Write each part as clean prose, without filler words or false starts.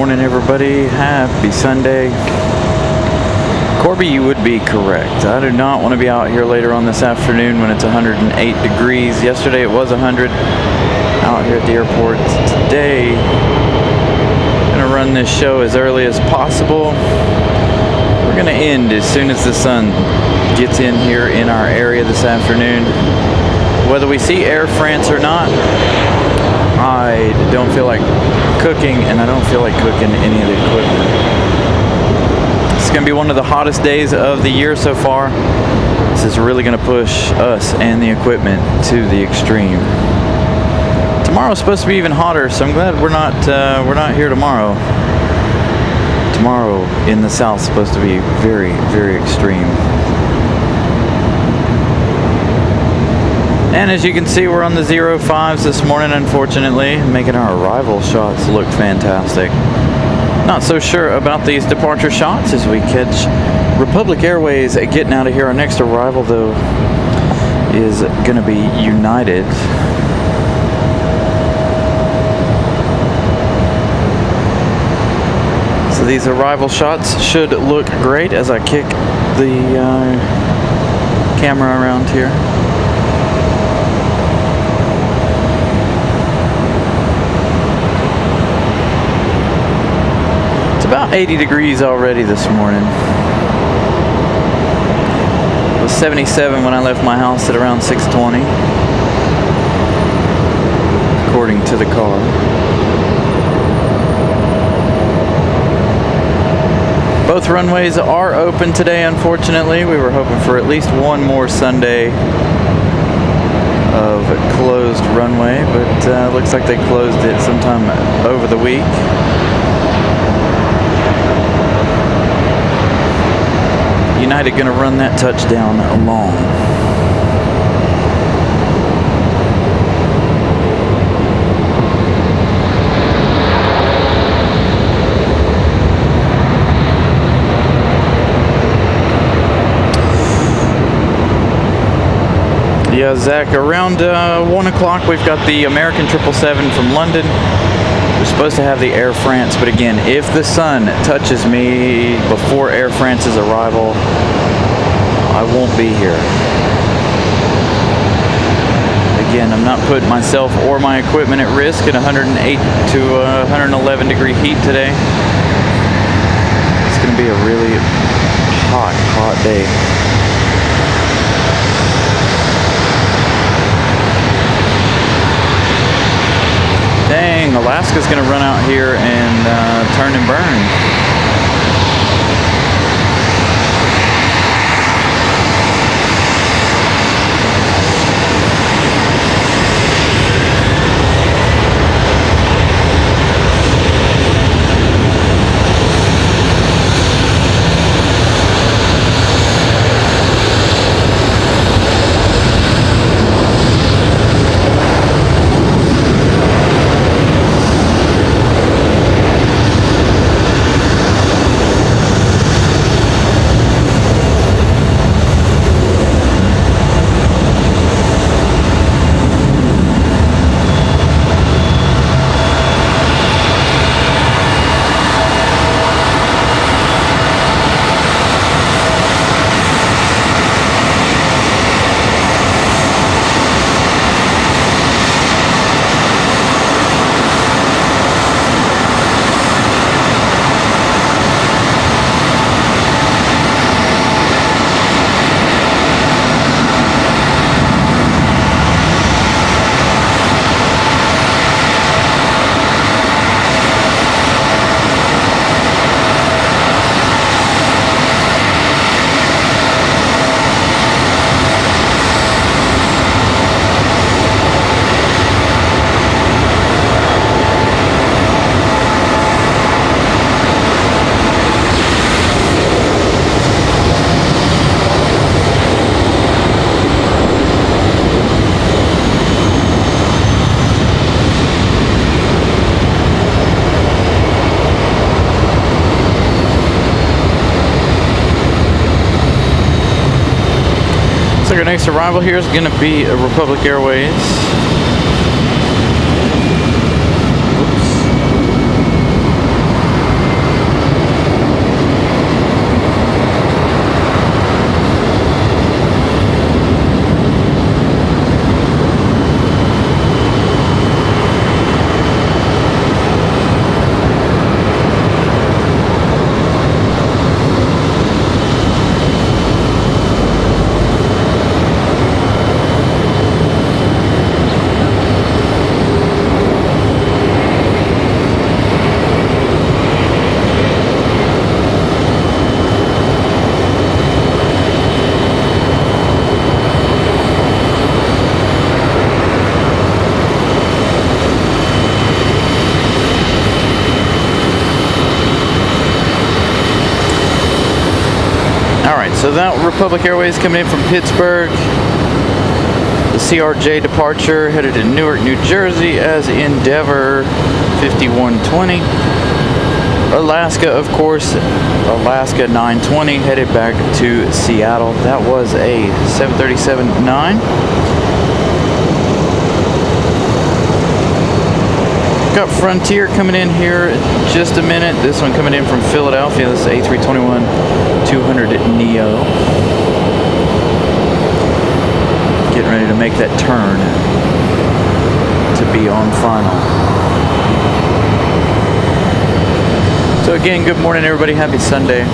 morning, everybody. Happy Sunday. Corby, you would be correct. I do not want to be out here later on this afternoon when it's 108 degrees. Yesterday it was 100 out here at the airport. Today, I'm going to run this show as early as possible. We're going to end as soon as the sun gets in here in our area this afternoon. Whether we see Air France or not, I don't feel like cooking, and I don't feel like cooking any of the equipment. It's going to be one of the hottest days of the year so far. This is really going to push us and the equipment to the extreme. Tomorrow's supposed to be even hotter, so I'm glad we're not here tomorrow. Tomorrow in the south is supposed to be very, very extreme. And as you can see, we're on the 05s this morning, unfortunately, making our arrival shots look fantastic. Not so sure about these departure shots as we catch Republic Airways getting out of here. Our next arrival, though, is going to be United. So these arrival shots should look great as I kick the camera around here. About 80 degrees already this morning. It was 77 when I left my house at around 6:20, according to the car. Both runways are open today, unfortunately. We were hoping for at least one more Sunday of closed runway, but looks like they closed it sometime over the week. United going to run that touchdown along. Yeah, Zach, around 1 o'clock we've got the American 777 from London. We're supposed to have the Air France, but again, if the sun touches me before Air France's arrival, I won't be here. Again, I'm not putting myself or my equipment at risk at 108 to 111 degree heat today. It's going to be a really hot day. Dang, Alaska's going to run out here and turn and burn. Our next arrival here is going to be Republic Airways. Oops. So that Republic Airways coming in from Pittsburgh. The CRJ departure headed to Newark, New Jersey as Endeavor 5120. Alaska, of course, Alaska 920 headed back to Seattle. That was a 737-9. Got Frontier coming in here in just a minute. This one coming in from Philadelphia. This is A321-200 Neo. Getting ready to make that turn to be on final. So again, good morning everybody. Happy Sunday.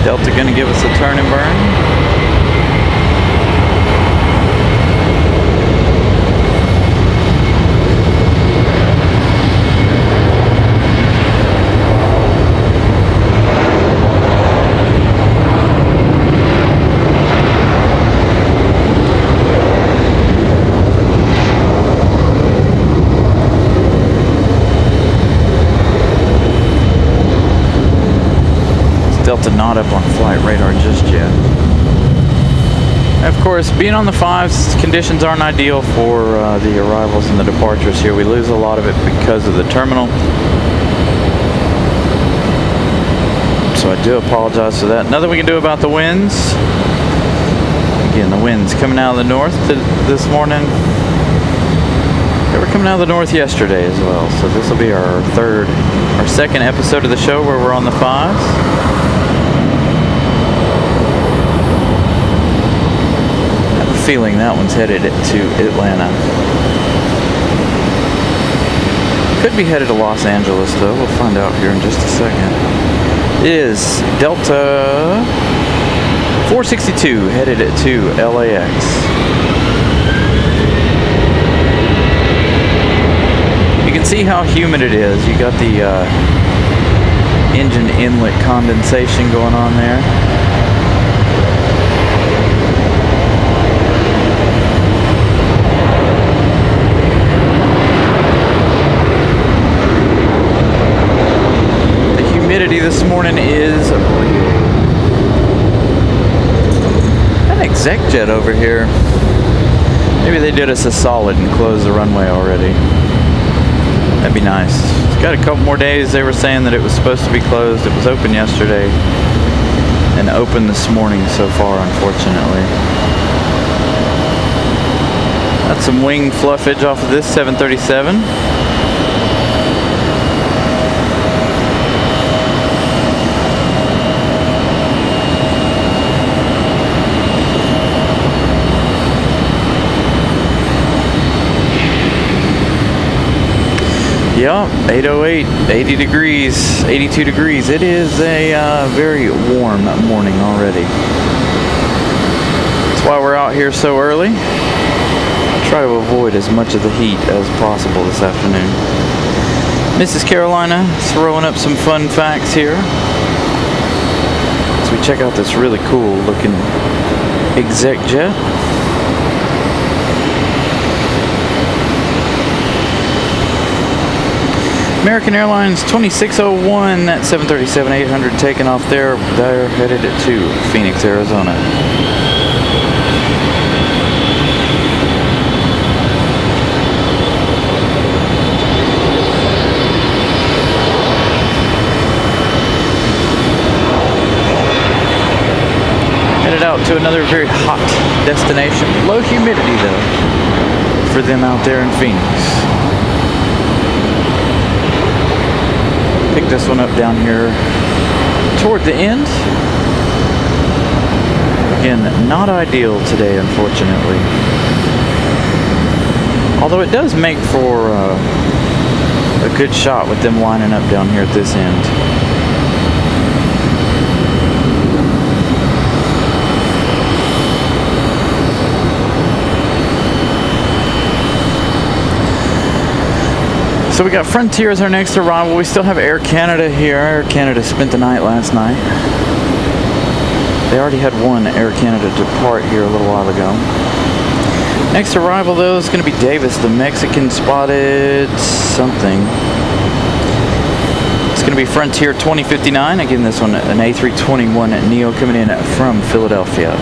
Delta going to give us a turn and burn. Delta not up on flight radar just yet. Of course, being on the 5s, conditions aren't ideal for the arrivals and the departures here. We lose a lot of it because of the terminal. So I do apologize for that. Nothing we can do about the winds. Again, the winds coming out of the north this morning. They were coming out of the north yesterday as well. So this will be our second episode of the show where we're on the 5s. Feeling that one's headed to Atlanta. Could be headed to Los Angeles though. We'll find out here in just a second. It is Delta 462 headed to LAX. You can see how humid it is. You got the engine inlet condensation going on there. Humidity this morning is an exec jet over here. Maybe they did us a solid and closed the runway already. That'd be nice. It's got a couple more days. They were saying that it was supposed to be closed. It was open yesterday and open this morning so far, unfortunately. That's some wing fluffage off of this 737. Yeah, 808, 80 degrees, 82 degrees. It is a very warm morning already. That's why we're out here so early. Try to avoid as much of the heat as possible this afternoon. Mrs. Carolina throwing up some fun facts here. So we check out this really cool looking exec jet. American Airlines 2601, that 737-800 taking off there. They're headed to Phoenix, Arizona. Headed out to another very hot destination. Low humidity though for them out there in Phoenix. Pick this one up down here toward the end. Again, not ideal today, unfortunately. Although it does make for a good shot with them lining up down here at this end. So we got Frontier as our next arrival. We still have Air Canada here. Air Canada spent the night last night. They already had one Air Canada depart here a little while ago. Next arrival, though, is going to be Davis, the Mexican spotted something. It's going to be Frontier 2059. Again, this one, an A321 Neo coming in from Philadelphia.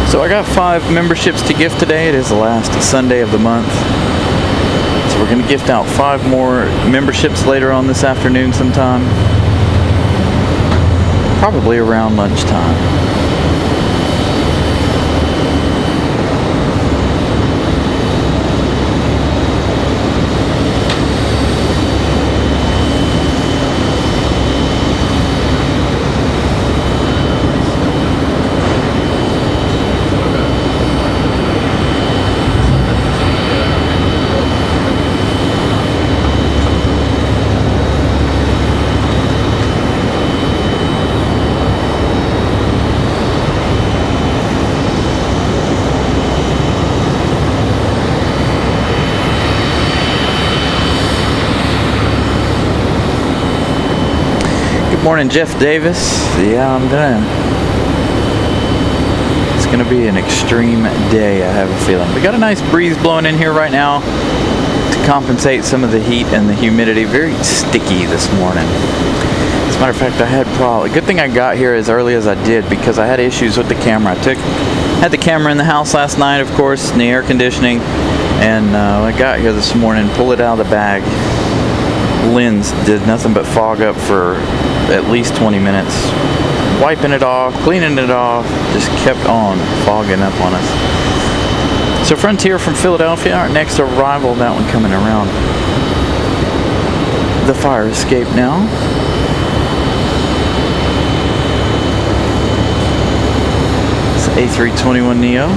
So I got 5 memberships to gift today. It is the last Sunday of the month. So we're going to gift out 5 more memberships later on this afternoon sometime. Probably around lunchtime. Morning, Jeff Davis. Yeah, it's gonna be an extreme day, I have a feeling. We got a nice breeze blowing in here right now to compensate some of the heat and the humidity. Very sticky this morning. As a matter of fact, I had probably good thing I got here as early as I did because I had issues with the camera. Had the camera in the house last night, of course, in the air conditioning, and I got here this morning, pulled it out of the bag. Lens did nothing but fog up for at least 20 minutes. Wiping it off, cleaning it off, just kept on fogging up on us. So Frontier from Philadelphia, our next arrival, that one coming around the fire escape now. It's A321 Neo.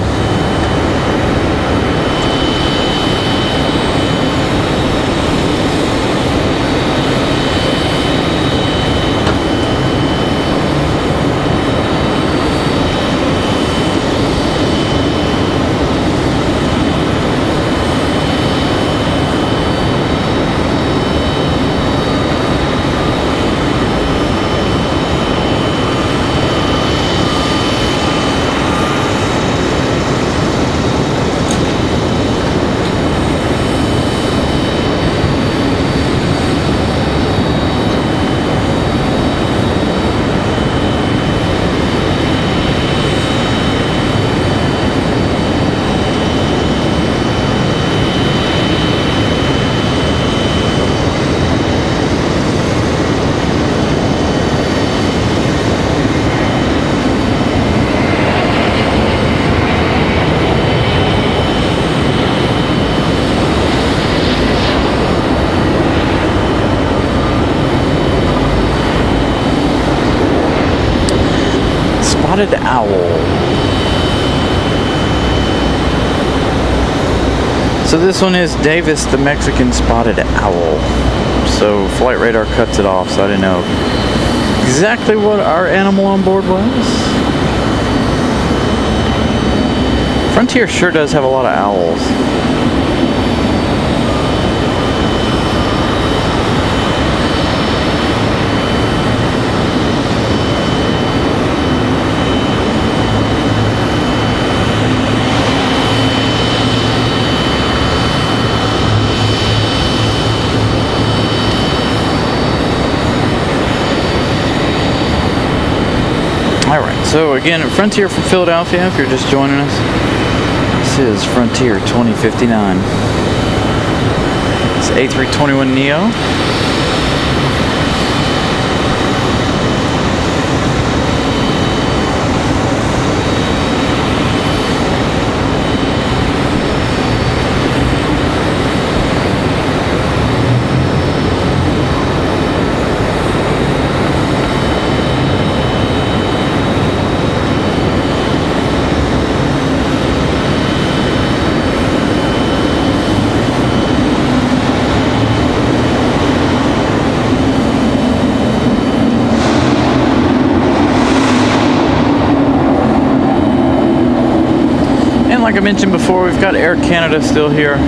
Spotted owl. So this one is Davis, the Mexican spotted owl. So flight radar cuts it off, so I didn't know exactly what our animal on board was. Frontier sure does have a lot of owls. Alright, so again, Frontier from Philadelphia, if you're just joining us, this is Frontier 2059. It's A321 Neo. like I mentioned before, we've got Air Canada still here.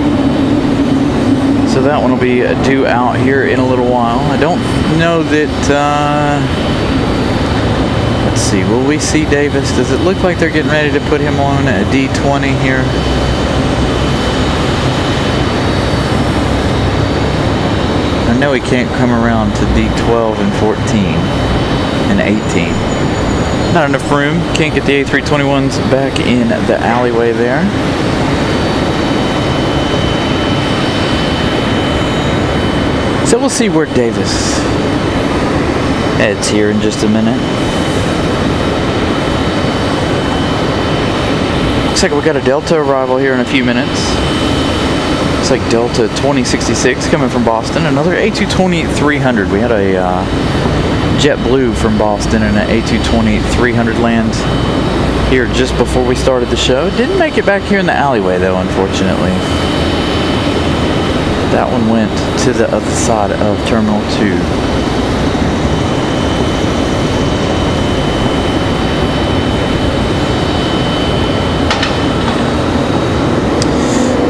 So that one will be due out here in a little while. I don't know that, let's see, will we see Davis? Does it look like they're getting ready to put him on a D20 here? I know he can't come around to D12 and 14 and 18. Not enough room. Can't get the A321s back in the alleyway there. So we'll see where Davis heads here in just a minute. Looks like we got a Delta arrival here in a few minutes. Looks like Delta 2066 coming from Boston. Another A220-300. We had a JetBlue from Boston and an A220-300 land here just before we started the show. Didn't make it back here in the alleyway though, unfortunately. That one went to the other side of Terminal 2.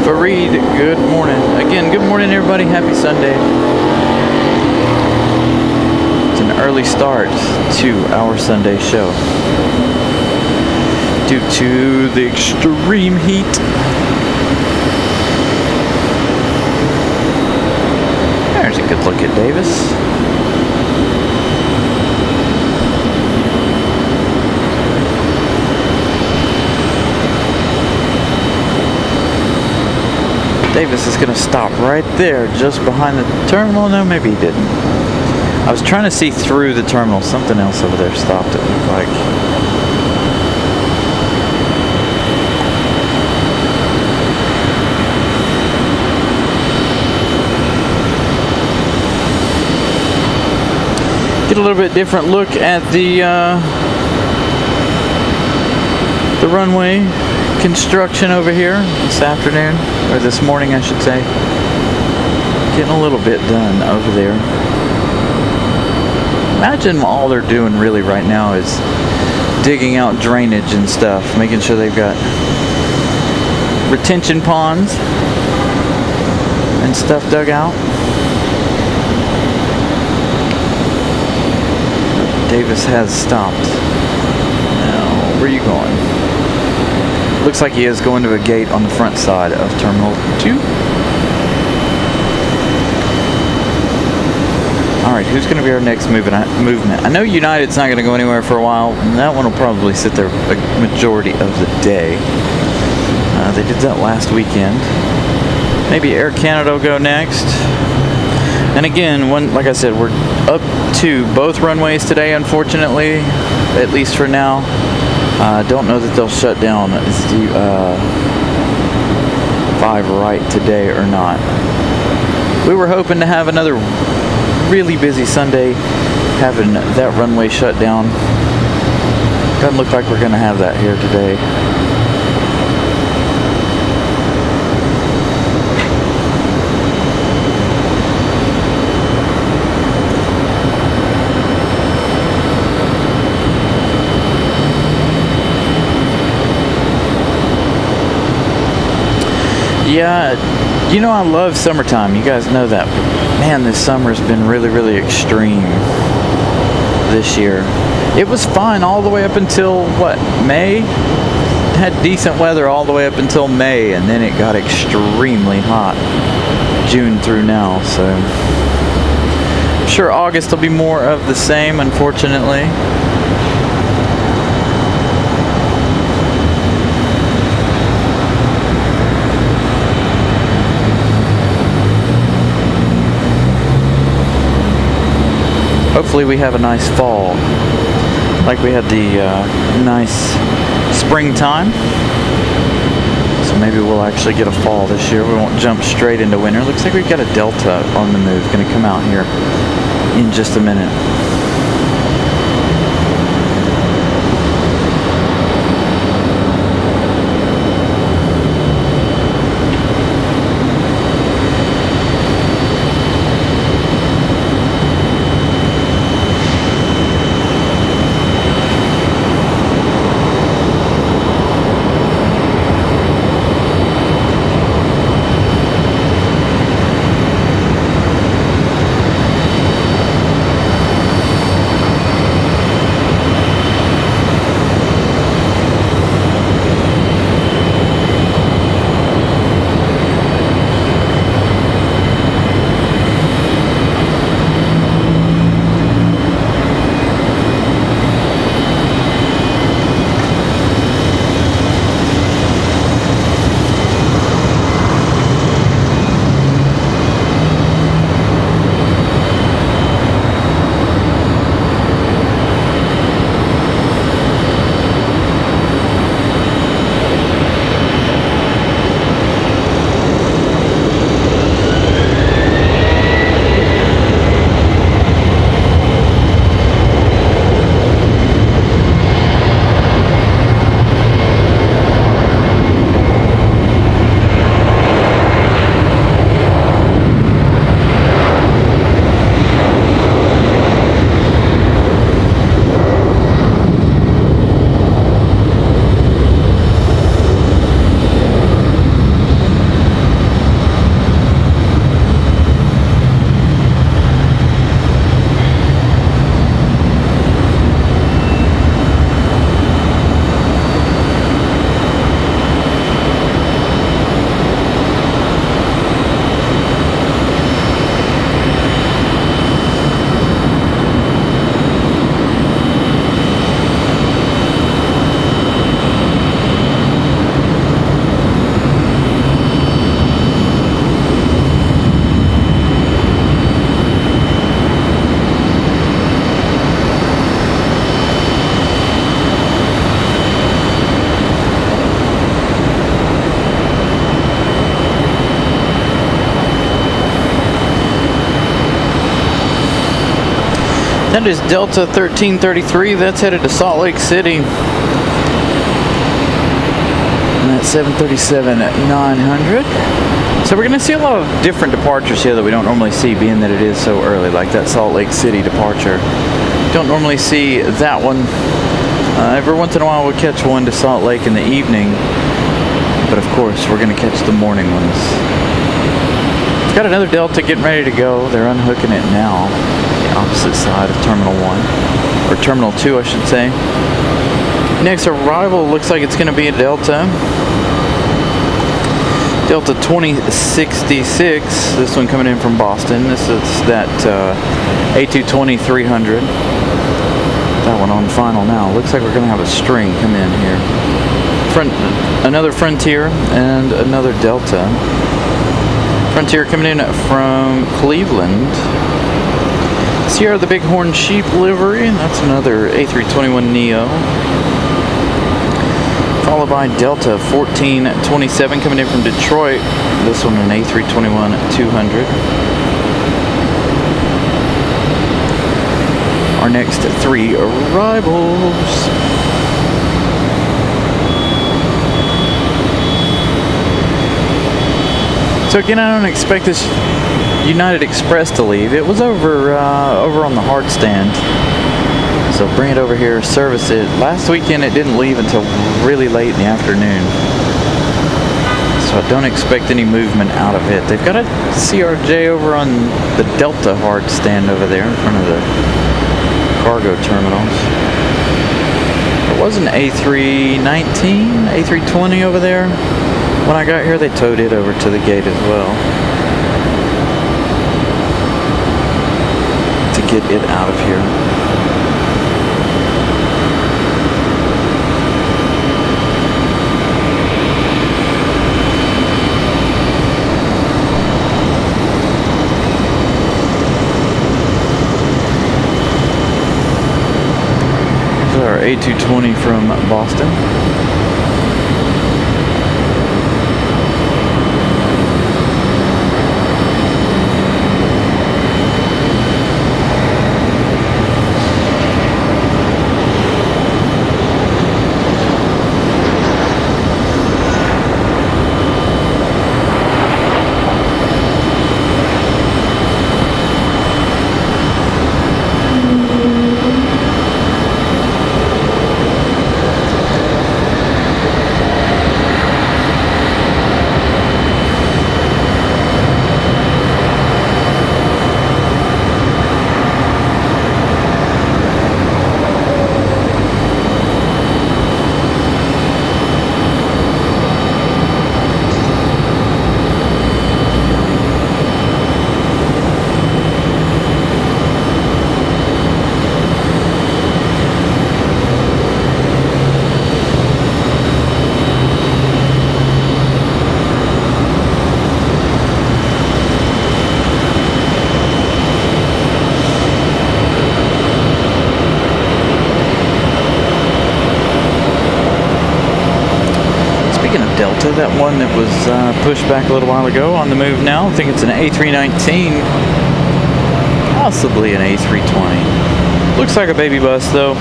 Fareed, good morning. Again, good morning everybody. Happy Sunday. It's an early start to our Sunday show due to the extreme heat. There's a good look at Davis. Davis is going to stop right there just behind the terminal. No, maybe he didn't. I was trying to see through the terminal. Something else over there stopped, it looked like. Get a little bit different look at the runway construction over here this afternoon, or this morning I should say. Getting a little bit done over there. Imagine all they're doing really right now is digging out drainage and stuff, making sure they've got retention ponds and stuff dug out. Davis has stopped. Now, where are you going? Looks like he is going to a gate on the front side of Terminal 2. Alright, who's going to be our next movement? I know United's not going to go anywhere for a while, and that one will probably sit there a majority of the day. They did that last weekend. Maybe Air Canada will go next. And again, like I said, we're up to both runways today, unfortunately, at least for now. Don't know that they'll shut down the 5 right today or not. We were hoping to have another really busy Sunday, having that runway shut down. Doesn't look like we're going to have that here today. Yeah, you know I love summertime. You guys know that. But man, this summer's been really, really extreme this year. It was fine all the way up until, what, May? Had decent weather all the way up until May, and then it got extremely hot June through now. So I'm sure August will be more of the same, unfortunately. Hopefully we have a nice fall, like we had the nice springtime. So maybe we'll actually get a fall this year. We won't jump straight into winter. Looks like we've got a Delta on the move, going to come out here in just a minute. That is Delta 1333. That's headed to Salt Lake City. And that's 737-900. So we're going to see a lot of different departures here that we don't normally see, being that it is so early, like that Salt Lake City departure. Don't normally see that one. Every once in a while we'll catch one to Salt Lake in the evening. But of course, we're going to catch the morning ones. It's got another Delta getting ready to go. They're unhooking it now. The opposite side of Terminal 1. Or Terminal 2, I should say. Next arrival looks like it's going to be a Delta. Delta 2066. This one coming in from Boston. This is that A220-300. That one on final now. Looks like we're going to have a string come in here. Another Frontier and another Delta. Frontier coming in from Cleveland. Sierra the Bighorn Sheep livery. That's another A321neo. Followed by Delta 1427 coming in from Detroit. This one an A321-200. Our next three arrivals. So again, I don't expect this United Express to leave. It was over on the hard stand. So bring it over here, service it. Last weekend it didn't leave until really late in the afternoon. So I don't expect any movement out of it. They've got a CRJ over on the Delta hard stand over there in front of the cargo terminals. There was an A319, A320 over there. When I got here, they towed it over to the gate as well to get it out of here. This is our A220 from Boston. Delta, that one that was pushed back a little while ago, on the move now. I think it's an A319, possibly an A320. Looks like a baby bus though.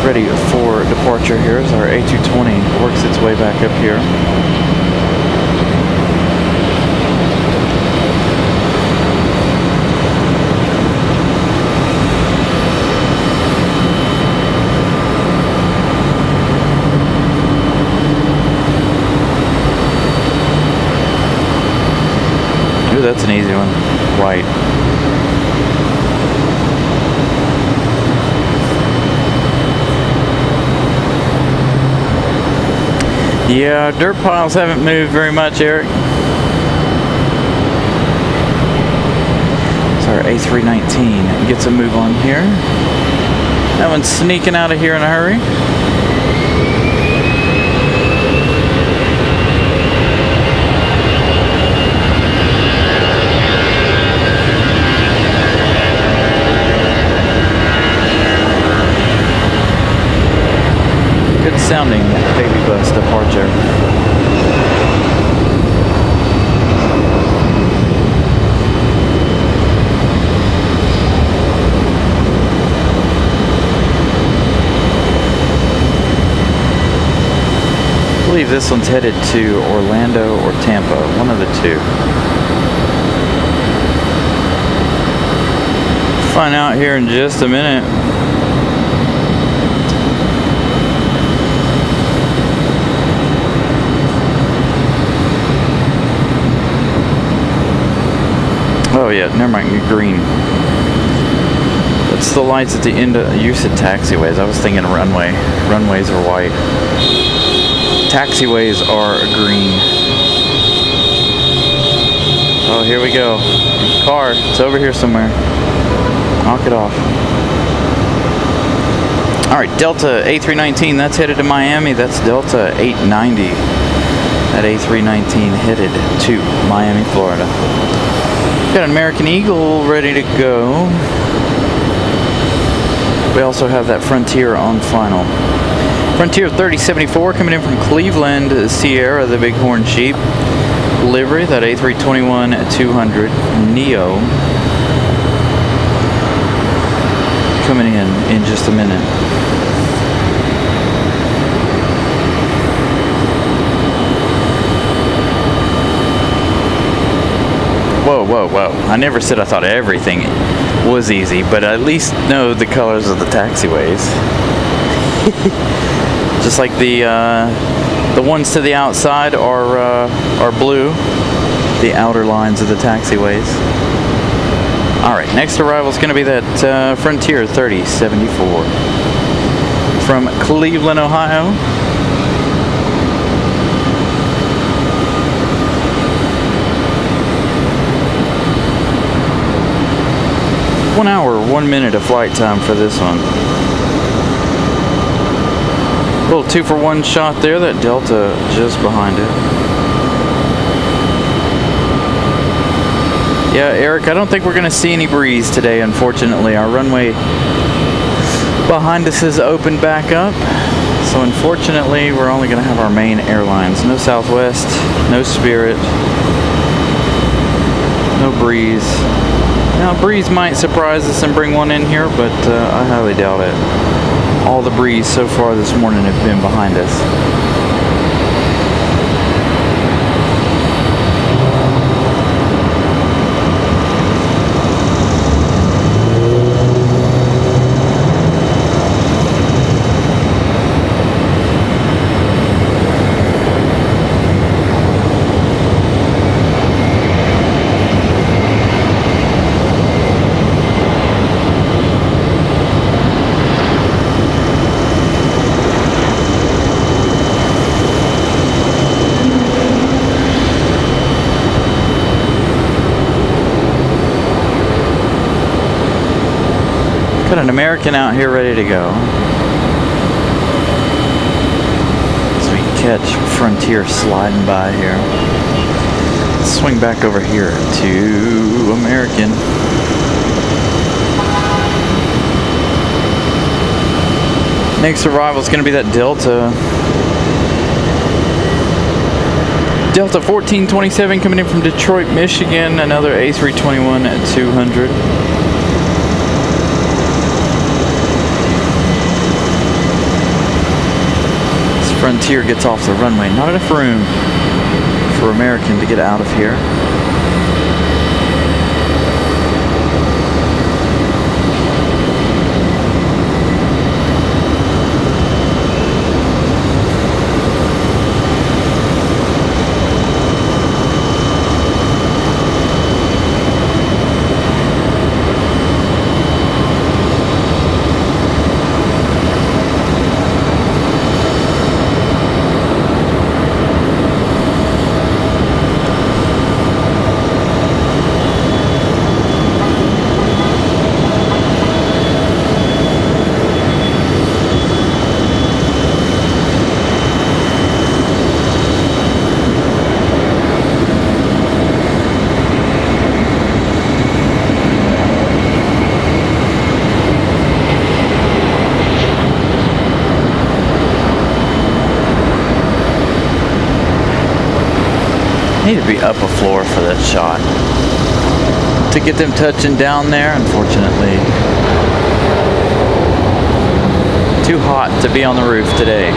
Ready for departure here as our A220 works its way back up here. That's an easy one. White. Yeah, dirt piles haven't moved very much, Eric. So our A319 gets a move on here. That one's sneaking out of here in a hurry. Sounding baby bus departure. believe this one's headed to Orlando or Tampa, one of the two. Find out here in just a minute. Oh yeah, never mind, green. That's the lights at the end of, you said taxiways. I was thinking runway. Runways are white. Taxiways are green. Oh, here we go. Car, it's over here somewhere. Knock it off. Alright, Delta A319, that's headed to Miami. That's Delta 890. That A319 headed to Miami, Florida. Got an American Eagle ready to go. We also have that Frontier on final. Frontier 3074 coming in from Cleveland, Sierra, the Bighorn Sheep. Livery, that A321-200 Neo. Coming in just a minute. Whoa, whoa, whoa. I never said I thought everything was easy, but I at least know the colors of the taxiways. Just like the ones to the outside are blue, the outer lines of the taxiways. Alright, next arrival is going to be that Frontier 3074 from Cleveland, Ohio. One hour, 1 minute of flight time for this one. Little 2-for-1 shot there, that Delta just behind it. Yeah, Eric, I don't think we're going to see any breeze today, unfortunately. Our runway behind us has opened back up. So unfortunately, we're only going to have our main airlines. No Southwest, no Spirit, no breeze. Now, breeze might surprise us and bring one in here, but I highly doubt it. All the breeze so far this morning have been behind us. Got an American out here ready to go. As we catch Frontier sliding by here. Let's swing back over here to American. Next arrival is going to be that Delta. Delta 1427 coming in from Detroit, Michigan. Another A321 at 200. Frontier gets off the runway. Not enough room for American to get out of here. Need to be up a floor for that shot. To get them touching down there, unfortunately. Too hot to be on the roof today.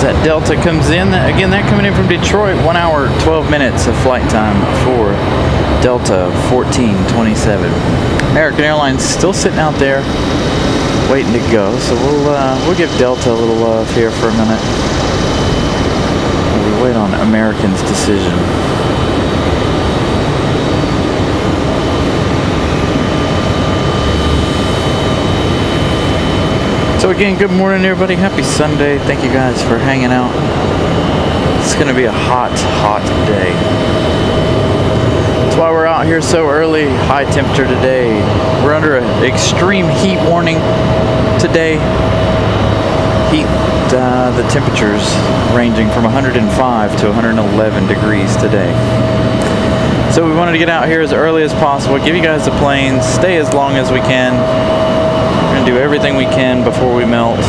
that Delta comes in. Again, that coming in from Detroit, 1 hour, 12 minutes of flight time for Delta 1427. American Airlines still sitting out there waiting to go, so we'll give Delta a little love here for a minute. We wait on American's decision. So again, good morning everybody. Happy Sunday. Thank you guys for hanging out. It's going to be a hot, hot day. That's why we're out here so early. High temperature today. We're under an extreme heat warning today. The temperatures ranging from 105 to 111 degrees today. So we wanted to get out here as early as possible, give you guys the planes, stay as long as we can. We're going to do everything we can before we melt.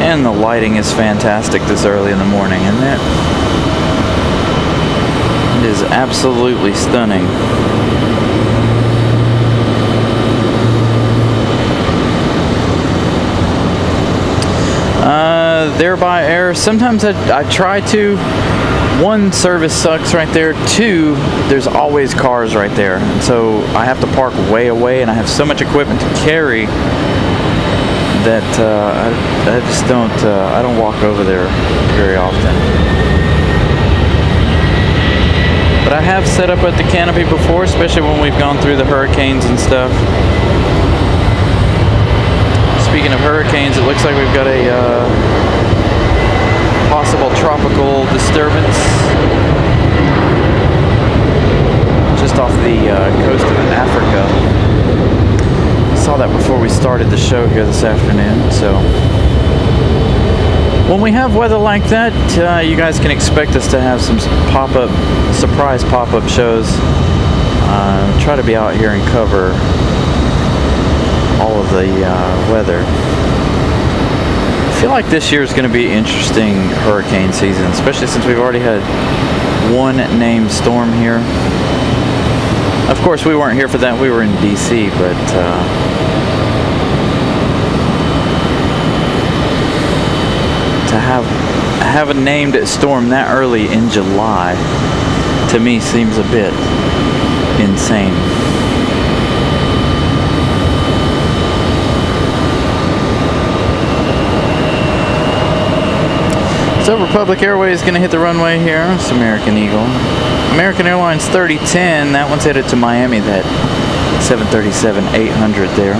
And the lighting is fantastic this early in the morning, isn't it? It is absolutely stunning. Thereby air. Sometimes I try to. One, service sucks right there. Two, there's always cars right there. And so I have to park way away, and I have so much equipment to carry that I just I don't walk over there very often. But I have set up at the canopy before, especially when we've gone through the hurricanes and stuff. Speaking of hurricanes, it looks like we've got a possible tropical disturbance just off the coast of Africa. Saw that before we started the show here this afternoon. So when we have weather like that, you guys can expect us to have some surprise pop-up shows. Try to be out here and cover all of the weather. I feel like this year is going to be interesting hurricane season, especially since we've already had one named storm here. Of course, we weren't here for that. We were in DC, but to have a named storm that early in July, to me, seems a bit insane. So Republic Airways is going to hit the runway here. It's American Eagle. American Airlines 3010, that one's headed to Miami, that 737-800 there.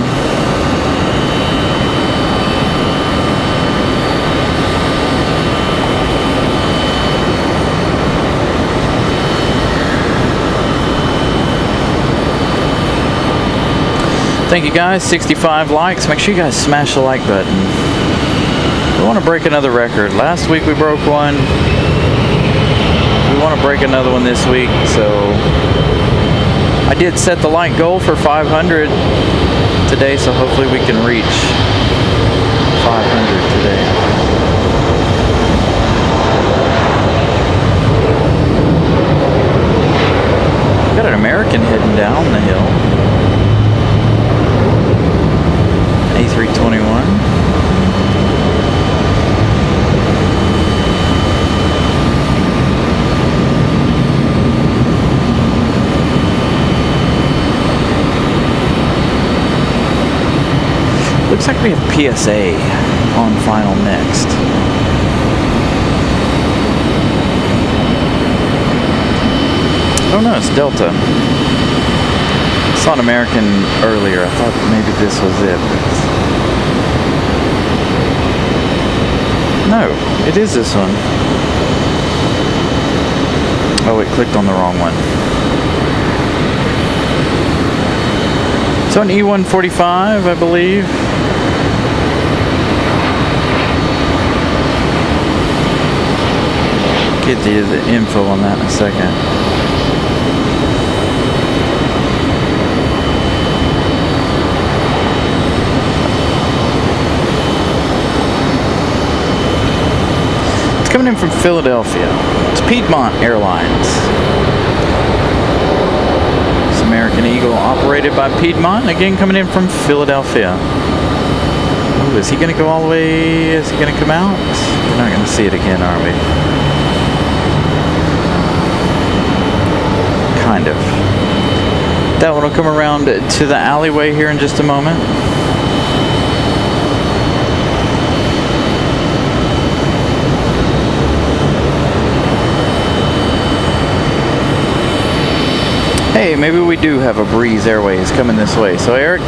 Thank you guys, 65 likes. Make sure you guys smash the like button. We want to break another record. Last week we broke one. We want to break another one this week, so I did set the like goal for 500 today, so hopefully we can reach 500 today. Got an American heading down the hill. A321. Looks like we have PSA on final next. Oh no, it's Delta. I saw an American earlier. I thought maybe this was it. No, it is this one. Oh, it clicked on the wrong one. So an E145, I believe. Get you the info on that in a second. It's coming in from Philadelphia. It's Piedmont Airlines. Eagle operated by Piedmont, again coming in from Philadelphia. Ooh, is he going to go all the way? Is he going to come out? We're not going to see it again, are we? Kind of. That one will come around to the alleyway here in just a moment. Hey, maybe we do have a Breeze Airways coming this way. So Eric,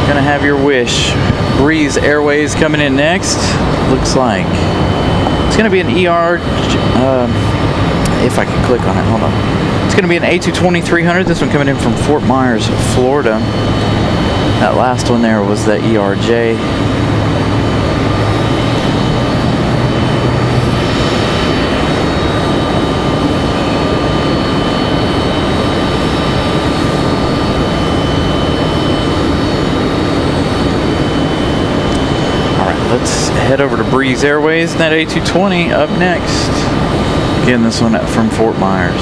gonna have your wish. Breeze Airways coming in next. Looks like it's gonna be an ER. If I can click on it, hold on. It's gonna be an A220-300. This one coming in from Fort Myers, Florida. That last one there was the ERJ. Let's head over to Breeze Airways and that A220 up next. Again, this one from Fort Myers.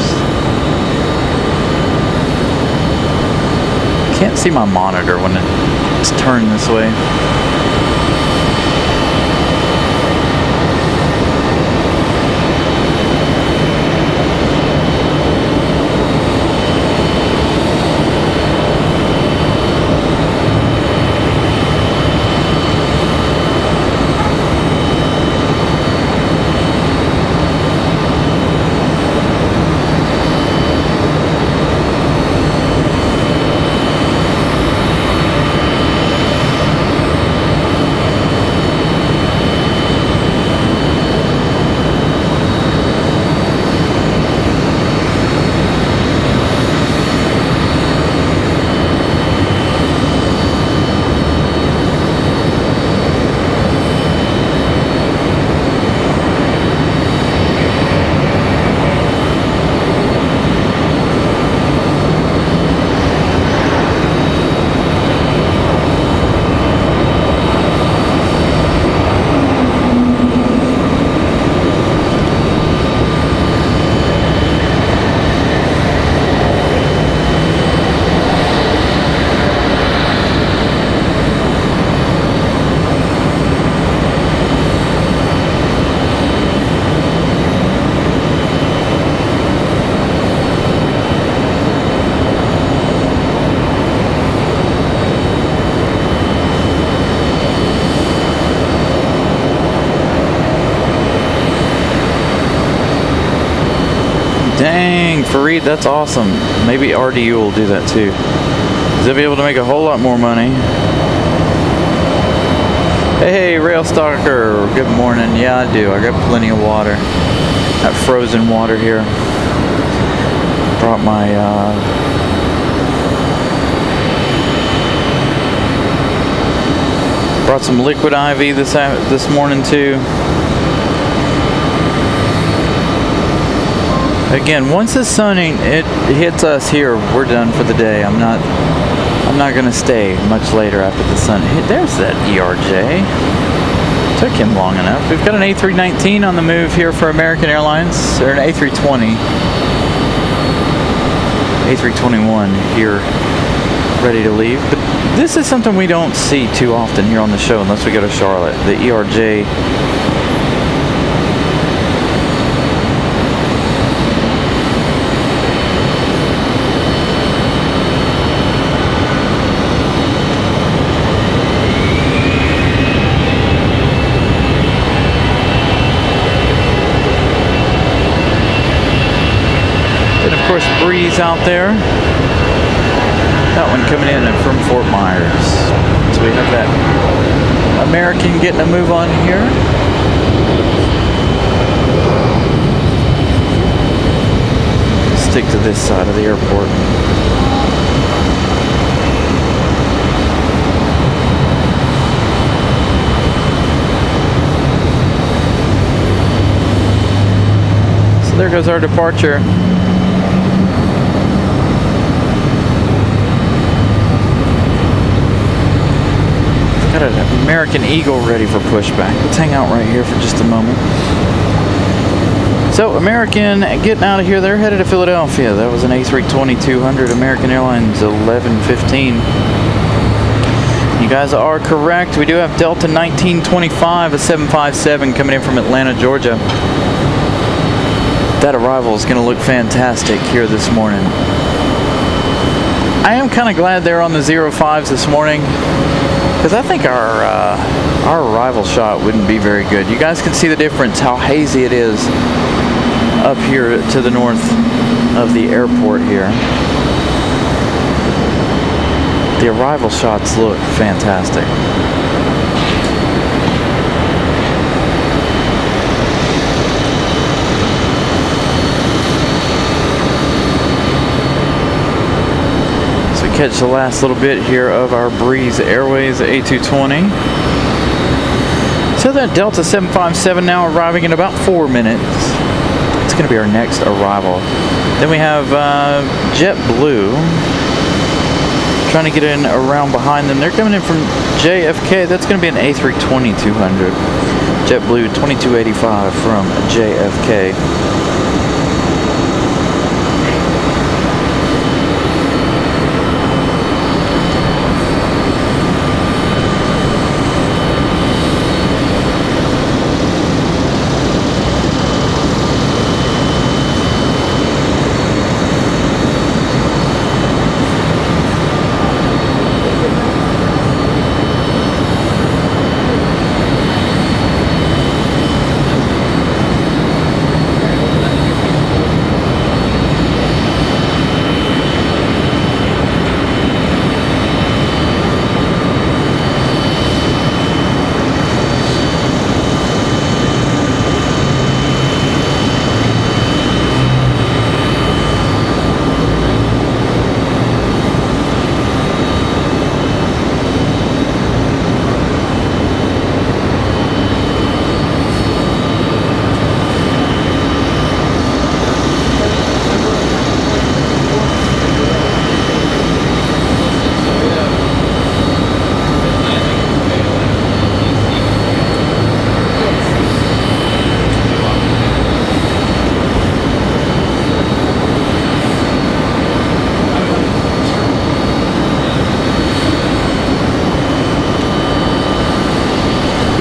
Can't see my monitor when it's turned this way. Dang, Fareed, that's awesome. Maybe RDU will do that too. They'll be able to make a whole lot more money. Hey, Rail Stalker, good morning. Yeah, I do. I got plenty of water. Got frozen water here. Brought my brought some liquid IV this morning too. Again, once the sun hits us here, we're done for the day. I'm not gonna stay much later after the sun hit. There's that ERJ. Took him long enough. We've got an A319 on the move here for American Airlines, or an A320. A321 here, ready to leave. But this is something we don't see too often here on the show unless we go to Charlotte. The ERJ. Breeze out there. That one coming in from Fort Myers. So we have that American getting a move on here. Stick to this side of the airport. So there goes our departure. Got an American Eagle ready for pushback. Let's hang out right here for just a moment. So So American getting out of here. They're headed to Philadelphia. That was an A320-200 American Airlines 1115. You guys are correct. We do have Delta 1925, a 757 coming in from Atlanta, Georgia. That arrival is going to look fantastic here this morning. I am kind of glad they're on the 05s this morning, because I think our arrival shot wouldn't be very good. You guys can see the difference, how hazy it is up here to the north of the airport here. The arrival shots look fantastic. So we catch the last little bit here of our Breeze Airways A220. So that Delta 757 now arriving in about 4 minutes. It's going to be our next arrival. Then we have JetBlue trying to get in around behind them. They're coming in from JFK. That's going to be an A320-200. JetBlue 2285 from JFK.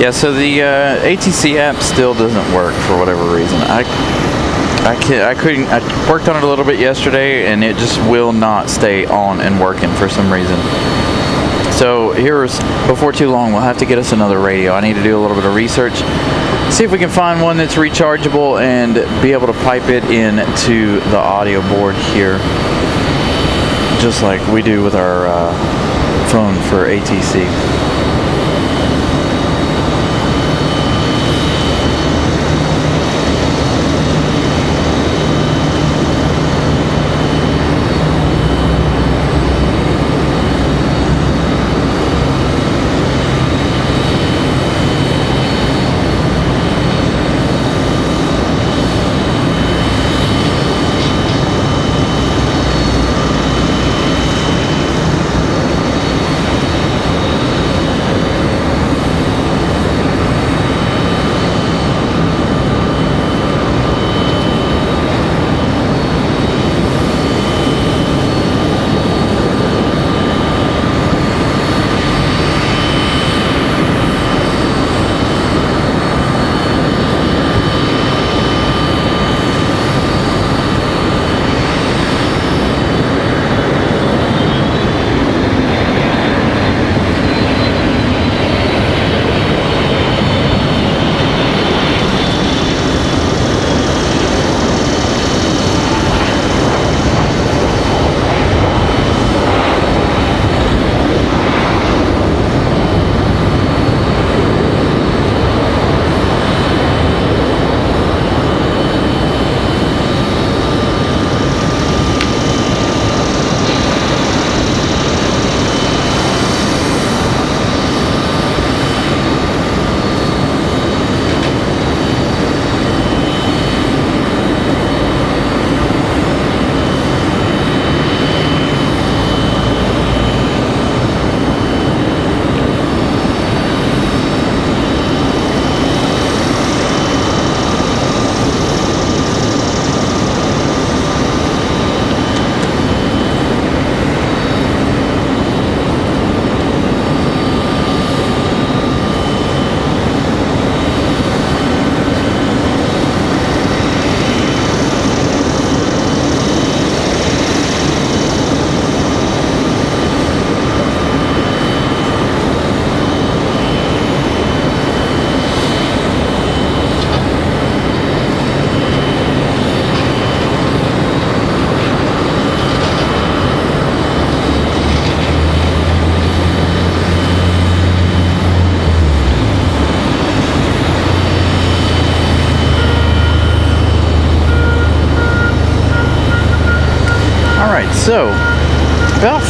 Yeah, so the ATC app still doesn't work for whatever reason. I worked on it a little bit yesterday, and it just will not stay on and working for some reason. So before too long, we'll have to get us another radio. I need to do a little bit of research, see if we can find one that's rechargeable and be able to pipe it into the audio board here, just like we do with our phone for ATC.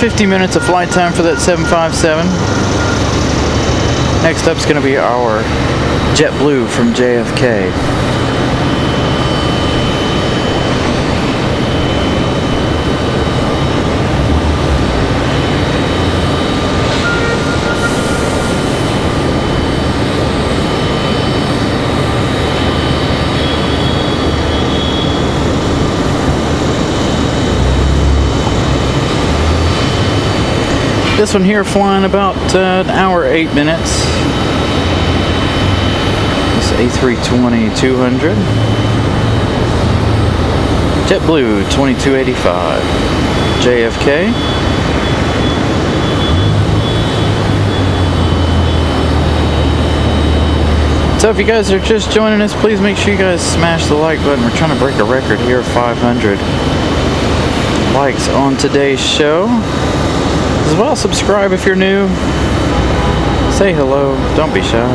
50 minutes of flight time for that 757. Next up is going to be our JetBlue from JFK. This one here flying about an hour 8 minutes. This A320-200. JetBlue 2285. JFK. So if you guys are just joining us, please make sure you guys smash the like button. We're trying to break a record here of 500 likes on today's show. As well, subscribe if you're new. Say hello. Don't be shy.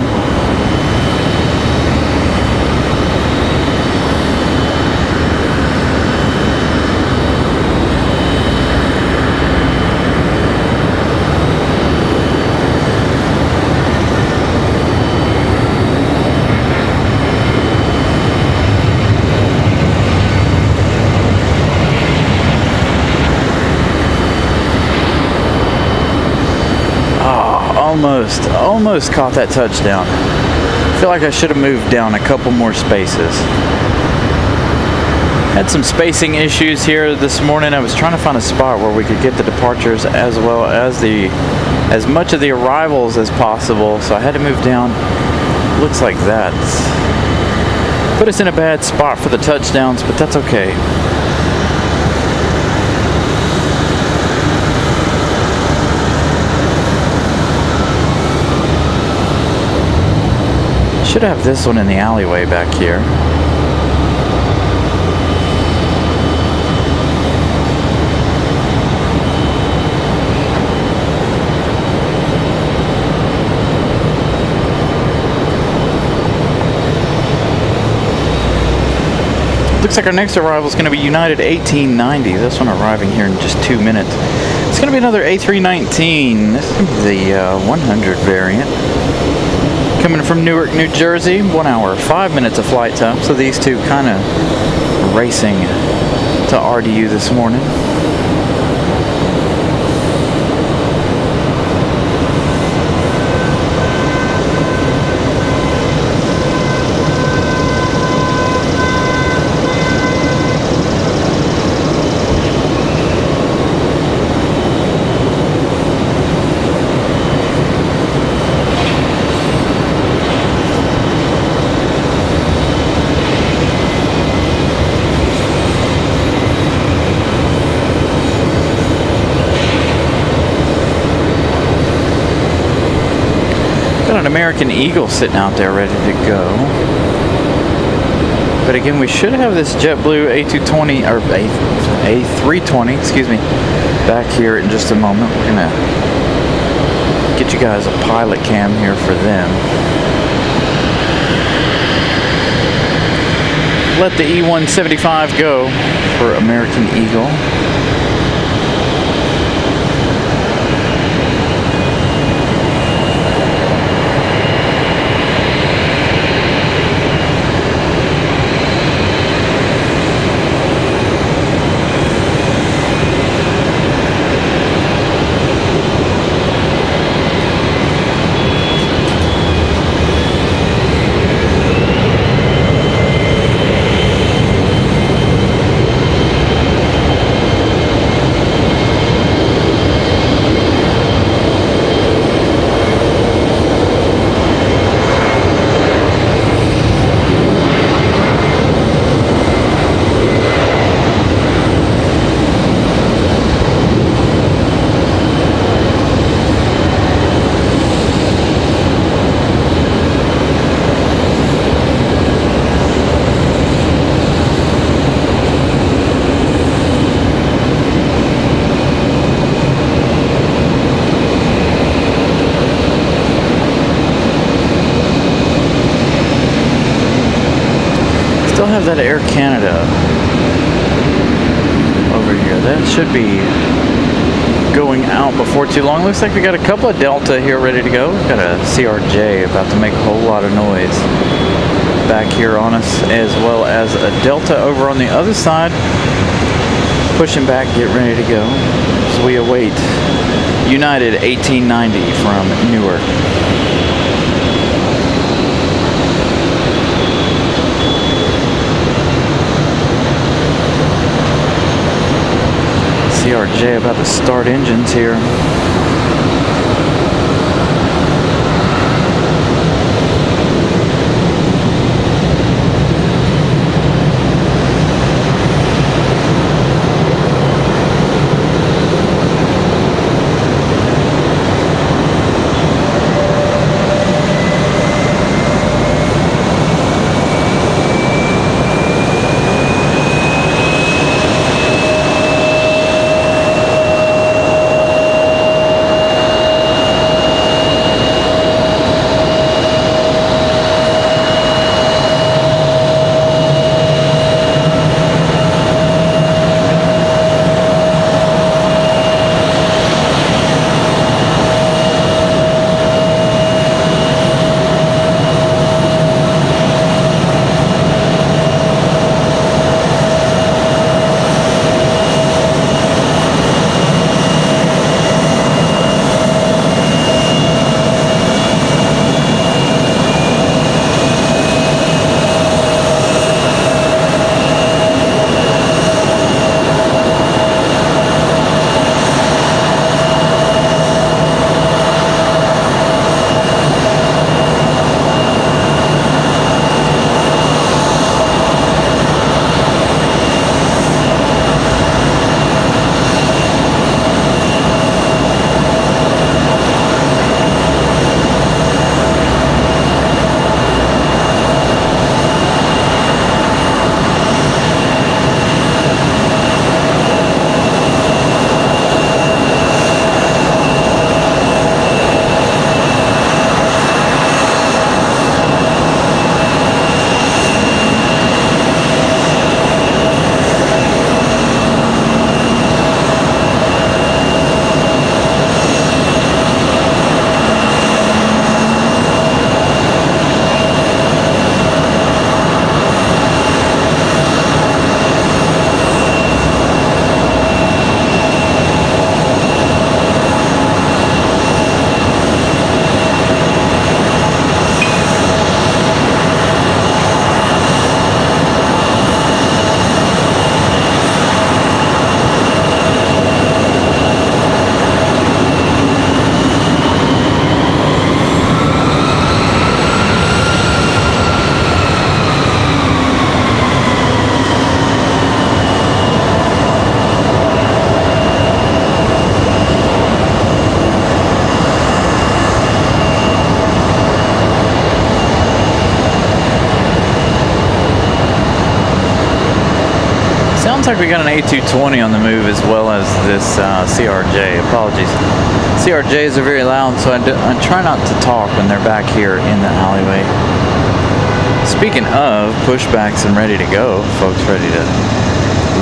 Almost caught that touchdown. I feel like I should have moved down a couple more spaces. Had some spacing issues here this morning. I was trying to find a spot where we could get the departures as well as much of the arrivals as possible, so I had to move down. Looks like that put us in a bad spot for the touchdowns, but that's okay. Should have this one in the alleyway back here. Looks like our next arrival is going to be United 1890. This one arriving here in just 2 minutes. It's going to be another A319. This is going to be the 100 variant. Coming from Newark, New Jersey, 1 hour, 5 minutes of flight time. So these two kind of racing to RDU this morning. An American Eagle sitting out there ready to go. But again, we should have this JetBlue A220 or A320, excuse me, back here in just a moment. We're gonna get you guys a pilot cam here for them. Let the E175 go for American Eagle. Have that Air Canada over here. That should be going out before too long. Looks like we got a couple of Delta here ready to go. We've got a CRJ about to make a whole lot of noise back here on us, as well as a Delta over on the other side, pushing back, get ready to go as we await United 1890 from Newark. CRJ about to start engines here. Sounds like we got an A220 on the move as well as this CRJ. Apologies. CRJs are very loud, so I try not to talk when they're back here in the alleyway. Speaking of pushbacks and ready to go, folks ready to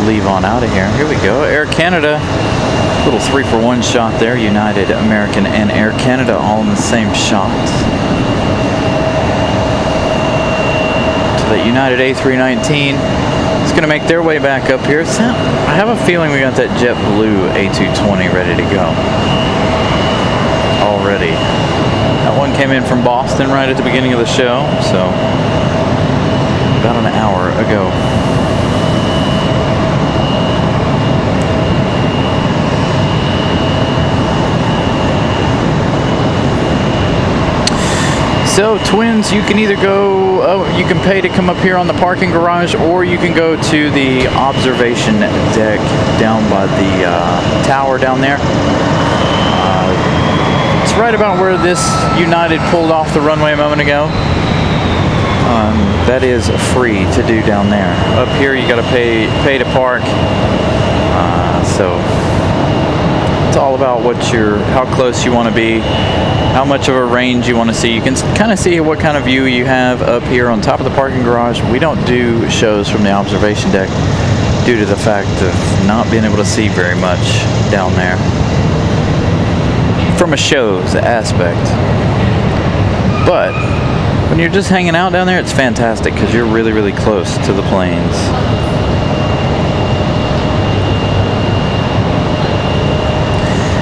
leave on out of here. Here we go. Air Canada. Little 3-for-1 shot there. United, American, and Air Canada all in the same shot. So that United A319 is going to make their way back up here. I have a feeling we got that JetBlue A220 ready to go already. That one came in from Boston right at the beginning of the show, so about an hour ago. So Twins, you can either go, you can pay to come up here on the parking garage, or you can go to the observation deck down by the tower down there. It's right about where this United pulled off the runway a moment ago. That is free to do down there. Up here you got to pay to park. So it's all about how close you want to be, how much of a range you want to see. You can kind of see what kind of view you have up here on top of the parking garage. We don't do shows from the observation deck due to the fact of not being able to see very much down there. from a show's aspect. But when you're just hanging out down there, it's fantastic because you're really, really close to the planes.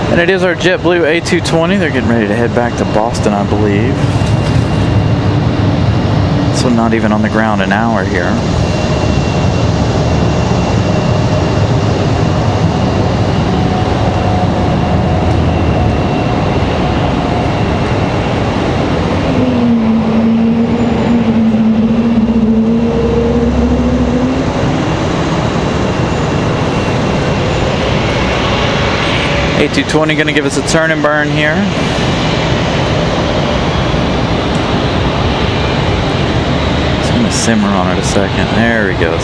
And it is our JetBlue A220. They're getting ready to head back to Boston, I believe. So not even on the ground an hour here. A220 going to give us a turn and burn here. It's going to simmer on it a second. There he goes.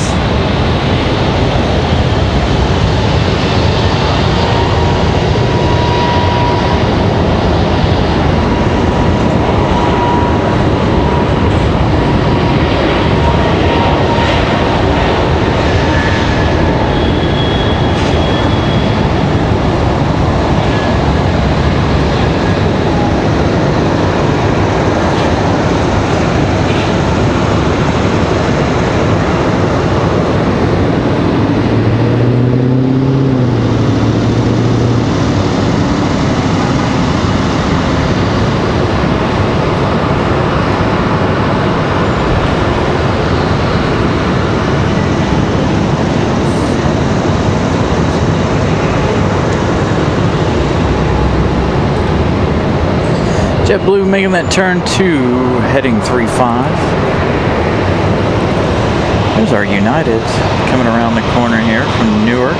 JetBlue making that turn 2, heading 3-5. There's our United coming around the corner here from Newark.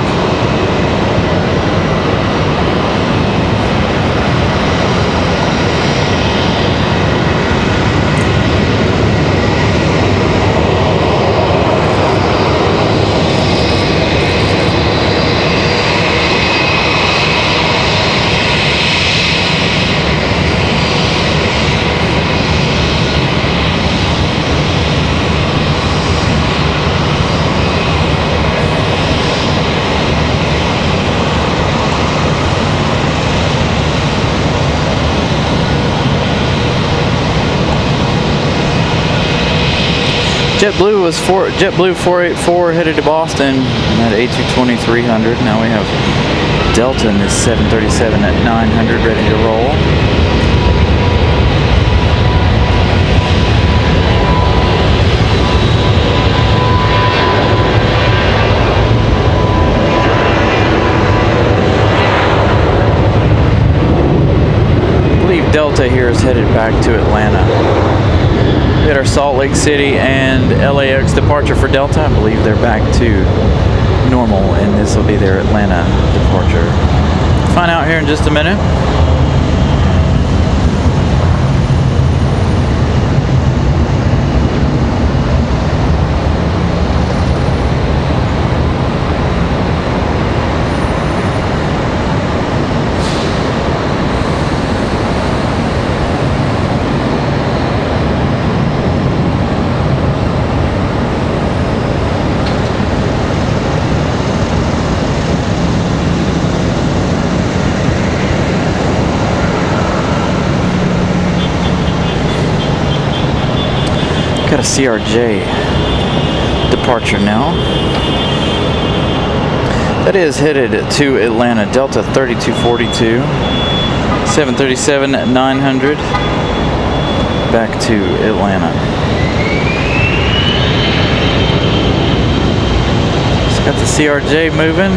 JetBlue 484 headed to Boston at A220-300. Now we have Delta in this 737 at 900 ready to roll. I believe Delta here is headed back to Atlanta. We had our Salt Lake City and LAX departure for Delta. I believe they're back to normal, and this will be their Atlanta departure. Find out here in just a minute. Got a CRJ departure now. That is headed to Atlanta. Delta 3242, 737 at 900, back to Atlanta. Just got the CRJ moving.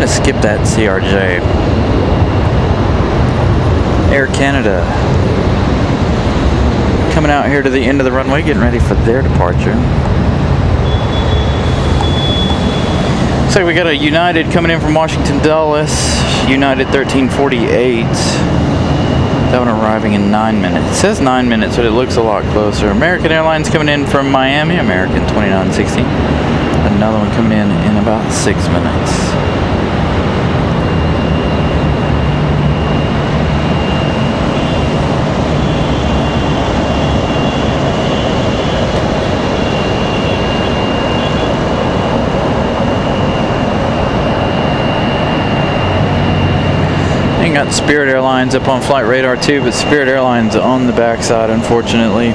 Skip that CRJ. Air Canada coming out here to the end of the runway, getting ready for their departure. Looks like we got a United coming in from Washington Dulles, United 1348. That one arriving in 9 minutes. It says 9 minutes, but it looks a lot closer. American Airlines coming in from Miami, American 2960. Another one coming in about 6 minutes. got Spirit Airlines up on flight radar too, but Spirit Airlines on the backside, unfortunately.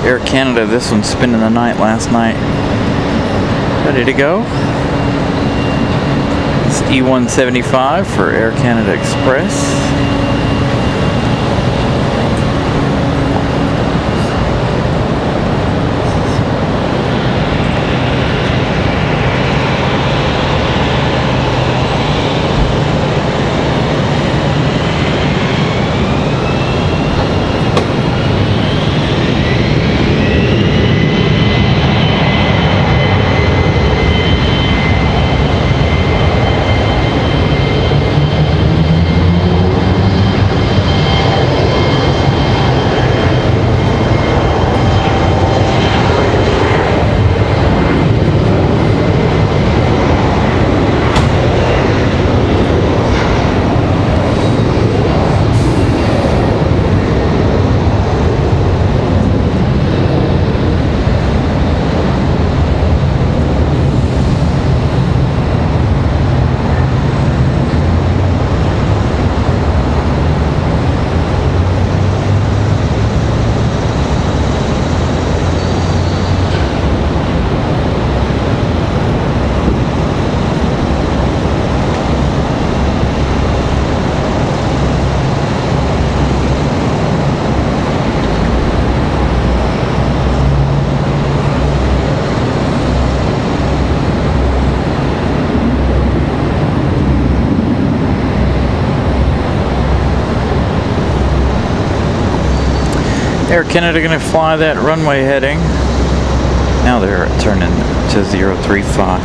Air Canada, this one's spending the night last night. Ready to go. It's E175 for Air Canada Express. Air Canada going to fly that runway heading. Now they're turning to 035.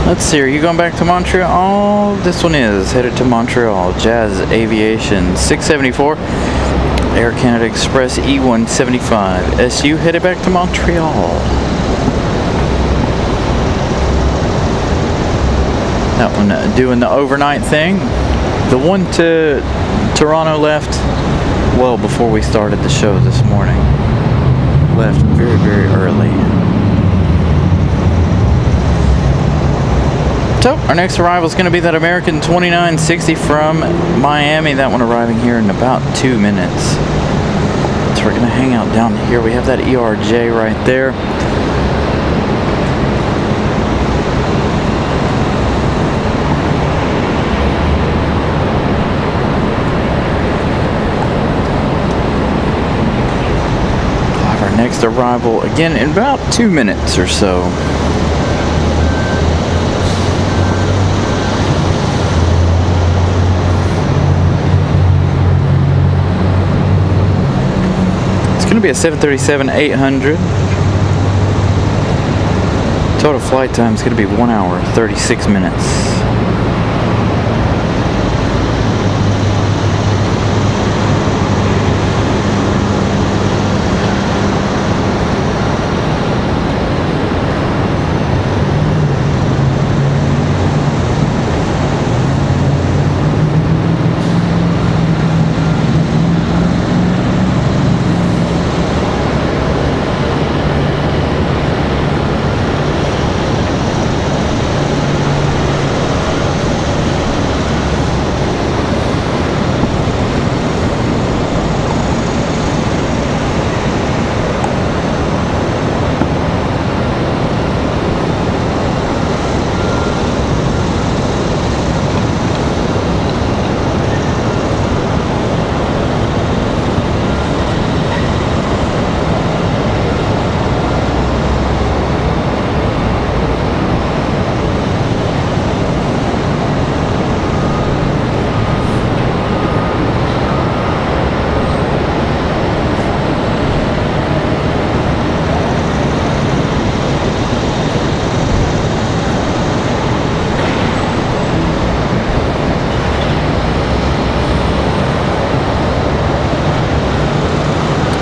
Let's see, are you going back to Montreal? This one is headed to Montreal. Jazz Aviation 674. Air Canada Express E175. SU headed back to Montreal. That one doing the overnight thing. The one to Toronto left well before we started the show this morning. Left very, very early. So our next arrival is going to be that American 2960 from Miami. That one arriving here in about 2 minutes. So we're going to hang out down here. We have that ERJ right there. Next arrival again in about 2 minutes or so. It's going to be a 737-800. Total flight time is going to be 1 hour 36 minutes.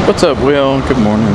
What's up, Will? Good morning.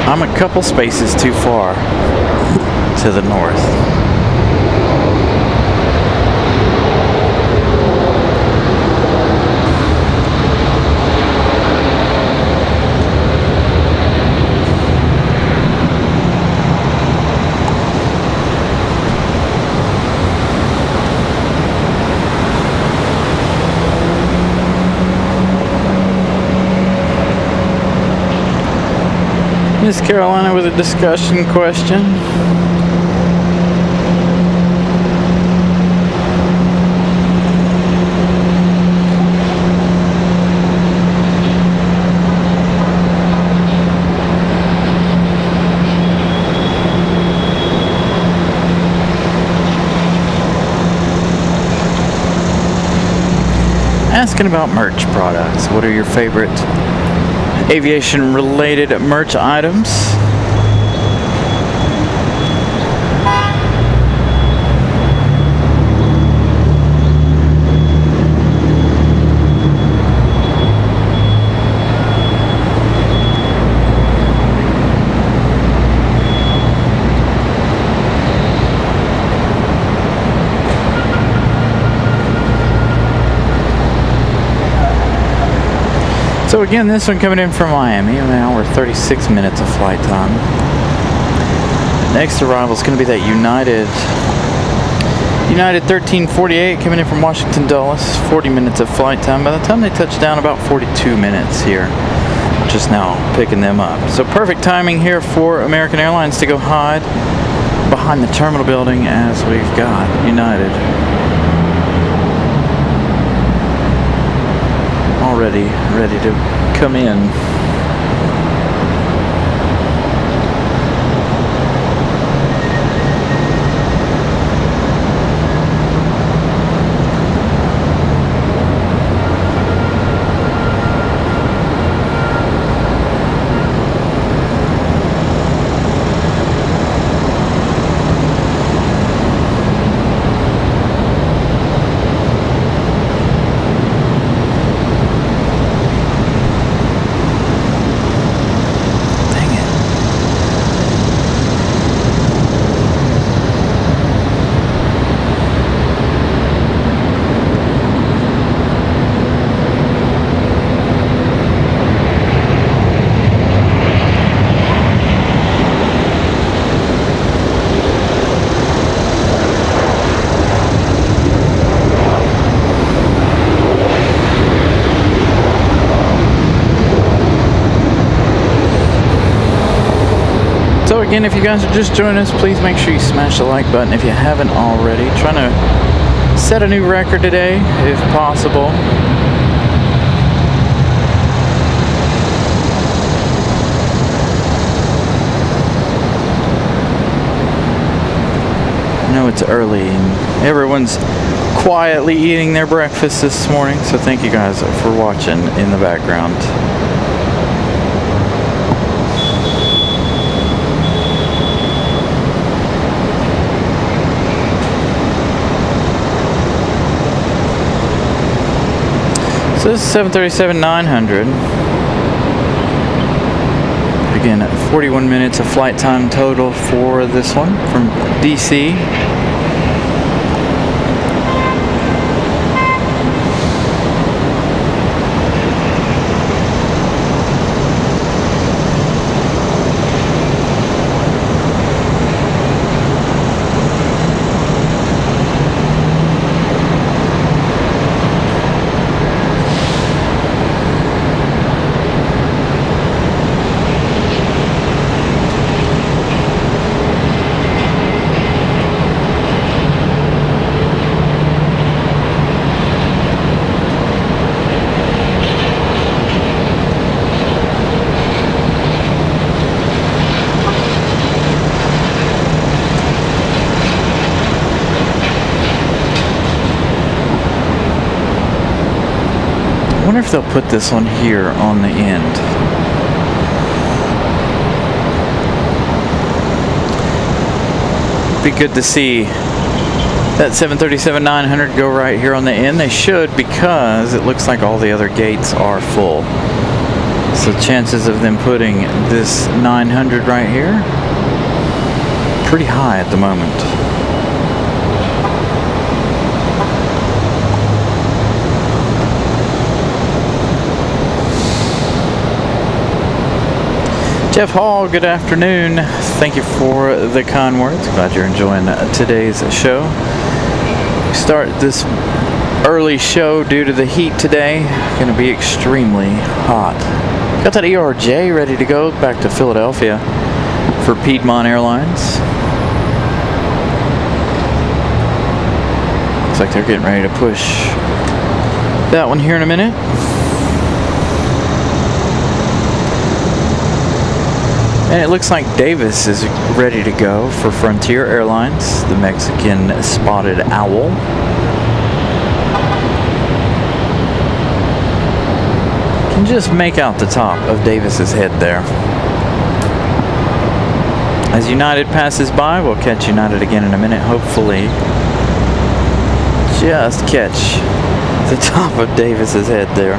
I'm a couple spaces too far to the north. Miss Carolina with a discussion question. Asking about merch products. What are your favorite aviation related merch items? So again, this one coming in from Miami, an hour 36 minutes of flight time. Next arrival is going to be that United 1348 coming in from Washington Dulles, 40 minutes of flight time. By the time they touch down, about 42 minutes here. Just now picking them up. So perfect timing here for American Airlines to go hide behind the terminal building as we've got United already ready to come in. So again, if you guys are just joining us, please make sure you smash the like button if you haven't already. Trying to set a new record today, if possible. I know it's early and everyone's quietly eating their breakfast this morning, so thank you guys for watching in the background. So this is 737-900. Again, 41 minutes of flight time total for this one from DC. wonder if they'll put this one here on the end. Be good to see that 737-900 go right here on the end. They should, because it looks like all the other gates are full. So chances of them putting this 900 right here, pretty high at the moment. Jeff Hall, good afternoon. Thank you for the kind words. Glad you're enjoying today's show. We start this early show due to the heat today. Going to be extremely hot. Got that ERJ ready to go back to Philadelphia for Piedmont Airlines. Looks like they're getting ready to push that one here in a minute. And it looks like Davis is ready to go for Frontier Airlines, the Mexican spotted owl. Can just make out the top of Davis's head there. As United passes by, we'll catch United again in a minute, hopefully. Just catch the top of Davis's head there.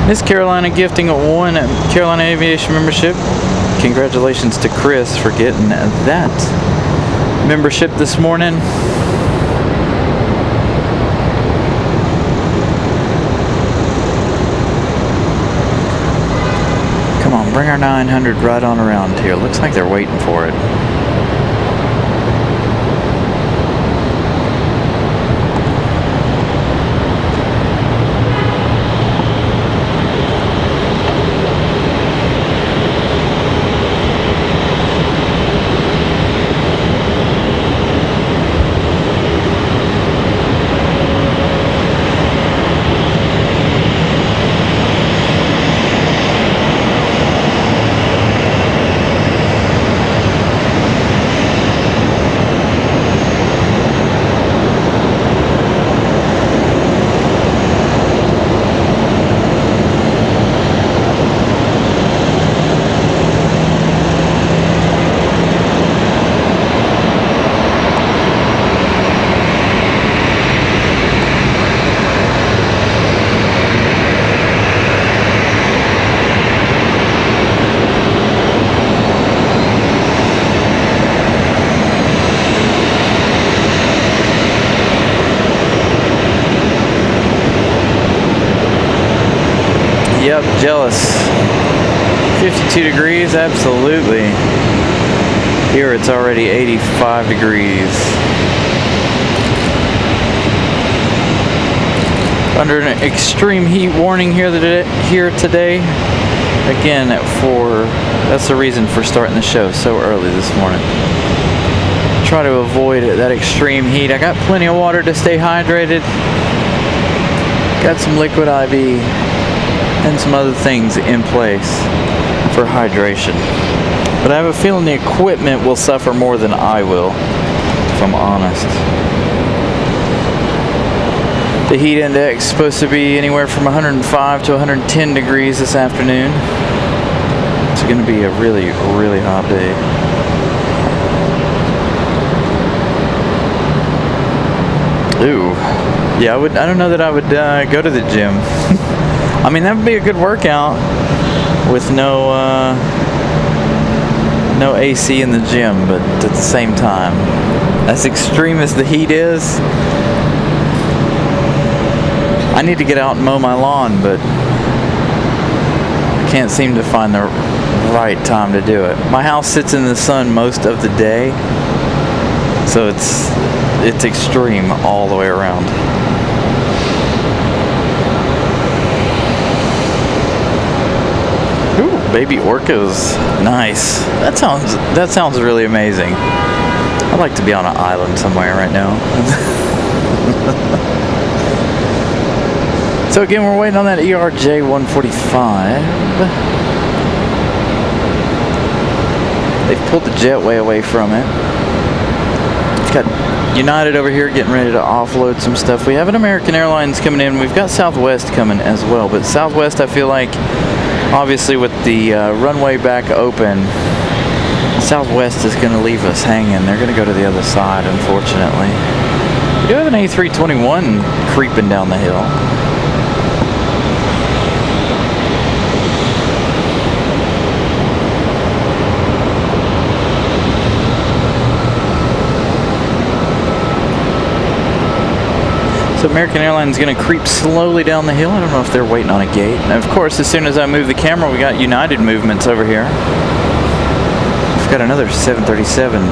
Miss Carolina gifting a 1 Carolina Aviation membership. Congratulations to Chris for getting that membership this morning. Come on, bring our 900 right on around here. Looks like they're waiting for it. Yep, jealous. 52 degrees, absolutely. Here it's already 85 degrees. Under an extreme heat warning here today. Again, that's the reason for starting the show so early this morning. Try to avoid that extreme heat. I got plenty of water to stay hydrated. Got some liquid IV and some other things in place for hydration. But I have a feeling the equipment will suffer more than I will, if I'm honest. The heat index is supposed to be anywhere from 105 to 110 degrees this afternoon. It's going to be a really, really hot day. Ooh. Yeah, I don't know that I would go to the gym. I mean, that would be a good workout with no AC in the gym, but at the same time, as extreme as the heat is, I need to get out and mow my lawn, but I can't seem to find the right time to do it. My house sits in the sun most of the day, so it's extreme all the way around. Baby orcas, nice. That sounds really amazing. I'd like to be on an island somewhere right now. So again, we're waiting on that ERJ 145. They've pulled the jetway away from it. It's got United over here getting ready to offload some stuff. We have an American Airlines coming in. We've got Southwest coming as well. But Southwest, I feel like, obviously with the runway back open, Southwest is going to leave us hanging. They're going to go to the other side, unfortunately. We do have an A321 creeping down the hill. So American Airlines is going to creep slowly down the hill. I don't know if they're waiting on a gate. And of course, as soon as I move the camera, we got United movements over here. We've got another 737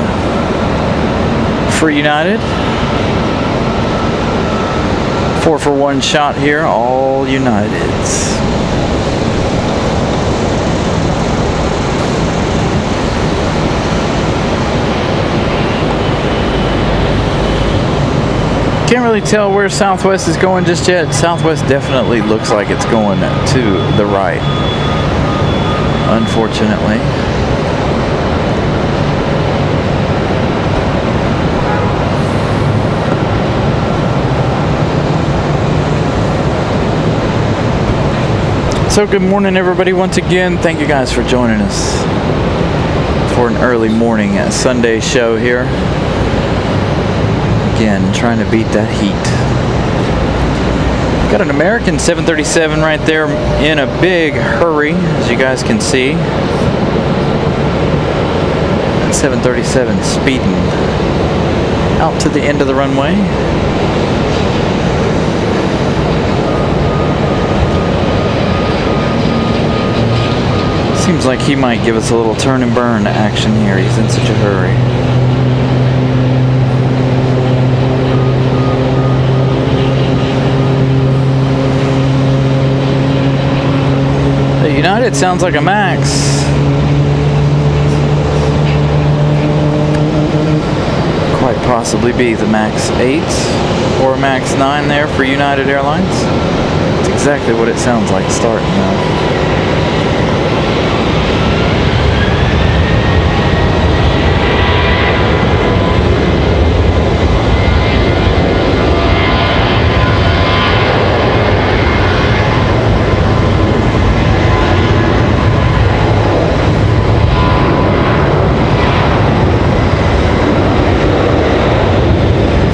for United. 4-for-1 shot here, all Uniteds. Can't really tell where Southwest is going just yet. Southwest definitely looks like it's going to the right, unfortunately. So good morning, everybody. Once again, thank you guys for joining us for an early morning Sunday show here. Again, trying to beat that heat. Got an American 737 right there in a big hurry, as you guys can see. That 737 speeding out to the end of the runway. Seems like he might give us a little turn and burn action here. He's in such a hurry. United sounds like a Max. Quite possibly be the Max 8 or Max 9 there for United Airlines. That's exactly what it sounds like starting now.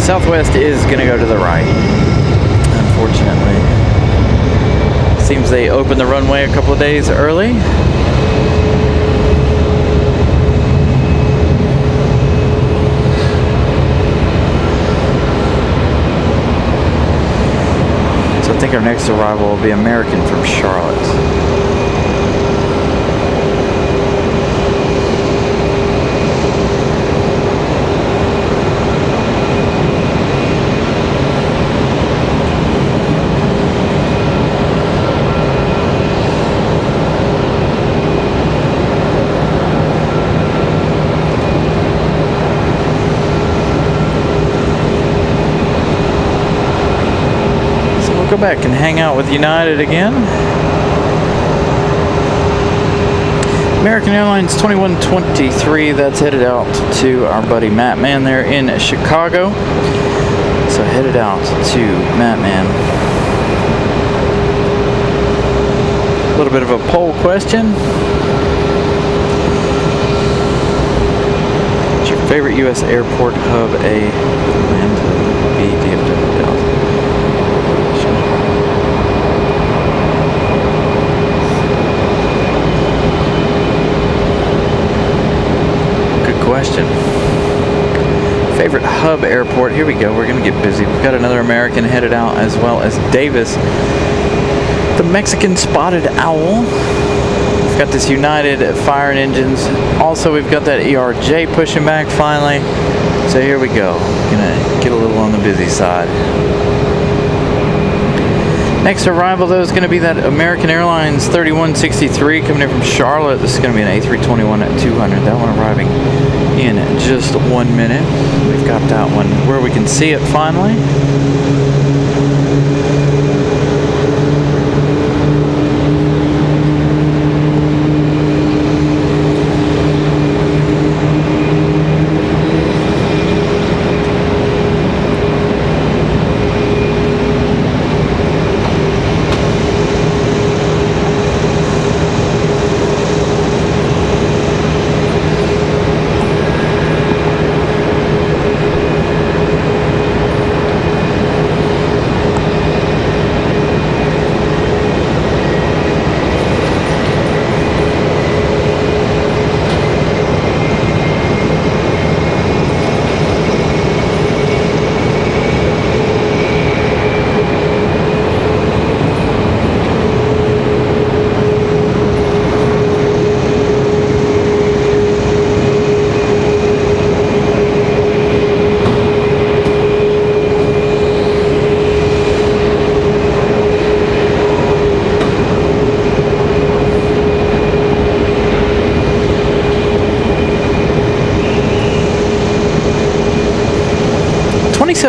Southwest is going to go to the right, unfortunately. Seems they opened the runway a couple of days early. So I think our next arrival will be American from Charlotte. Go back and hang out with United again. American Airlines 2123, that's headed out to our buddy Matt Man there in Chicago. So headed out to Matt Man. A little bit of a poll question. What's your favorite U.S. airport hub? A, Atlanta, B, DFW, Dallas. Question. Favorite hub airport? Here we go. We're going to get busy. We've got another American headed out, as well as Davis, the Mexican spotted owl. We've got this United firing engines. Also, we've got that ERJ pushing back finally. So here we go. Gonna get a little on the busy side. Next arrival, though, is going to be that American Airlines 3163 coming in from Charlotte. This is going to be an A321 at 200. That one arriving in just 1 minute. We've got that one where we can see it finally.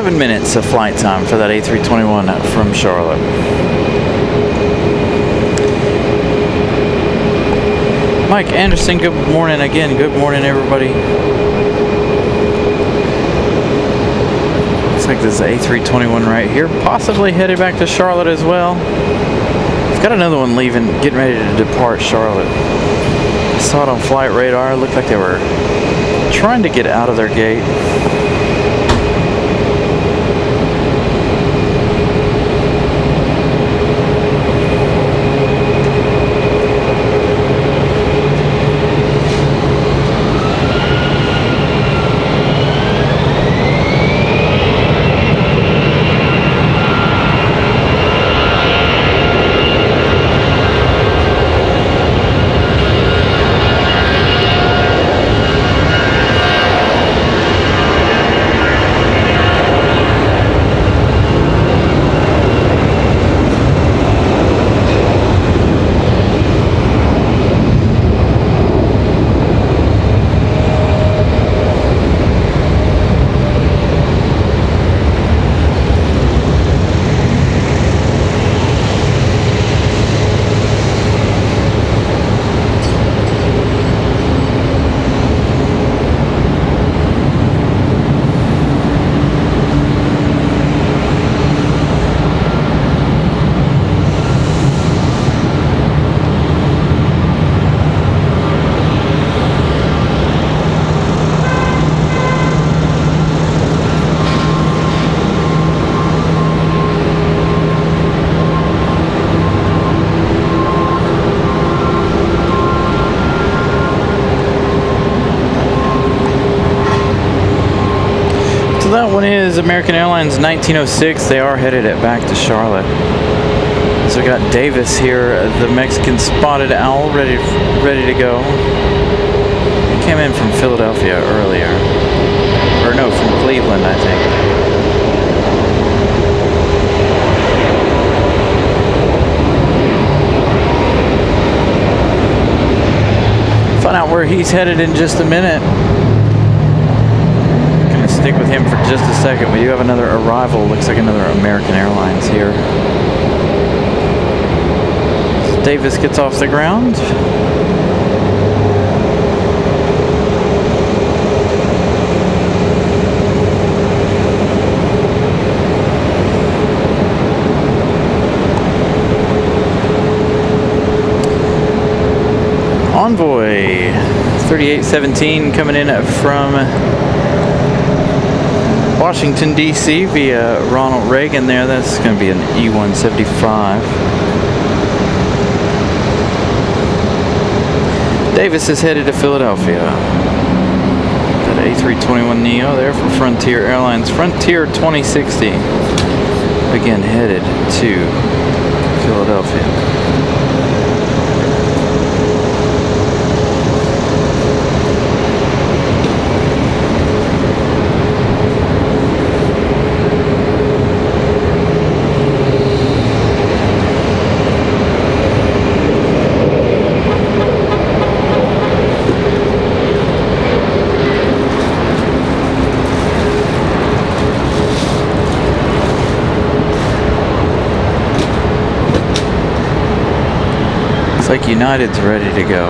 7 minutes of flight time for that A321 from Charlotte. Mike Anderson, good morning again. Good morning, everybody. Looks like this is A321 right here, possibly headed back to Charlotte as well. We've got another one leaving, getting ready to depart Charlotte. I saw it on flight radar. It looked like they were trying to get out of their gate. That one is American Airlines 1906. They are headed back to Charlotte. So we got Davis here, the Mexican spotted owl, ready to go. He came in from Philadelphia earlier, or no, from Cleveland, I think. Find out where he's headed in just a minute. Stick with him for just a second. We do have another arrival. Looks like another American Airlines here. So Davis gets off the ground. Envoy 3817 coming in from Washington, D.C. via Ronald Reagan there. That's going to be an E175. Davis is headed to Philadelphia. Got an A321neo there for Frontier Airlines. Frontier 2060. Again, headed to Philadelphia. Like United's ready to go.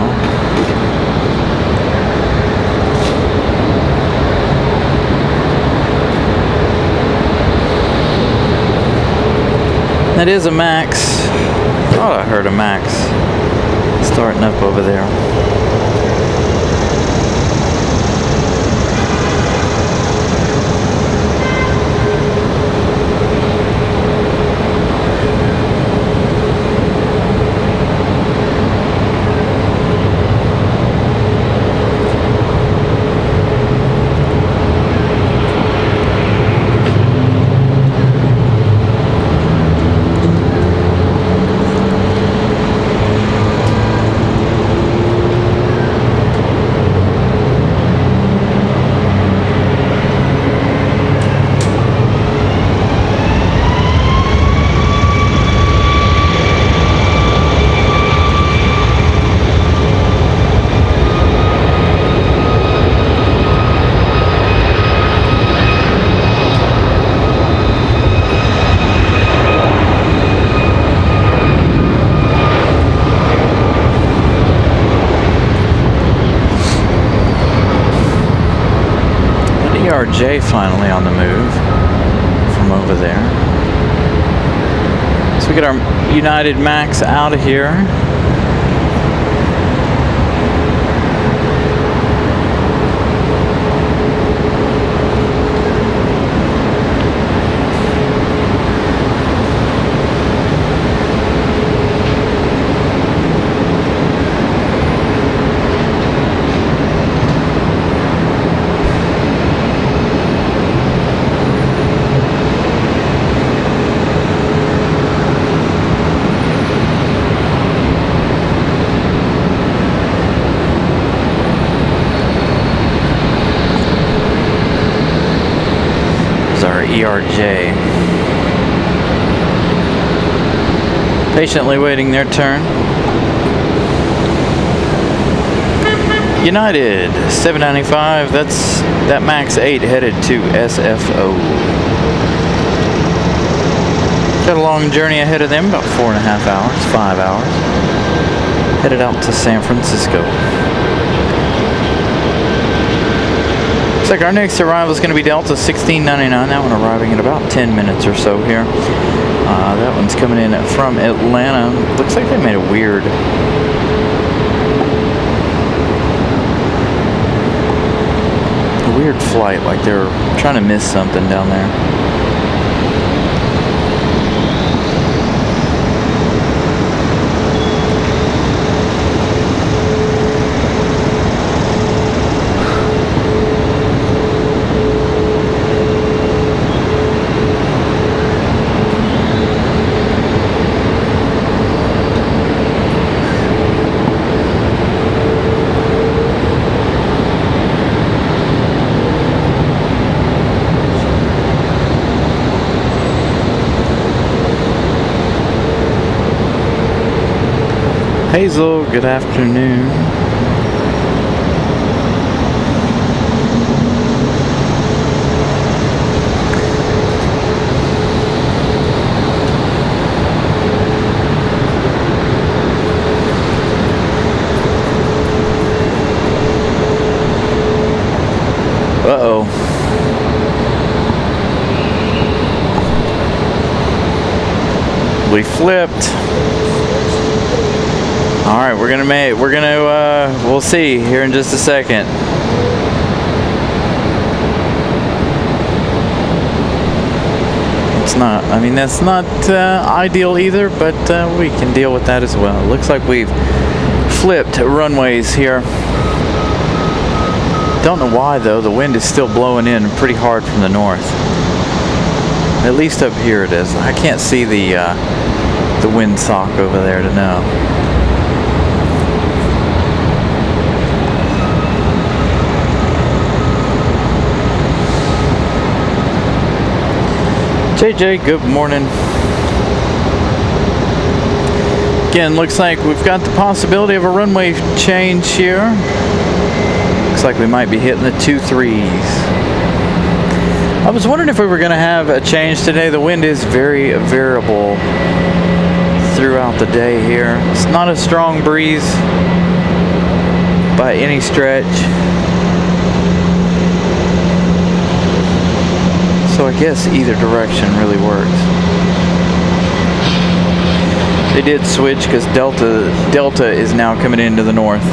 That is a Max. Thought I heard a Max starting up over there. ERJ finally on the move from over there. So we get our United Max out of here. ERJ. Patiently waiting their turn. United 795. That's that Max 8 headed to SFO. Got a long journey ahead of them, about 4.5 hours, 5 hours. Headed out to San Francisco. Looks like our next arrival is going to be Delta 1699. That one arriving in about 10 minutes or so here. That one's coming in from Atlanta. Looks like they made a weird flight, like they're trying to miss something down there. Hazel, good afternoon. Uh-oh. We flipped. All right, we'll see here in just a second. That's not ideal either, but we can deal with that as well. Looks like we've flipped runways here. Don't know why though, the wind is still blowing in pretty hard from the north. At least up here it is. I can't see the windsock over there to know. JJ, good morning. Again, looks like we've got the possibility of a runway change here. Looks like we might be hitting the 2-3s. I was wondering if we were going to have a change today. The wind is very variable throughout the day here. It's not a strong breeze by any stretch. So I guess either direction really works. They did switch because Delta is now coming into the north.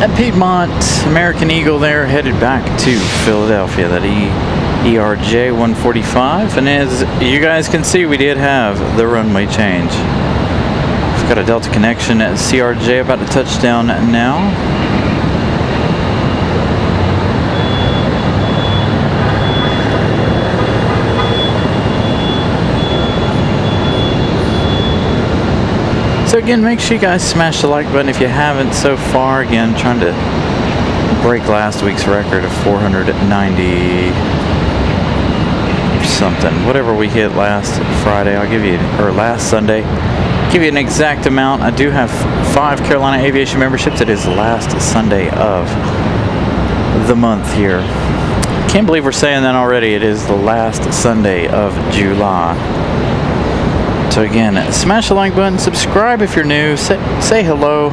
At Piedmont, American Eagle there, headed back to Philadelphia. That ERJ 145. And as you guys can see, we did have the runway change. We've got a Delta connection at CRJ about to touch down now. So again, make sure you guys smash the like button if you haven't so far. Again, trying to break last week's record of 490 or something. Whatever we hit last Friday, I'll give you, or last Sunday, give you an exact amount. I do have 5 Carolina Aviation memberships. It is the last Sunday of the month here. Can't believe we're saying that already. It is the last Sunday of July. So again, smash the like button, subscribe if you're new, say hello.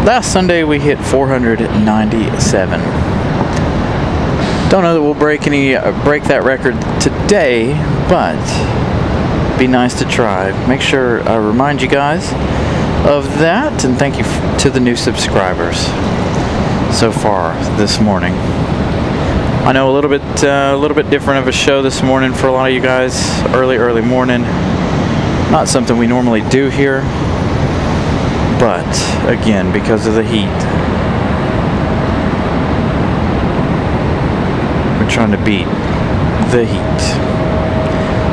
Last Sunday we hit 497. Don't know that we'll break that record today, but be nice to try. Make sure I remind you guys of that, and thank you to the new subscribers so far this morning. I know a little bit different of a show this morning for a lot of you guys. Early morning, not something we normally do here, but again, because of the heat, we're trying to beat the heat.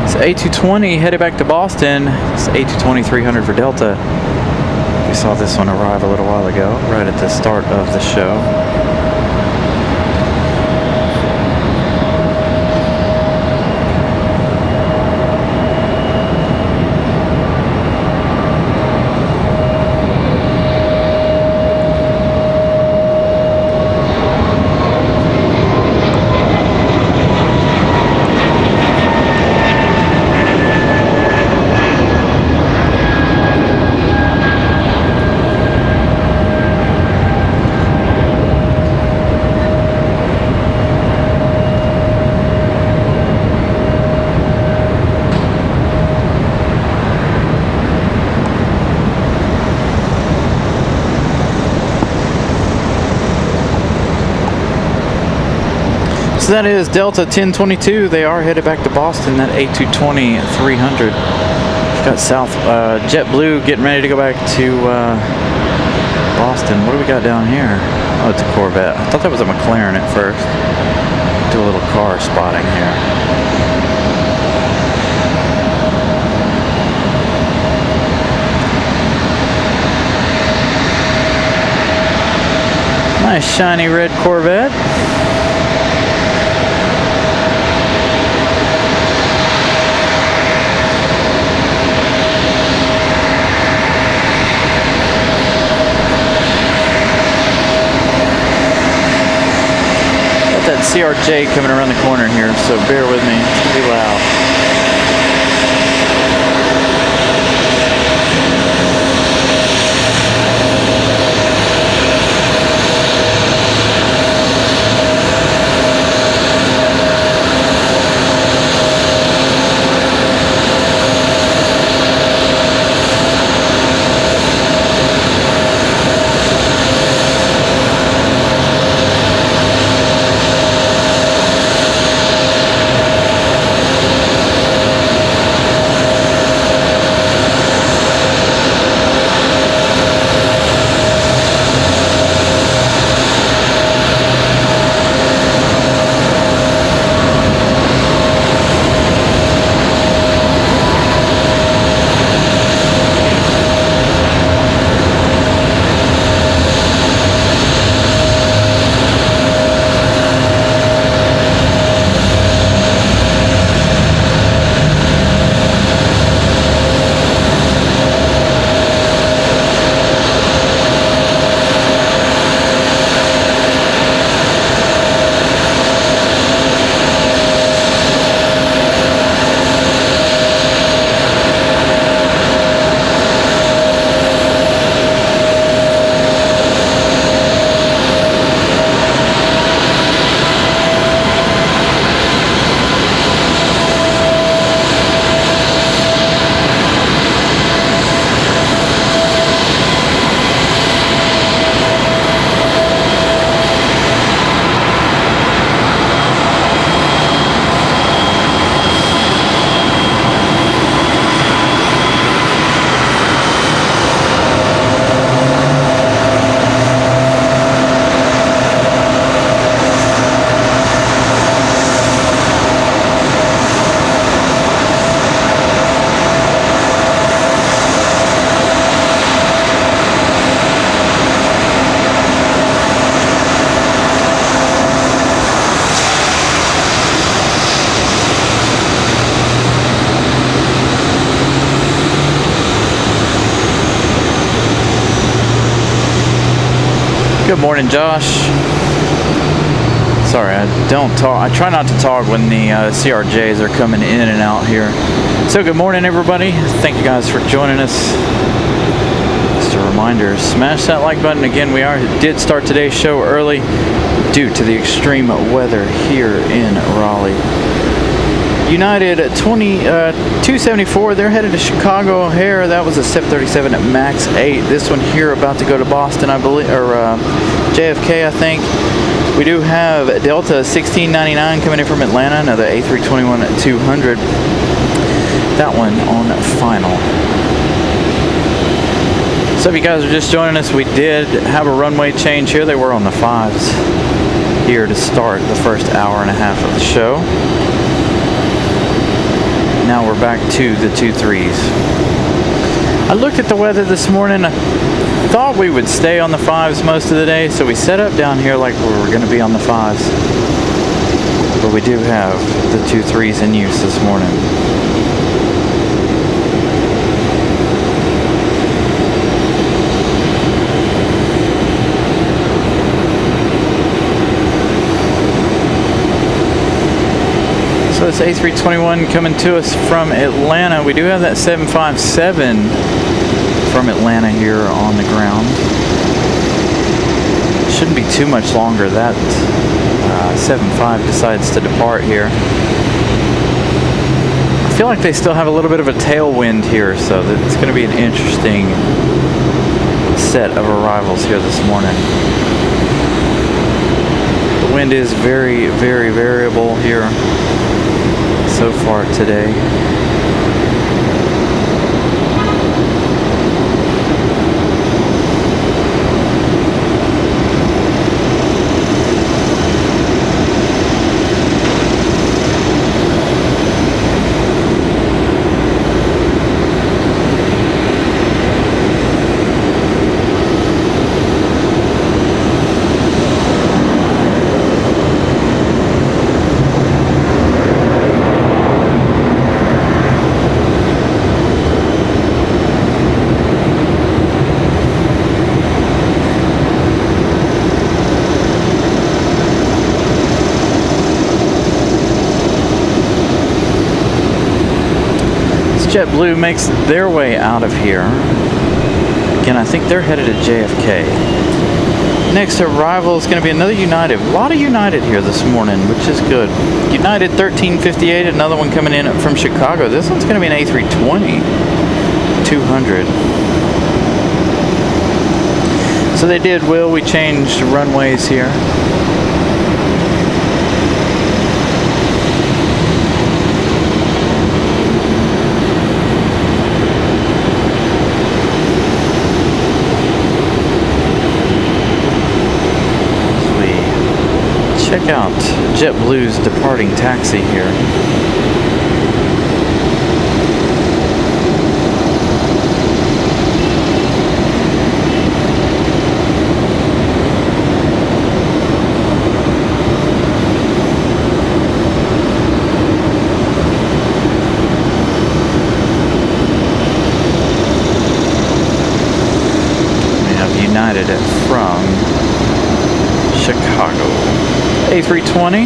It's A220 headed back to Boston. It's A220 300 for Delta. We saw this one arrive a little while ago, right at the start of the show. So that is Delta 1022. They are headed back to Boston, that A220 300. We've got South JetBlue getting ready to go back to Boston. What do we got down here? Oh, it's a Corvette. I thought that was a McLaren at first. Do a little car spotting here. Nice shiny red Corvette. That CRJ coming around the corner here, so bear with me. It's gonna be loud. Good morning, Josh. Sorry, I don't talk. I try not to talk when the CRJs are coming in and out here. So good morning, everybody. Thank you guys for joining us. Just a reminder, smash that like button. Again, did start today's show early due to the extreme weather here in Raleigh. United 274, they're headed to Chicago O'Hare. That was a 737 at max 8. This one here about to go to Boston, I believe, or JFK, I think. We do have Delta 1699 coming in from Atlanta, another A321-200. That one on final. So if you guys are just joining us, we did have a runway change here. They were on the 5s here to start the first hour and a half of the show. Now we're back to the 2-3s. I looked at the weather this morning. I thought we would stay on the 5s most of the day, so we set up down here like we were going to be on the 5s. But we do have the 2-3s in use this morning. So this A321 coming to us from Atlanta. We do have that 757 from Atlanta here on the ground. Shouldn't be too much longer. That 75 decides to depart here. I feel like they still have a little bit of a tailwind here, so it's going to be an interesting set of arrivals here this morning. The wind is very, very variable here so far today. JetBlue makes their way out of here. Again, I think they're headed to JFK. Next arrival is going to be another United. A lot of United here this morning, which is good. United 1358, another one coming in from Chicago. This one's going to be an A320-200. So they did, Will. We changed runways here. Check out JetBlue's departing taxi here. We have United from Chicago. A320.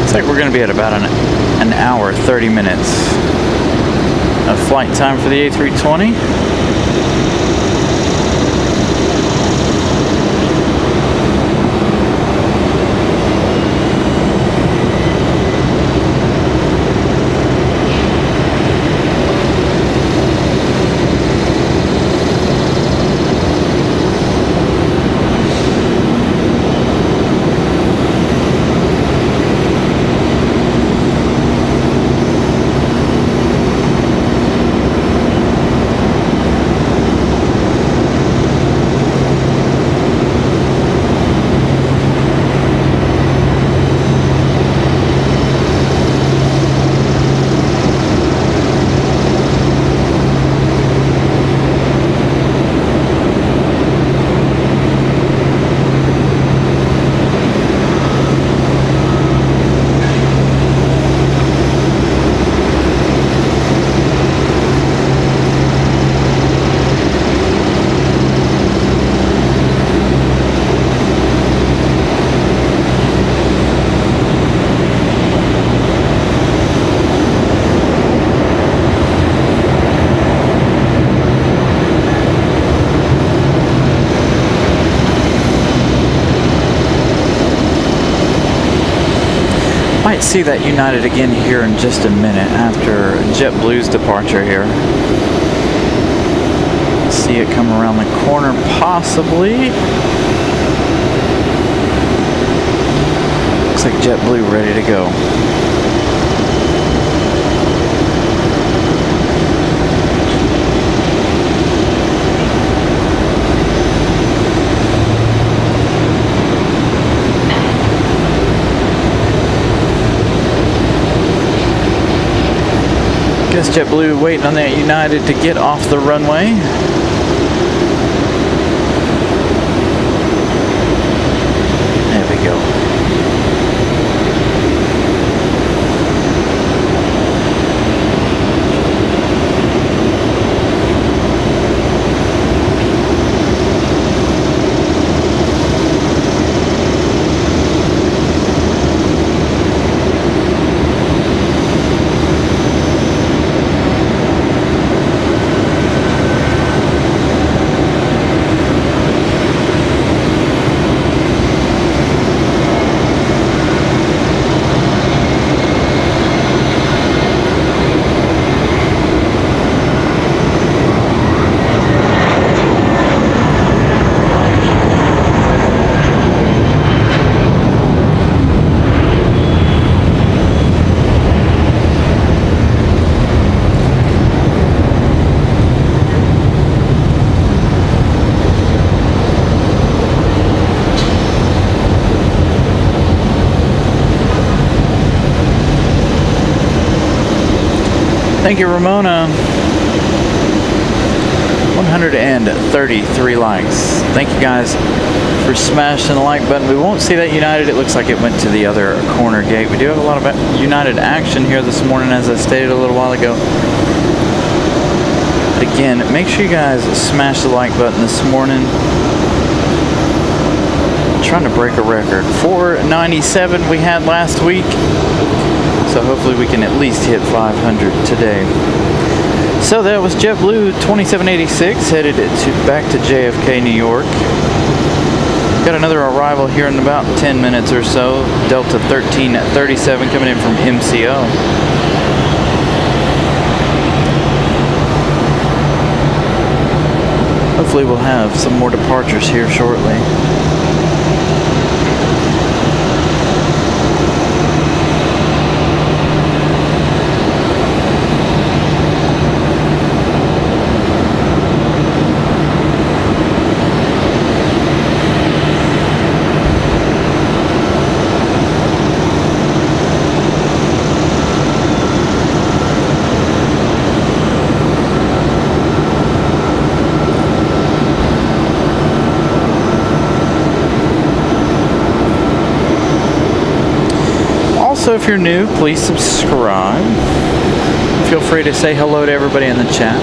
Looks like we're going to be at about an hour, 30 minutes of flight time for the A320. Might see that United again here in just a minute after JetBlue's departure here. See it come around the corner possibly. Looks like JetBlue ready to go. Guess JetBlue waiting on that United to get off the runway. There we go. Thank you, Ramona. 133 likes. Thank you guys for smashing the like button. We won't see that United. It looks like it went to the other corner gate. We do have a lot of United action here this morning, as I stated a little while ago. But again, make sure you guys smash the like button this morning. I'm trying to break a record. 497 we had last week. So hopefully we can at least hit 500 today. So that was JetBlue 2786 headed back to JFK, New York. Got another arrival here in about 10 minutes or so. Delta 1337 coming in from MCO. Hopefully we'll have some more departures here shortly. So if you're new, please subscribe. Feel free to say hello to everybody in the chat.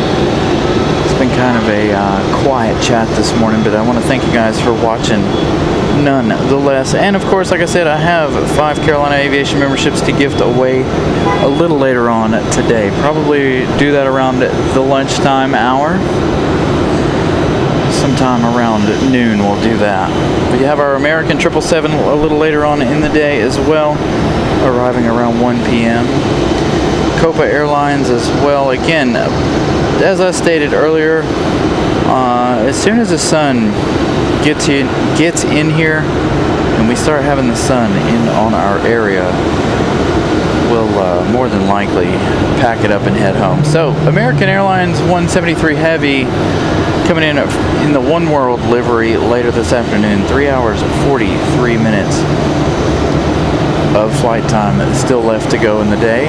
It's been kind of a quiet chat this morning, but I want to thank you guys for watching nonetheless. And of course, like I said, I have 5 Carolina Aviation memberships to gift away a little later on today. Probably do that around the lunchtime hour. Sometime around noon we'll do that. But you have our American 777 a little later on in the day as well, arriving around 1 p.m. Copa Airlines as well. Again, as I stated earlier, as soon as the sun gets in here and we start having the sun in on our area, we'll more than likely pack it up and head home. So American Airlines 173 Heavy coming in the One World livery later this afternoon. 3 hours and 43 minutes of flight time still left to go in the day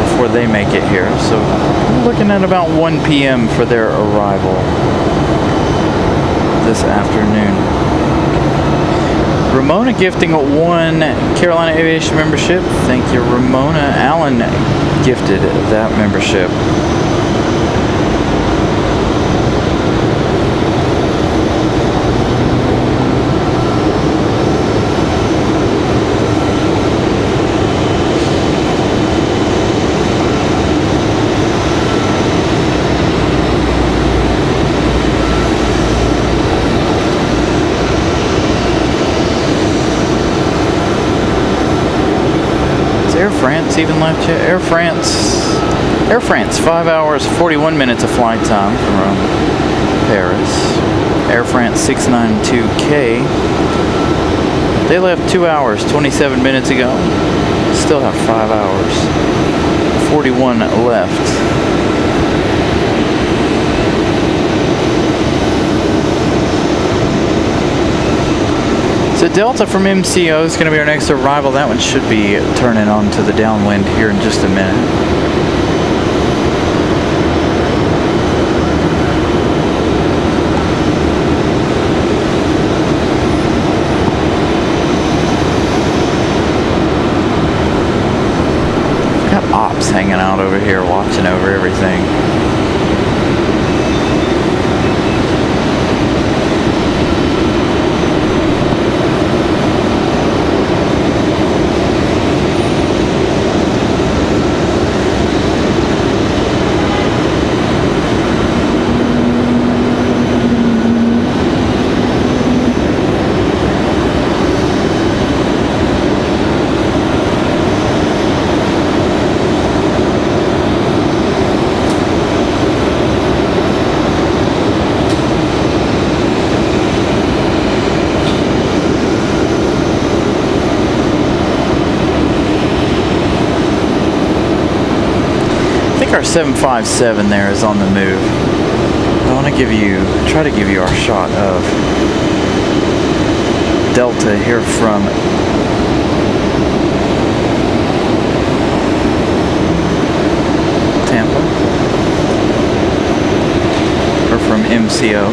before they make it here. So we're looking at about 1 p.m. for their arrival this afternoon. Ramona gifting 1 Carolina Aviation membership. Thank you, Ramona. Alan gifted that membership. even left yet. Air France, 5 hours, 41 minutes of flight time from Paris. Air France 692K. They left 2 hours, 27 minutes ago. Still have 5 hours, 41 left. So Delta from MCO is going to be our next arrival. That one should be turning on to the downwind here in just a minute. Got ops hanging out over here watching over everything. Our 757 there is on the move. I want to try to give you our shot of Delta here from Tampa, or from MCO.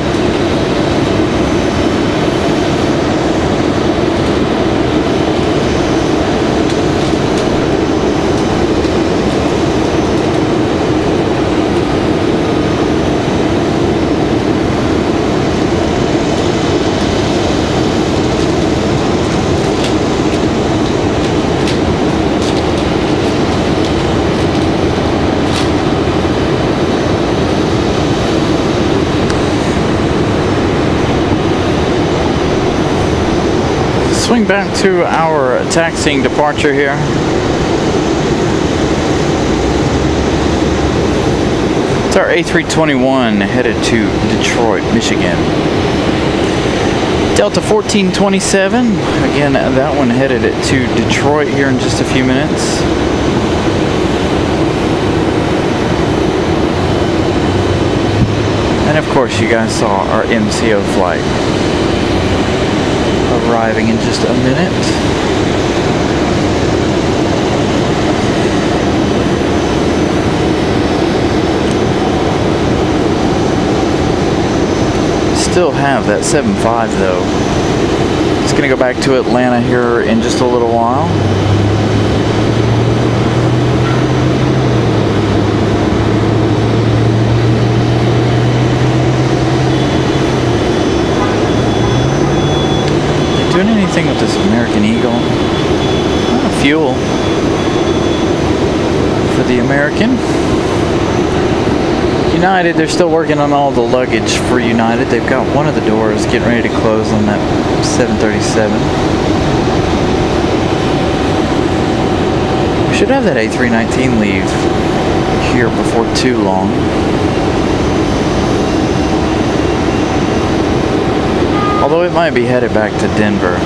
Swing back to our taxiing departure here. It's our A321 headed to Detroit, Michigan. Delta 1427, again that one headed to Detroit here in just a few minutes. And of course you guys saw our MCO flight arriving in just a minute. Still have that 7.5 though. It's going to go back to Atlanta here in just a little while. Doing anything with this American Eagle? Fuel for the American. United, they're still working on all the luggage for United. They've got one of the doors getting ready to close on that 737. We should have that A319 leave here before too long. Although it might be headed back to Denver.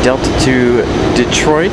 Delta to Detroit.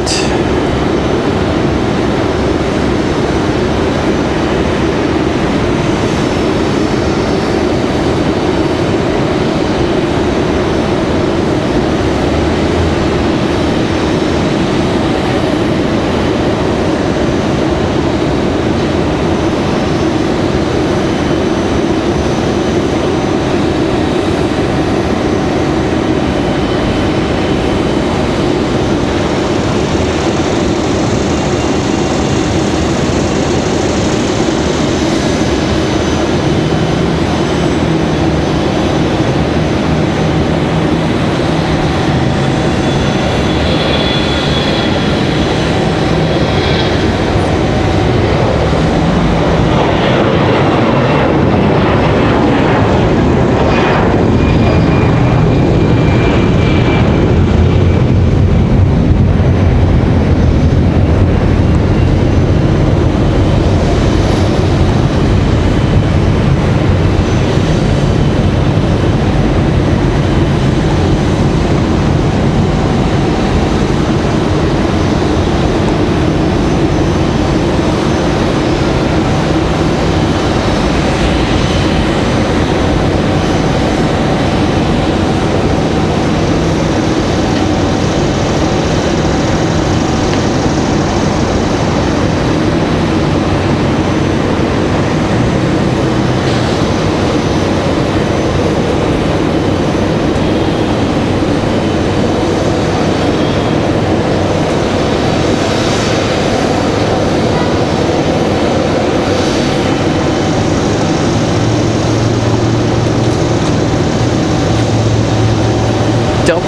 Delta.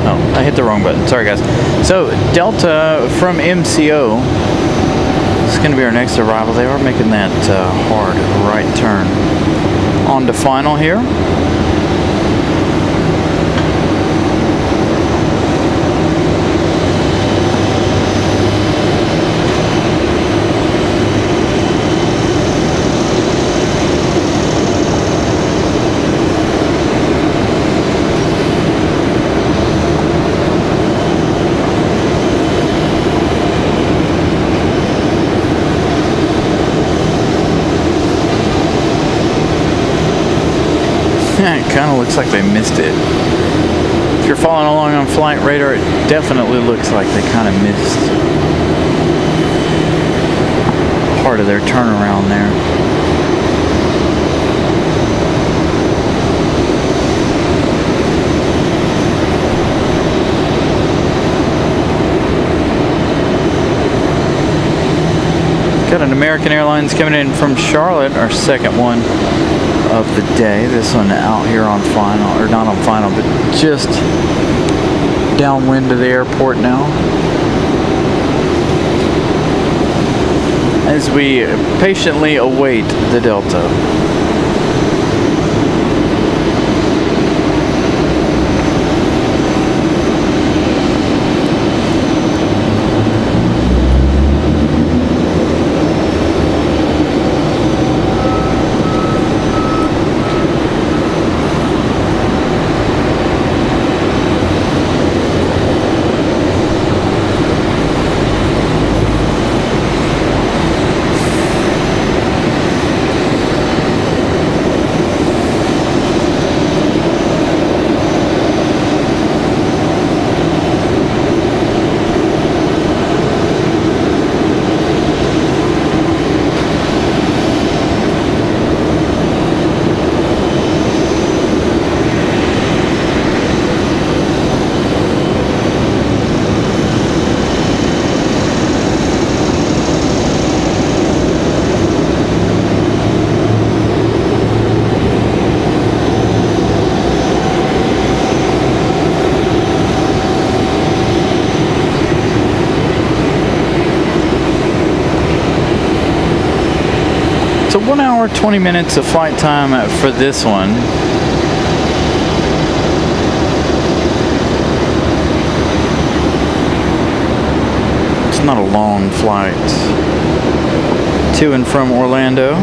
Oh, I hit the wrong button. Sorry, guys. So, Delta from MCO. This is going to be our next arrival. They are making that hard right turn. On to final here. It kind of looks like they missed it. If you're following along on flight radar, it definitely looks like they kind of missed part of their turnaround there. Got an American Airlines coming in from Charlotte, our second one of the day. This one out here on final, or not on final, but just downwind of the airport now. As we patiently await the Delta. So 1 hour, 20 minutes of flight time for this one. It's not a long flight to and from Orlando.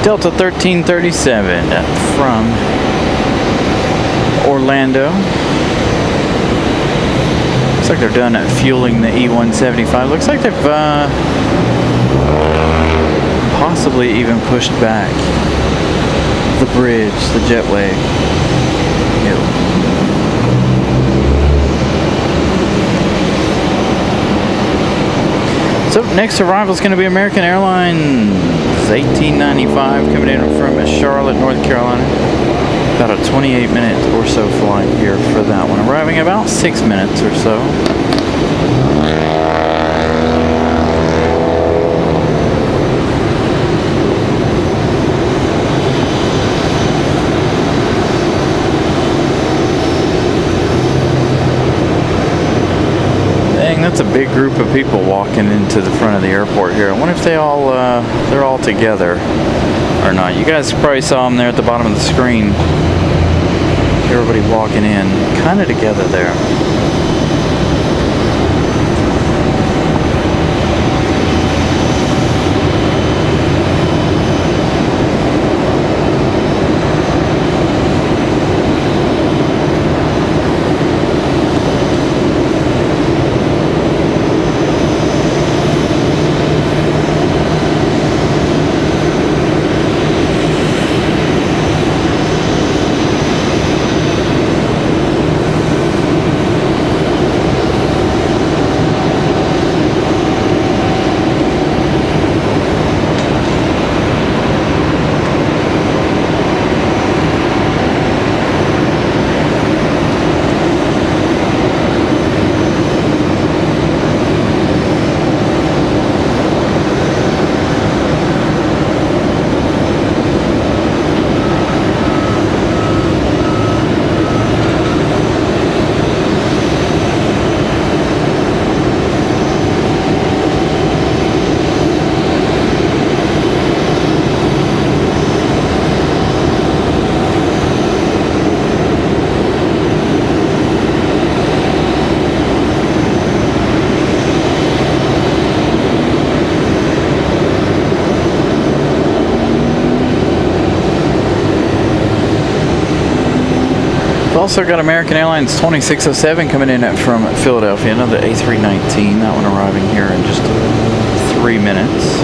Delta 1337 from Orlando. Looks like they're done at fueling the E-175. Looks like they've possibly even pushed back the bridge, the jetway. So next arrival is going to be American Airlines 1895 coming in from Charlotte, North Carolina. About a 28-minute or so flight here for that one. Arriving about 6 minutes or so. big group of people walking into the front of the airport here. I wonder if they're all together or not. You guys probably saw them there at the bottom of the screen. Everybody walking in, kind of together there. Also got American Airlines 2607 coming in from Philadelphia, another A319, that one arriving here in just 3 minutes.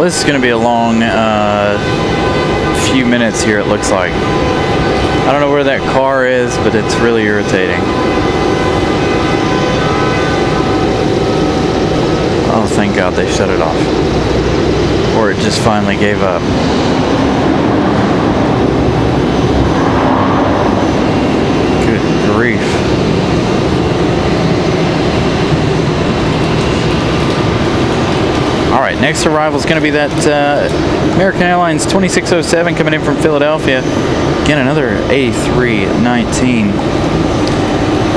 This is going to be a long few minutes here, it looks like. I don't know where that car is, but it's really irritating. thank God they shut it off. Or it just finally gave up. Good grief. Alright, next arrival is going to be that American Airlines 2607 coming in from Philadelphia. Again, another A319.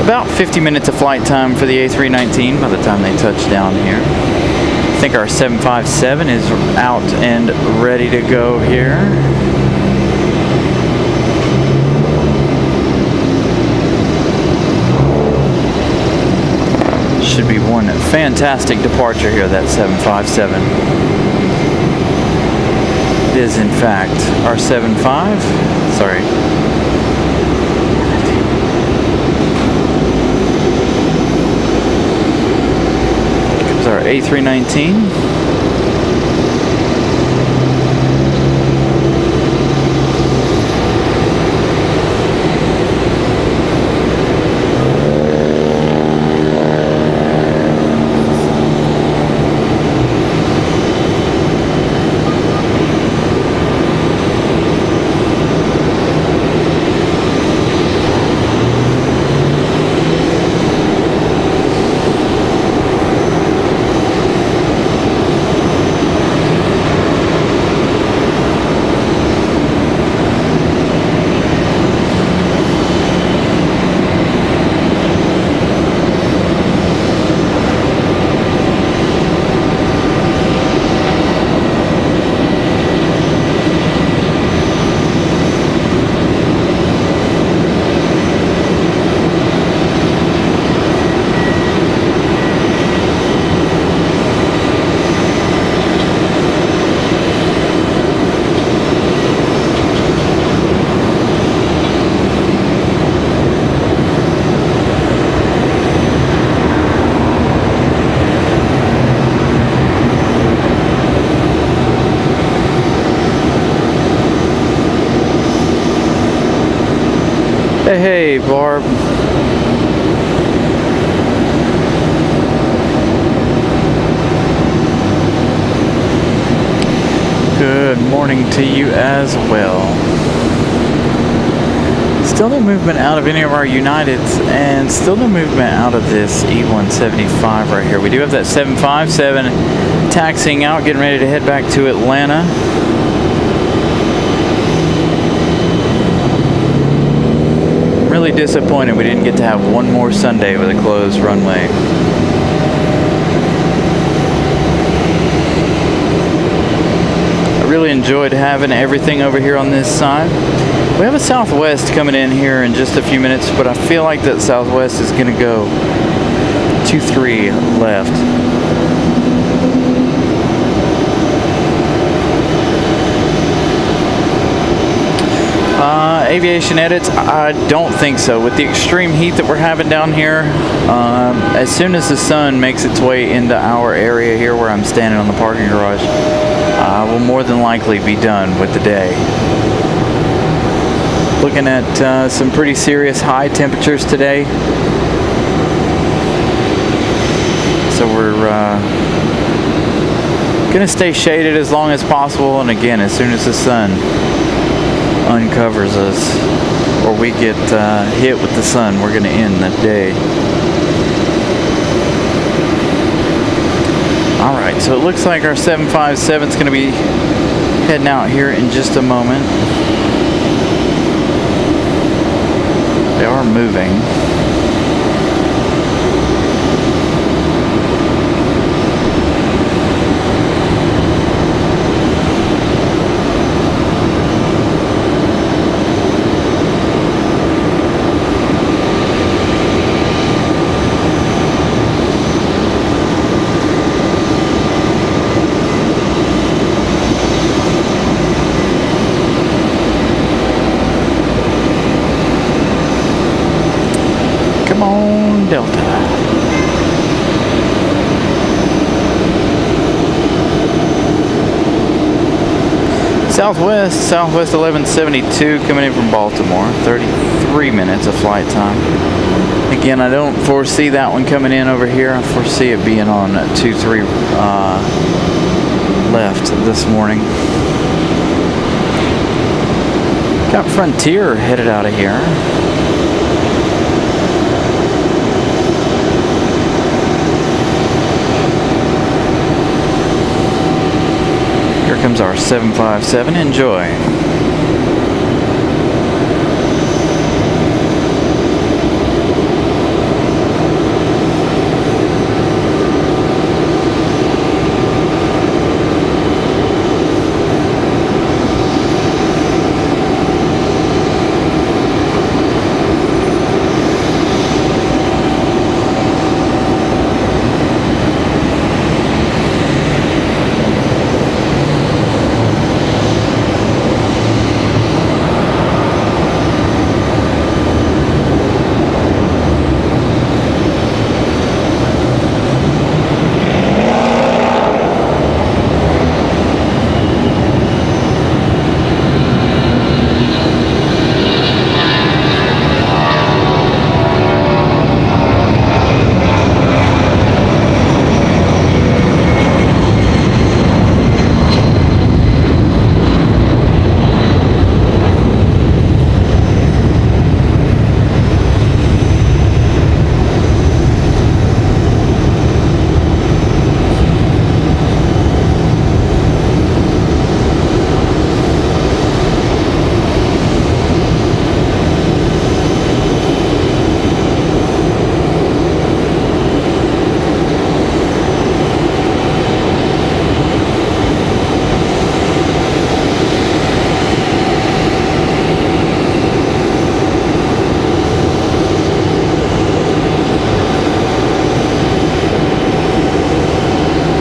About 50 minutes of flight time for the A319 by the time they touch down here. I think our 757 is out and ready to go here. Should be one fantastic departure here, that 757. It is, in fact, our 75. Sorry. Here comes our A319. Hey, Barb. Good morning to you as well. Still no movement out of any of our Uniteds, and still no movement out of this E175 right here. We do have that 757 taxiing out, getting ready to head back to Atlanta. Really disappointed we didn't get to have one more Sunday with a closed runway. I really enjoyed having everything over here on this side. We have a Southwest coming in here in just a few minutes, but I feel like that Southwest is going to go 2-3 left. Aviation edits? I don't think so. With the extreme heat that we're having down here, as soon as the sun makes its way into our area here where I'm standing on the parking garage, I will more than likely be done with the day. Looking at some pretty serious high temperatures today. So we're going to stay shaded as long as possible, and again, as soon as the sun uncovers us or we get hit with the sun, we're going to end that day. Alright, so it looks like our 757 is going to be heading out here in just a moment. They are moving. Delta. Southwest 1172 coming in from Baltimore. 33 minutes of flight time. Again, I don't foresee that one coming in over here. I foresee it being on 2-3 left this morning. Got Frontier headed out of here. Here comes our 757. Enjoy.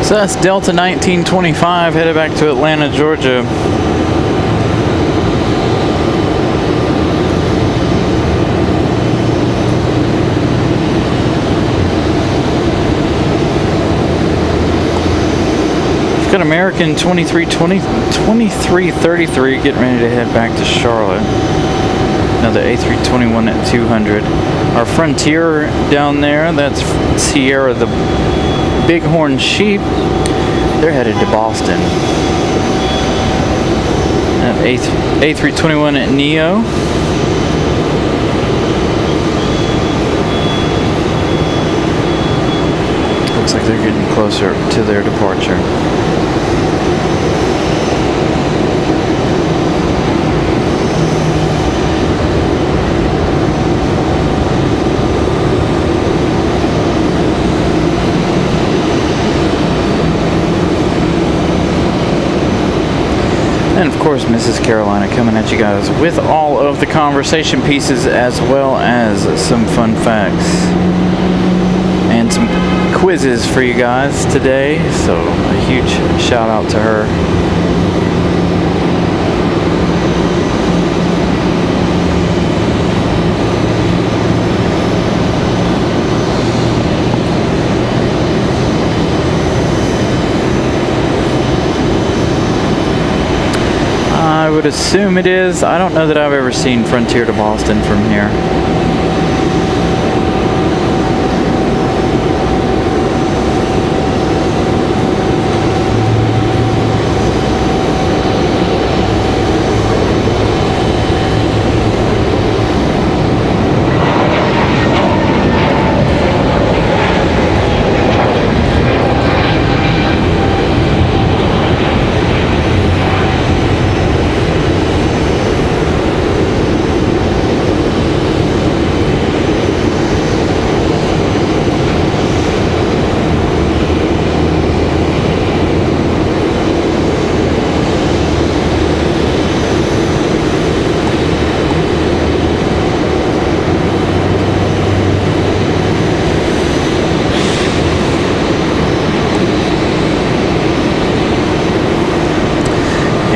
So that's Delta 1925 headed back to Atlanta, Georgia. We've got American 2333 getting ready to head back to Charlotte. Another A321 at 200. Our Frontier down there, that's Sierra the Bighorn Sheep, they're headed to Boston. A321 at Neo. Looks like they're getting closer to their departure. And of course, Mrs. Carolina coming at you guys with all of the conversation pieces as well as some fun facts and some quizzes for you guys today. So a huge shout out to her. I would assume it is. I don't know that I've ever seen Frontier to Boston from here.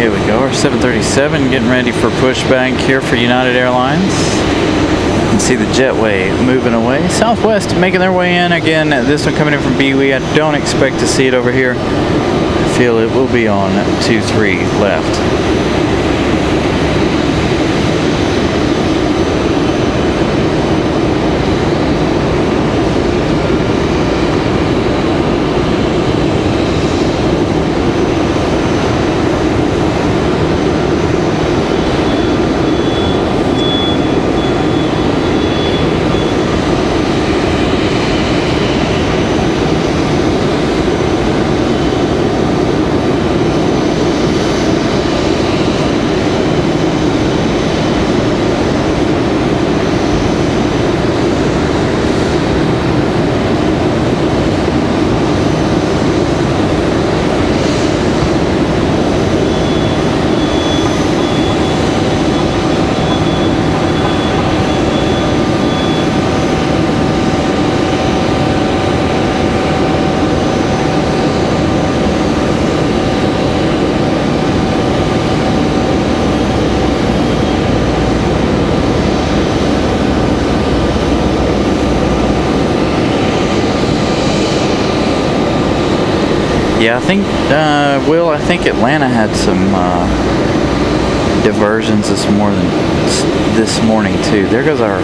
Here we go, our 737 getting ready for pushback here for United Airlines. You can see the jetway moving away. Southwest making their way in. Again, this one coming in from BWE. I don't expect to see it over here. I feel it will be on 2-3 left. Yeah, I think, Will, I think Atlanta had some diversions this morning too. There goes our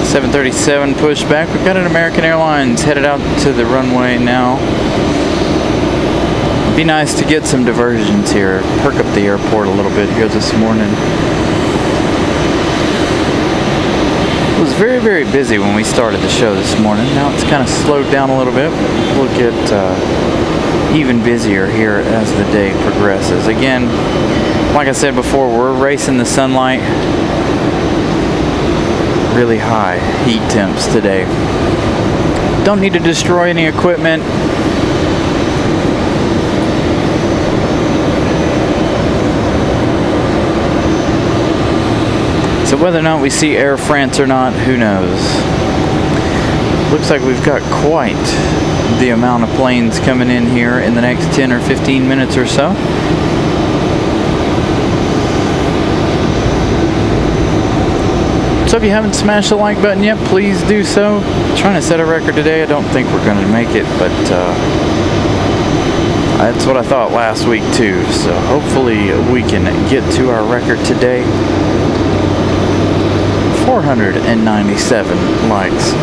737 pushback. We've got an American Airlines headed out to the runway now. Be nice to get some diversions here, perk up the airport a little bit here this morning. It was very, very busy when we started the show this morning. Now it's kind of slowed down a little bit. We'll get even busier here as the day progresses. Again, like I said before, we're racing the sunlight. Really high heat temps today. Don't need to destroy any equipment. So whether or not we see Air France or not, who knows? Looks like we've got quite the amount of planes coming in here in the next 10 or 15 minutes or so. So if you haven't smashed the like button yet, please do so. Trying to set a record today. I don't think we're going to make it, but that's what I thought last week too. So hopefully we can get to our record today. 497 likes.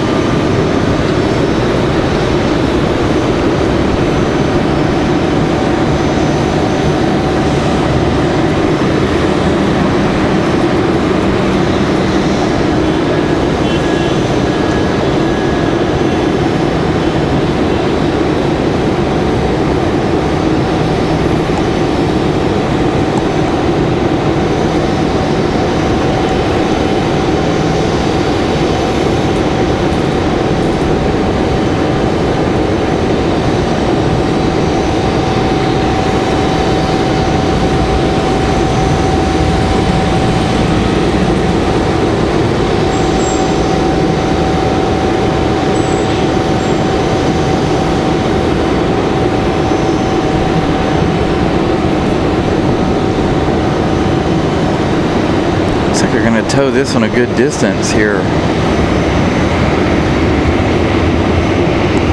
Tow this one a good distance here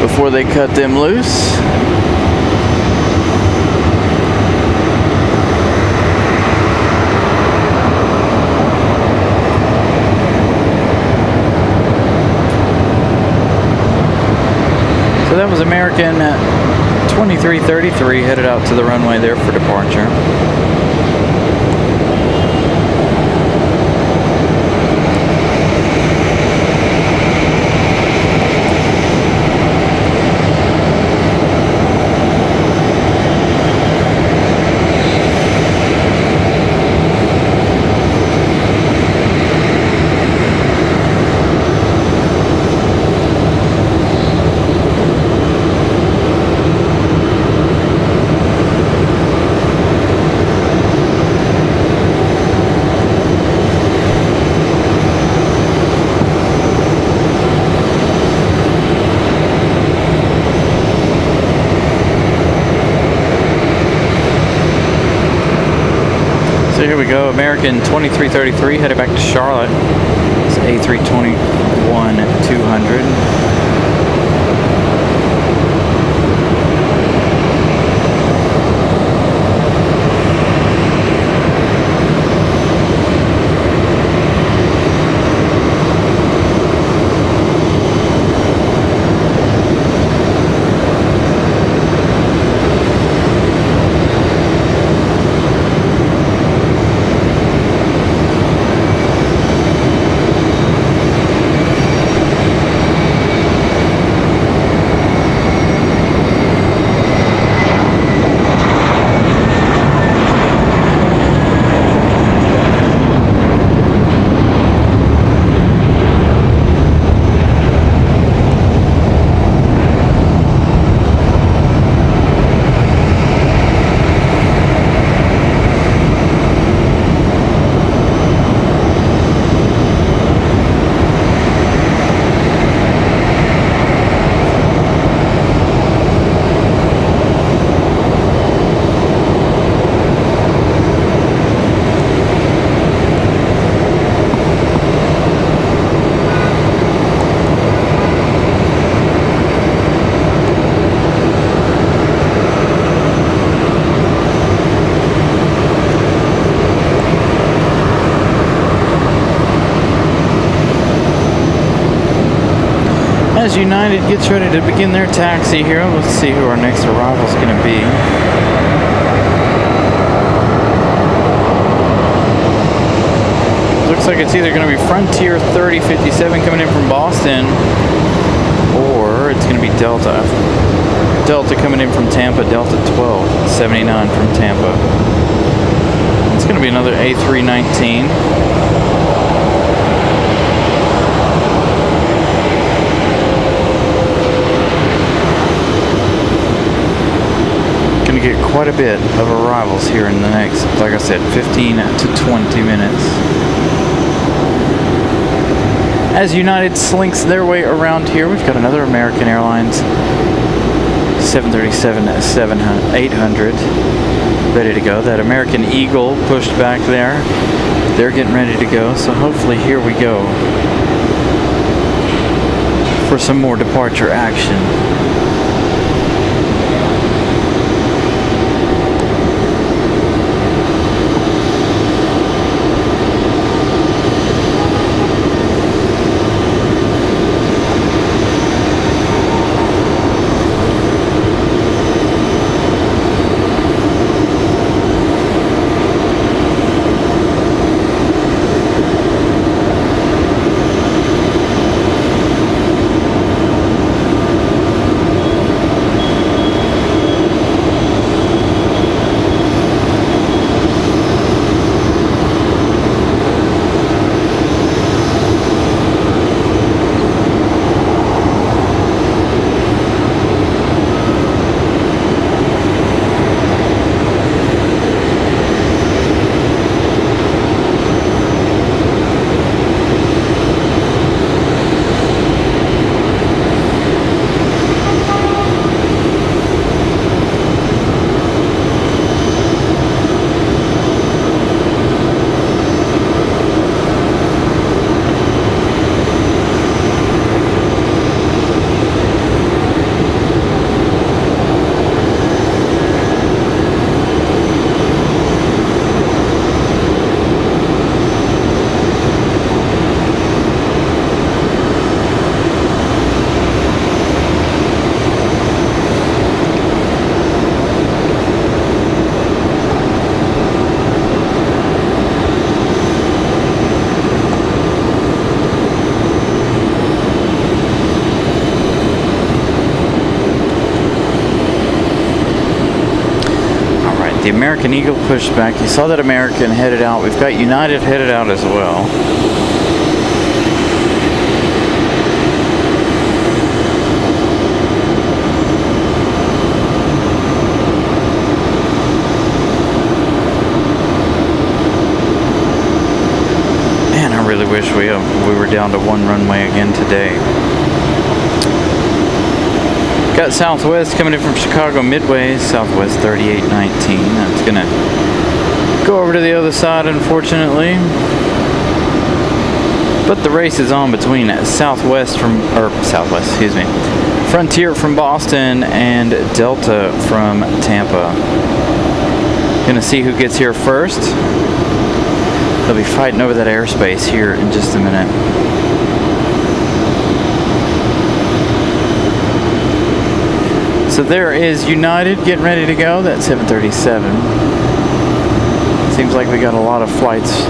before they cut them loose. So that was American 2333 headed out to the runway there for departure. So here we go, American 2333 headed back to Charlotte. It's A321-200. As United gets ready to begin their taxi here, let's see who our next arrival is going to be. Looks like it's either going to be Frontier 3057 coming in from Boston, or it's going to be Delta. Delta coming in from Tampa, Delta 1279 from Tampa. It's going to be another A319. Going to get quite a bit of arrivals here in the next, like I said, 15 to 20 minutes. As United slinks their way around here, we've got another American Airlines 737-800 ready to go. That American Eagle pushed back there. They're getting ready to go, so hopefully here we go for some more departure action. The American Eagle pushed back. You saw that American headed out. We've got United headed out as well. Man, I really wish we were down to one runway again today. Got Southwest coming in from Chicago Midway, Southwest 3819. That's going to go over to the other side, unfortunately. But the race is on between Frontier from Boston and Delta from Tampa. Going to see who gets here first. They'll be fighting over that airspace here in just a minute. So there is United getting ready to go. That's 737. Seems like we got a lot of flights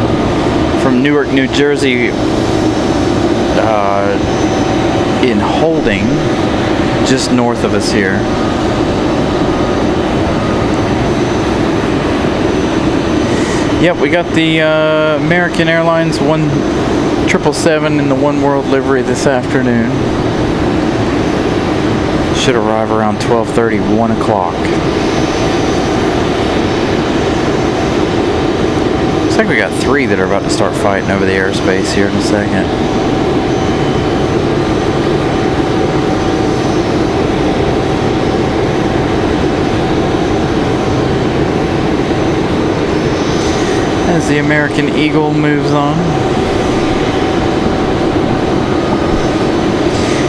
from Newark, New Jersey in holding just north of us here. Yep, we got the American Airlines 777 in the One World livery this afternoon. Should arrive around 12:30, 1 o'clock. Looks like we got 3 that are about to start fighting over the airspace here in a second. As the American Eagle moves on.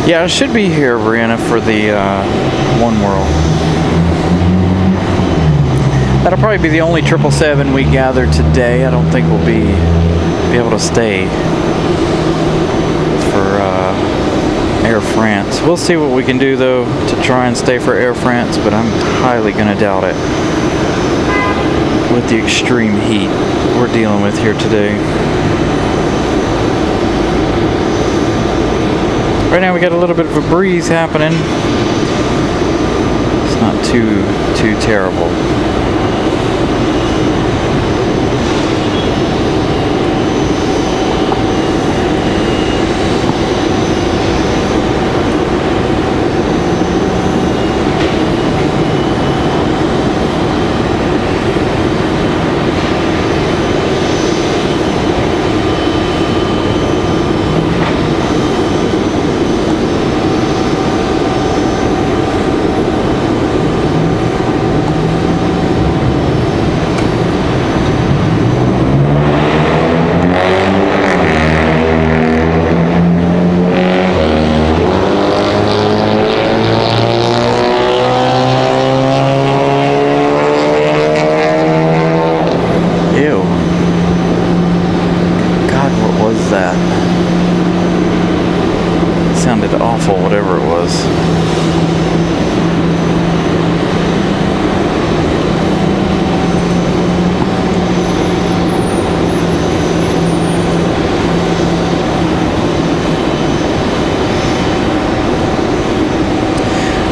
Yeah, I should be here, Brianna, for the One World. That'll probably be the only 777 we gather today. I don't think we'll be able to stay for Air France. We'll see what we can do though to try and stay for Air France, but I'm highly gonna doubt it with the extreme heat we're dealing with here today. Right now we got a little bit of a breeze happening. It's not too terrible. Awful, whatever it was.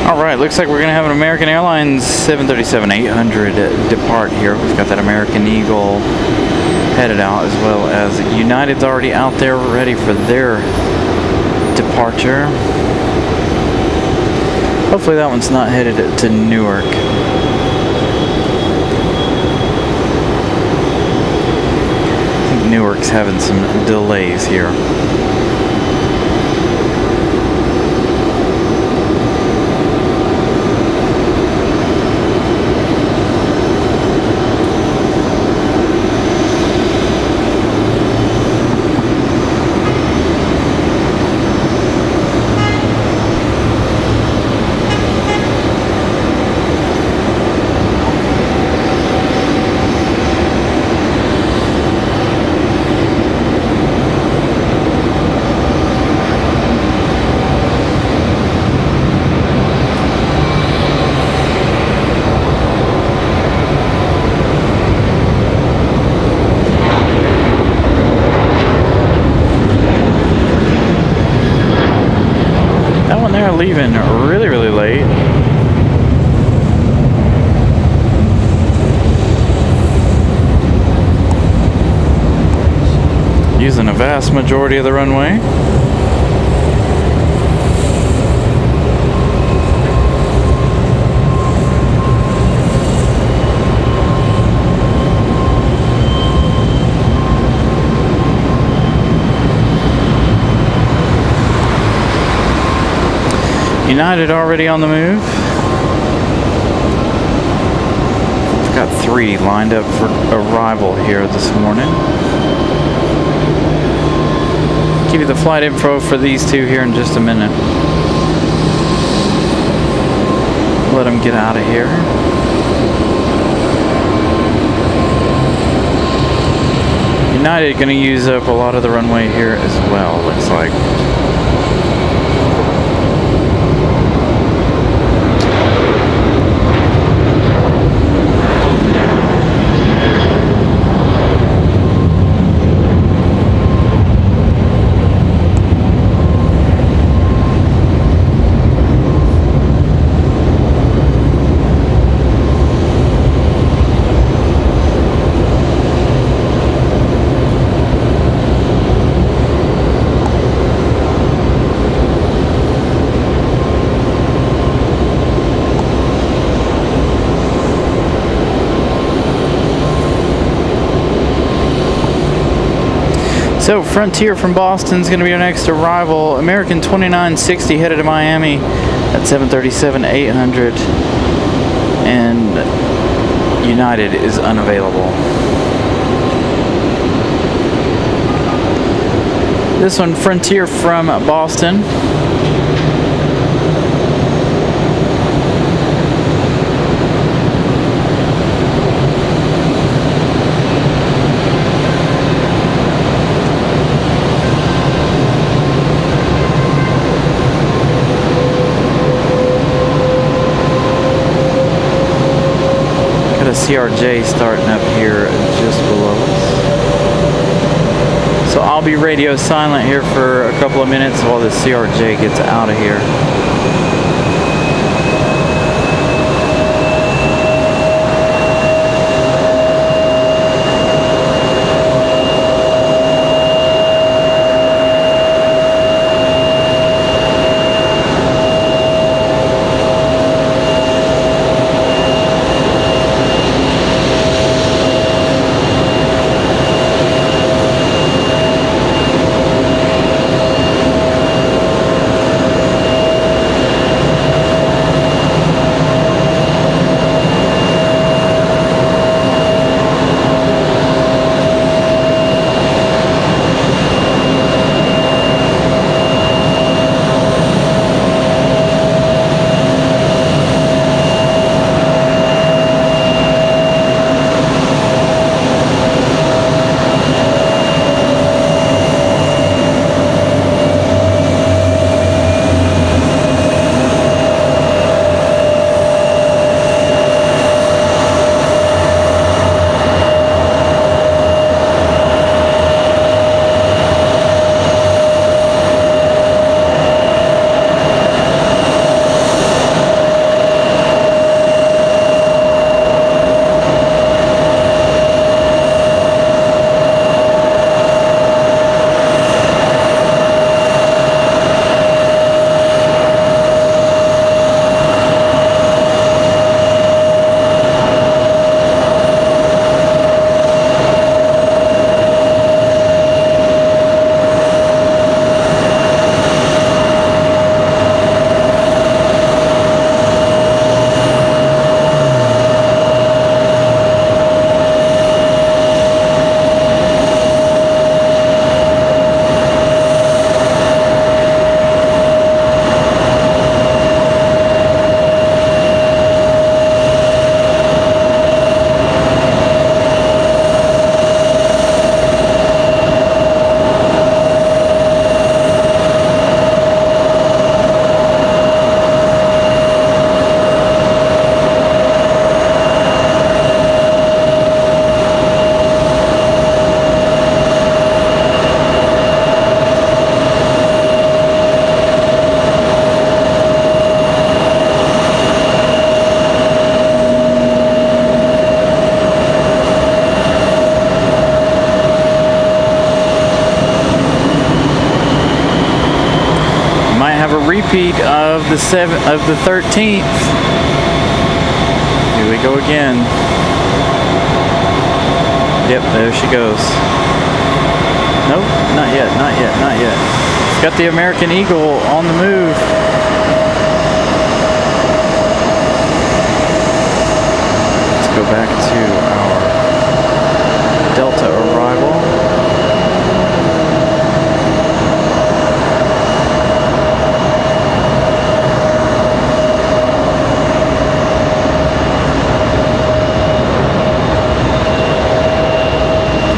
Alright, looks like we're going to have an American Airlines 737-800 depart here. We've got that American Eagle headed out, as well as United's already out there ready for their departure. Hopefully that one's not headed to Newark. I think Newark's having some delays here. Leaving really late. Using a vast majority of the runway. United already on the move. We've got 3 lined up for arrival here this morning. Give you the flight info for these 2 here in just a minute. Let them get out of here. United going to use up a lot of the runway here as well, looks like. So Frontier from Boston is going to be our next arrival. American 2960 headed to Miami at 737-800, and United is unavailable. This one, Frontier from Boston. CRJ starting up here just below us. So I'll be radio silent here for a couple of minutes while the CRJ gets out of here. Repeat of the 13th. Here we go again. Yep, there she goes. Nope, not yet, not yet, not yet. She's got the American Eagle on the move. Let's go back to our Delta arrival.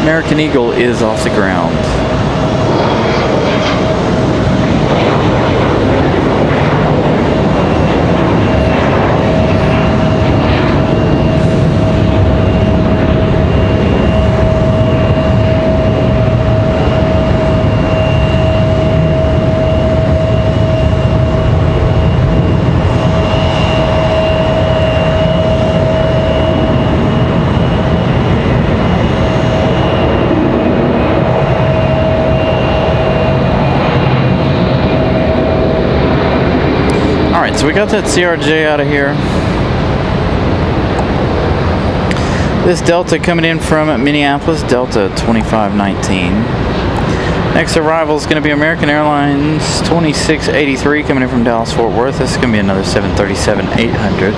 American Eagle is off the ground. So we got that CRJ out of here. This Delta coming in from Minneapolis, Delta 2519. Next arrival is going to be American Airlines 2683 coming in from Dallas Fort Worth. This is going to be another 737-800.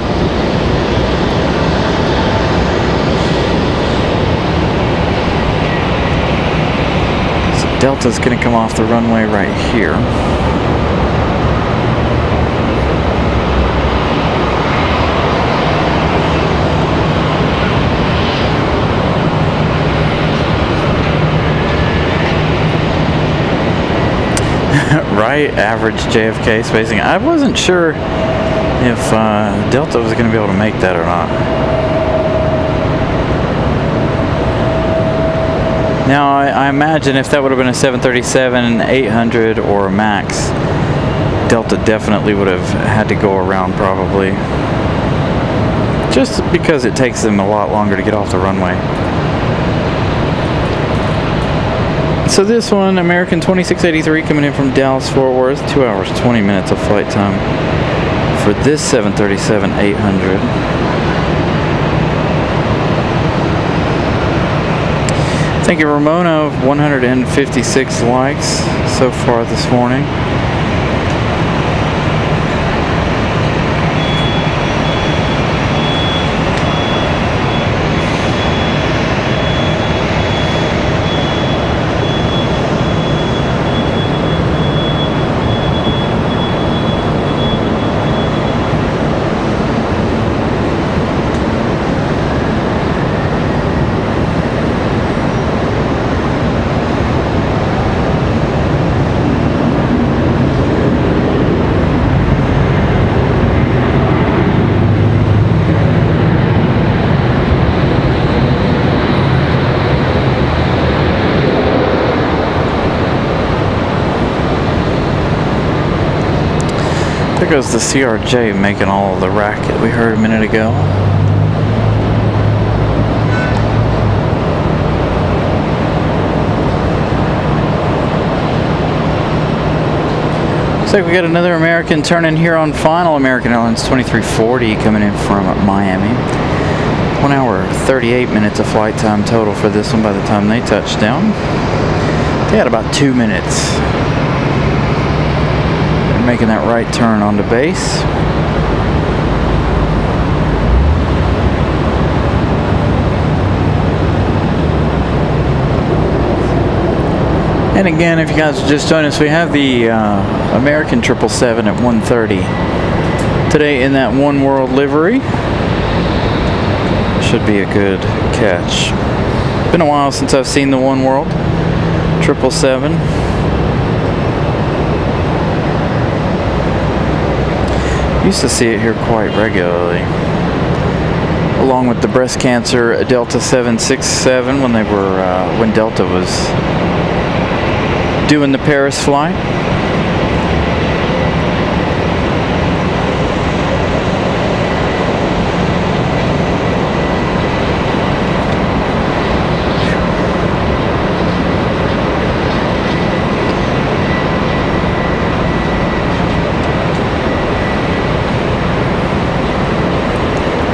So Delta's going to come off the runway right here. Right, average JFK spacing. I wasn't sure if Delta was going to be able to make that or not. Now, I imagine if that would have been a 737-800 or a MAX, Delta definitely would have had to go around probably. Just because it takes them a lot longer to get off the runway. So this one, American 2683, coming in from Dallas Fort Worth, 2 hours 20 minutes of flight time for this 737-800. Thank you, Ramona, 156 likes so far this morning. There goes the CRJ making all of the racket we heard a minute ago. Looks like we got another American turning here on final. American Airlines 2340 coming in from Miami. 1 hour 38 minutes of flight time total for this one by the time they touched down. They had about 2 minutes. Making that right turn onto base. And again, if you guys just joined us, we have the American 777 at 1:30 today in that One World livery. Should be a good catch. Been a while since I've seen the One World 777. Used to see it here quite regularly, along with the breast cancer Delta 767 when they were when Delta was doing the Paris flight.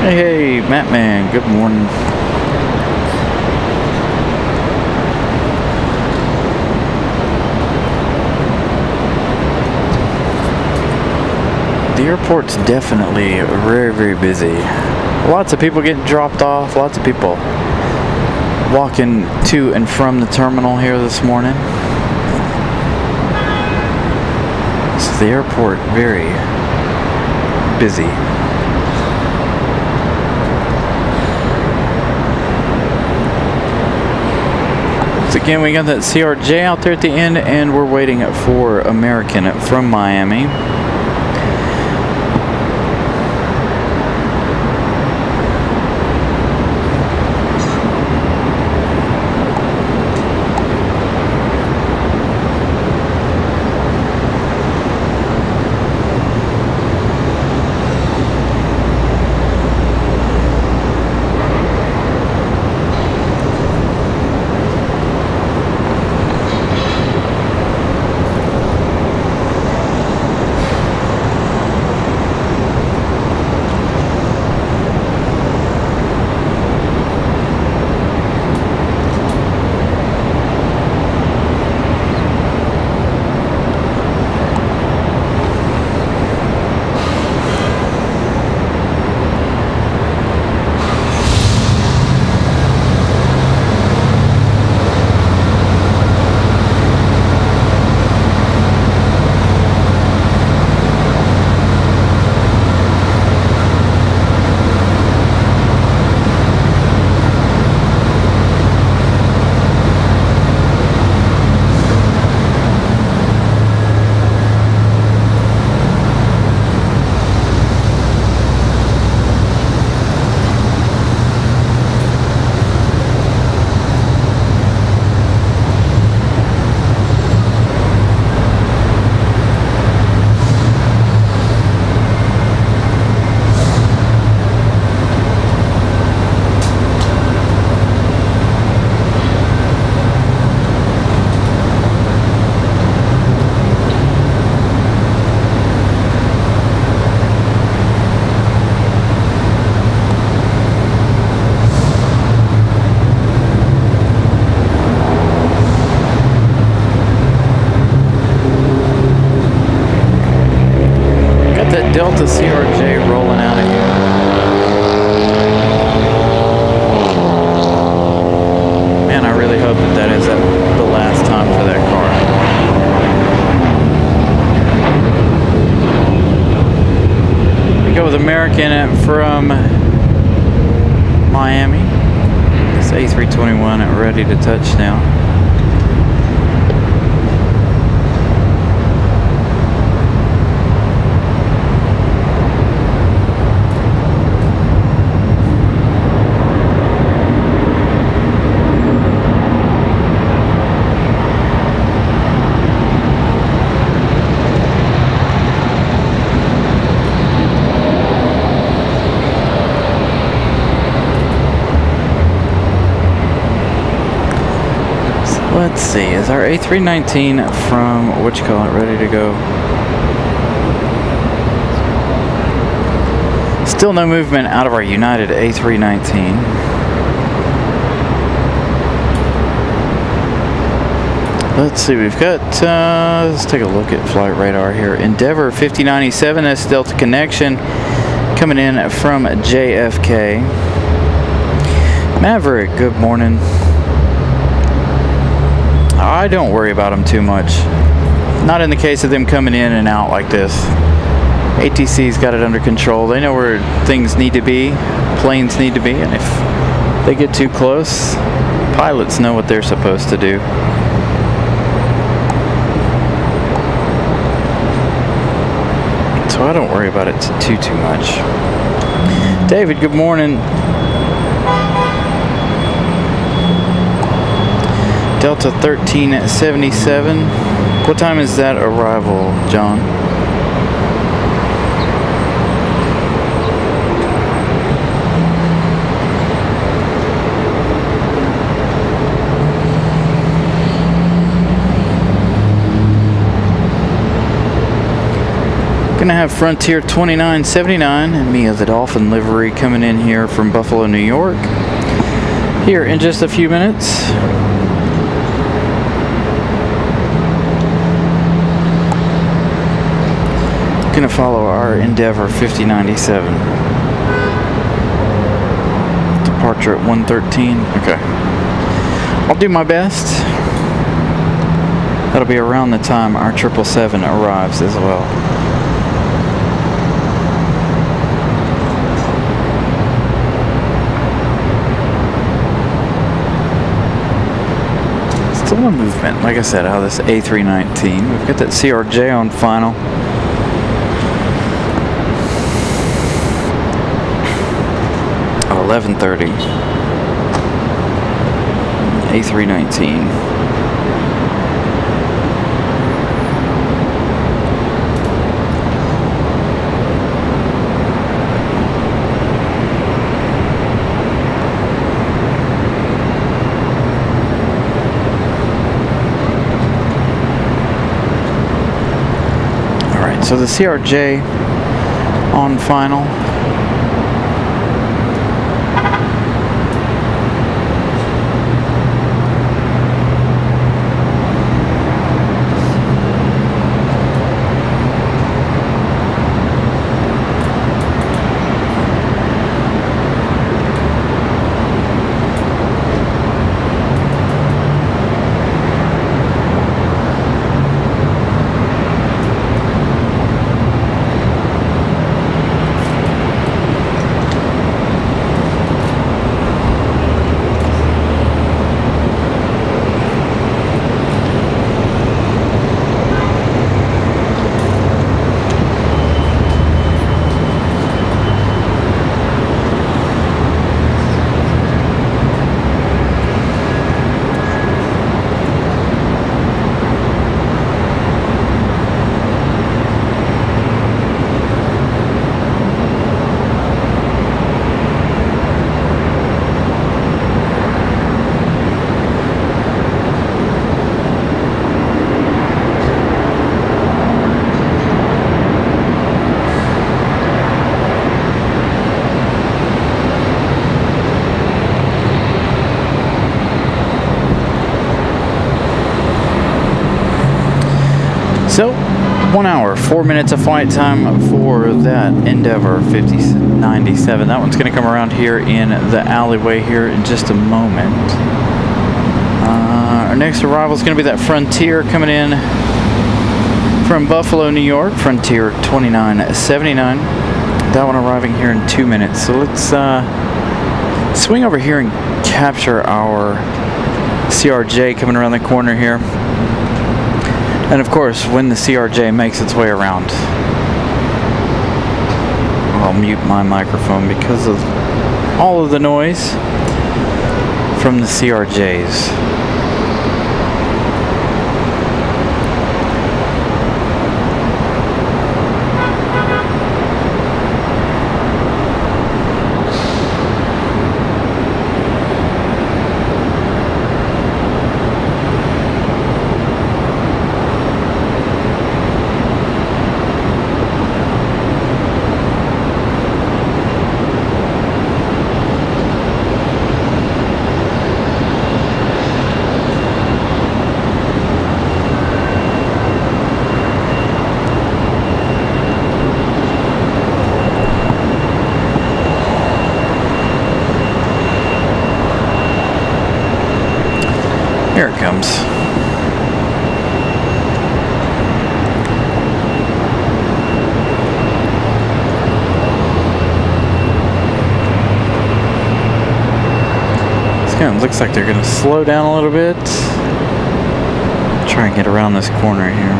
Hey, Matt Man, good morning. The airport's definitely very, very busy. Lots of people getting dropped off, lots of people walking to and from the terminal here this morning. So the airport very busy. Again, we got that CRJ out there at the end, and we're waiting for American from Miami. with American from Miami. This A321 ready to touch now. Let's see, is our A319 from whatchamacallit ready to go? Still no movement out of our United A319. Let's see, we've got, let's take a look at flight radar here. Endeavor 5097, that's Delta Connection, coming in from JFK. Maverick, good morning. I don't worry about them too much. Not in the case of them coming in and out like this. ATC's got it under control. They know where things need to be, planes need to be, and if they get too close, pilots know what they're supposed to do. So I don't worry about it too much. David, good morning. Delta 1377. What time is that arrival, John? Gonna have Frontier 2979 and Mia the Dolphin livery coming in here from Buffalo, New York. Here in just a few minutes. Gonna follow our Endeavor 5097. Departure at 1:13. Okay. I'll do my best. That'll be around the time our 777 arrives as well. Still no movement, like I said, out of this A319. We've got that CRJ on final. Oh, 11:30. A319. So the CRJ on final. So, 1 hour, 4 minutes of flight time for that Endeavor 5097. That one's going to come around here in the alleyway here in just a moment. Our next arrival is going to be that Frontier coming in from Buffalo, New York. Frontier 2979. That one arriving here in 2 minutes. So let's swing over here and capture our CRJ coming around the corner here. And of course, when the CRJ makes its way around, I'll mute my microphone because of all of the noise from the CRJs. Here it comes. This kind of looks like they're going to slow down a little bit. Try and get around this corner here.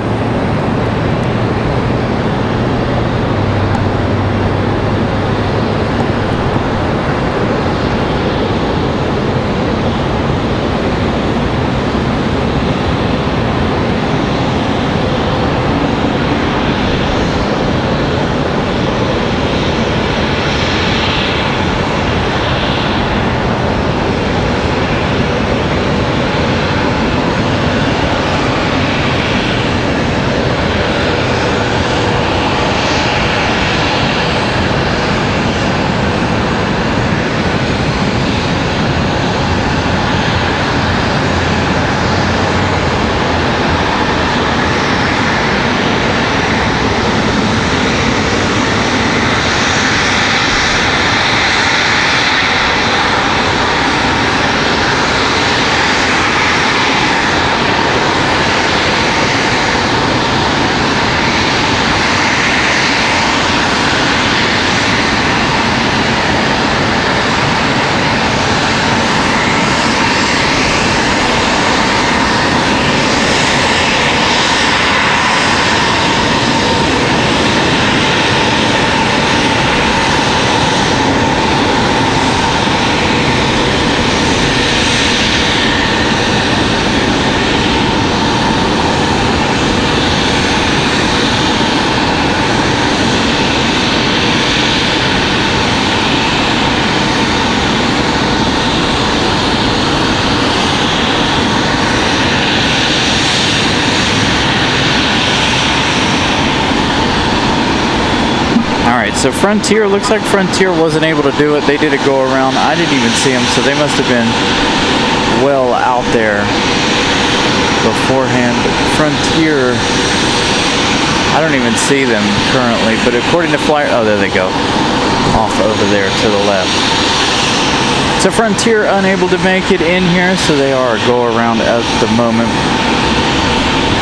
So Frontier, looks like Frontier wasn't able to do it. They did a go around. I didn't even see them, so they must have been well out there beforehand. But Frontier, I don't even see them currently, but according to Flight, oh, there they go, off over there to the left. So Frontier unable to make it in here, so they are a go around at the moment.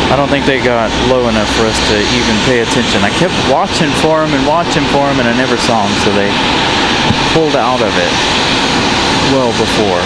I don't think they got low enough for us to even pay attention. I kept watching for them, and I never saw them, so they pulled out of it well before.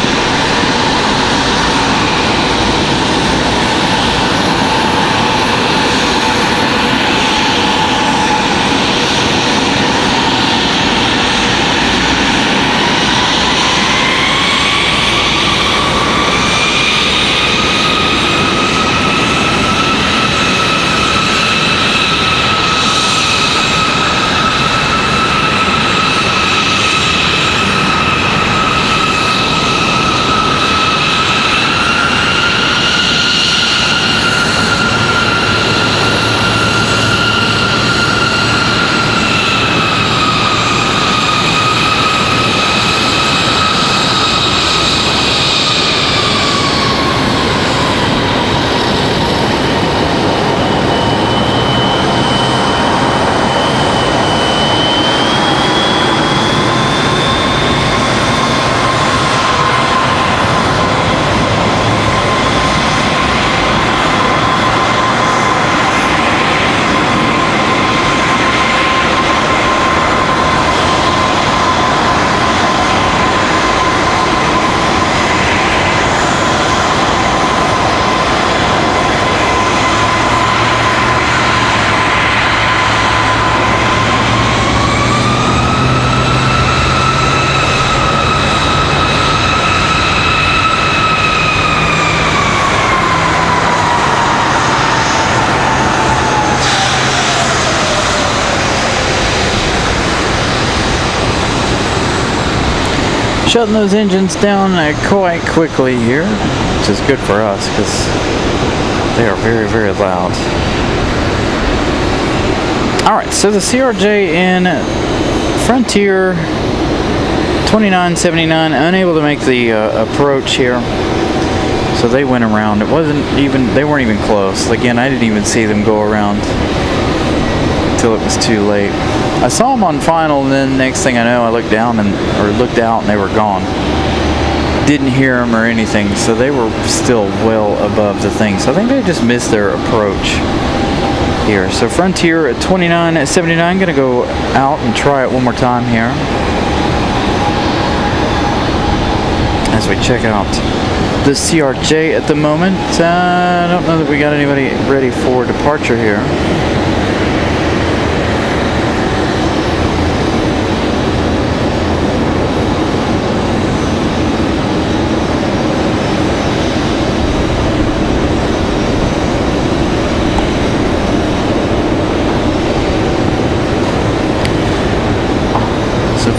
shutting those engines down quite quickly here, which is good for us because they are very, very loud. Alright, so the CRJ in Frontier 2979 unable to make the approach here, so they went around. They weren't even close. Again, I didn't even see them go around until it was too late. I saw them on final, and then next thing I know, I looked out and they were gone. Didn't hear them or anything, so they were still well above the thing. So I think they just missed their approach here. So Frontier at 2979, gonna go out and try it one more time here as we check out the CRJ at the moment. I don't know that we got anybody ready for departure here.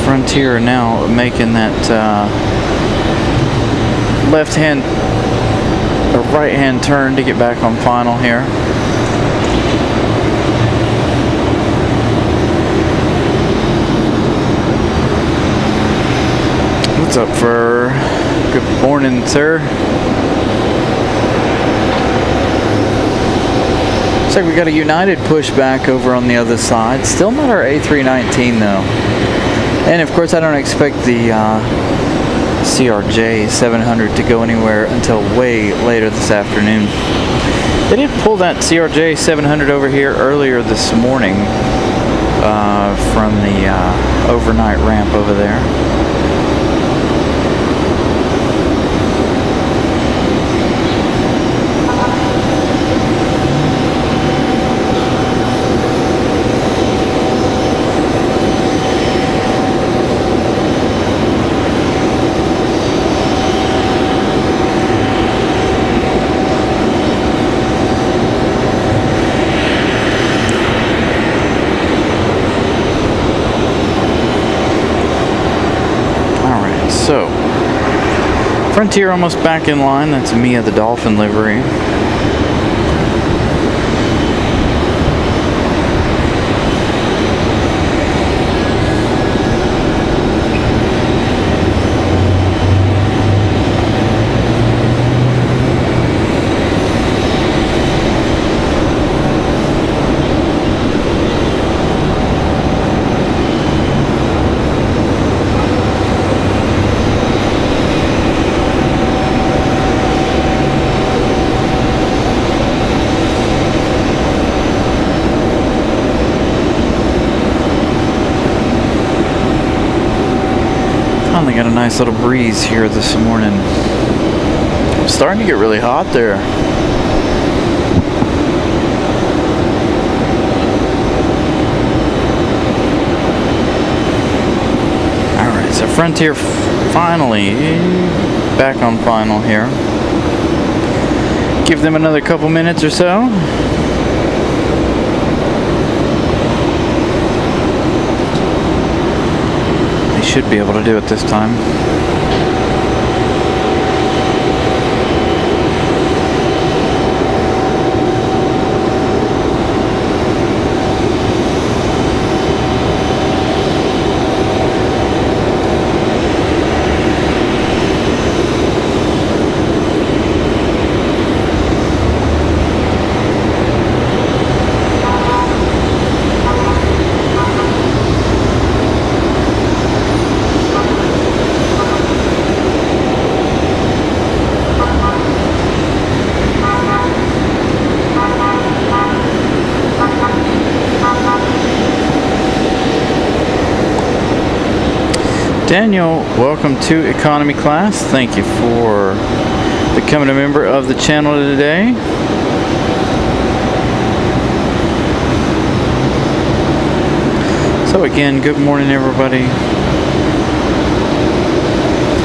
Frontier now making that left-hand or right-hand turn to get back on final here. What's up, for good morning, sir? Looks like we got a United pushback over on the other side. Still not our A319 though. And of course, I don't expect the CRJ 700 to go anywhere until way later this afternoon. They did pull that CRJ 700 over here earlier this morning from the overnight ramp over there. So, Frontier almost back in line. That's Mia the Dolphin livery. Finally got a nice little breeze here this morning. It's starting to get really hot there. Alright, so Frontier finally back on final here. Give them another couple minutes or so. Should be able to do it this time. Daniel, welcome to economy class. Thank you for becoming a member of the channel today. So again, good morning everybody.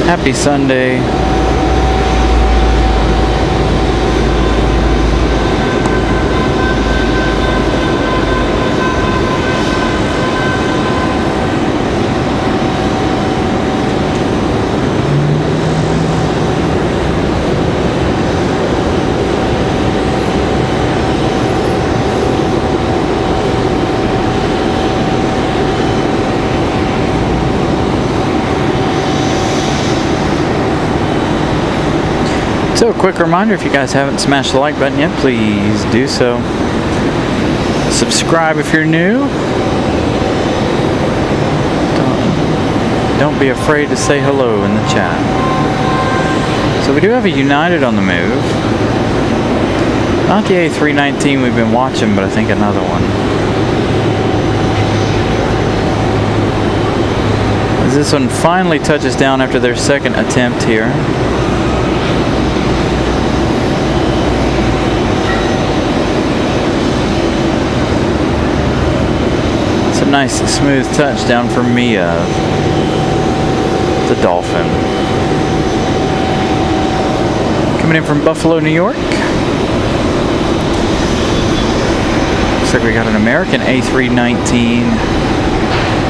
Happy Sunday. So, a quick reminder, if you guys haven't smashed the like button yet, please do so. Subscribe if you're new. Don't be afraid to say hello in the chat. So we do have a United on the move. Not the A319 we've been watching, but I think another one. As this one finally touches down after their second attempt here. It's a nice smooth touchdown for Mia, the Dolphin. Coming in from Buffalo, New York. Looks like we got an American A319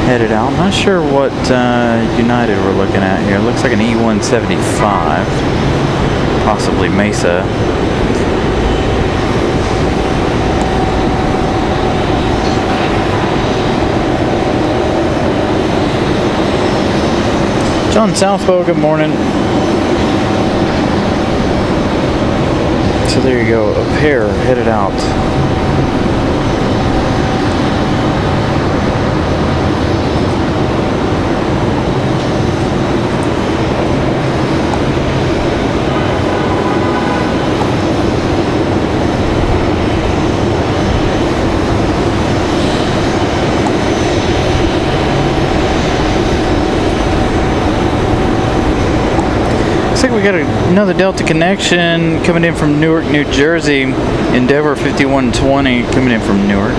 headed out. Not sure what United we're looking at here. Looks like an E175, possibly Mesa. John Southwell, good morning. So there you go, a pair headed out. Looks like we got another Delta connection coming in from Newark, New Jersey. Endeavor 5120 coming in from Newark.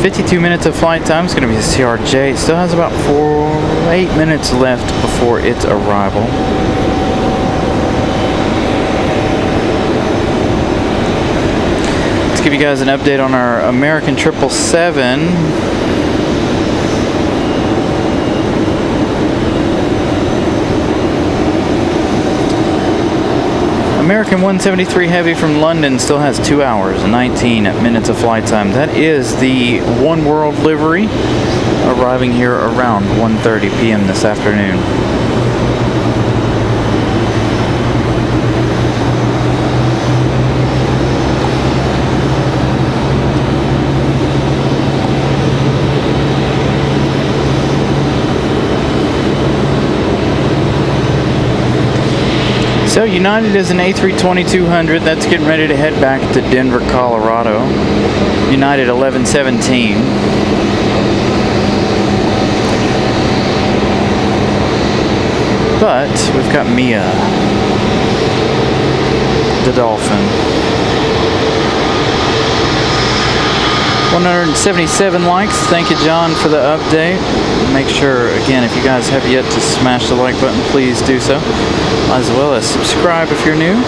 52 minutes of flight time. It's going to be a CRJ. It still has about 8 minutes left before its arrival. Let's give you guys an update on our American 777. American 173 Heavy from London still has 2 hours and 19 minutes of flight time. That is the One World livery, arriving here around 1:30 p.m. this afternoon. So United is an A320-200 that's getting ready to head back to Denver, Colorado. United 1117. But we've got Mia, the Dolphin. 177 likes. Thank you, John, for the update. Make sure, again, if you guys have yet to smash the like button, please do so, as well as subscribe if you're new.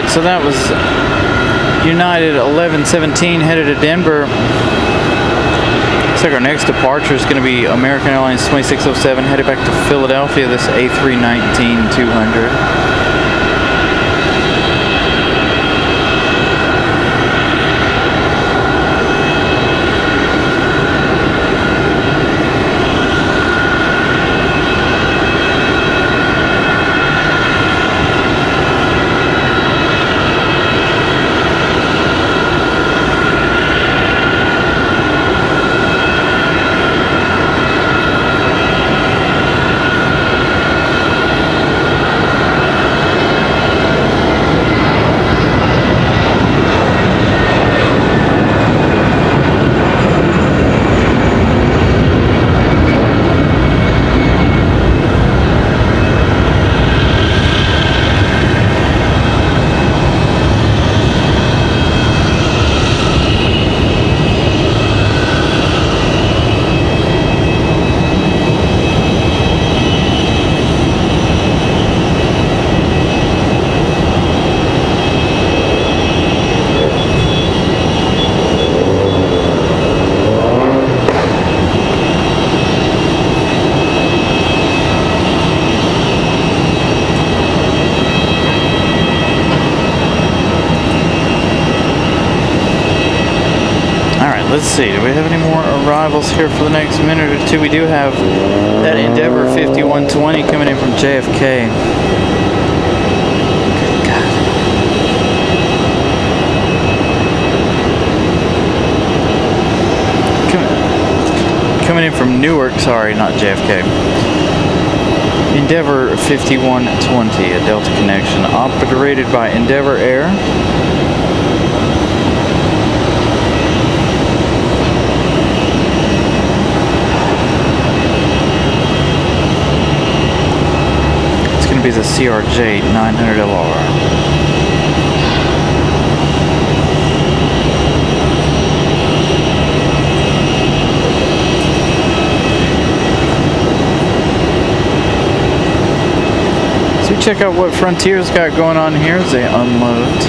So that was United 1117 headed to Denver. Looks like our next departure is going to be American Airlines 2607 headed back to Philadelphia. This A319-200. Let's see, do we have any more arrivals here for the next minute or two? We do have that Endeavor 5120 coming in from JFK. Good God. Coming in from Newark, sorry, not JFK. Endeavor 5120, a Delta connection, operated by Endeavor Air. Be the CRJ 900LR. So check out what Frontier's got going on here as they unload.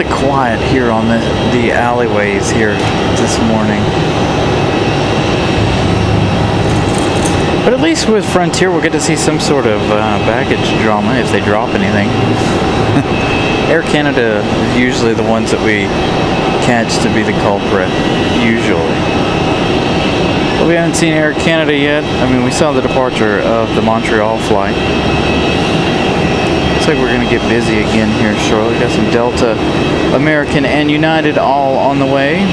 Quiet here on the alleyways here this morning. But at least with Frontier we'll get to see some sort of baggage drama if they drop anything. Air Canada is usually the ones that we catch to be the culprit, usually. But we haven't seen Air Canada yet. I mean, we saw the departure of the Montreal flight. Looks like we're going to get busy again here shortly. We got some Delta, American, and United all on the way.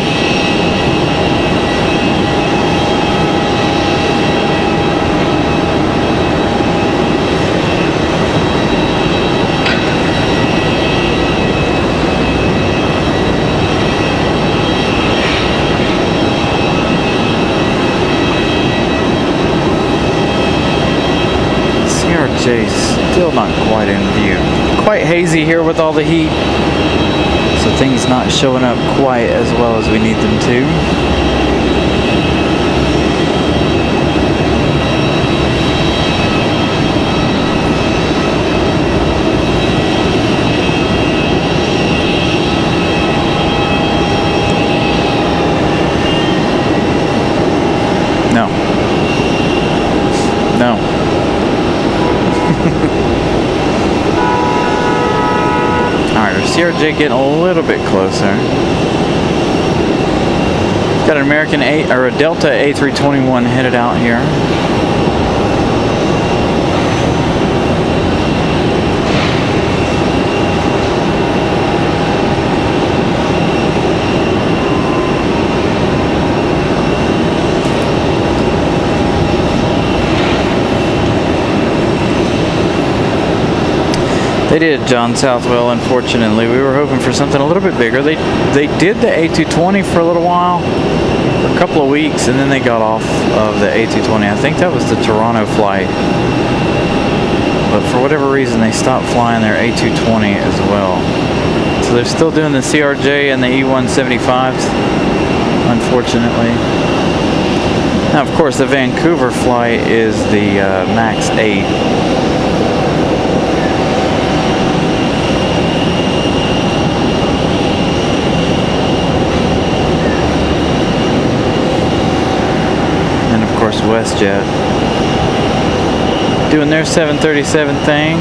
CRJ's still not quite in view. Quite hazy here with all the heat, so things not showing up quite as well as we need them to. No. No. Alright, our CRJ getting a little bit closer. Got an American or a Delta A321 headed out here. They did John Southwell, unfortunately. We were hoping for something a little bit bigger. They did the A220 for a little while. for a couple of weeks, and then they got off of the A220. I think that was the Toronto flight. But for whatever reason, they stopped flying their A220 as well. So they're still doing the CRJ and the E175s, unfortunately. Now, of course, the Vancouver flight is the MAX 8. And, of course, WestJet doing their 737 thing.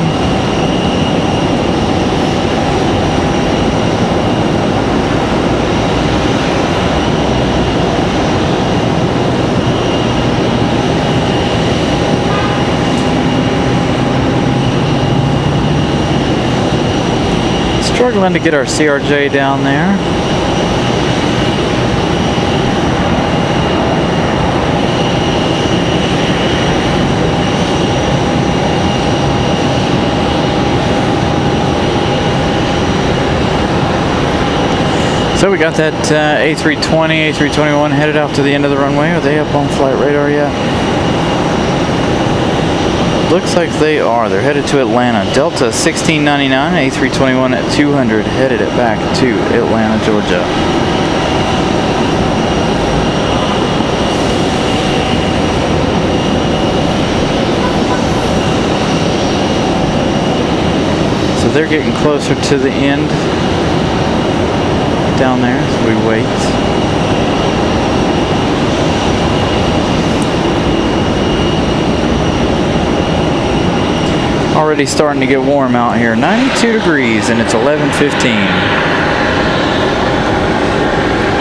Struggling to get our CRJ down there. So we got that A320, A321 headed out to the end of the runway. Are they up on flight radar yet? Looks like they are. They're headed to Atlanta. Delta 1699, A321 at 200, headed it back to Atlanta, Georgia. So they're getting closer to the end down there as we wait. Already starting to get warm out here. 92 degrees and it's 11:15.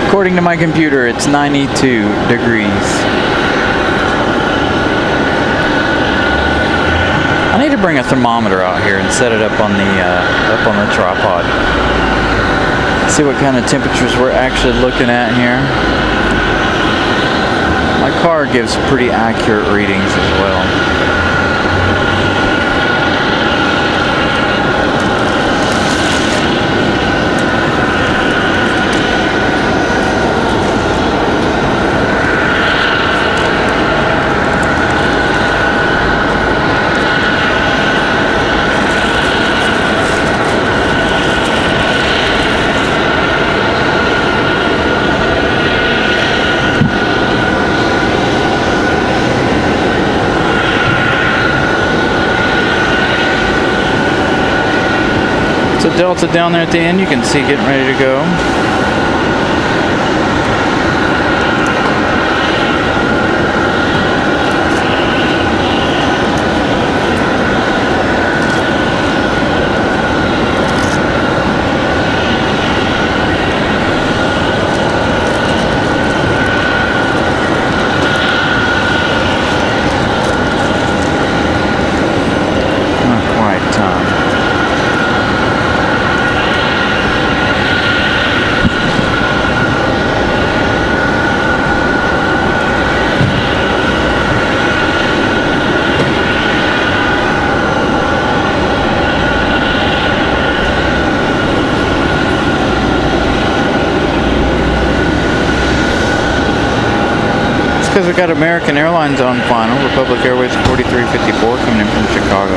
According to my computer, it's 92 degrees. I need to bring a thermometer out here and set it up on the tripod. See what kind of temperatures we're actually looking at here. My car gives pretty accurate readings as well. So Delta down there at the end, you can see getting ready to go. Not quite time. Because we got American Airlines on final, Republic Airways 4354 coming in from Chicago.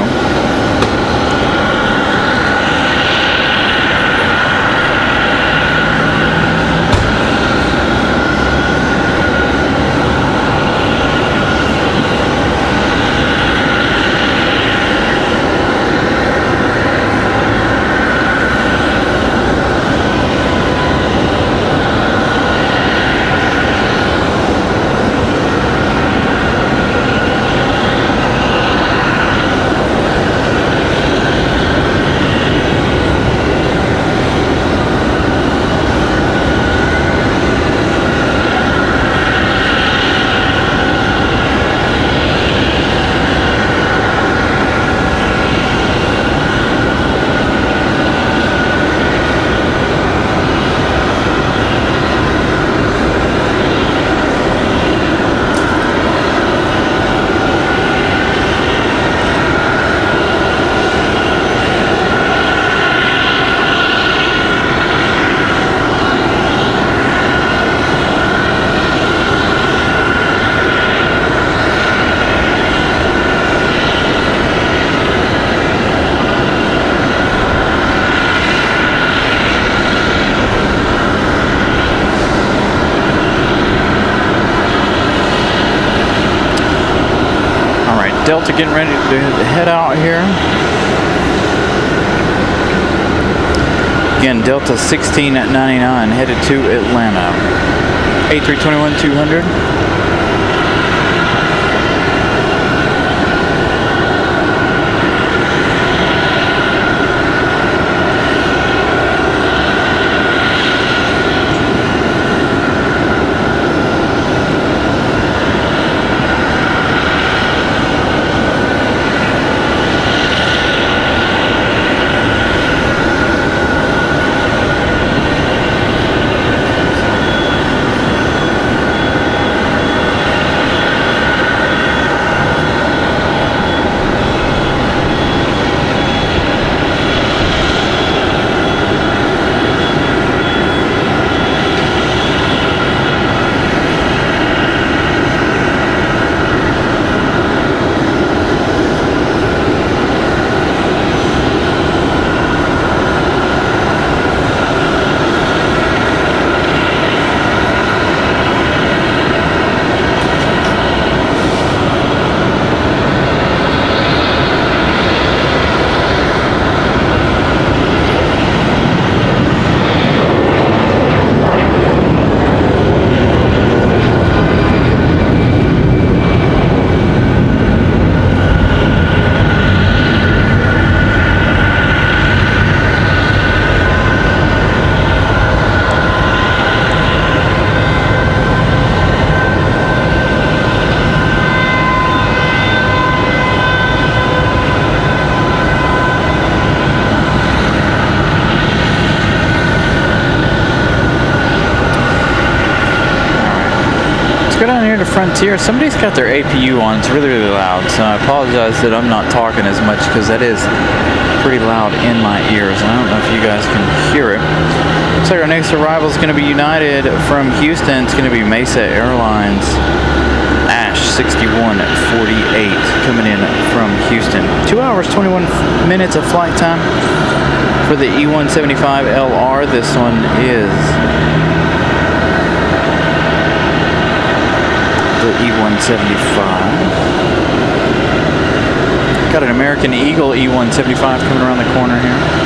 Delta getting ready to head out here. Again, Delta 1699 headed to Atlanta. A321-200. Go down here to Frontier. Somebody's got their APU on. It's really, really loud. So I apologize that I'm not talking as much because that is pretty loud in my ears. And I don't know if you guys can hear it. Looks like our next arrival is going to be United from Houston. It's going to be Mesa Airlines Ash 6148 coming in from Houston. 2 hours, 21 minutes of flight time for the E175LR. This one is the E175. Got an American Eagle E175 coming around the corner here.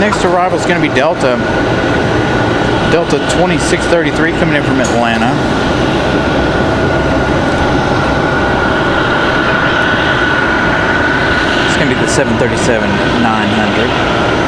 next arrival is going to be Delta. Delta 2633 coming in from Atlanta. It's going to be the 737-900.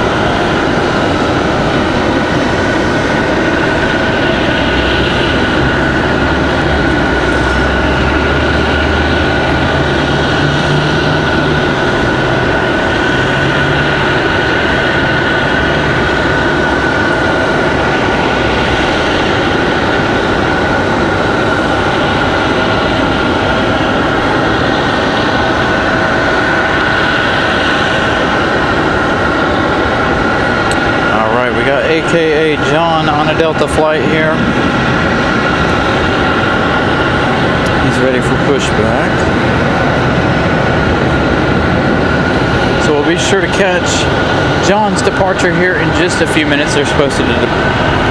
AKA John on a Delta flight here. He's ready for pushback. So we'll be sure to catch John's departure here in just a few minutes. They're supposed to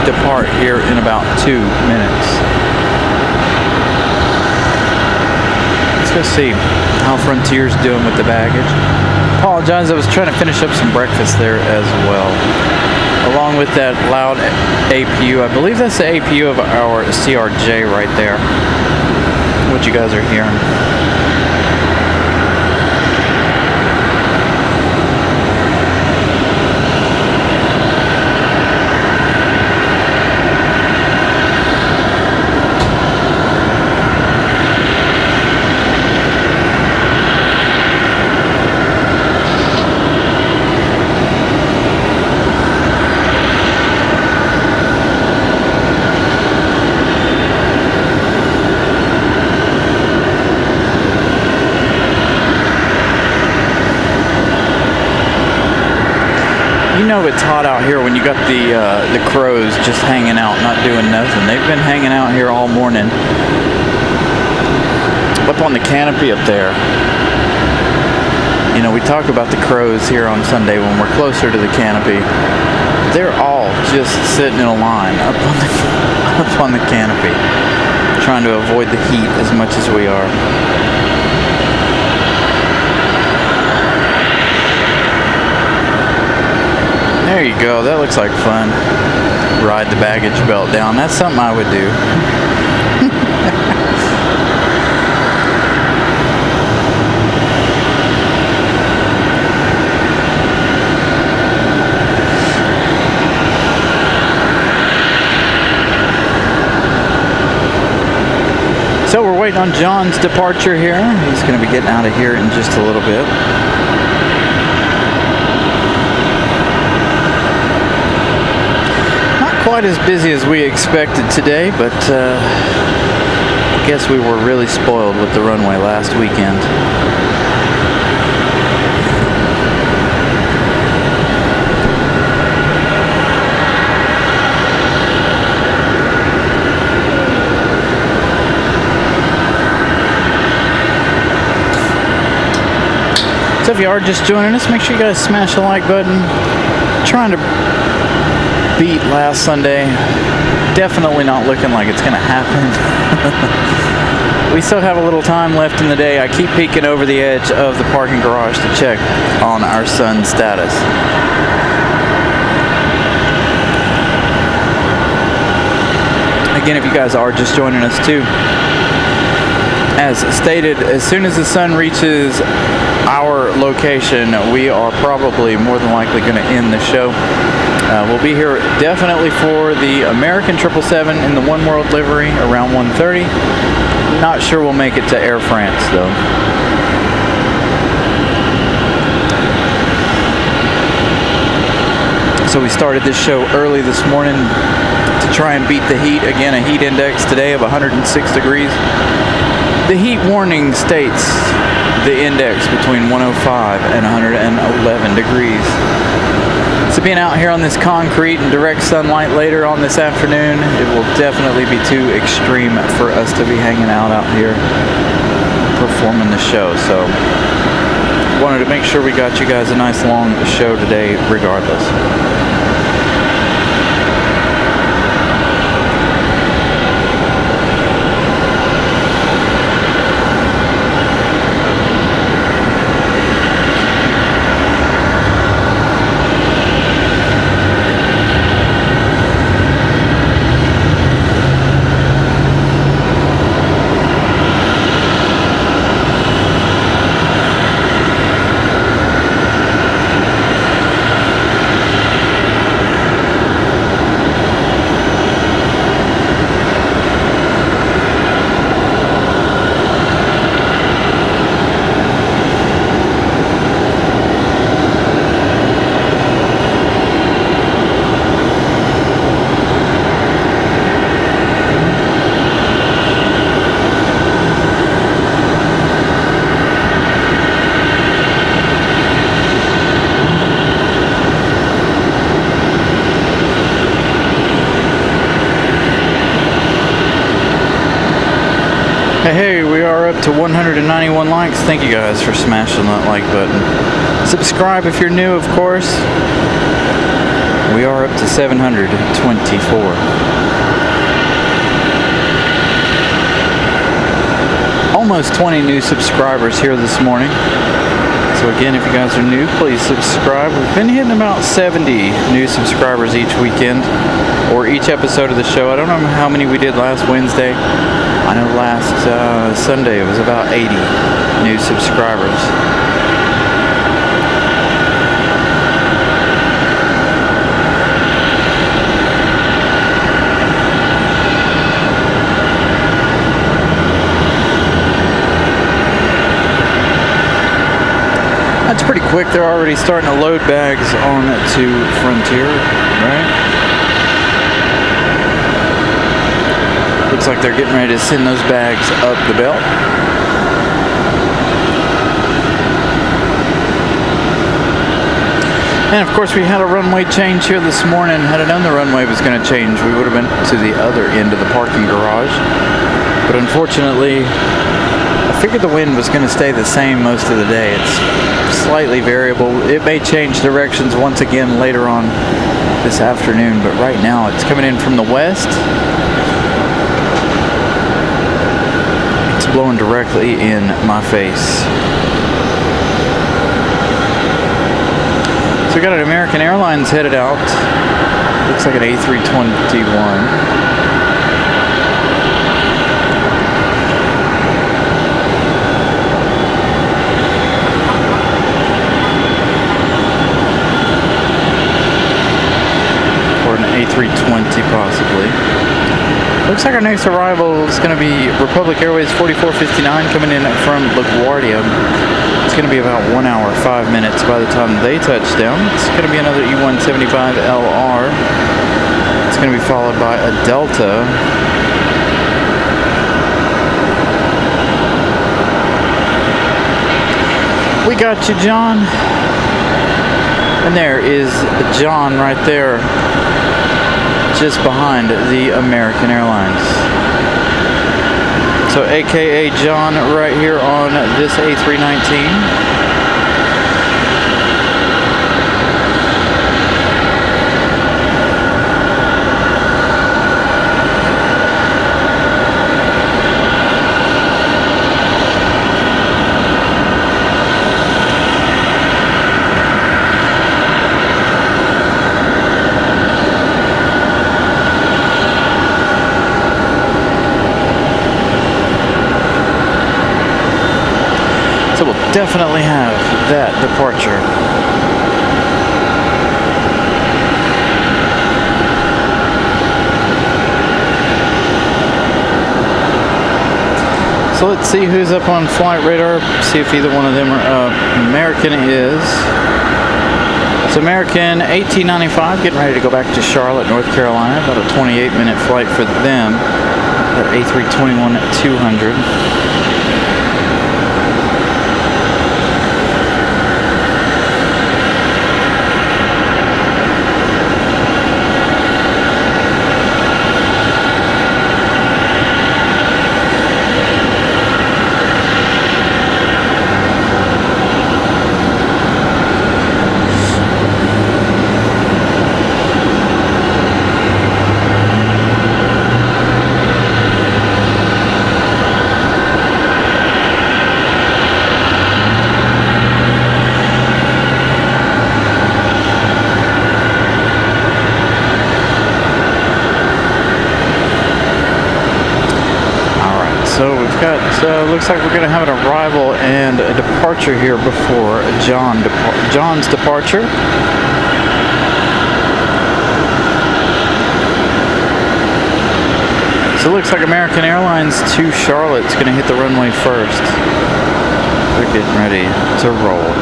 depart here in about 2 minutes. Let's go see how Frontier's doing with the baggage. Apologize, I was trying to finish up some breakfast there as well. Along with that loud APU. I believe that's the APU of our CRJ right there. What you guys are hearing. You know it's hot out here when you got the crows just hanging out, not doing nothing. They've been hanging out here all morning. Up on the canopy up there. You know, we talk about the crows here on Sunday when we're closer to the canopy. They're all just sitting in a line up on the canopy, trying to avoid the heat as much as we are. There you go. That looks like fun. Ride the baggage belt down. That's something I would do. So we're waiting on John's departure here. He's going to be getting out of here in just a little bit. Quite as busy as we expected today, but I guess we were really spoiled with the runway last weekend. So if you are just joining us, make sure you guys smash the like button. Trying to beat last Sunday. Definitely not looking like it's gonna happen. We still have a little time left in the day. I keep peeking over the edge of the parking garage to check on our sun's status. Again, if you guys are just joining us too, as stated, as soon as the sun reaches our location, we are probably more than likely going to end the show. We'll be here definitely for the American 777 in the One World livery around 1:30. Not sure we'll make it to Air France though. So we started this show early this morning to try and beat the heat. Again, a heat index today of 106 degrees. The heat warning states the index between 105 and 111 degrees. So being out here on this concrete in direct sunlight later on this afternoon, it will definitely be too extreme for us to be hanging out here performing the show. So wanted to make sure we got you guys a nice long show today regardless. Hey, we are up to 191 likes. Thank you guys for smashing that like button. Subscribe if you're new, of course. We are up to 724. Almost 20 new subscribers here this morning. So again, if you guys are new, please subscribe. We've been hitting about 70 new subscribers each weekend, or each episode of the show. I don't know how many we did last Wednesday. I know last Sunday it was about 80 new subscribers. That's pretty quick. They're already starting to load bags on to Frontier, right? Looks like they're getting ready to send those bags up the belt. And of course we had a runway change here this morning. Had I known the runway was going to change, we would have been to the other end of the parking garage. But unfortunately, I figured the wind was going to stay the same most of the day. It's slightly variable. It may change directions once again later on this afternoon, but right now it's coming in from the west. It's blowing directly in my face. So we got an American Airlines headed out. Looks like an A321. A320 possibly. Looks like our next arrival is going to be Republic Airways 4459 coming in from LaGuardia. It's going to be about 1 hour, 5 minutes by the time they touch down. It's going to be another E175LR. It's going to be followed by a Delta. We got you, John. And there is John right there, just behind the American Airlines. So AKA John right here on this A319. So we'll definitely have that departure. So let's see who's up on flight radar, see if either one of them are up. American is. It's American 1895 getting ready to go back to Charlotte, North Carolina. About a 28-minute flight for them. That A321-200. So we've got, looks like we're going to have an arrival and a departure here before John's departure. So it looks like American Airlines to Charlotte's going to hit the runway first. They're getting ready to roll.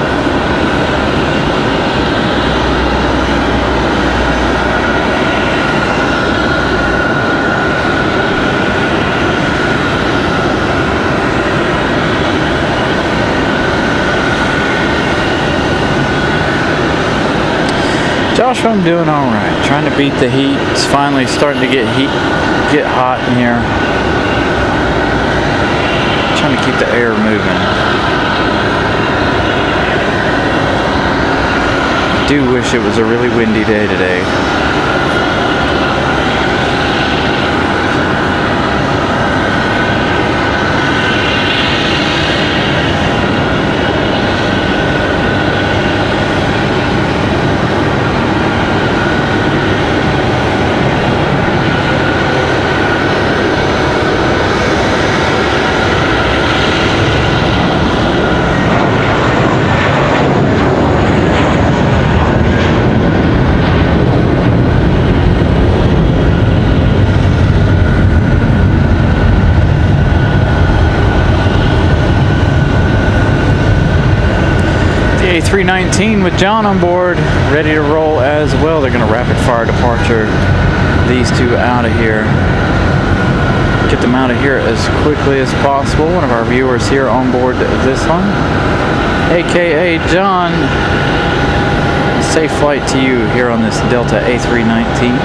Josh, I'm doing all right. Trying to beat the heat. It's finally starting to get hot in here. trying to keep the air moving. I do wish it was a really windy day today. A319 with John on board, ready to roll as well. They're going to rapid fire departure these two out of here. Get them out of here as quickly as possible. One of our viewers here on board this one, aka John. Safe flight to you here on this Delta A319.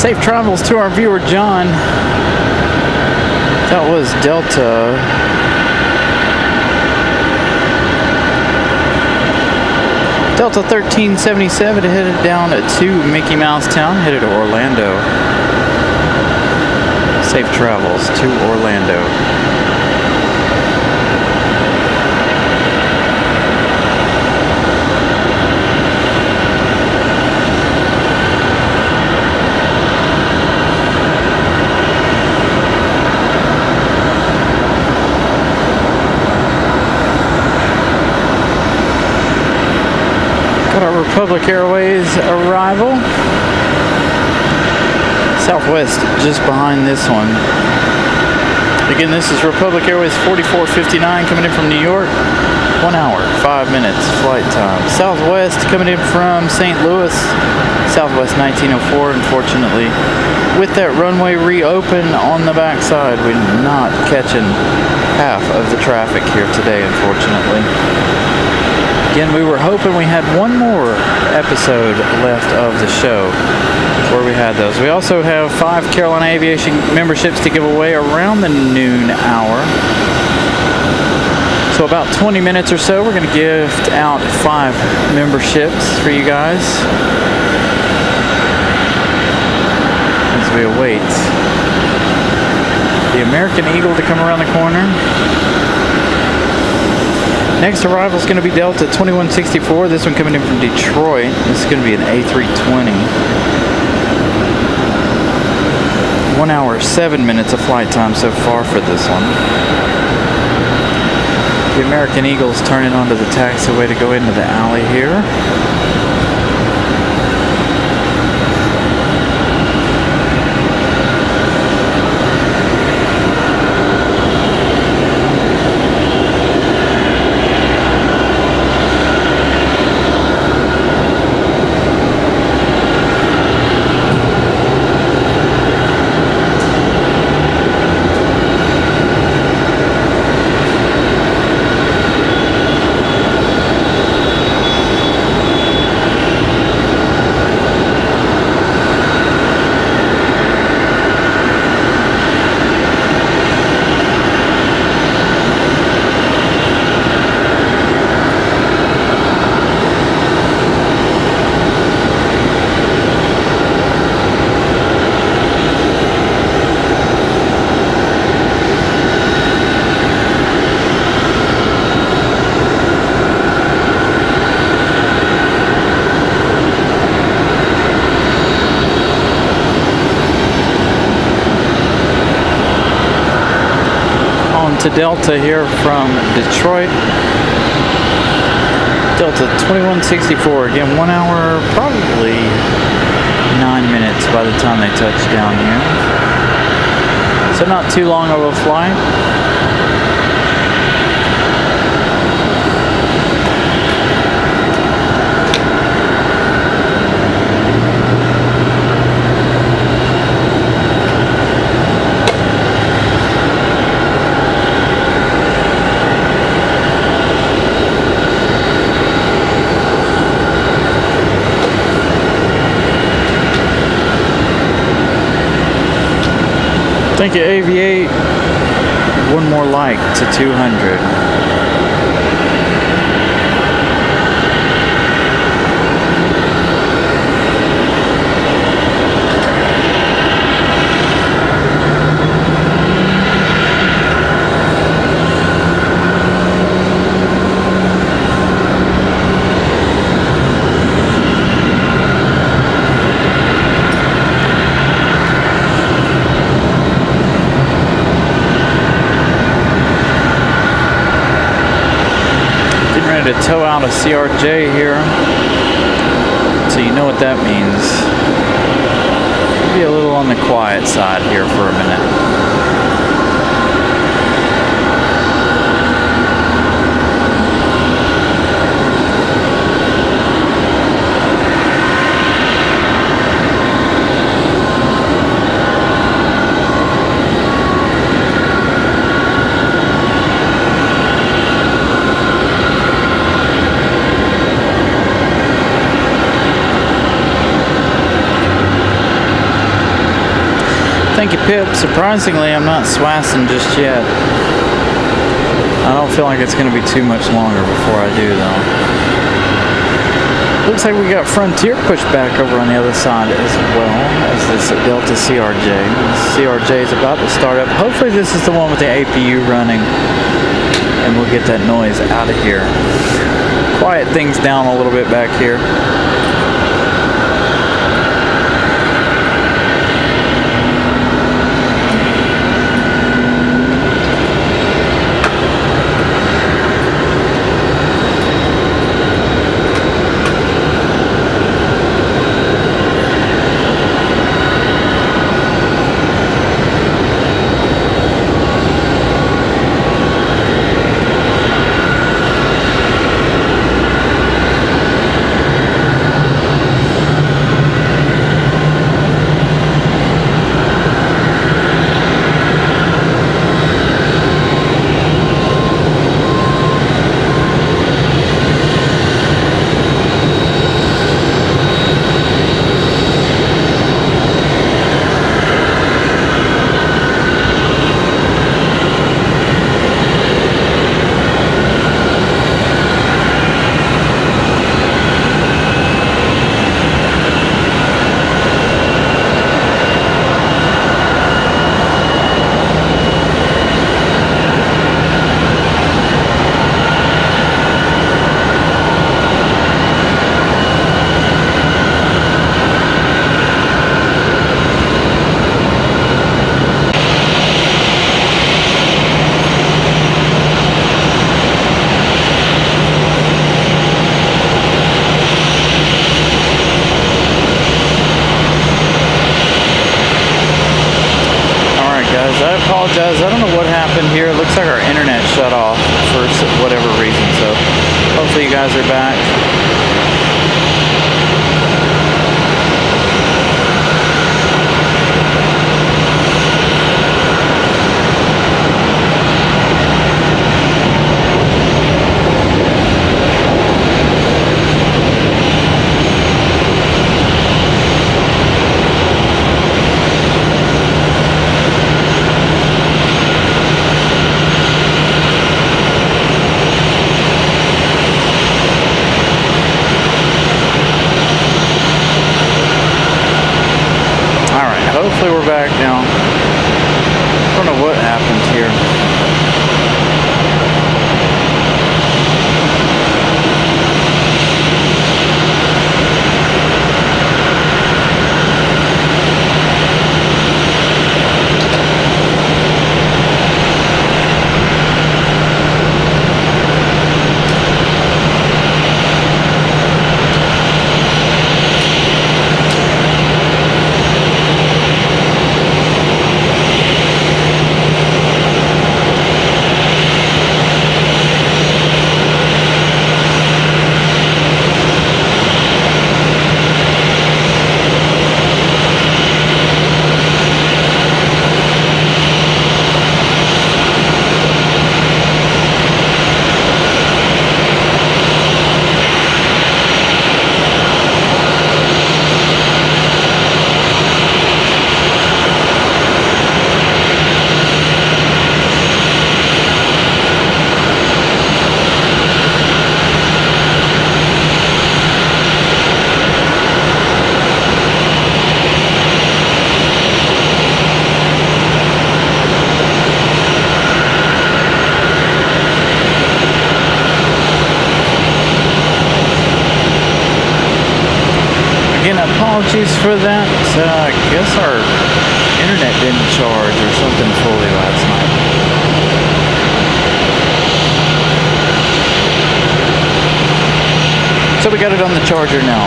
Safe travels to our viewer John. That was Delta 1377 headed down to Mickey Mouse Town, headed to Orlando. Safe travels to Orlando. Our Republic Airways arrival. Southwest just behind this one. Again, this is Republic Airways 4459 coming in from New York. 1 hour, 5 minutes flight time. Southwest coming in from St. Louis. Southwest 1904, unfortunately. With that runway reopened on the backside, we're not catching half of the traffic here today, unfortunately. Again, we were hoping we had one more episode left of the show where we had those. We also have 5 Carolina Aviation memberships to give away around the noon hour. So about 20 minutes or so, we're going to gift out 5 memberships for you guys as we await the American Eagle to come around the corner. Next arrival is going to be Delta 2164. This one coming in from Detroit. This is going to be an A320. 1 hour, 7 minutes of flight time so far for this one. The American Eagle's turning onto the taxiway to go into the alley here. To Delta here from Detroit. Delta 2164, again 1 hour, probably 9 minutes by the time they touch down here. So not too long of a flight. Thank you, Aviate. One more like to 200. To tow out a CRJ here, so you know what that means. Be a little on the quiet side here for a minute. Thank you, Pip. Surprisingly, I'm not swassing just yet. I don't feel like it's going to be too much longer before I do, though. Looks like we got Frontier pushed back over on the other side as well as this Delta CRJ. The CRJ is about to start up. Hopefully this is the one with the APU running, and we'll get that noise out of here. Quiet things down a little bit back here. I apologize. I don't know what happened here. It looks like our internet shut off for whatever reason. So hopefully you guys are back. Hopefully we're back now. I don't know what happened here. for that. I guess our internet didn't charge or something fully last night. So we got it on the charger now.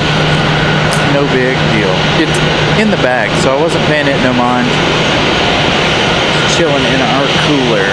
No big deal. It's in the bag, so I wasn't paying it no mind. It's chilling in our cooler.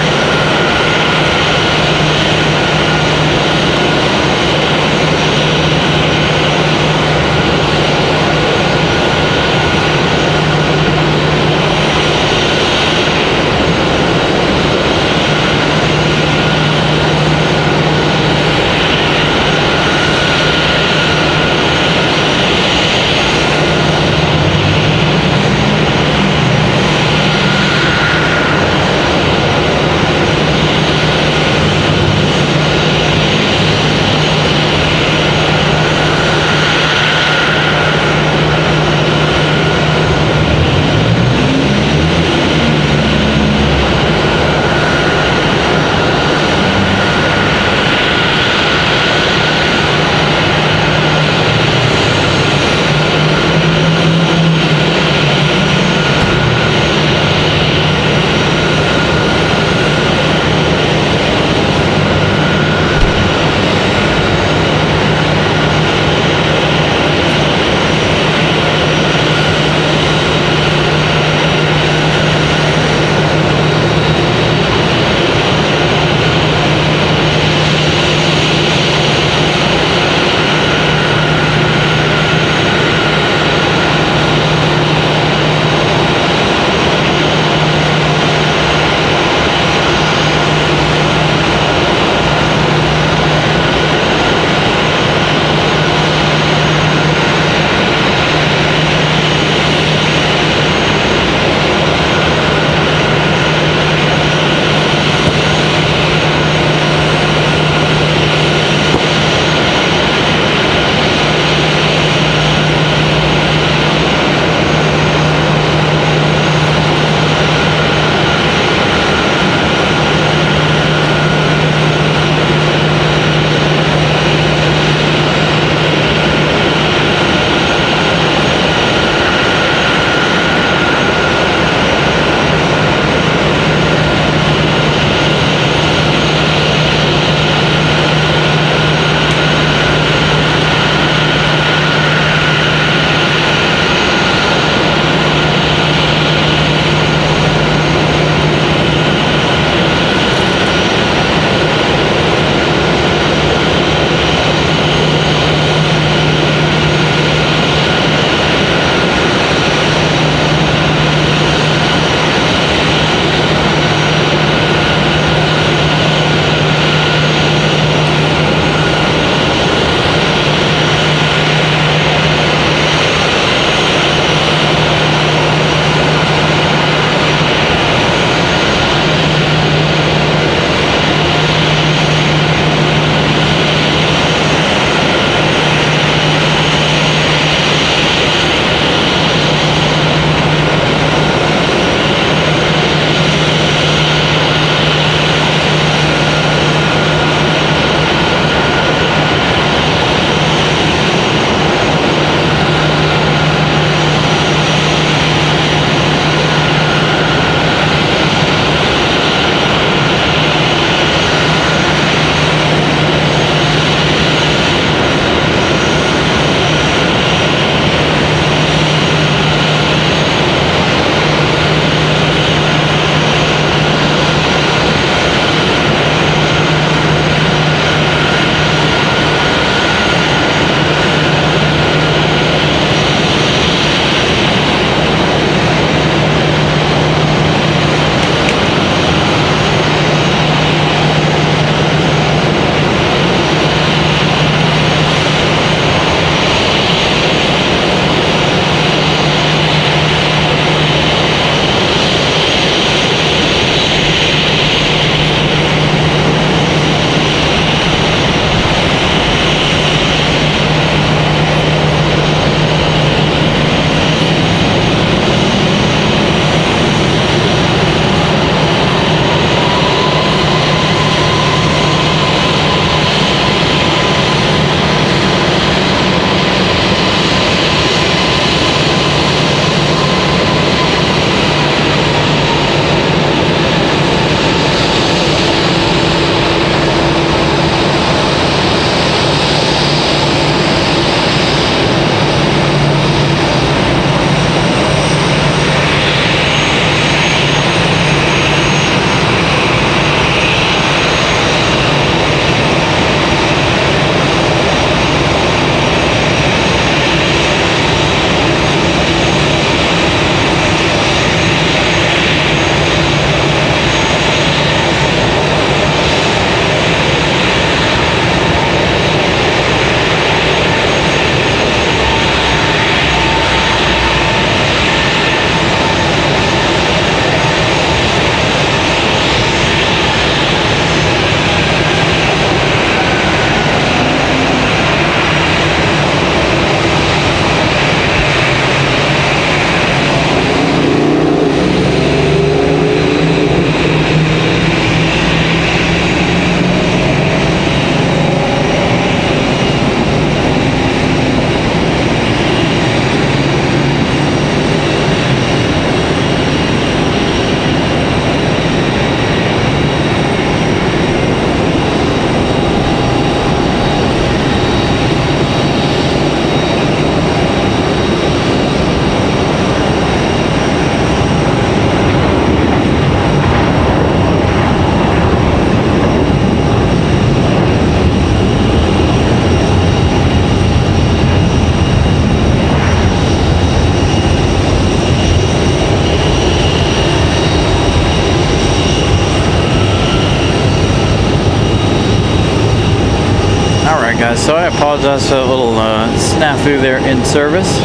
apologize for a little snafu there in service.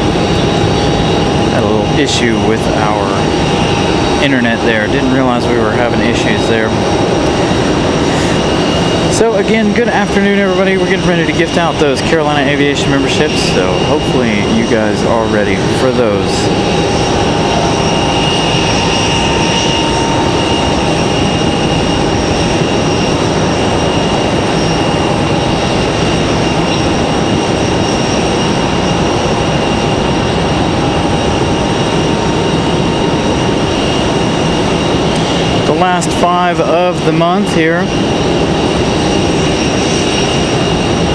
Had a little issue with our internet there. Didn't realize we were having issues there. So again, good afternoon, everybody. We're getting ready to gift out those Carolina Aviation memberships, so hopefully you guys are ready for those. The last 5 of the month here.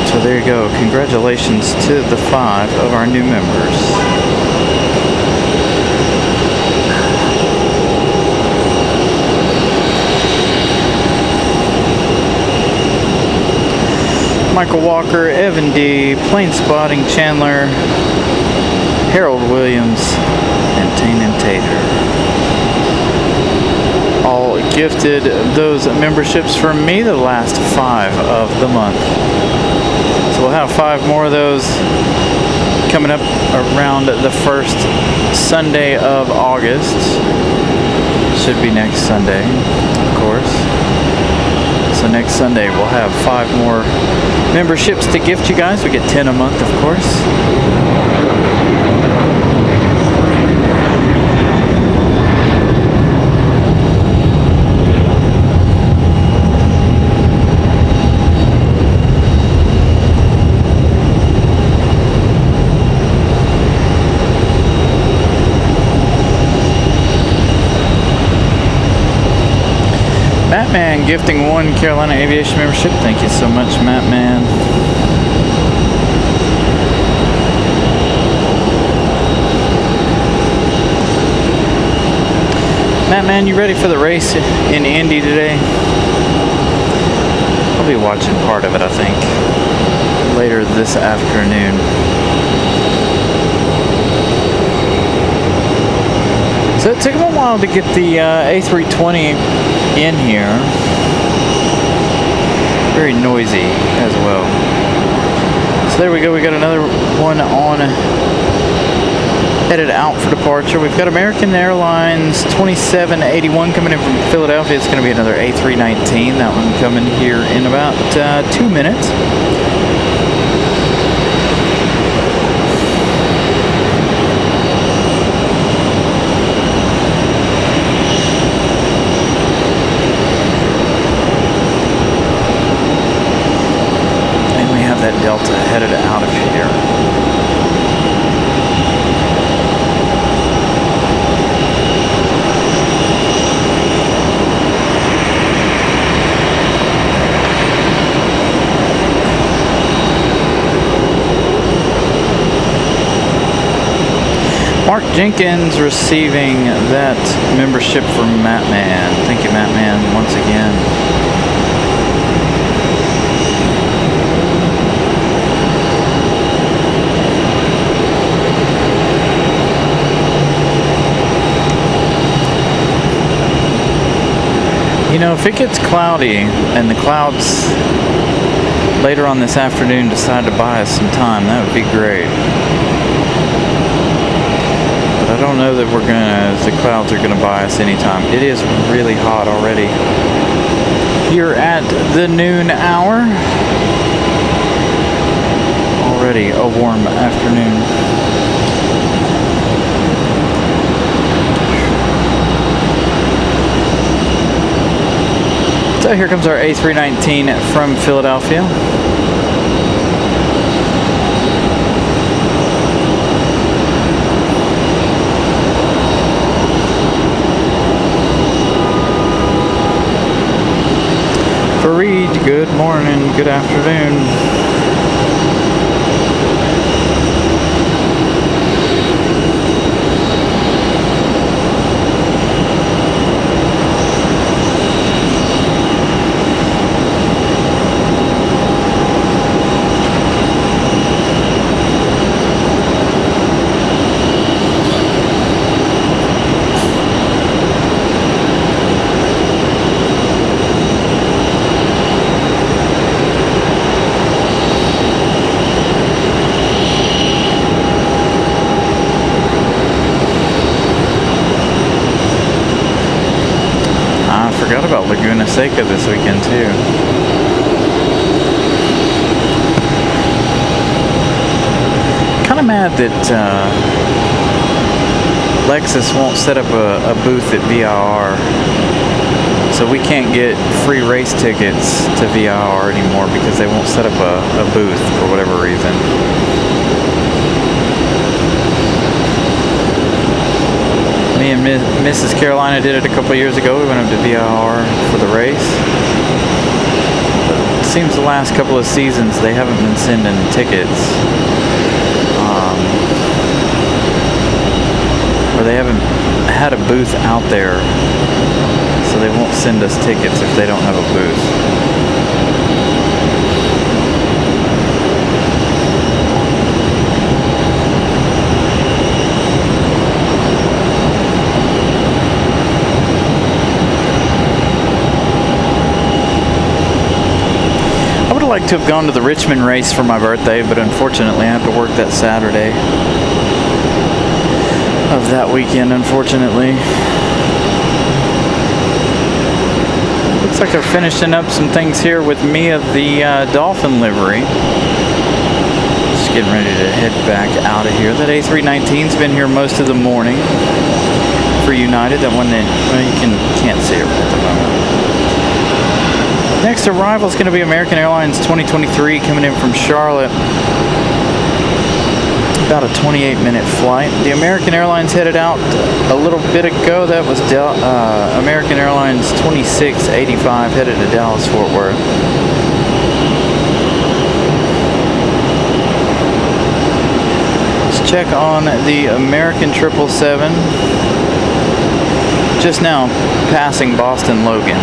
So there you go. Congratulations to the 5 of our new members. Michael Walker, Evan D, Plane Spotting Chandler, Harold Williams, and Tannen Tater. All gifted those memberships from me the last 5 of the month. So we'll have 5 more of those coming up around the first Sunday of August. Should be next Sunday, of course. So next Sunday we'll have 5 more memberships to gift you guys. We get 10 a month, of course. Mattman gifting 1 Carolina Aviation membership. Thank you so much, Mattman. Mattman, you ready for the race in Indy today? I'll be watching part of it, I think, later this afternoon. So it took him a while to get the A320 in here. Very noisy as well. So there we go. We got another one on headed out for departure. We've got American Airlines 2781 coming in from Philadelphia. It's going to be another A319. That one coming here in about 2 minutes. Delta headed out of here. Mark Jenkins receiving that membership from Mattman. Thank you, Mattman, once again. You know, if it gets cloudy and the clouds later on this afternoon decide to buy us some time, that would be great. But I don't know that the clouds are gonna buy us anytime. It is really hot already here at the noon hour. Already a warm afternoon. So here comes our A319 from Philadelphia. Fareed, good morning, good afternoon. about Laguna Seca this weekend too. Kind of mad that Lexus won't set up a booth at VIR, so we can't get free race tickets to VIR anymore because they won't set up a booth for whatever reason. Me and Mrs. Carolina did it a couple years ago. We went up to VIR for the race. But it seems the last couple of seasons they haven't been sending tickets. Or they haven't had a booth out there. So they won't send us tickets if they don't have a booth. Like to have gone to the Richmond race for my birthday, but unfortunately I have to work that Saturday of that weekend, unfortunately. Looks like they're finishing up some things here with me of the Dolphin livery. Just getting ready to head back out of here. That A319's been here most of the morning for United. That one that, well, you can't see it at the moment. Next arrival is going to be American Airlines 2023 coming in from Charlotte. About a 28-minute flight. The American Airlines headed out a little bit ago. That was American Airlines 2685 headed to Dallas Fort Worth. Let's check on the American 777. Just now passing Boston Logan.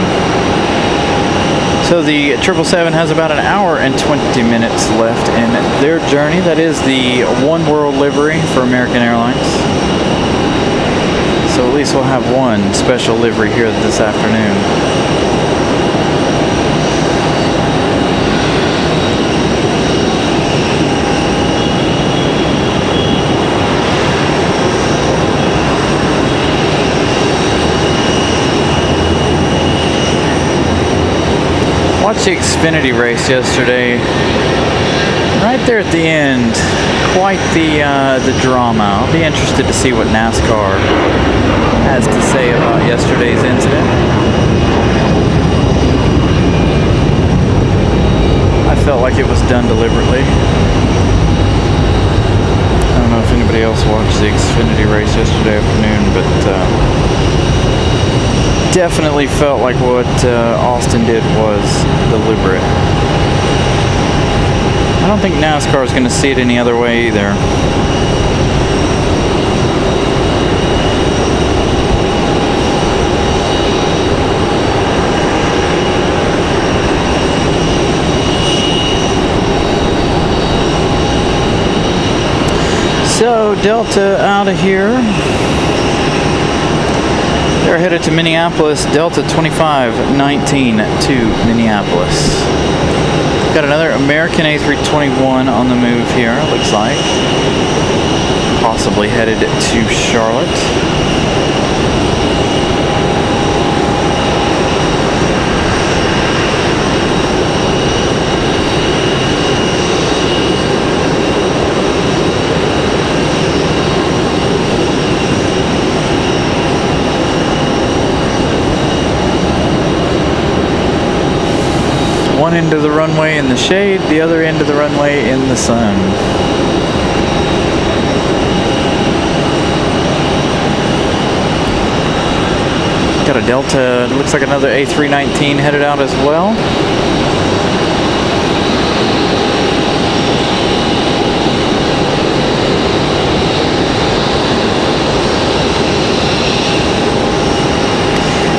So the 777 has about an hour and 20 minutes left in their journey. That is the One World livery for American Airlines. So at least we'll have one special livery here this afternoon. Watched the Xfinity race yesterday. Right there at the end, quite the drama. I'll be interested to see what NASCAR has to say about yesterday's incident. I felt like it was done deliberately. I don't know if anybody else watched the Xfinity race yesterday afternoon, but definitely felt like what Austin did was deliberate. I don't think NASCAR is going to see it any other way either. So Delta out of here. They're headed to Minneapolis, Delta 2519 to Minneapolis. Got another American A321 on the move here, it looks like. Possibly headed to Charlotte. One end of the runway in the shade, the other end of the runway in the sun. Got a Delta, looks like another A319 headed out as well.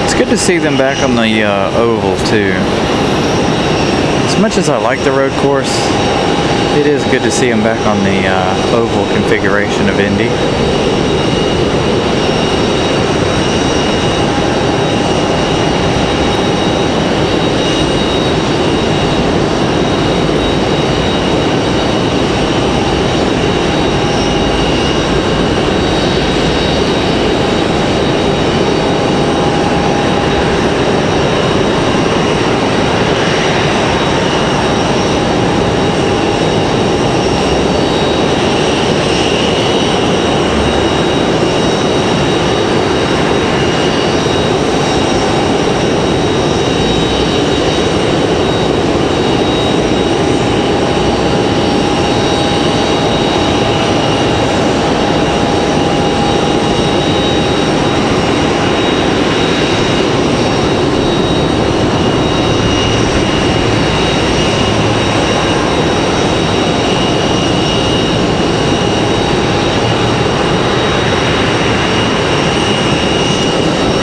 It's good to see them back on the oval too. As much as I like the road course, it is good to see them back on the oval configuration of Indy.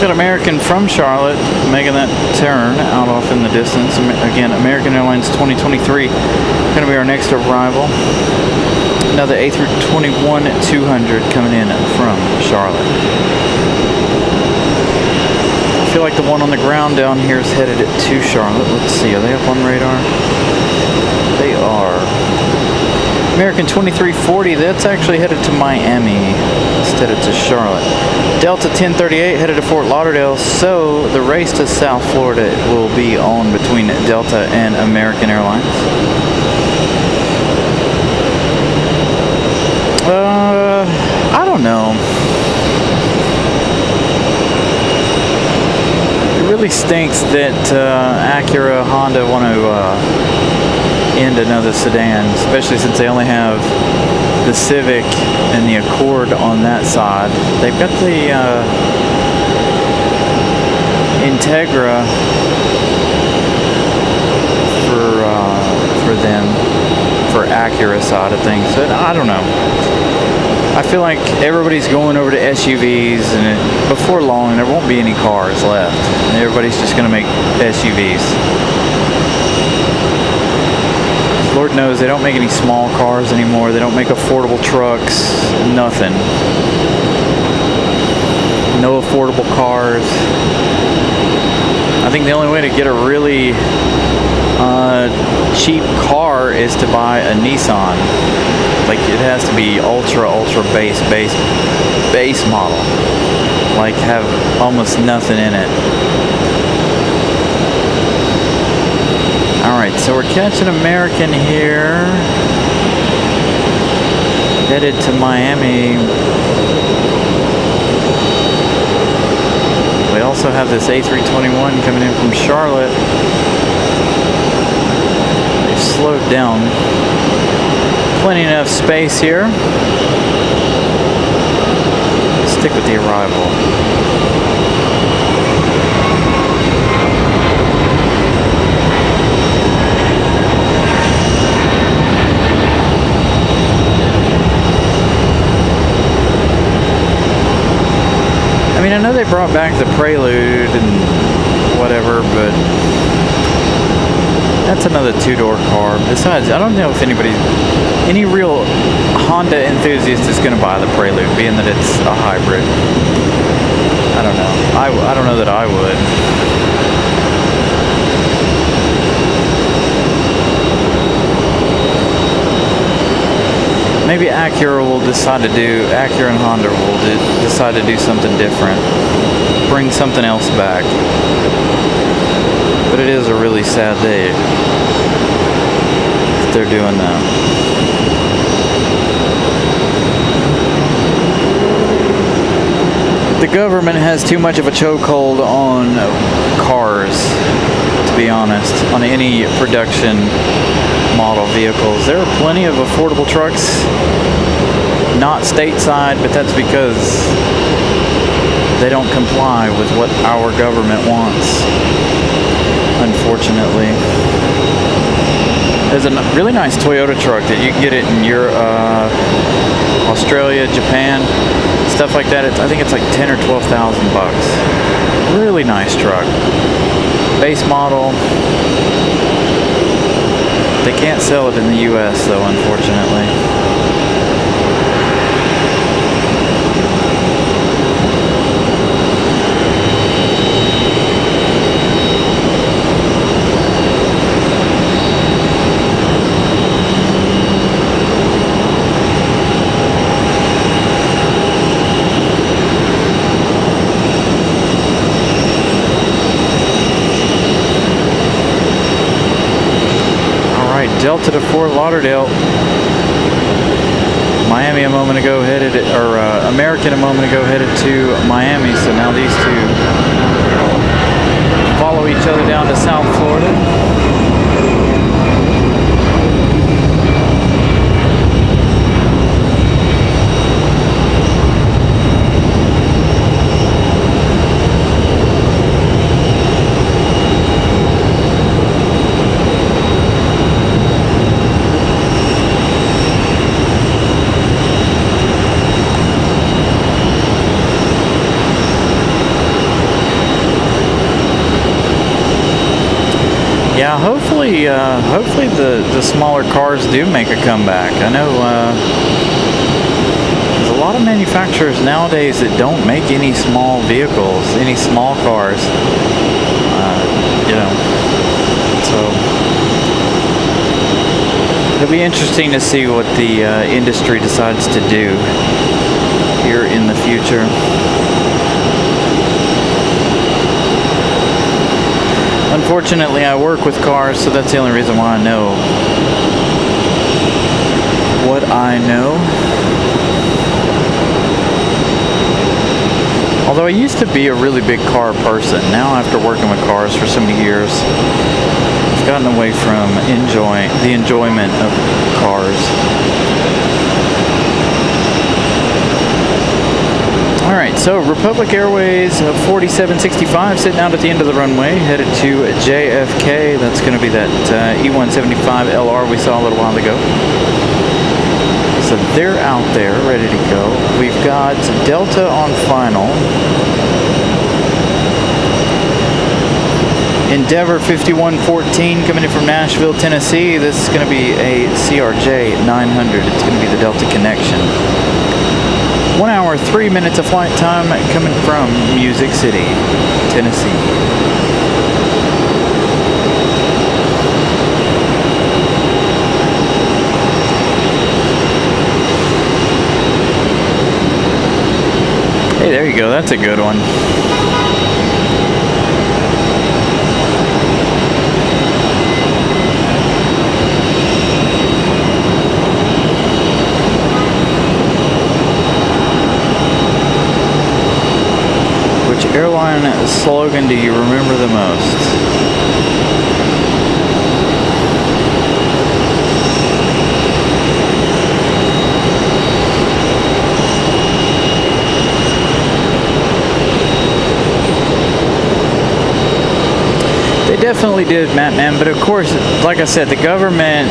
got American from Charlotte making that turn out off in the distance. Again, American Airlines 2023 going to be our next arrival. Another A321-200 coming in from Charlotte. I feel like the one on the ground down here is headed to Charlotte. Let's see, are they up on radar? They are. American 2340, that's actually headed to Miami instead of to Charlotte. Delta 1038 headed to Fort Lauderdale, so the race to South Florida will be on between Delta and American Airlines. I don't know. It really stinks that Acura, Honda want to end another sedan, especially since they only have the Civic and the Accord on that side. They've got the Integra for them, for Acura side of things. But I don't know. I feel like everybody's going over to SUVs, and before long there won't be any cars left. Everybody's just going to make SUVs. Lord knows they don't make any small cars anymore. They don't make affordable trucks. Nothing. No affordable cars. I think the only way to get a really cheap car is to buy a Nissan. Like, it has to be ultra base model. Like, have almost nothing in it. Alright, so we're catching American here. Headed to Miami. We also have this A321 coming in from Charlotte. They've slowed down. Plenty enough space here. Stick with the arrival. I mean, I know they brought back the Prelude and whatever, but that's another two-door car. Besides, I don't know if any real Honda enthusiast is going to buy the Prelude, being that it's a hybrid. I don't know. I don't know that I would. Maybe Acura and Honda will decide to do something different. Bring something else back. But it is a really sad day that they're doing that. The government has too much of a chokehold on cars, to be honest, on any production model vehicles. There are plenty of affordable trucks, not stateside, but that's because they don't comply with what our government wants, unfortunately. There's a really nice Toyota truck that you can get it in Australia, Japan, stuff like that. I think it's like 10 or 12,000 bucks. Really nice truck. Base model. They can't sell it in the US though, unfortunately. Delta to Fort Lauderdale. Miami a moment ago headed, or American a moment ago headed to Miami. So now these two follow each other down to South Florida. hopefully the smaller cars do make a comeback. I know there's a lot of manufacturers nowadays that don't make any small vehicles, any small cars. So it'll be interesting to see what the industry decides to do here in the future. Unfortunately, I work with cars, so that's the only reason why I know what I know. Although I used to be a really big car person, now after working with cars for so many years, I've gotten away from the enjoyment of cars. Alright, so Republic Airways 4765 sitting out at the end of the runway, headed to JFK. That's going to be that E175 LR we saw a little while ago. So they're out there, ready to go. We've got Delta on final. Endeavor 5114 coming in from Nashville, Tennessee. This is going to be a CRJ 900. It's going to be the Delta Connection. 1 hour, 3 minutes of flight time coming from Music City, Tennessee. Hey, there you go. That's a good one. Which airline slogan do you remember the most? They definitely did, man. But of course, like I said, the government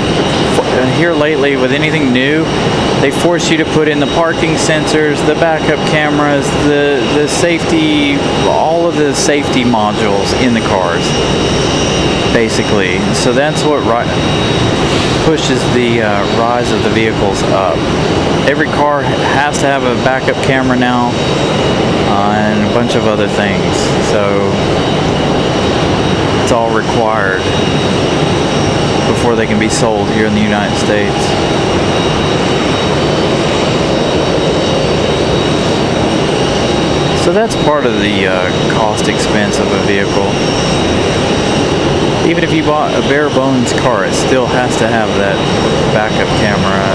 here lately with anything new, they force you to put in the parking sensors, the backup cameras, the safety, all of the safety modules in the cars, basically. So that's what pushes the rise of the vehicles up. Every car has to have a backup camera now, and a bunch of other things. So it's all required before they can be sold here in the United States. So that's part of the cost expense of a vehicle. Even if you bought a bare bones car, it still has to have that backup camera.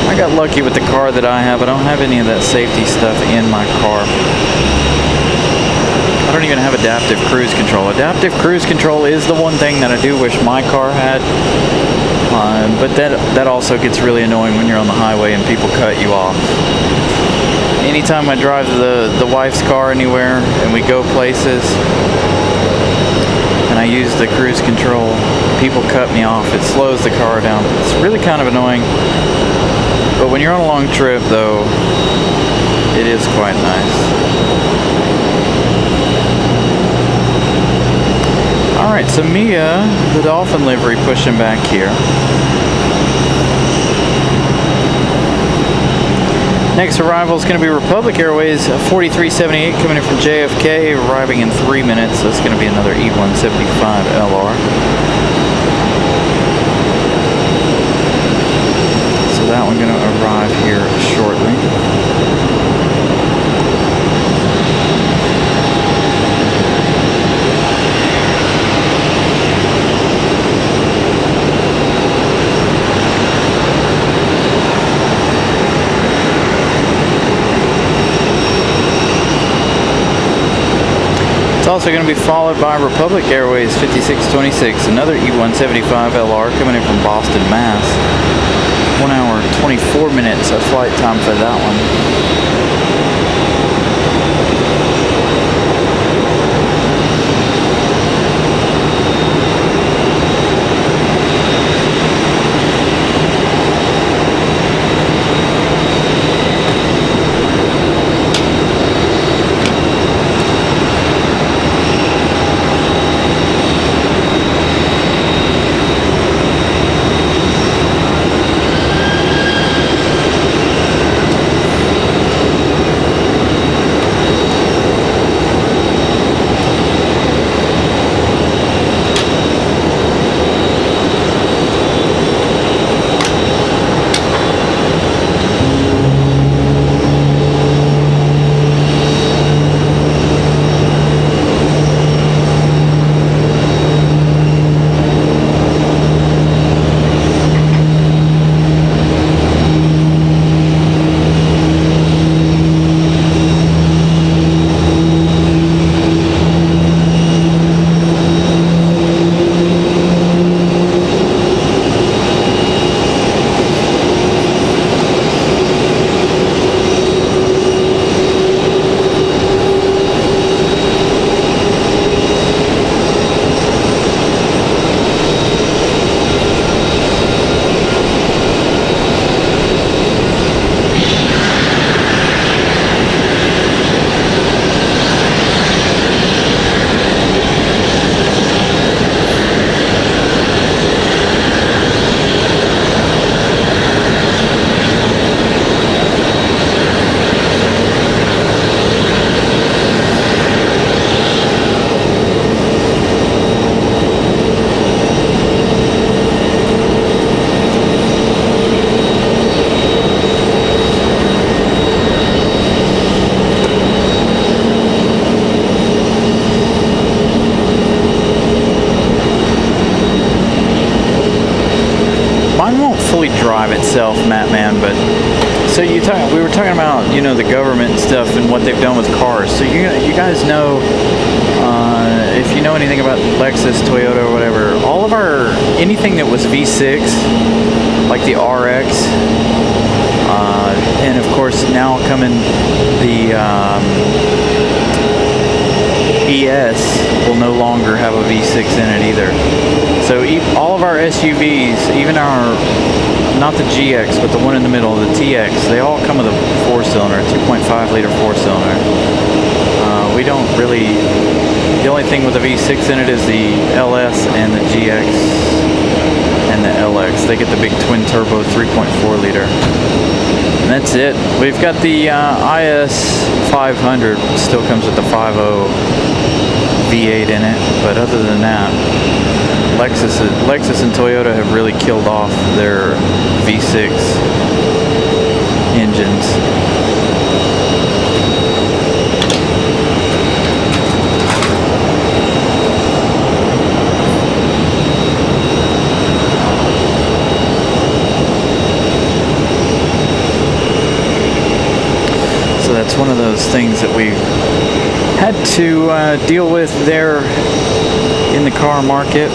I got lucky with the car that I have. I don't have any of that safety stuff in my car. I don't even have adaptive cruise control. Adaptive cruise control is the one thing that I do wish my car had. But that also gets really annoying when you're on the highway and people cut you off. Anytime I drive the wife's car anywhere and we go places and I use the cruise control, people cut me off. It slows the car down. It's really kind of annoying. But when you're on a long trip, though, it is quite nice. Alright, so Mia, the Dolphin livery, pushing back here. Next arrival is going to be Republic Airways 4378 coming in from JFK, arriving in 3 minutes. So it's going to be another E175 LR. That one going to arrive here shortly. It's also going to be followed by Republic Airways 5626, another E175 LR coming in from Boston, Mass. 1 hour, 24 minutes of flight time for that one. drive itself, Mattman. But so we were talking about, you know, the government and stuff and what they've done with cars. So you guys know, if you know anything about Lexus, Toyota, or whatever, all of anything that was V6, like the RX, and of course now coming the ES will no longer have a V6 in it either. So all of our SUVs, even not the GX, but the one in the middle, the TX, they all come with a 4-cylinder, 2.5 liter 4-cylinder. We don't really, the only thing with a V6 in it is the LS and the GX and the LX. They get the big twin turbo 3.4 liter. And that's it. We've got the IS 500, still comes with the 5.0 V8 in it, but other than that, Lexus and Toyota have really killed off their V6 engines. So that's one of those things that we had to deal with there in the car market.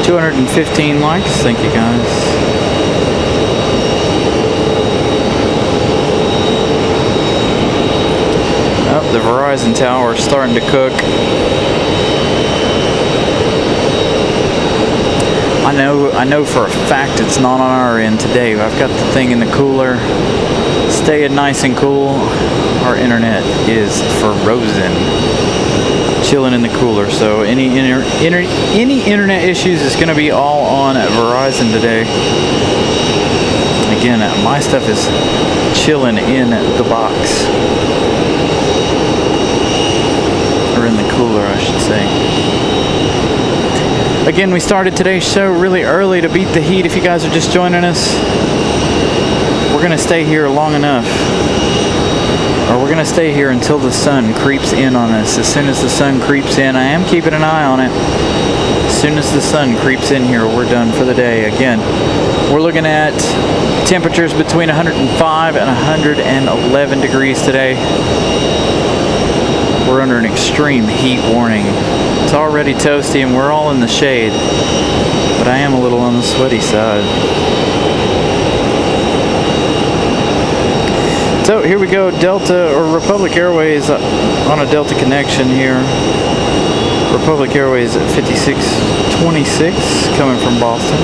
215 likes, thank you guys. Oh, the Verizon tower is starting to cook. I know for a fact it's not on our end today. I've got the thing in the cooler, staying nice and cool. Our internet is frozen, chilling in the cooler. So any internet issues is going to be all on Verizon today. Again, my stuff is chilling in the box, or in the cooler, I should say. Again, we started today's show really early to beat the heat. If you guys are just joining us, we're going to stay here long enough, or we're going to stay here until the sun creeps in on us. As soon as the sun creeps in, I am keeping an eye on it. As soon as the sun creeps in here, we're done for the day. Again, we're looking at temperatures between 105 and 111 degrees today. We're under an extreme heat warning. It's already toasty and we're all in the shade, but I am a little on the sweaty side. So here we go, Delta or Republic Airways on a Delta connection here. Republic Airways at 5626 coming from Boston.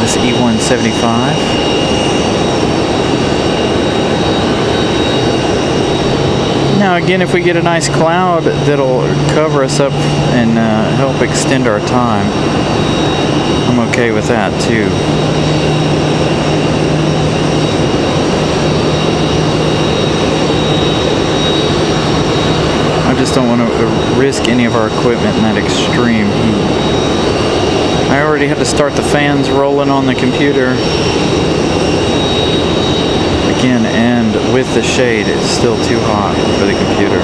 This E175. Now again, if we get a nice cloud that'll cover us up and help extend our time, I'm okay with that too. I just don't want to risk any of our equipment in that extreme heat. I already had to start the fans rolling on the computer. Again, and with the shade, it's still too hot for the computer.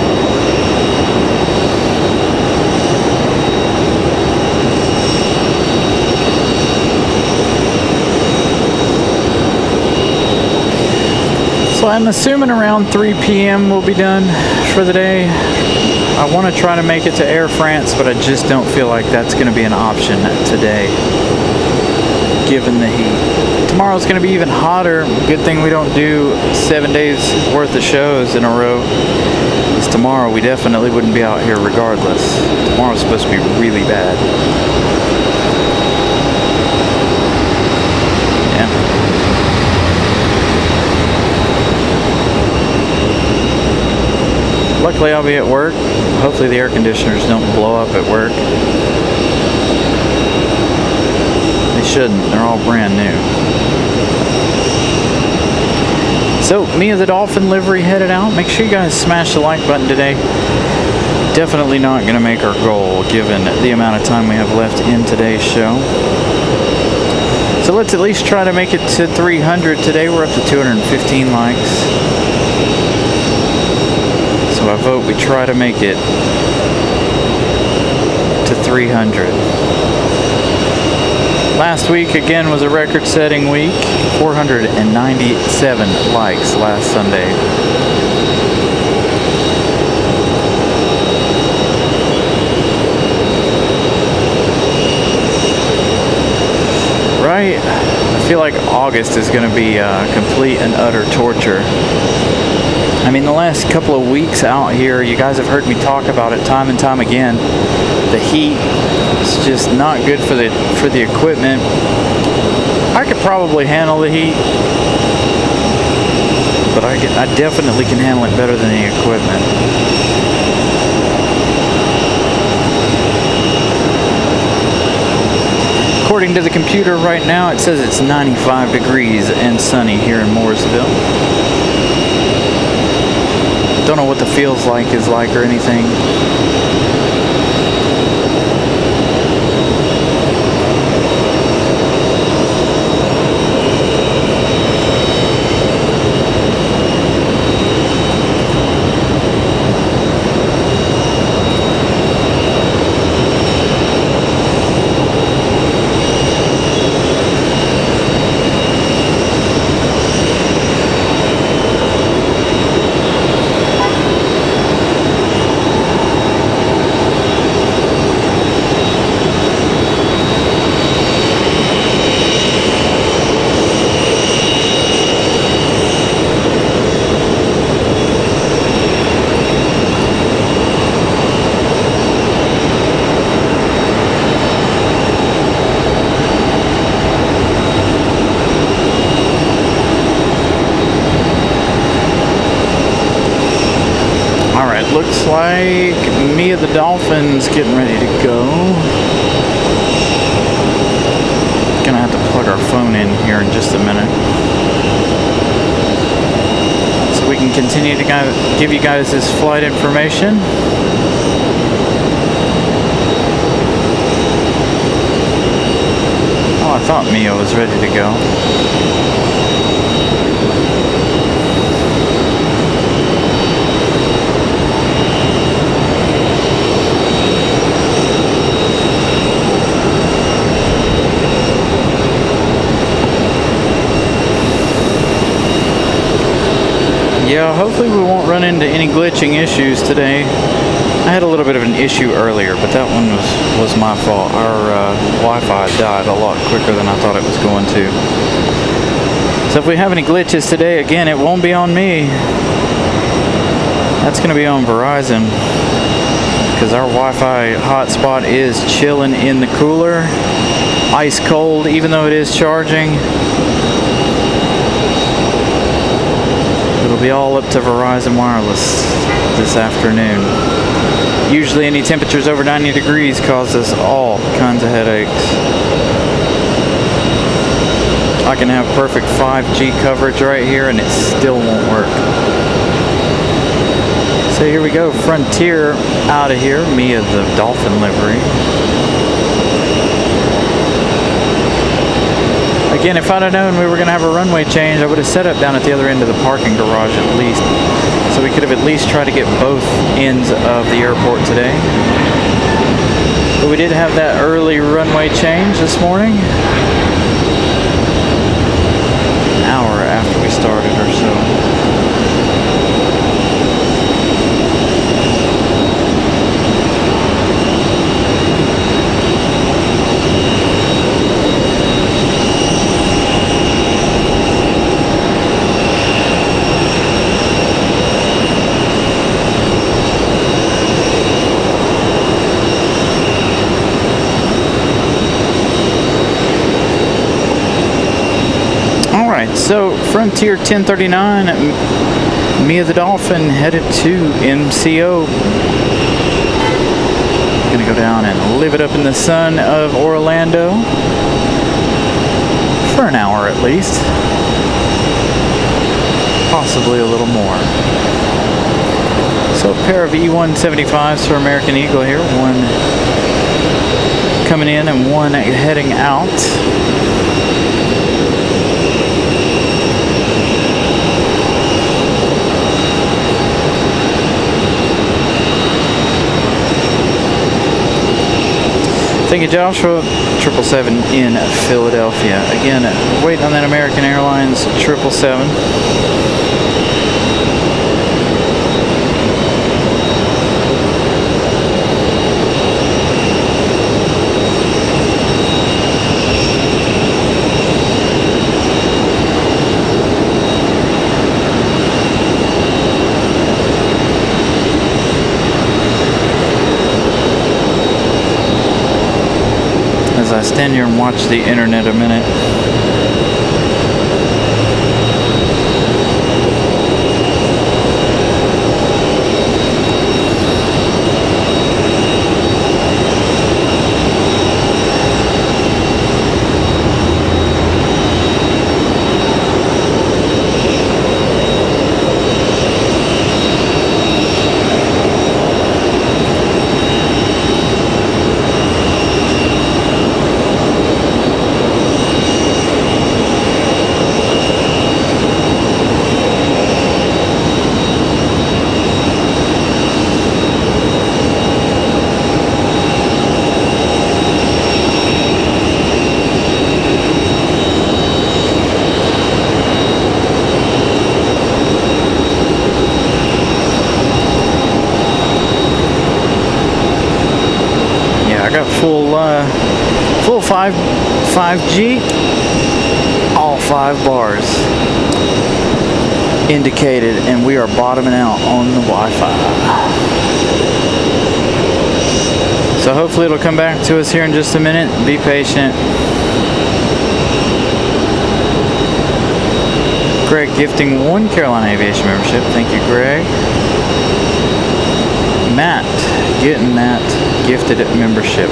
So I'm assuming around 3 p.m. we'll be done for the day. I want to try to make it to Air France, but I just don't feel like that's going to be an option today, given the heat. Tomorrow's going to be even hotter. Good thing we don't do 7 days worth of shows in a row. Because tomorrow we definitely wouldn't be out here regardless. Tomorrow's supposed to be really bad. Yeah. Luckily I'll be at work. Hopefully the air conditioners don't blow up at work. They shouldn't. They're all brand new. So, Mia the Dolphin livery headed out. Make sure you guys smash the like button today. Definitely not going to make our goal given the amount of time we have left in today's show. So let's at least try to make it to 300 today. We're up to 215 likes. So I vote we try to make it to 300. Last week again was a record-setting week. 497 likes last Sunday. Right? I feel like August is going to be complete and utter torture. I mean, the last couple of weeks out here, you guys have heard me talk about it time and time again. The heat is just not good for the equipment. I could probably handle the heat, but I definitely can handle it better than the equipment. According to the computer right now, it says it's 95 degrees and sunny here in Mooresville. Don't know what the feels like is like or anything. Looks like Mia the Dolphin's getting ready to go. Gonna have to plug our phone in here in just a minute, so we can continue to give you guys this flight information. Oh, I thought Mia was ready to go. Yeah, hopefully we won't run into any glitching issues today. I had a little bit of an issue earlier, but that one was my fault. Our Wi-Fi died a lot quicker than I thought it was going to. So if we have any glitches today, again, it won't be on me. That's going to be on Verizon, because our Wi-Fi hotspot is chilling in the cooler, ice cold, even though it is charging. It'll be all up to Verizon Wireless this afternoon. Usually any temperatures over 90 degrees cause us all kinds of headaches. I can have perfect 5G coverage right here and it still won't work. So here we go, Frontier out of here, Mia the Dolphin livery. Again, if I'd have known we were going to have a runway change, I would have set up down at the other end of the parking garage at least, so we could have at least tried to get both ends of the airport today. But we did have that early runway change this morning, an hour after we started or so. So Frontier 1039, Mia the Dolphin headed to MCO. Gonna go down and live it up in the sun of Orlando for an hour at least, possibly a little more. So a pair of E175s for American Eagle here, one coming in and one heading out. Thank you, Joshua. 777 in Philadelphia. Again, waiting on that American Airlines 777. I stand here and watch the internet a minute. Full 5G, all 5 bars indicated, and we are bottoming out on the Wi-Fi. So hopefully it'll come back to us here in just a minute. Be patient. Greg gifting 1 Carolina Aviation membership. Thank you, Greg. Matt getting that gifted membership.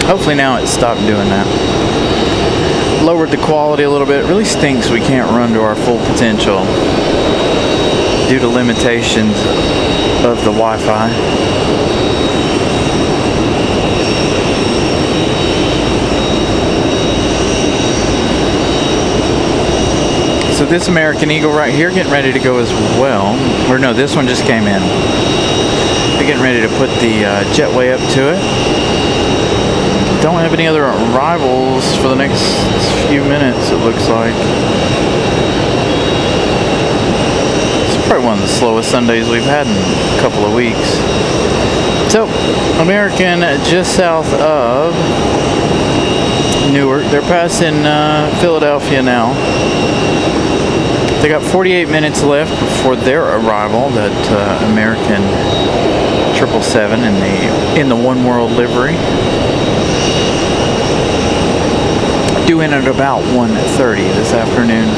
Hopefully now it stopped doing that. Lowered the quality a little bit. It really stinks we can't run to our full potential due to limitations of the Wi-Fi. So this American Eagle right here getting ready to go as well. Or no, this one just came in. They're getting ready to put the jetway up to it. Don't have any other arrivals for the next few minutes, it looks like. It's probably one of the slowest Sundays we've had in a couple of weeks. So, American just south of Newark. They're passing Philadelphia now. They got 48 minutes left before their arrival, that American 777 in the One World livery. Due in at about 1:30 this afternoon.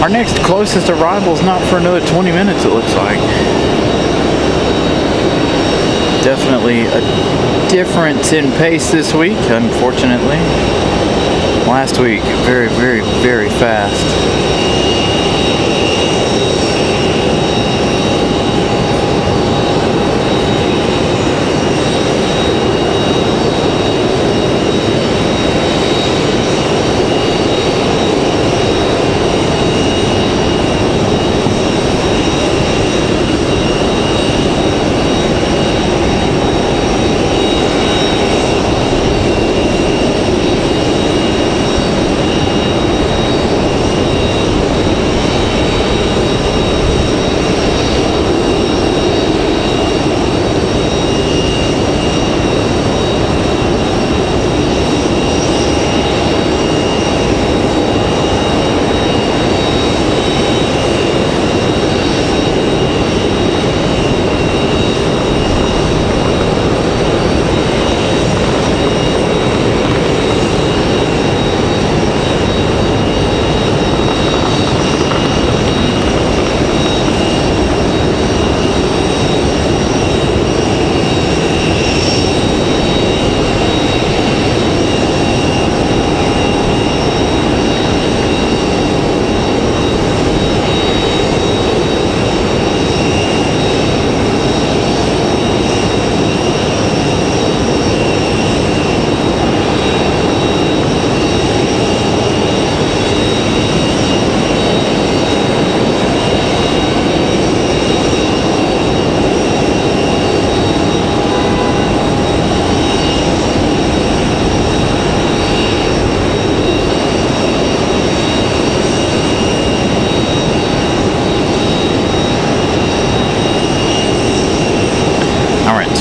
Our next closest arrival is not for another 20 minutes, it looks like. Definitely a difference in pace this week, unfortunately. Last week, very, very, very fast.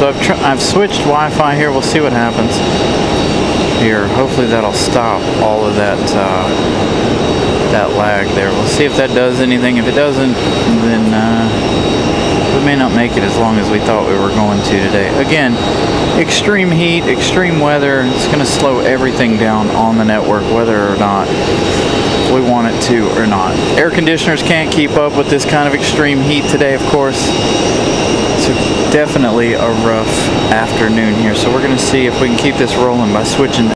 So I've switched Wi-Fi here. We'll see what happens here. Hopefully that'll stop all of that that lag there. We'll see if that does anything. If it doesn't, then we may not make it as long as we thought we were going to today. Again, extreme heat, extreme weather. It's going to slow everything down on the network, whether or not we want it to or not. Air conditioners can't keep up with this kind of extreme heat today, of course. So definitely a rough afternoon here. So we're going to see if we can keep this rolling by switching.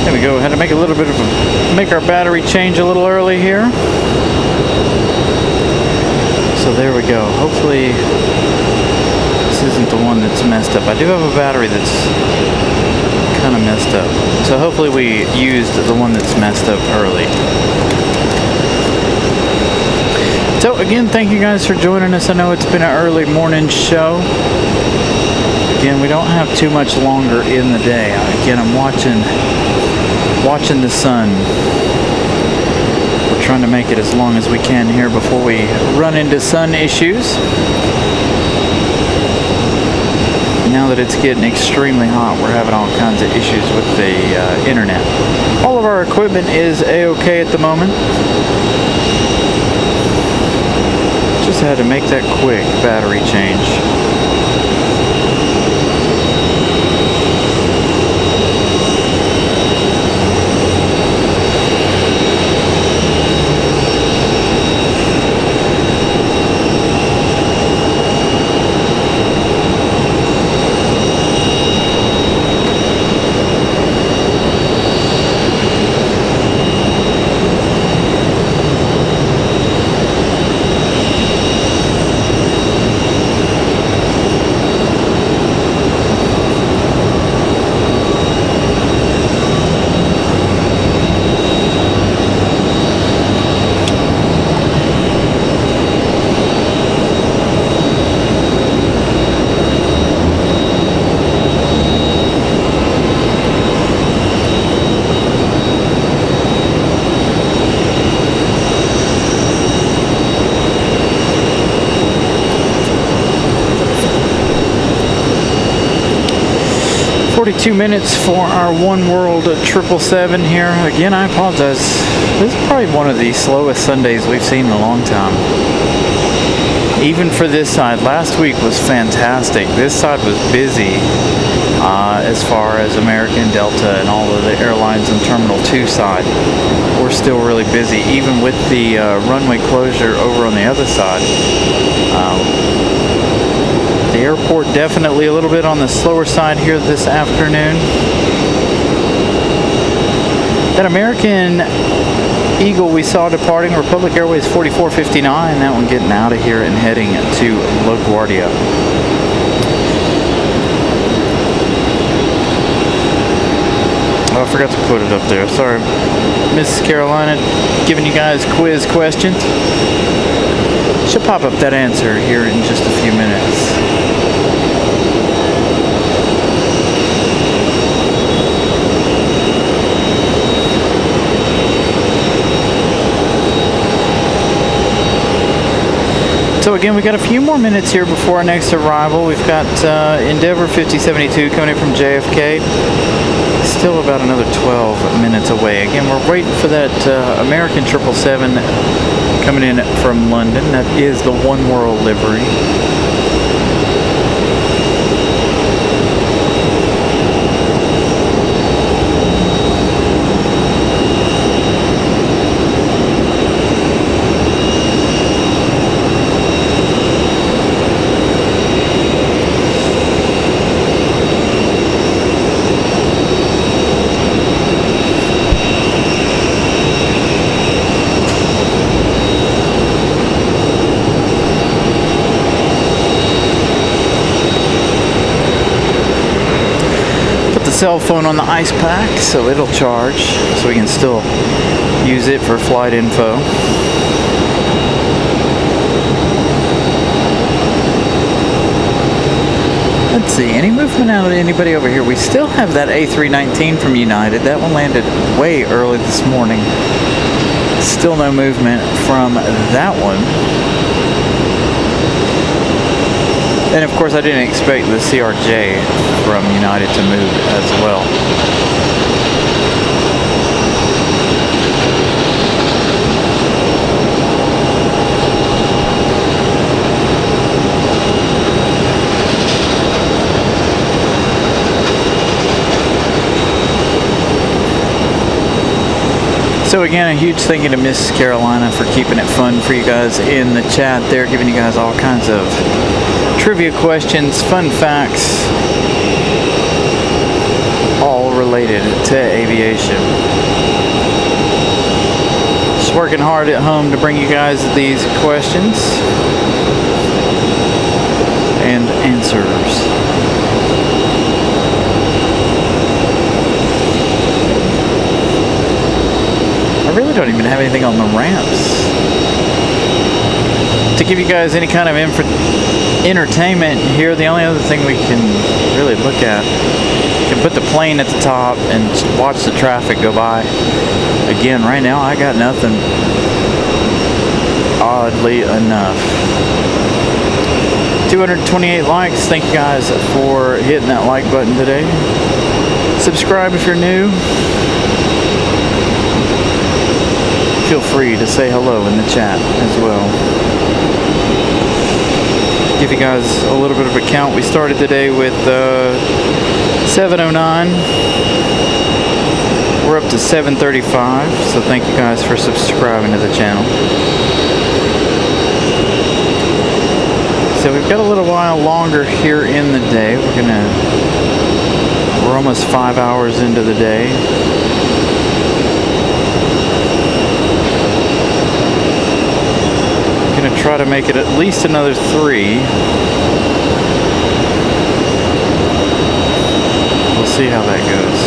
There we go. Had to make a little bit of make our battery change a little early here. So there we go. Hopefully this isn't the one that's messed up. I do have a battery that's kind of messed up. So hopefully we used the one that's messed up early. So again, thank you guys for joining us. I know it's been an early morning show. Again, we don't have too much longer in the day. Again, I'm watching the sun. We're trying to make it as long as we can here before we run into sun issues. Now that it's getting extremely hot, we're having all kinds of issues with the internet. All of our equipment is A-OK at the moment. Just had to make that quick battery change. Minutes for our One World 777 here. Again, I apologize. This is probably one of the slowest Sundays we've seen in a long time. Even for this side, last week was fantastic. This side was busy as far as American, Delta, and all of the airlines in Terminal 2 side. We're still really busy, even with the runway closure over on the other side. The airport definitely a little bit on the slower side here this afternoon. That American Eagle we saw departing Republic Airways 4459, that one getting out of here and heading to LaGuardia. Oh, I forgot to put it up there. Sorry, Mrs. Carolina, giving you guys quiz questions. She'll pop up that answer here in just a few minutes. again, we got a few more minutes here before our next arrival. We've got Endeavour 5072 coming in from JFK. Still about another 12 minutes away. Again, we're waiting for that American 777 coming in from London. That is the One World livery. Cell phone on the ice pack so it'll charge, so we can still use it for flight info. Let's see, any movement out of anybody over here? We still have that A319 from United. That one landed way early this morning. Still no movement from that one. And of course I didn't expect the CRJ from United to move as well. So again, a huge thank you to Miss Carolina for keeping it fun for you guys in the chat there, giving you guys all kinds of trivia questions, fun facts, all related to aviation. Just working hard at home to bring you guys these questions and answers. I really don't even have anything on the ramps to give you guys any kind of entertainment here. The only other thing we can really look at, you can put the plane at the top and watch the traffic go by. Again, right now I got nothing, oddly enough. 228 likes. Thank you guys for hitting that like button today. Subscribe if you're new. Feel free to say hello in the chat as well. Give you guys a little bit of a count. We started today with 709. We're up to 735, so thank you guys for subscribing to the channel. So we've got a little while longer here in the day. We're almost 5 hours into the day. Gonna try to make it at least another 3. We'll see how that goes.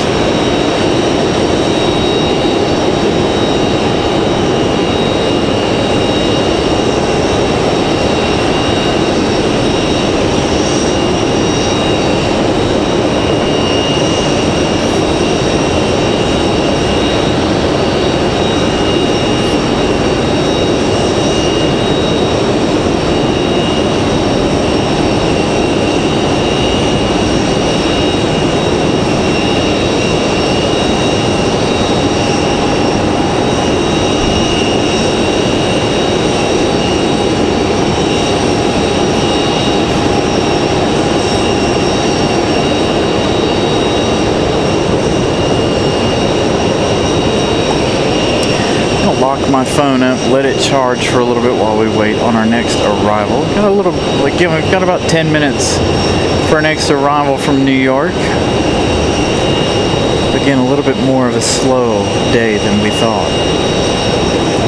My phone up, let it charge for a little bit while we wait on our next arrival. We've got about 10 minutes for our next arrival from New York. Again, a little bit more of a slow day than we thought.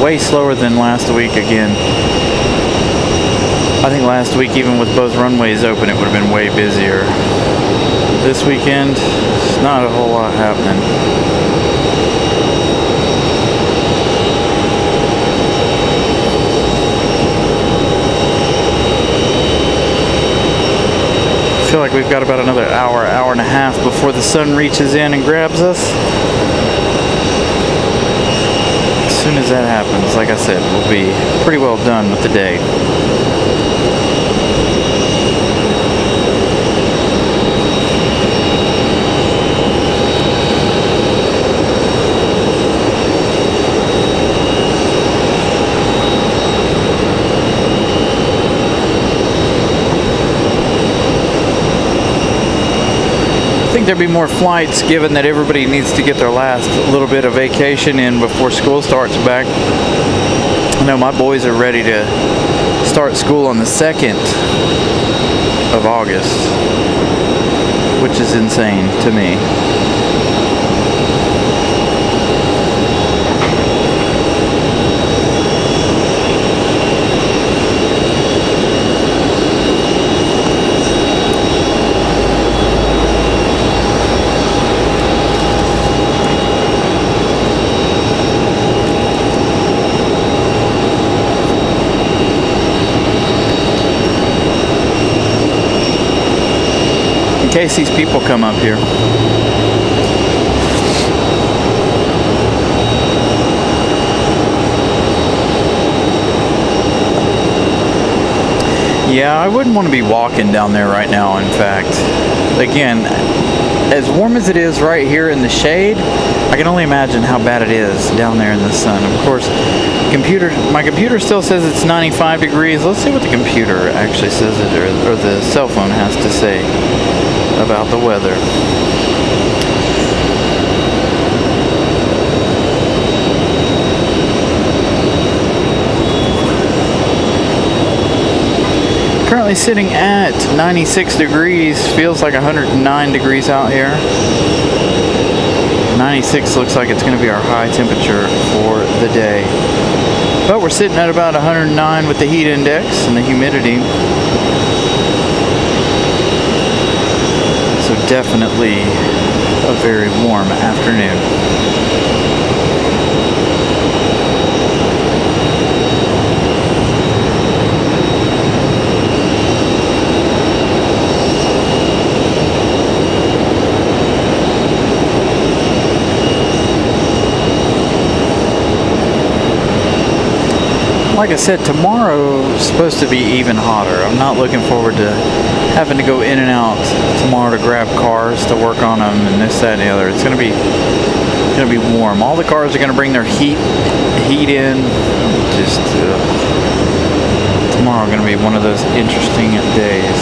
Way slower than last week again. I think last week, even with both runways open, it would have been way busier. This weekend, there's not a whole lot happening. I feel like we've got about another hour and a half before the sun reaches in and grabs us. As soon as that happens, like I said, we'll be pretty well done with the day. there'd be more flights, given that everybody needs to get their last little bit of vacation in before school starts back. I know my boys are ready to start school on the 2nd of August, which is insane to me. In case these people come up here. Yeah, I wouldn't want to be walking down there right now, in fact. Again, as warm as it is right here in the shade, I can only imagine how bad it is down there in the sun. Of course, my computer still says it's 95 degrees. Let's see what the computer actually says or the cell phone has to say about the weather. Currently sitting at 96 degrees, feels like 109 degrees out here. 96 looks like it's going to be our high temperature for the day. But we're sitting at about 109 with the heat index and the humidity. So definitely a very warm afternoon. Like I said, tomorrow is supposed to be even hotter. I'm not looking forward to having to go in and out tomorrow to grab cars to work on them and this, that, and the other. It's gonna be warm. All the cars are gonna bring their heat in. Just tomorrow gonna be one of those interesting days.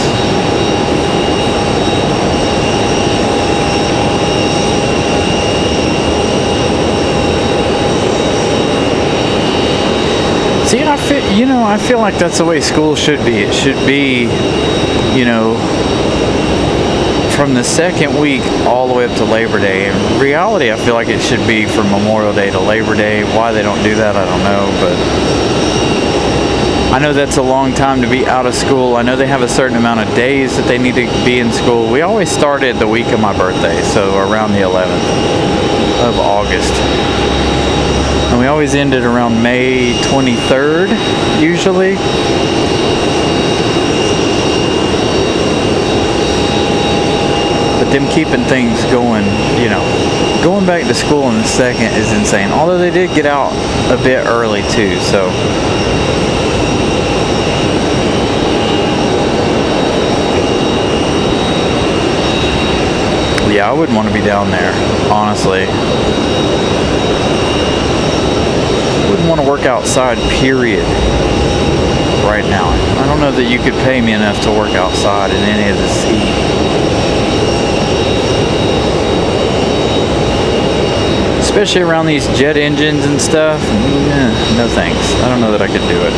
See, I feel like that's the way school should be. It should be, from the second week all the way up to Labor Day. In reality, I feel like it should be from Memorial Day to Labor Day. Why they don't do that, I don't know, but I know that's a long time to be out of school. I know they have a certain amount of days that they need to be in school. We always started the week of my birthday, so around the 11th of August. And we always ended around May 23rd, usually. But them keeping things going, going back to school in the second is insane. Although they did get out a bit early too, so. Yeah, I wouldn't want to be down there, honestly. Wouldn't want to work outside, period, right now. I don't know that you could pay me enough to work outside in any of this heat. Especially around these jet engines and stuff. No thanks. I don't know that I could do it.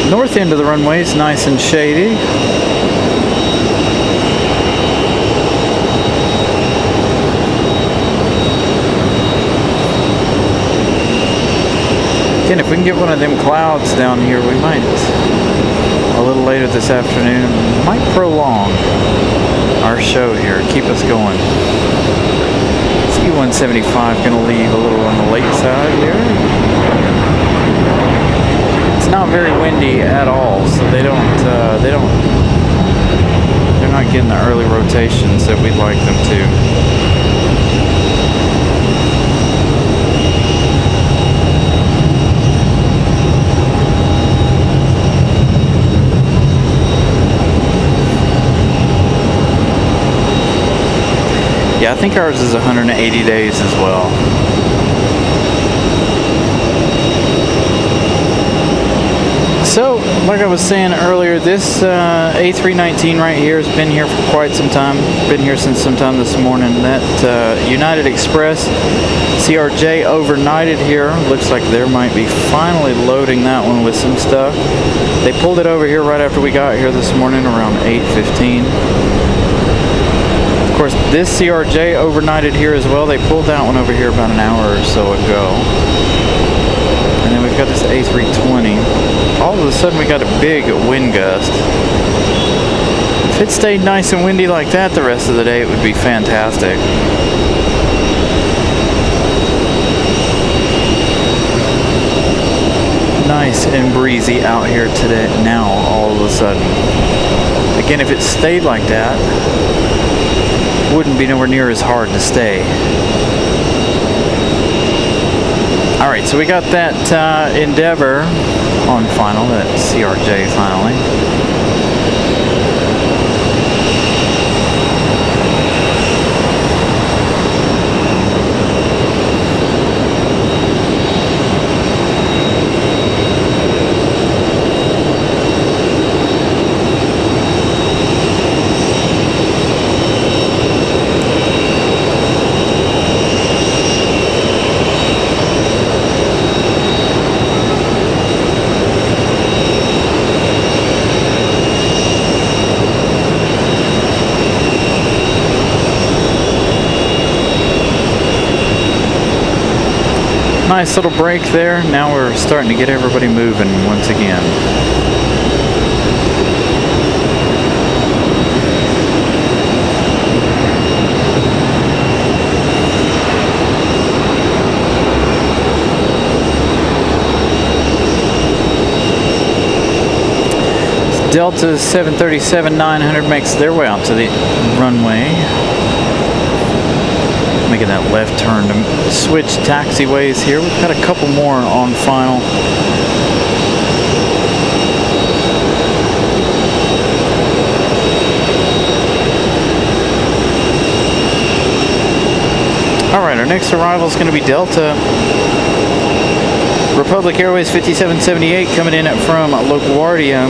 North end of the runway is nice and shady. Again, if we can get one of them clouds down here, we might, a little later this afternoon, might prolong our show here, keep us going. C-175 going to leave a little on the late side here. It's not very windy at all, so they're not getting the early rotations that we'd like them to. Yeah, I think ours is 180 days as well. So, like I was saying earlier, this A319 right here has been here for quite some time. Been here since sometime this morning. That United Express CRJ overnighted here. Looks like there might be finally loading that one with some stuff. They pulled it over here right after we got here this morning around 8:15. Of course, this CRJ overnighted here as well. They pulled that one over here about an hour or so ago. And then we've got this A320. All of a sudden we got a big wind gust. If it stayed nice and windy like that the rest of the day, it would be fantastic. Nice and breezy out here today now all of a sudden. Again, if it stayed like that, it wouldn't be nowhere near as hard to stay. Alright, so we got that Endeavor on final, that CRJ finally. Nice little break there. Now we're starting to get everybody moving once again. Delta 737-900 makes their way out to the runway. Making that left turn to switch taxiways here. We've got a couple more on final. Alright, our next arrival is going to be Delta. Republic Airways 5778 coming in from LaGuardia.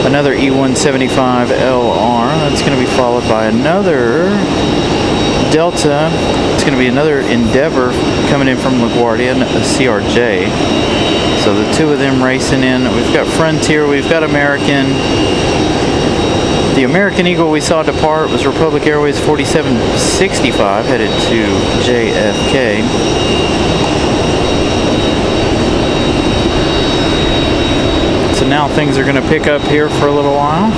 Another E175LR. That's going to be followed by another Delta. It's going to be another Endeavor coming in from LaGuardia, a CRJ. So the two of them racing in. We've got Frontier, we've got American. The American Eagle we saw depart was Republic Airways 4765 headed to JFK. So now things are going to pick up here for a little while.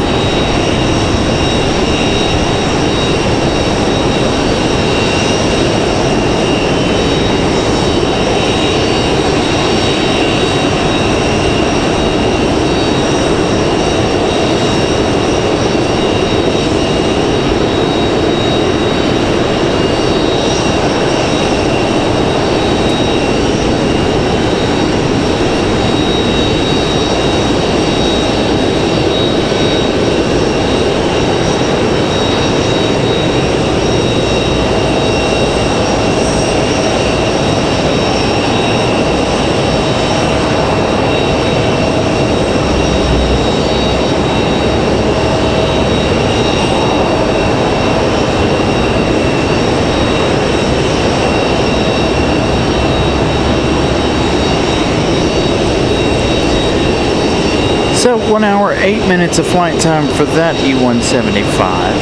So 1 hour, 8 minutes of flight time for that E175.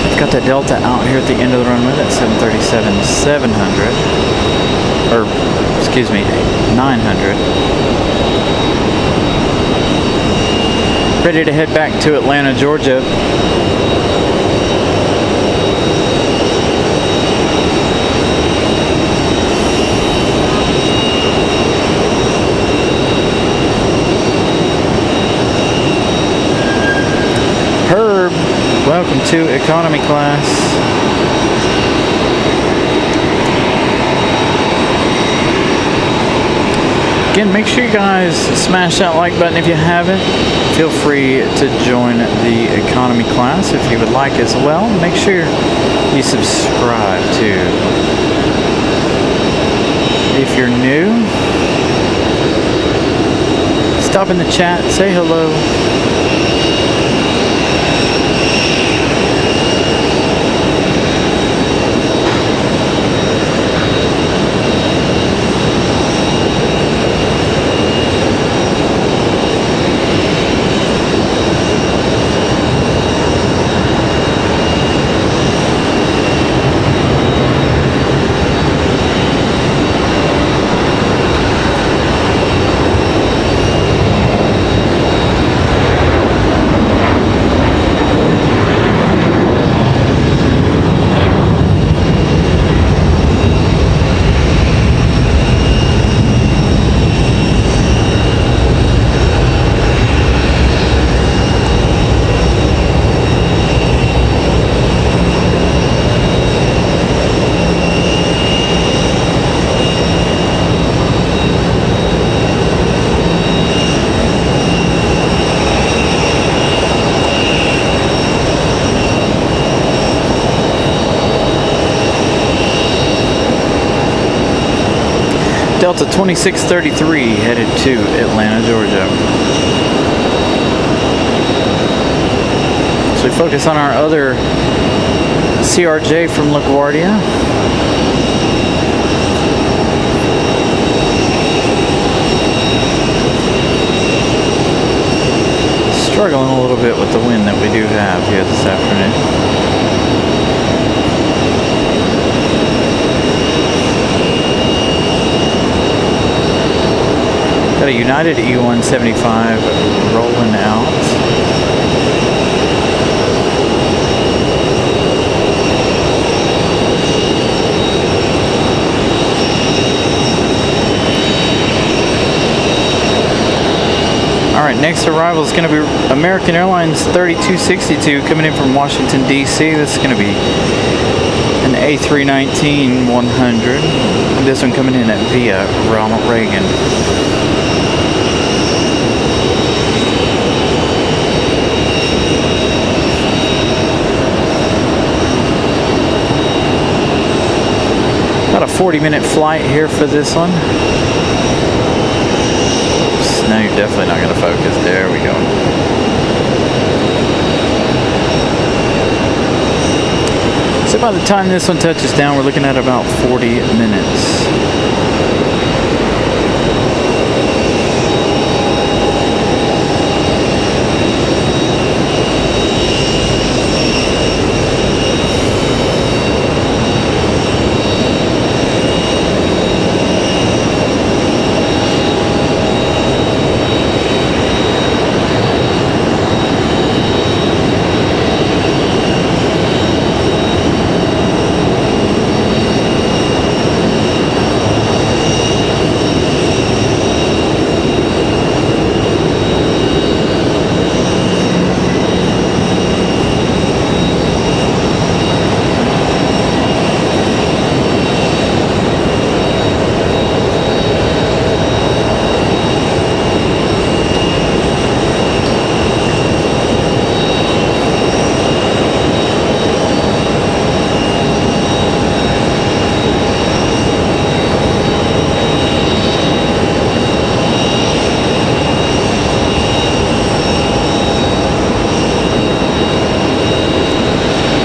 We've got that Delta out here at the end of the runway, that 737-700. Or, excuse me, 900. Ready to head back to Atlanta, Georgia. Welcome to economy class. Again, make sure you guys smash that like button if you haven't. Feel free to join the economy class if you would like as well. Make sure you subscribe too. If you're new, Stop in the chat, say hello. Delta 2633 headed to Atlanta, Georgia. So we focus on our other CRJ from LaGuardia. Struggling a little bit with the wind that we do have here this afternoon. Got a United E175 rolling out. Alright, next arrival is going to be American Airlines 3262 coming in from Washington, D.C. This is going to be an A319-100. This one coming in at via Ronald Reagan. About a 40-minute flight here for this one. Oops, now you're definitely not going to focus. There we go. So by the time this one touches down, we're looking at about 40 minutes.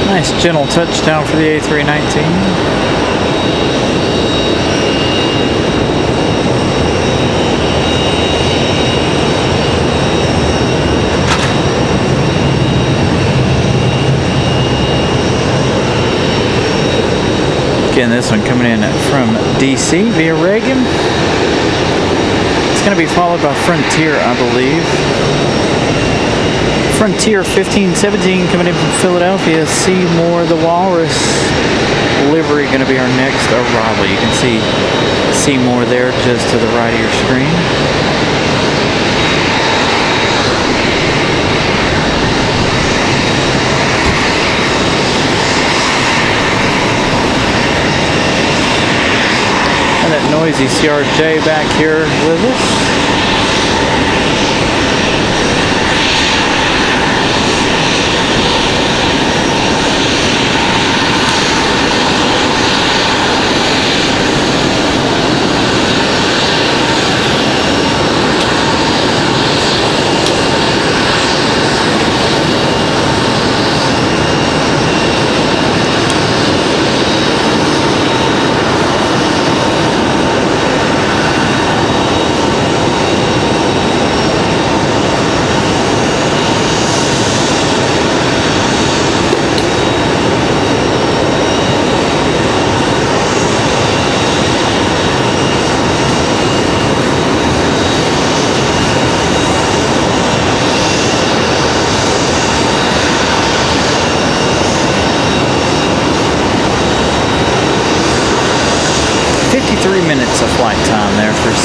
Nice gentle touchdown for the A319. Again, this one coming in from DC via Reagan. It's going to be followed by Frontier, I believe. Frontier 1517 coming in from Philadelphia. Seymour the Walrus livery going to be our next arrival. You can see Seymour there just to the right of your screen. And that noisy CRJ back here with us.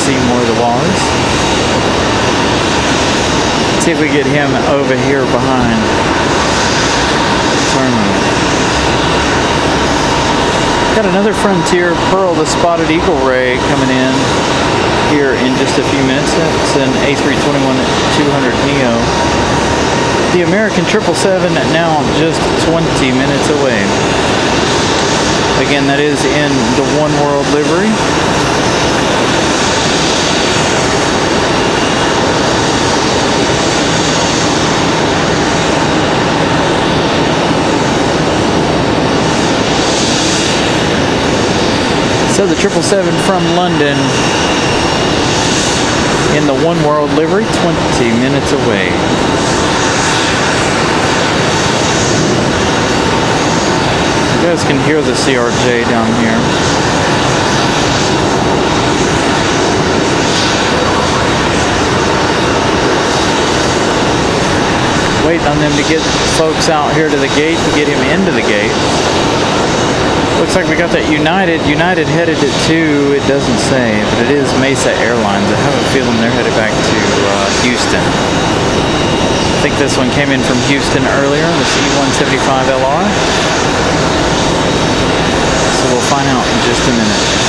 see more of the walrus. See if we get him over here behind terminal. Got another Frontier Pearl, the spotted eagle ray, coming in here in just a few minutes. It's an A321-200 Neo. The American 777 now just 20 minutes away. Again, that is in the One World livery. So the 777 from London in the One World livery, 20 minutes away. You guys can hear the CRJ down here. Waiting on them to get folks out here to the gate to get him into the gate. Looks like we got that United. United headed at 2. It doesn't say, but it is Mesa Airlines. I have a feeling they're headed back to Houston. I think this one came in from Houston earlier, the C-175LR. So we'll find out in just a minute.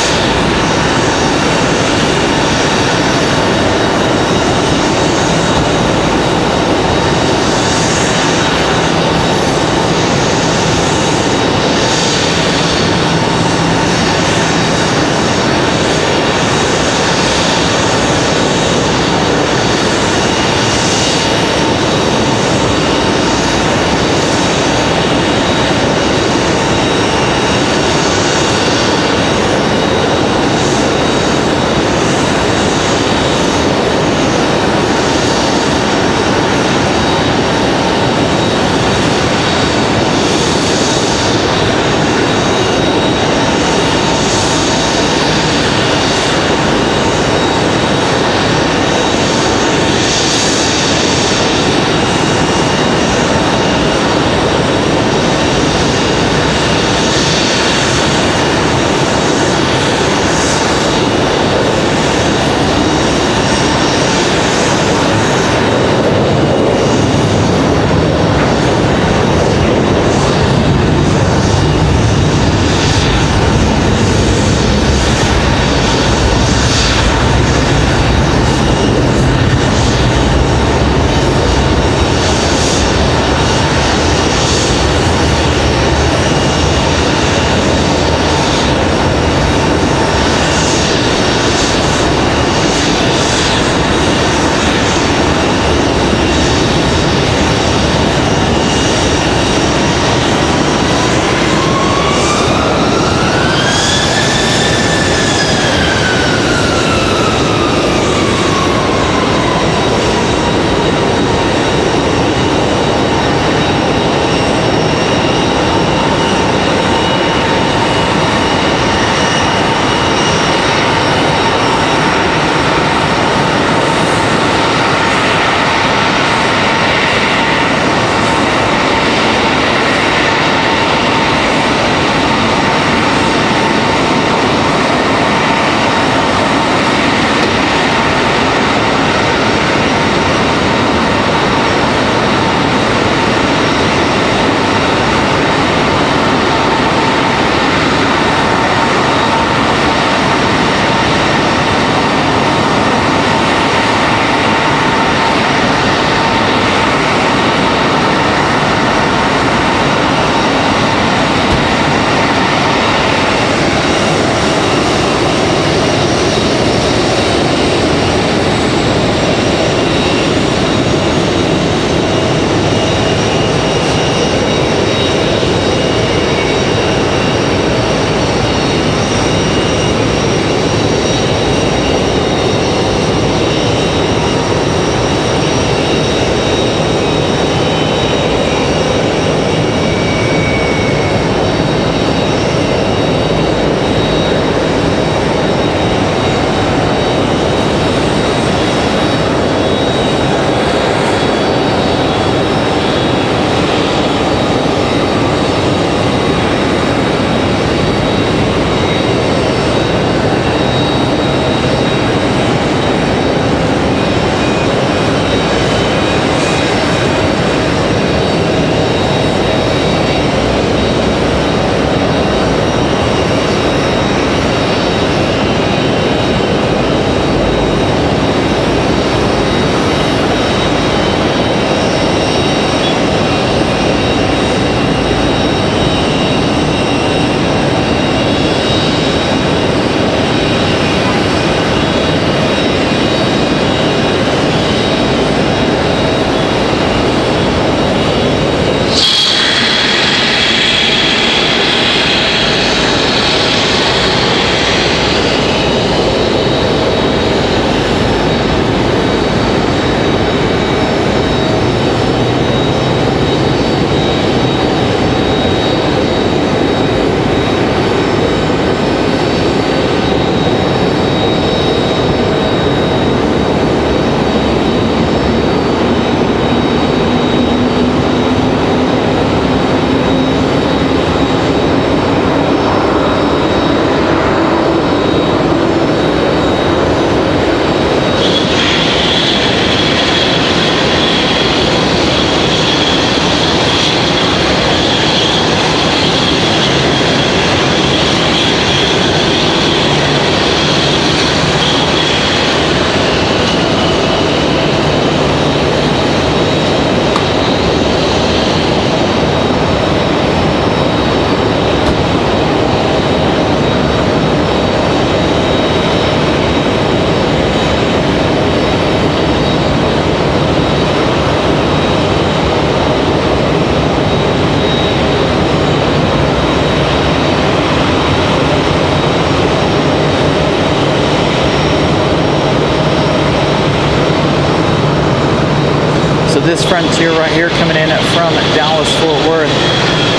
this Frontier right here coming in from Dallas-Fort Worth.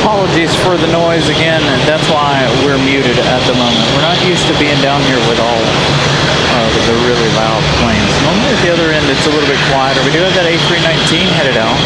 Apologies for the noise again. That's why we're muted at the moment. We're not used to being down here with all the really loud planes. Normally at the other end it's a little bit quieter. We do have that A319 headed out.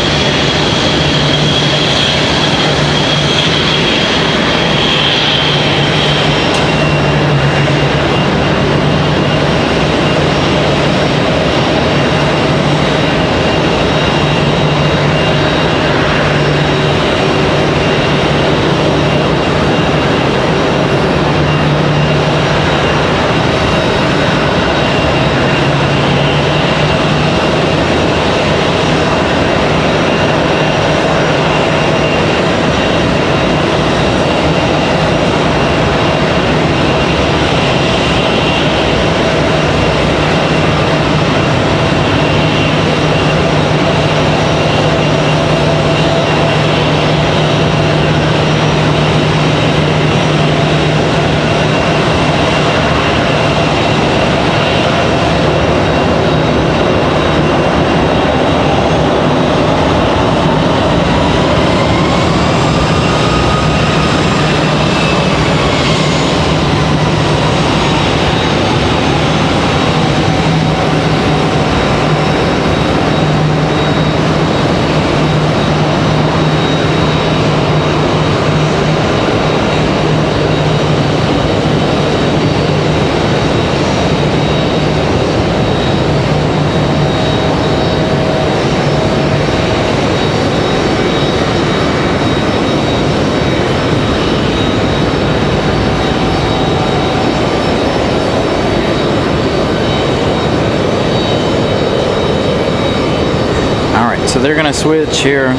So they're going to switch here.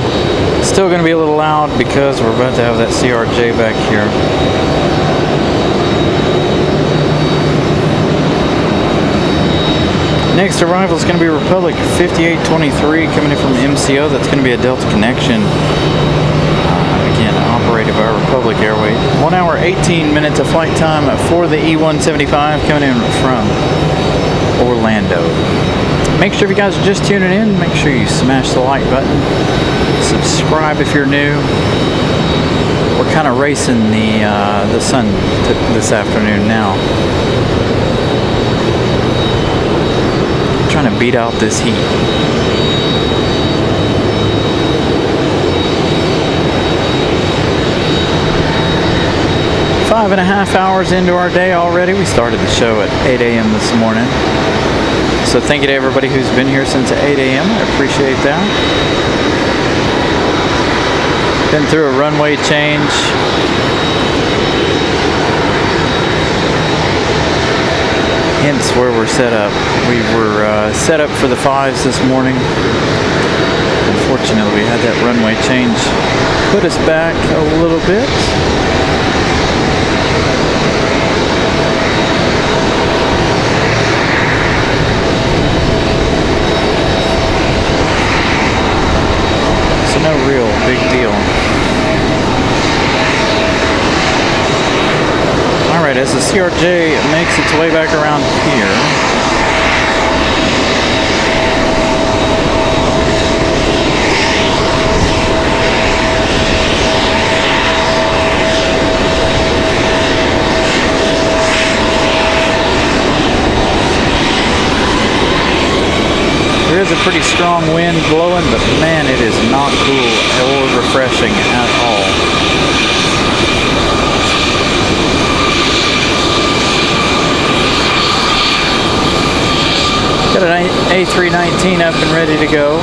Still going to be a little loud because we're about to have that CRJ back here. Next arrival is going to be Republic 5823 coming in from MCO. That's going to be a Delta connection. Again, operated by Republic Airways. 1 hour, 18 minutes of flight time for the E175 coming in from Orlando. Make sure if you guys are just tuning in, make sure you smash the like button. Subscribe if you're new. We're kind of racing the sun this afternoon now. Trying to beat out this heat. Five and a half hours into our day already. We started the show at 8 a.m. this morning. So thank you to everybody who's been here since 8 a.m. I appreciate that. Been through a runway change. Hence where we're set up. We were set up for the 5s this morning. Unfortunately, we had that runway change put us back a little bit. No real big deal. Alright, as the CRJ makes its way back around here, there is a pretty strong wind blowing, but man, it is not cool or refreshing at all. Got an A319 up and ready to go.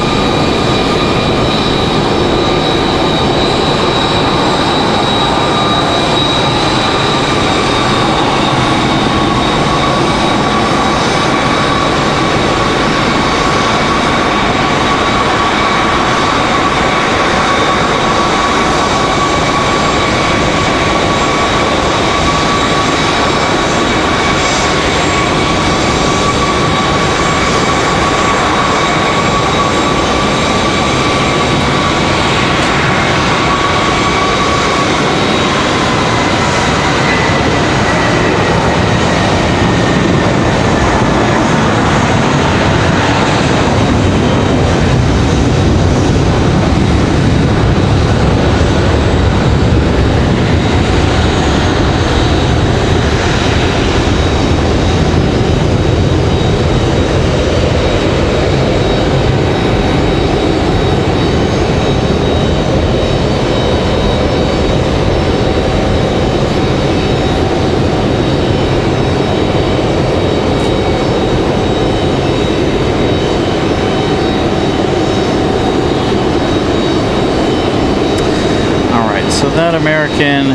that American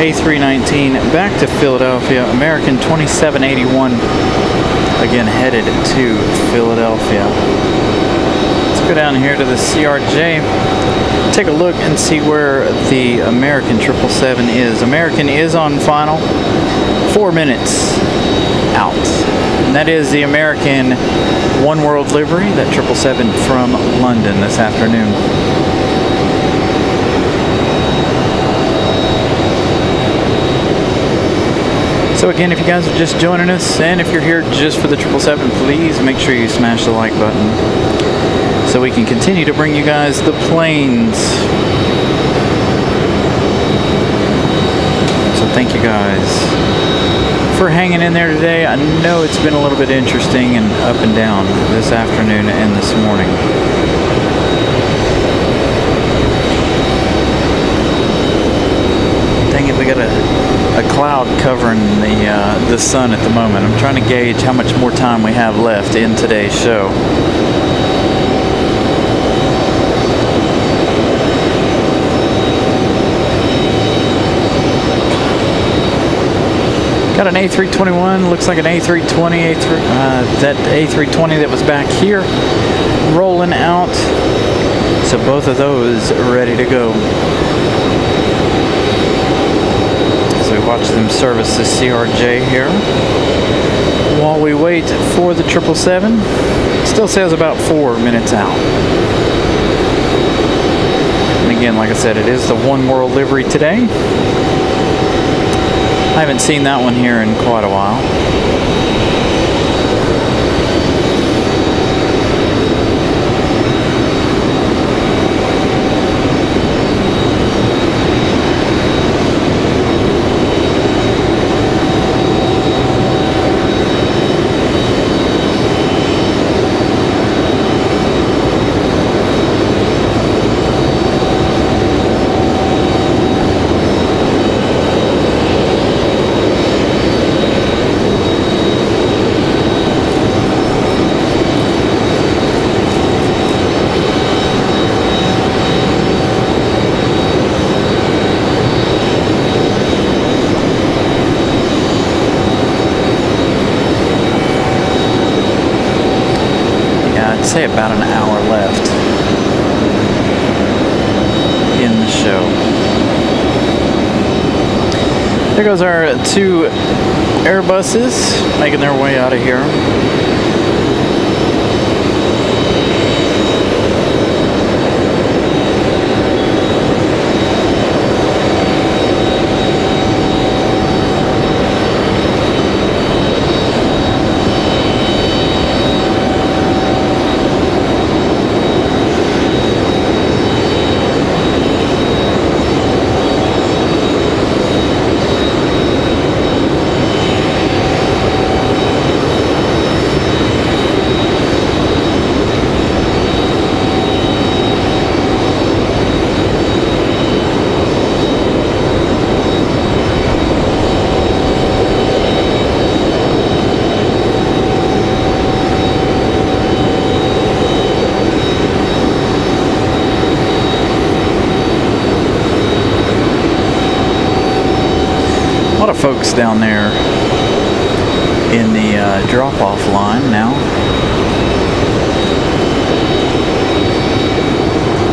A319 back to Philadelphia. American 2781 again headed to Philadelphia. Let's go down here to the CRJ. Take a look and see where the American 777 is. American is on final, 4 minutes out. And that is the American One World livery, that 777 from London this afternoon. So again, if you guys are just joining us, and if you're here just for the 777, please make sure you smash the like button so we can continue to bring you guys the planes. So thank you guys for hanging in there today. I know it's been a little bit interesting and up and down this afternoon and this morning. Dang it, we got a cloud covering the sun at the moment. I'm trying to gauge how much more time we have left in today's show. Got an A321, looks like an A320, that A320 that was back here, rolling out. So both of those are ready to go. So we watch them service the CRJ here while we wait for the 777. Still says about 4 minutes out. And again, like I said, it is the One World livery today. I haven't seen that one here in quite a while. Say about an hour left in the show. There goes our 2 Airbuses making their way out of here. Folks down there in the drop-off line now.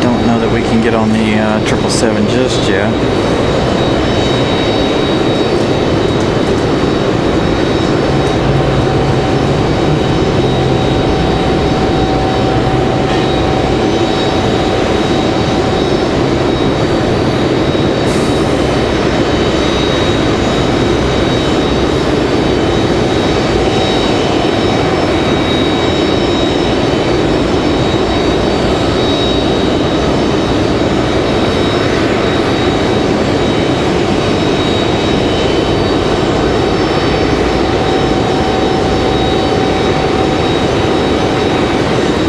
Don't know that we can get on the 777 just yet.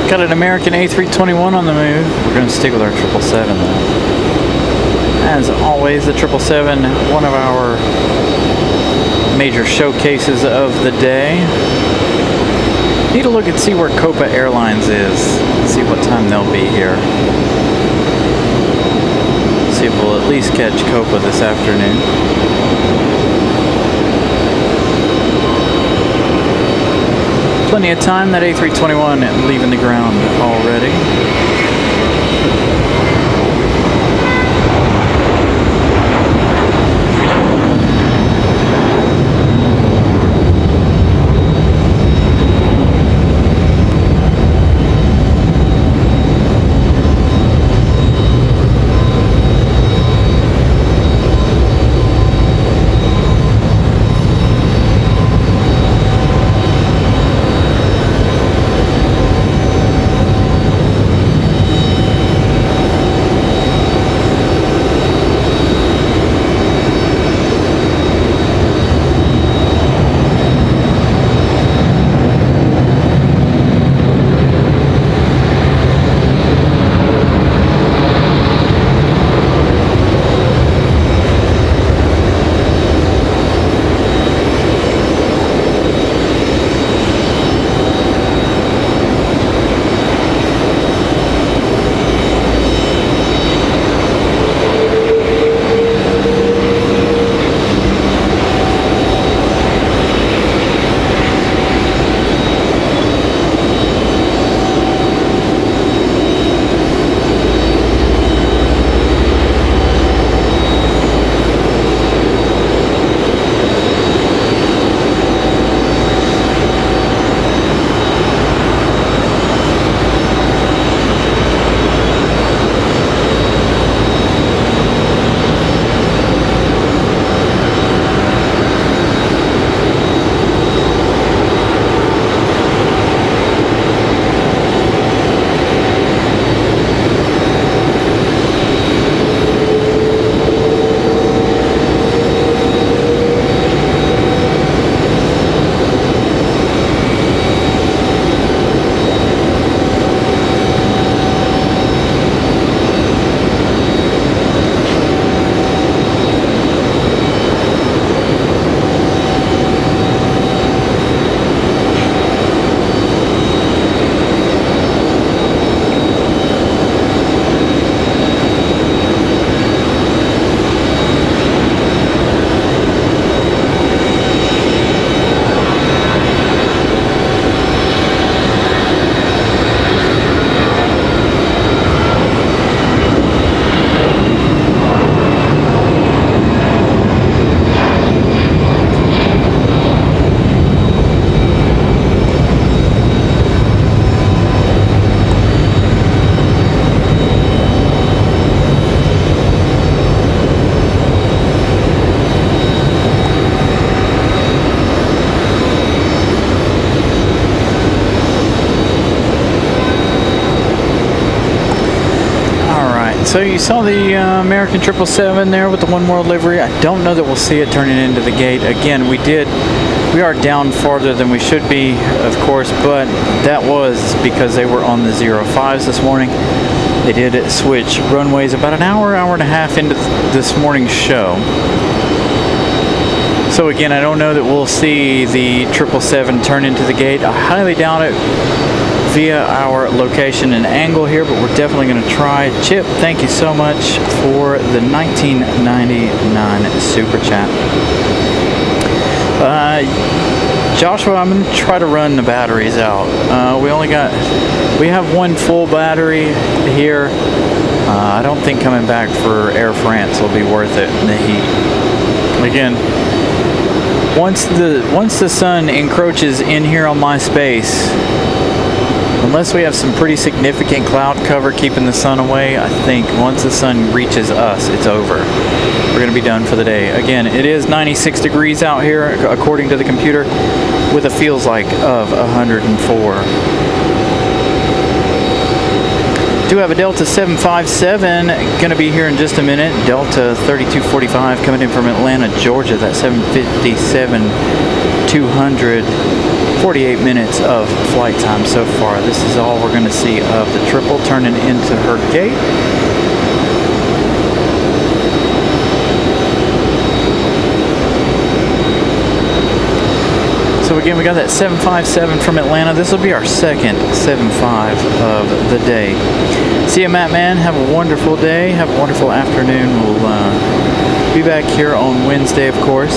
Got an American A321 on the move. We're going to stick with our 777 though. As always, the 777, one of our major showcases of the day. Need to look and see where Copa Airlines is. See what time they'll be here. See if we'll at least catch Copa this afternoon. Plenty of time. That A321 leaving the ground already. So you saw the American 777 there with the One World livery. I don't know that we'll see it turning into the gate. Again, we are down farther than we should be, of course, but that was because they were on the 05s this morning. They did switch runways about an hour and a half into this morning's show. So again, I don't know that we'll see the 777 turn into the gate. I highly doubt it via our location and angle here, but we're definitely going to try. Chip, thank you so much for the 1999 super chat. Joshua, I'm going to try to run the batteries out. We have one full battery here. I don't think coming back for Air France will be worth it in the heat. Again, once the sun encroaches in here on my space, unless we have some pretty significant cloud cover keeping the sun away, I think once the sun reaches us, it's over. We're going to be done for the day. Again, it is 96 degrees out here, according to the computer, with a feels like of 104. Do have a Delta 757 going to be here in just a minute. Delta 3245 coming in from Atlanta, Georgia. That 757-200. 48 minutes of flight time so far. This is all we're going to see of the triple turning into her gate. So So again, we got that 757 from Atlanta. This will be our second 75 of the day. See you, Matt, man. Have a wonderful day. Have a wonderful afternoon. We'll be back here on Wednesday, of course.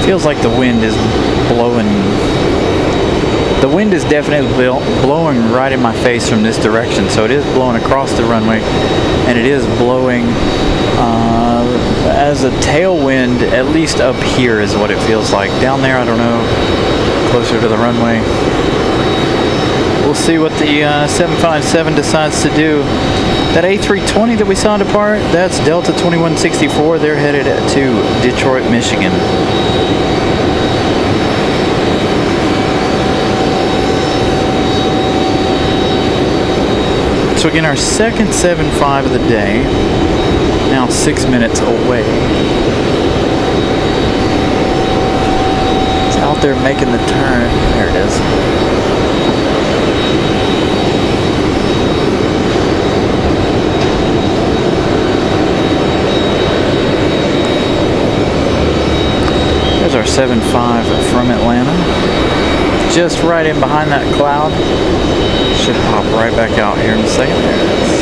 Feels like the wind is blowing. The wind is definitely blowing right in my face from this direction. So it is blowing across the runway, and it is blowing as a tailwind, at least up here is what it feels like. Down there, I don't know, closer to the runway. We'll see what the 757 decides to do. That A320 that we saw depart, that's Delta 2164. They're headed to Detroit, Michigan. So again, our second 7.5 of the day, now 6 minutes away. It's out there making the turn. There it is. There's our 7.5 from Atlanta. Just right in behind that cloud. Should pop right back out here in a second. There it is.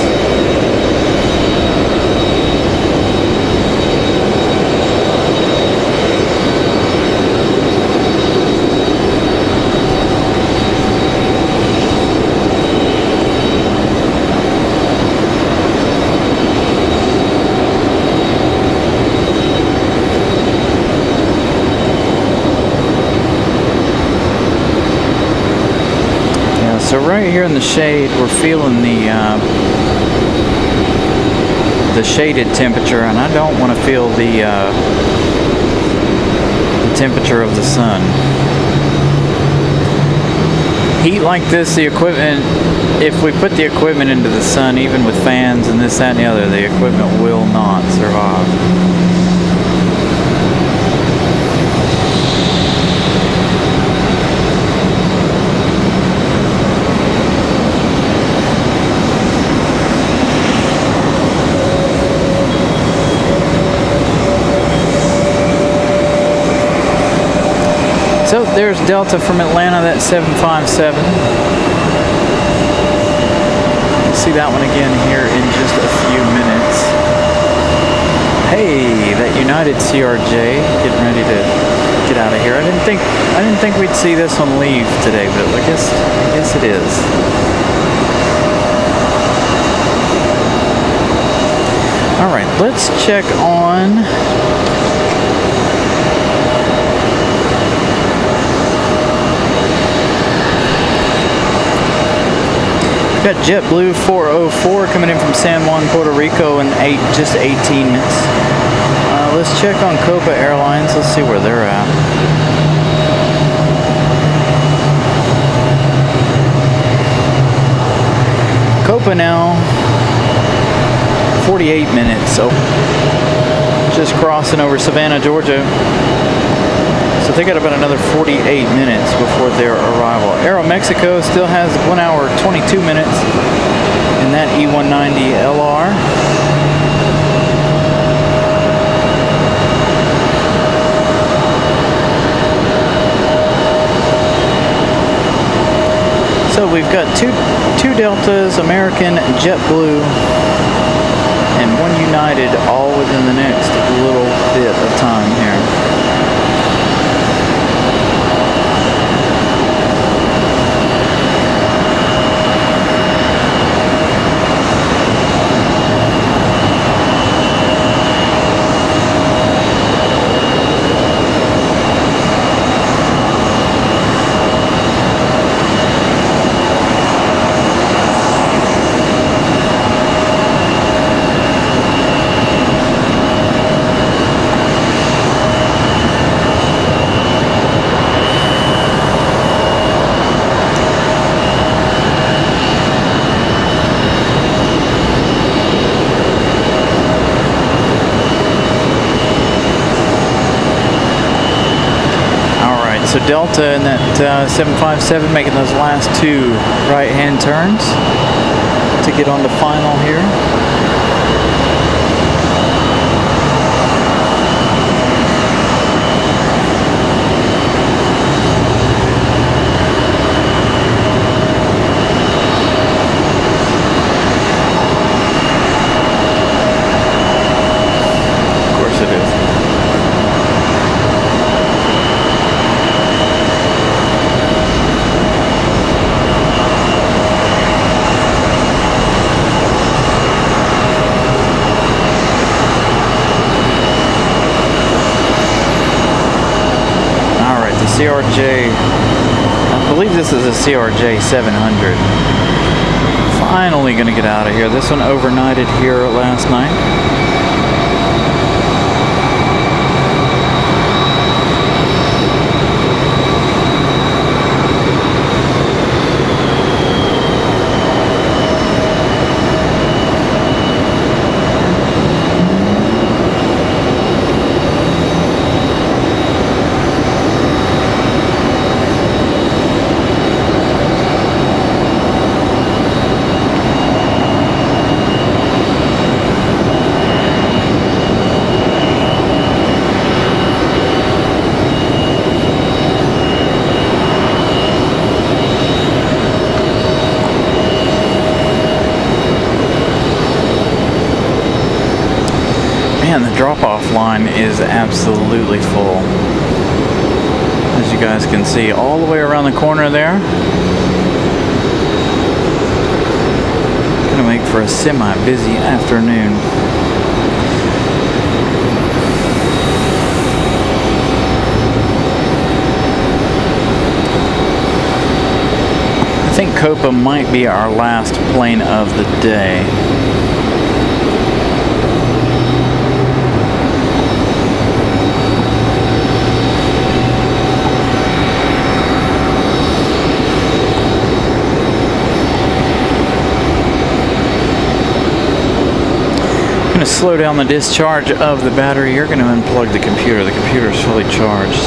So right here in the shade, we're feeling the shaded temperature, and I don't want to feel the temperature of the sun. Heat like this, the equipment, if we put the equipment into the sun, even with fans and this, that, and the other, the equipment will not survive. So there's Delta from Atlanta, that 757. We'll see that one again here in just a few minutes. Hey, that United CRJ getting ready to get out of here. I didn't think we'd see this one leave today, but I guess it is. All right, let's check on got JetBlue 404 coming in from San Juan, Puerto Rico in just 18 minutes. Let's check on Copa Airlines. Let's see where they're at. Copa now 48 minutes. So just crossing over Savannah, Georgia. So they got about another 48 minutes before their arrival. Aeromexico still has 1 hour 22 minutes in that E190 LR. So we've got two Deltas, American, JetBlue, and one United, all within the next little bit of time here. So Delta in that 757 making those last two right-hand turns to get on the final here. Of course it is. CRJ, I believe this is a CRJ 700. Finally gonna get out of here. This one overnighted here last night. Man, the drop-off line is absolutely full. As you guys can see, all the way around the corner there. Gonna make for a semi-busy afternoon. I think Copa might be our last plane of the day. To slow down the discharge of the battery, you're going to unplug the computer. The computer is fully charged.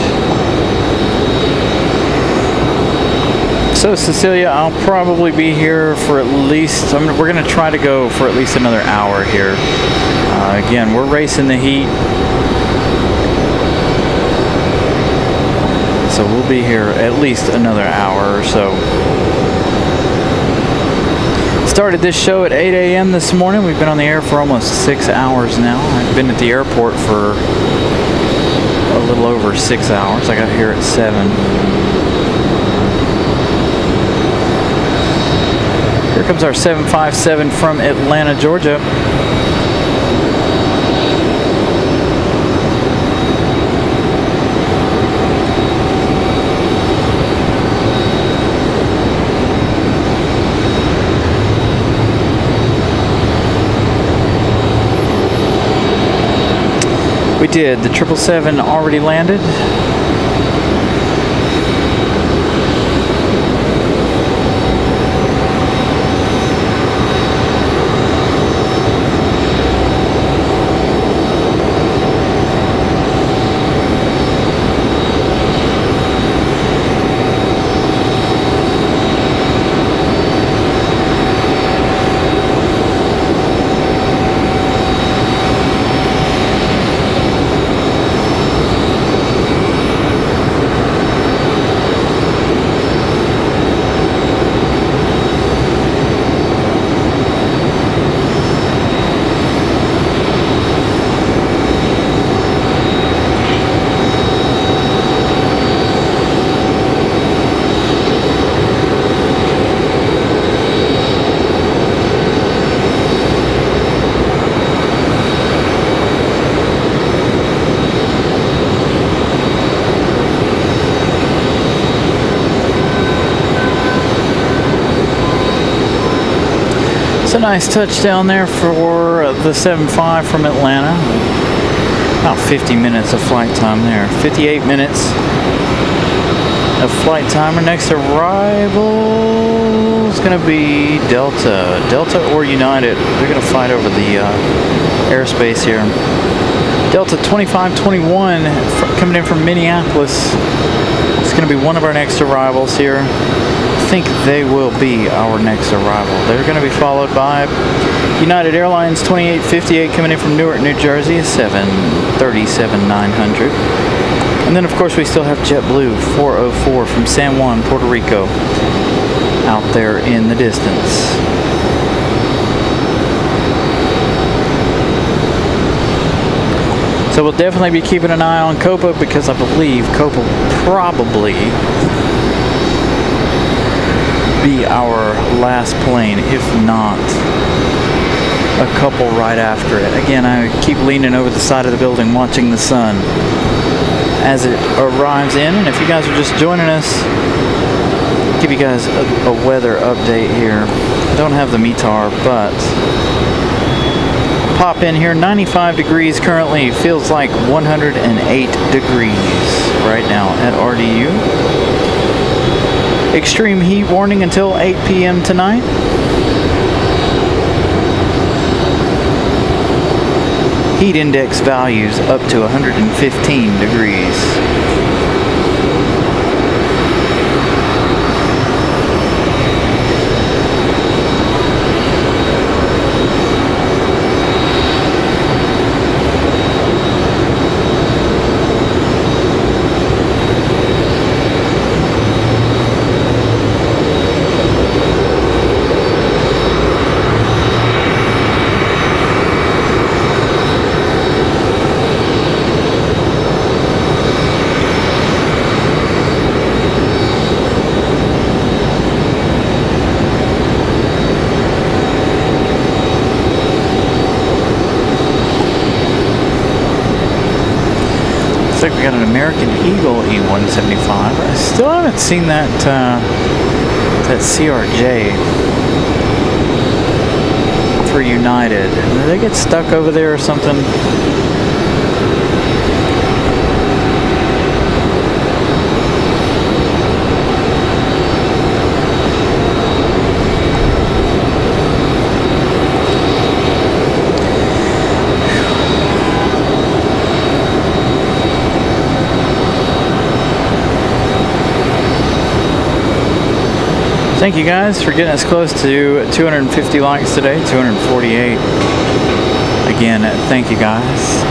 So Cecilia, I'll probably be here for at least, we're going to try to go for at least another hour here. Again, we're racing the heat. So we'll be here at least another hour or so. Started this show at 8 a.m. this morning. We've been on the air for almost 6 hours now. I've been at the airport for a little over 6 hours. I got here at 7. Here comes our 757 from Atlanta, Georgia. We did. The 777 already landed. A nice touchdown there for the 7.5 from Atlanta. About 50 minutes of flight time there. 58 minutes of flight time. Our next arrival is going to be Delta or United. They're going to fight over the airspace here. Delta 2521 coming in from Minneapolis. It's going going to be one of our next arrivals here. I think they will be our next arrival. They're going to be followed by United Airlines 2858 coming in from Newark, New Jersey, 737-900. And then, of course, we still have JetBlue 404 from San Juan, Puerto Rico, out there in the distance. So we'll definitely be keeping an eye on Copa, because I believe Copa will probably be our last plane, if not a couple right after it. Again, I keep leaning over the side of the building watching the sun as it arrives in. And if you guys are just joining us, give you guys a weather update here. I don't have the METAR, but pop in here. 95 degrees currently. Feels like 108 degrees right now at RDU. Extreme heat warning until 8 p.m. tonight. Heat index values up to 115 degrees. Looks like we got an American Eagle E-175. I still haven't seen that that CRJ for United. Did they get stuck over there or something? Thank you guys for getting us close to 250 likes today, 248. Again, thank you guys.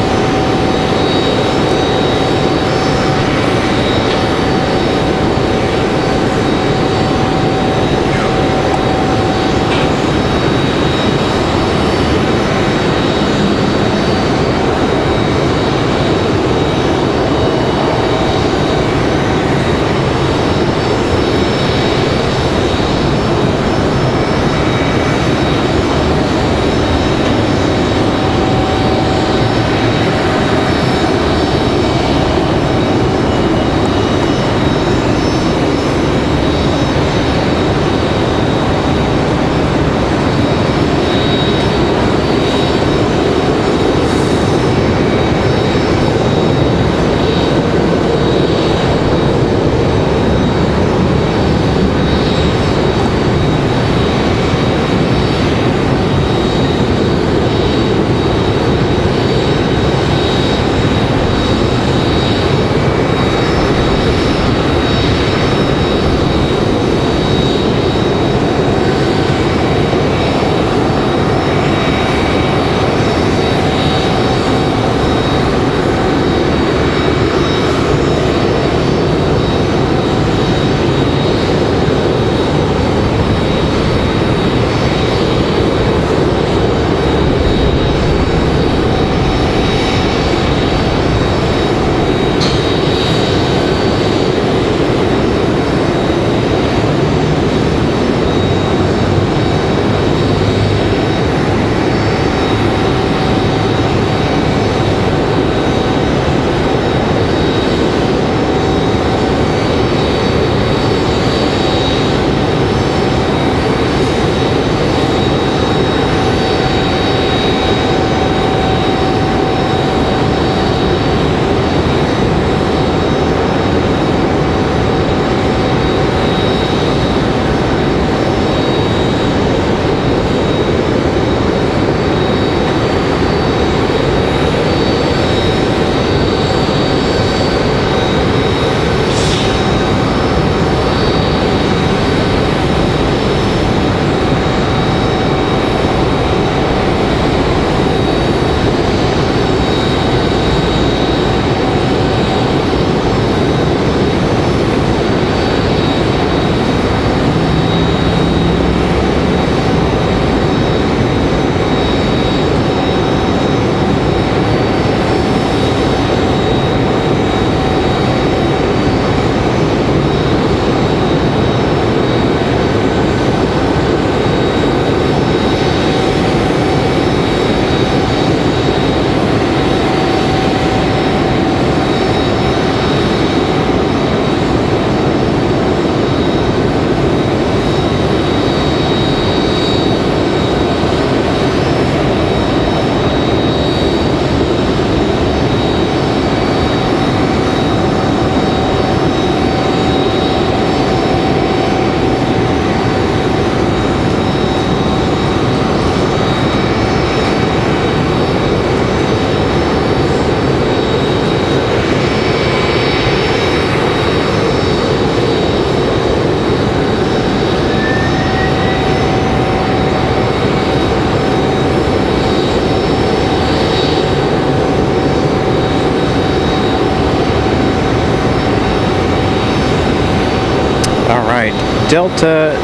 All right, Delta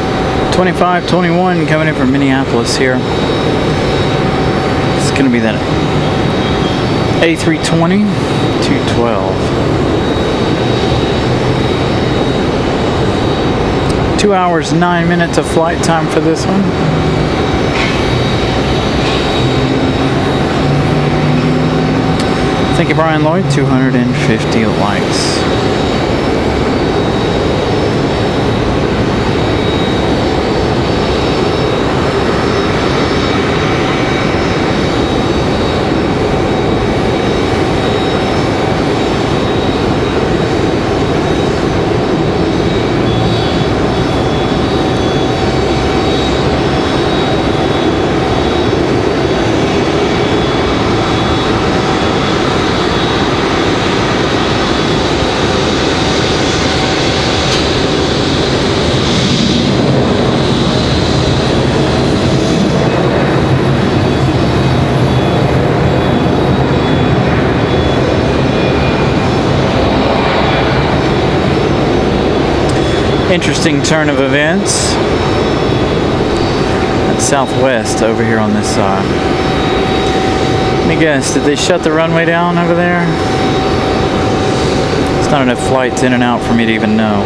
2521 coming in from Minneapolis here. It's going to be that A320 212. 2 hours 9 minutes of flight time for this one. Thank you, Brian Lloyd. 250 likes. Interesting turn of events at Southwest over here on this side. Let me guess, did they shut the runway down over there? There's not enough flights in and out for me to even know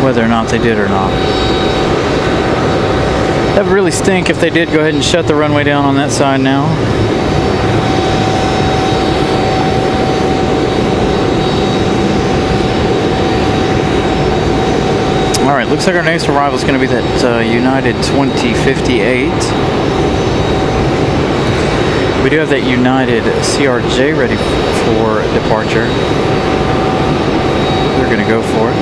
whether or not they did or not. That would really stink if they did go ahead and shut the runway down on that side now. All right, looks like our next arrival is going to be that United 2058. We do have that United CRJ ready for departure. We're going to go for it.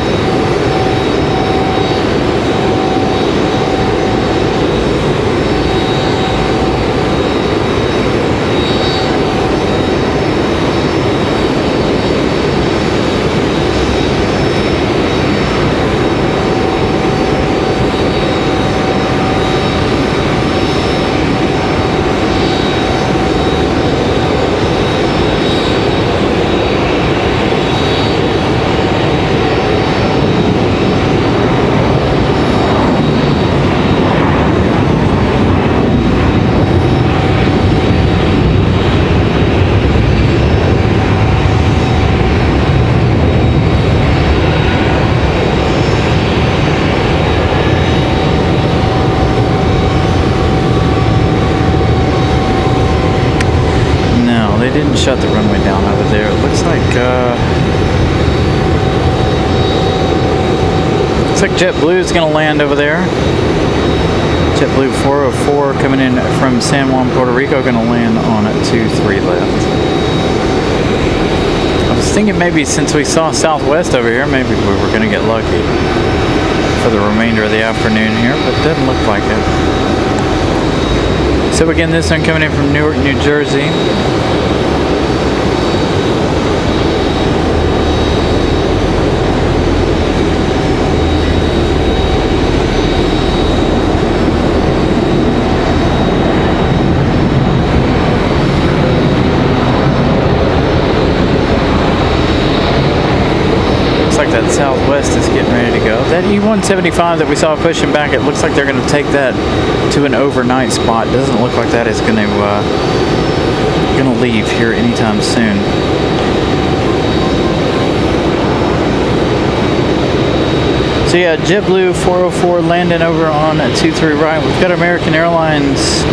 Shut the runway down over there. It looks like JetBlue is going to land over there. JetBlue 404 coming in from San Juan, Puerto Rico, going to land on at 23 left. I was thinking maybe since we saw Southwest over here, maybe we were going to get lucky for the remainder of the afternoon here, but it doesn't look like it. So again, this one coming in from Newark, New Jersey. That Southwest is getting ready to go. That E175 that we saw pushing back, it looks like they're going to take that to an overnight spot. Doesn't look like that is going to leave here anytime soon. So yeah, JetBlue 404 landing over on 23 right. We've got American Airlines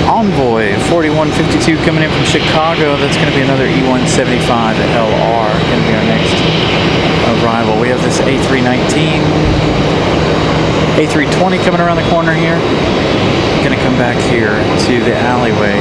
Envoy 4152 coming in from Chicago. That's going to be another E175 LR. Going to be our next arrival. We have this A319, A320 coming around the corner here. Going to come back here to the alleyway.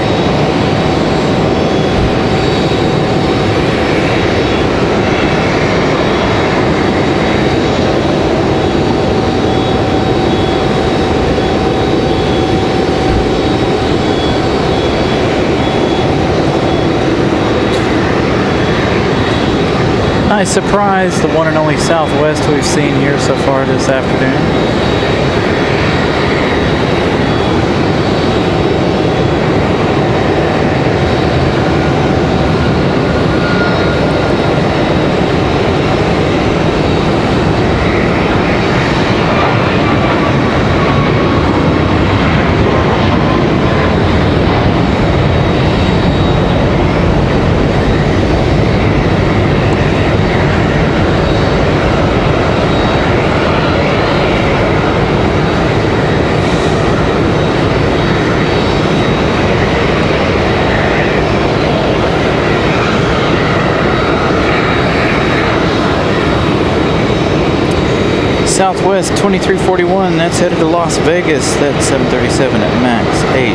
Nice surprise, the one and only Southwest we've seen here so far this afternoon. Southwest 2341, that's headed to Las Vegas. That's 737 at max 8.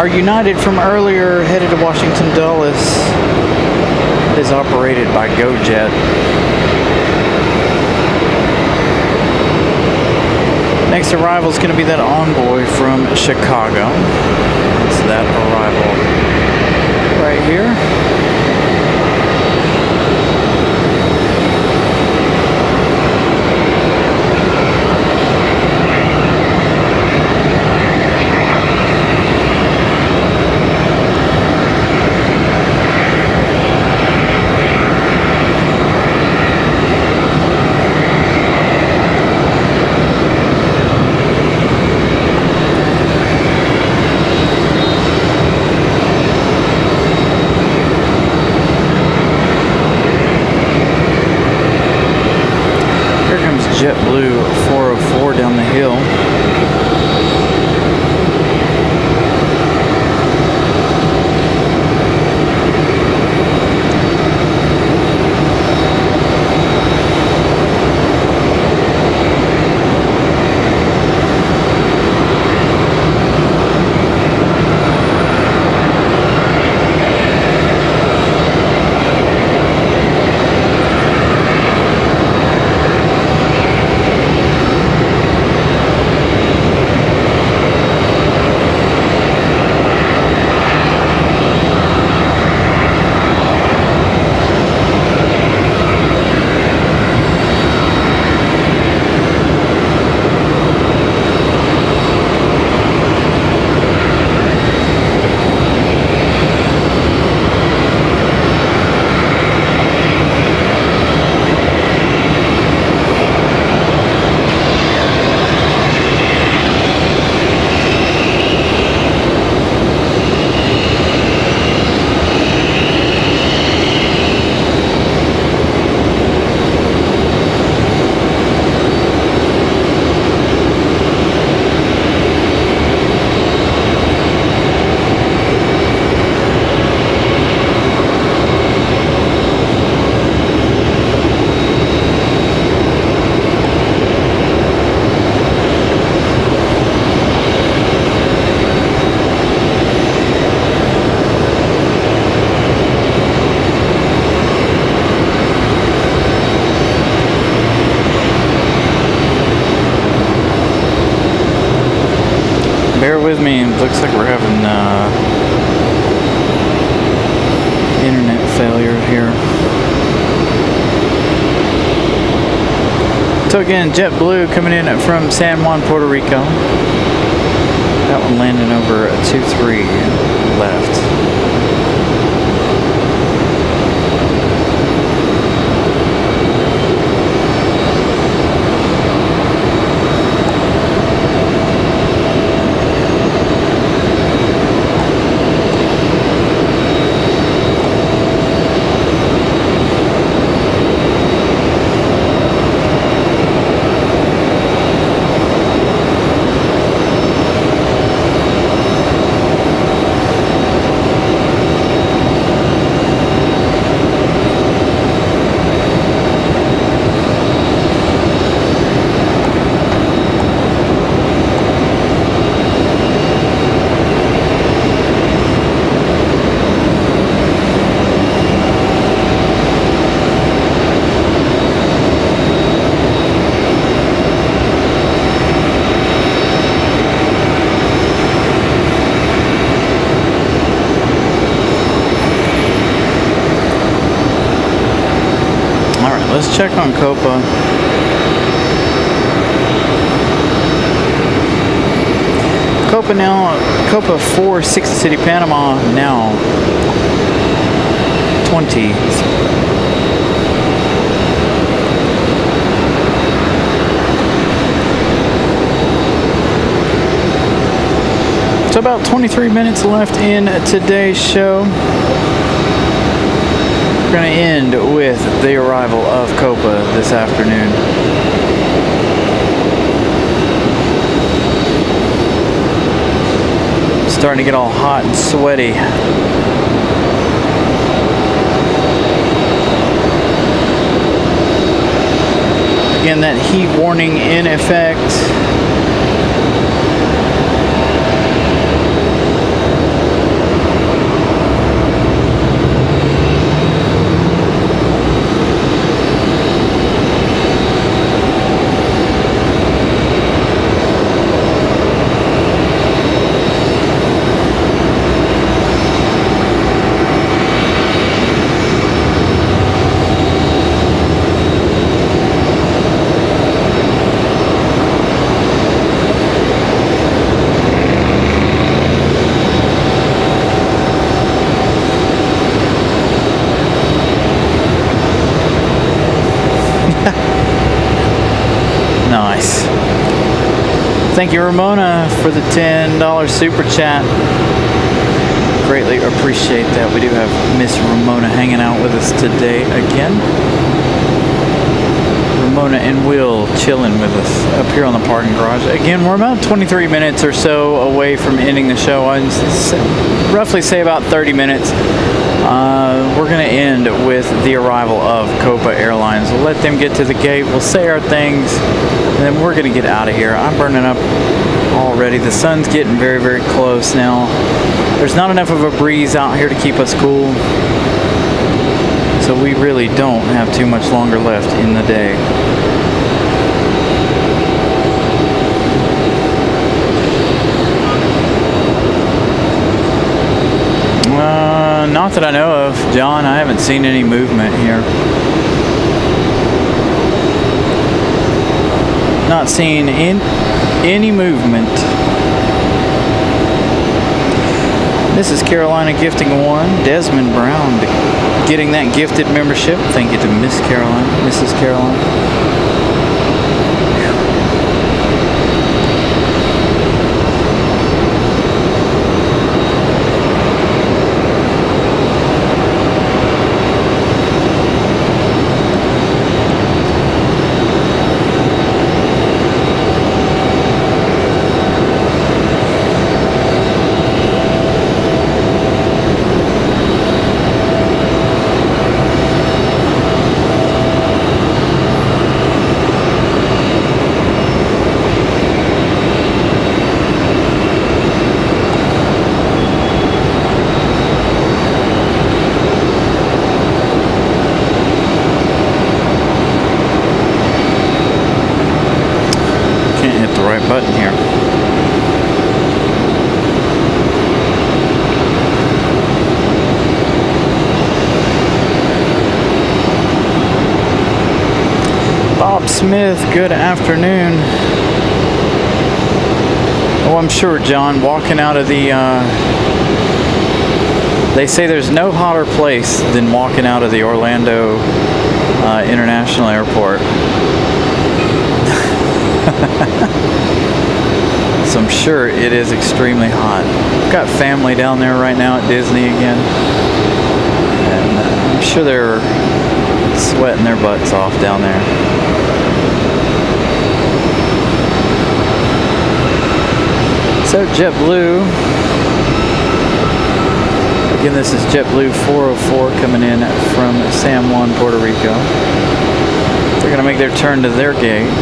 Our United from earlier headed to Washington Dulles is operated by GoJet. Next arrival is going to be that envoy from Chicago. It's that arrival right here. JetBlue 404 down the hill. Bear with me, it looks like we're having internet failure here. So again, JetBlue coming in from San Juan, Puerto Rico. That one landing over 23 left. Let's check on Copa. Copa now, Copa 4, 6 City, Panama now 20. So about 23 minutes left in today's show. We're going to end with the arrival of Copa this afternoon. Starting to get all hot and sweaty. Again, that heat warning in effect. Nice. Thank you, Ramona, for the $10 super chat. Greatly appreciate that. We do have Miss Ramona hanging out with us today again. Ramona and Will chilling with us up here on the parking garage. Again, we're about 23 minutes or so away from ending the show. I'd roughly say about 30 minutes. We're going to end with the arrival of Copa Airlines. We'll let them get to the gate. We'll say our things, and then we're going to get out of here. I'm burning up already. The sun's getting very, very close now. There's not enough of a breeze out here to keep us cool, so we really don't have too much longer left in the day. Not that I know of, John. I haven't seen any movement here. Not seeing any movement. Mrs. Carolina gifting one. Desmond Brown getting that gifted membership. Thank you to Miss Carolina, Mrs. Carolina. Button here. Bob Smith, good afternoon. Oh, I'm sure, John, walking out of the they say there's no hotter place than walking out of the Orlando International Airport. So I'm sure it is extremely hot. I've got family down there right now at Disney again, and I'm sure they're sweating their butts off down there. So JetBlue, again, this is JetBlue 404 coming in from San Juan, Puerto Rico. They're going to make their turn to their gate.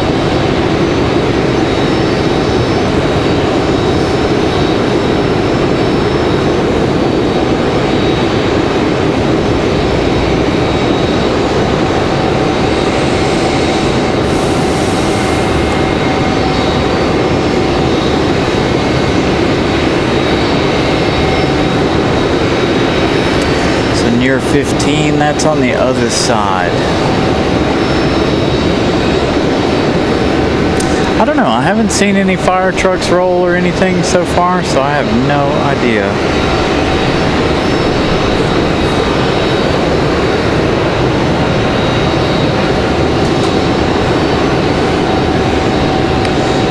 Near 15, that's on the other side. I don't know, I haven't seen any fire trucks roll or anything so far, so I have no idea.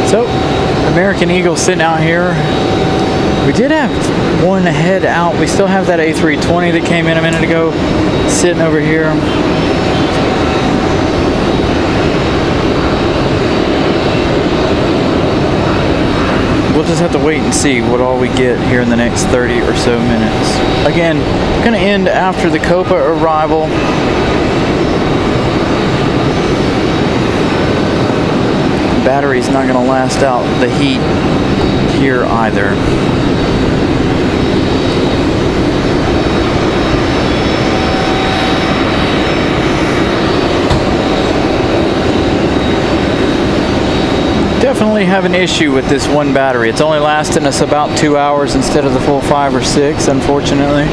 So, American Eagle sitting out here. We did have one head out. We still have that A320 that came in a minute ago sitting over here. We'll just have to wait and see what all we get here in the next 30 or so minutes. Again, going to end after the Copa arrival. battery's not going to last out the heat here either. Definitely have an issue with this one battery. It's only lasting us about 2 hours instead of the full 5 or 6, unfortunately.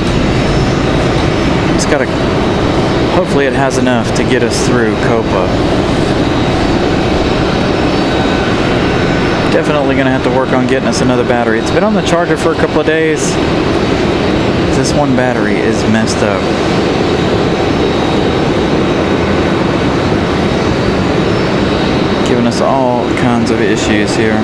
It's got a, hopefully it has enough to get us through Copa. Definitely gonna have to work on getting us another battery. It's been on the charger for a couple of days. This one battery is messed up. Giving us all kinds of issues here.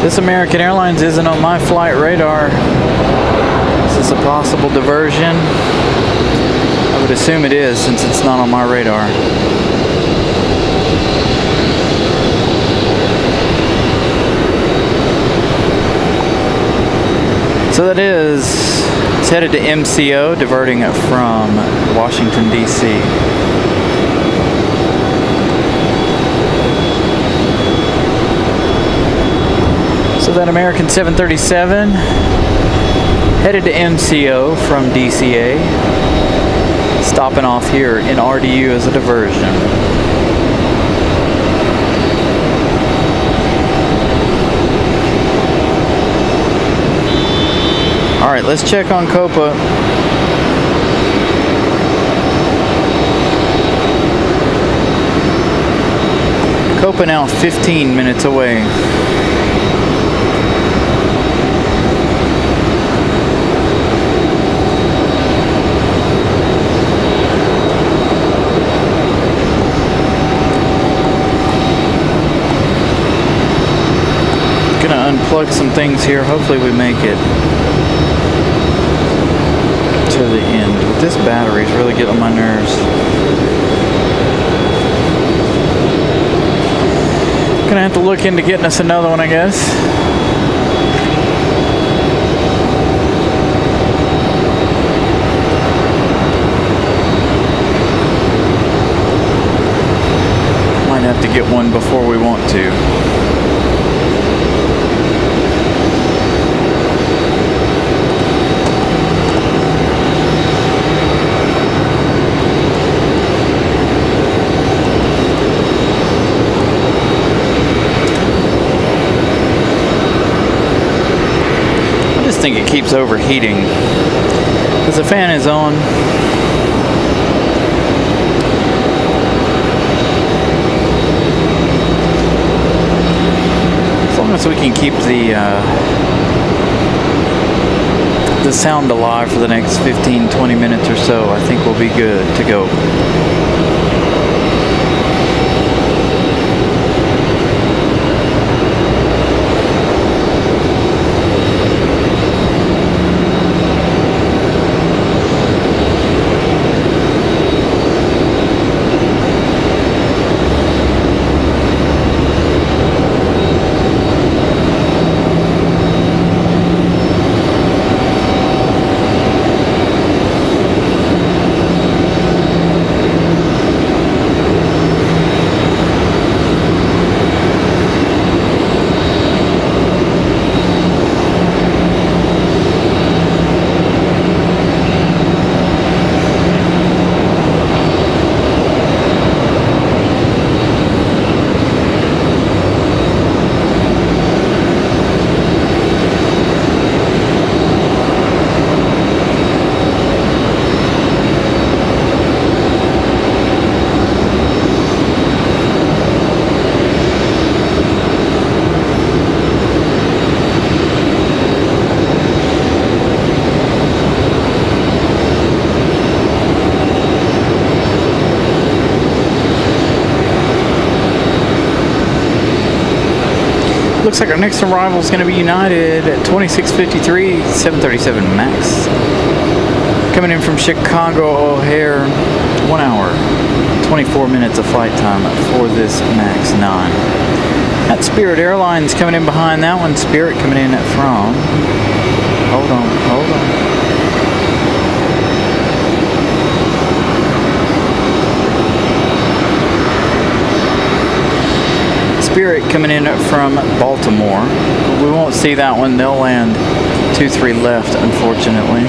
This American Airlines isn't on my flight radar. Is this a possible diversion? I would assume it is, since it's not on my radar. So that is, it's headed to MCO, diverting it from Washington, D.C. So that American 737 headed to MCO from DCA, stopping off here in RDU as a diversion. All right, let's check on Copa. Copa now 15 minutes away. Gonna unplug some things here. Hopefully we make it to the end. But this battery is really getting on my nerves. Gonna have to look into getting us another one, I guess. Might have to get one before we want to. I think it keeps overheating because the fan is on. As long as we can keep the sound alive for the next 15-20 minutes or so, I think we'll be good to go. Looks like our next arrival is going to be United at 26:53, 737 MAX. Coming in from Chicago O'Hare, 1 hour, 24 minutes of flight time for this MAX 9. That Spirit Airlines coming in behind that one. Spirit coming in from Hold on. Spirit coming in from Baltimore. We won't see that one. They'll land 2-3 left, unfortunately.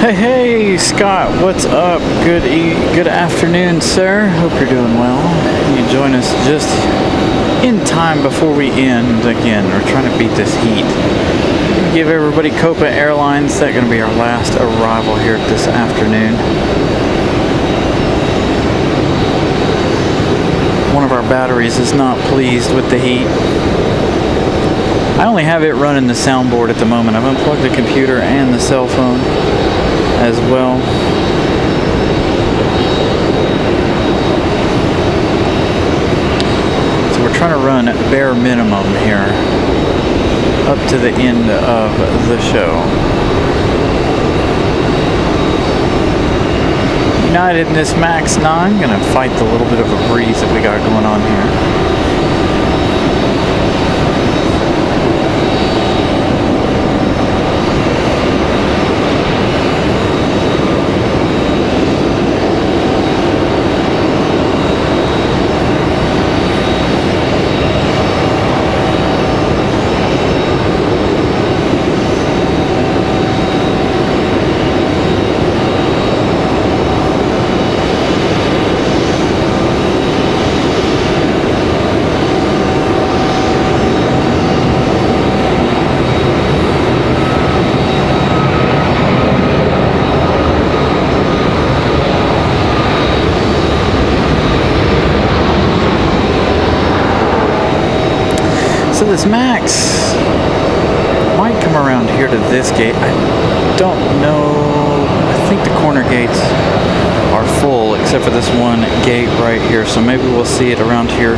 Hey Scott, what's up? Good afternoon, sir. Hope you're doing well. You join us just in time before we end. Again, we're trying to beat this heat. Give everybody Copa Airlines. That's going to be our last arrival here this afternoon. One of our batteries is not pleased with the heat. I only have it running the soundboard at the moment. I've unplugged the computer and the cell phone as well. So we're trying to run bare minimum here up to the end of the show. United in this Max 9, gonna fight the little bit of a breeze that we got going on here. So this Max might come around here to this gate. I don't know. I think the corner gates are full except for this one gate right here. So maybe we'll see it around here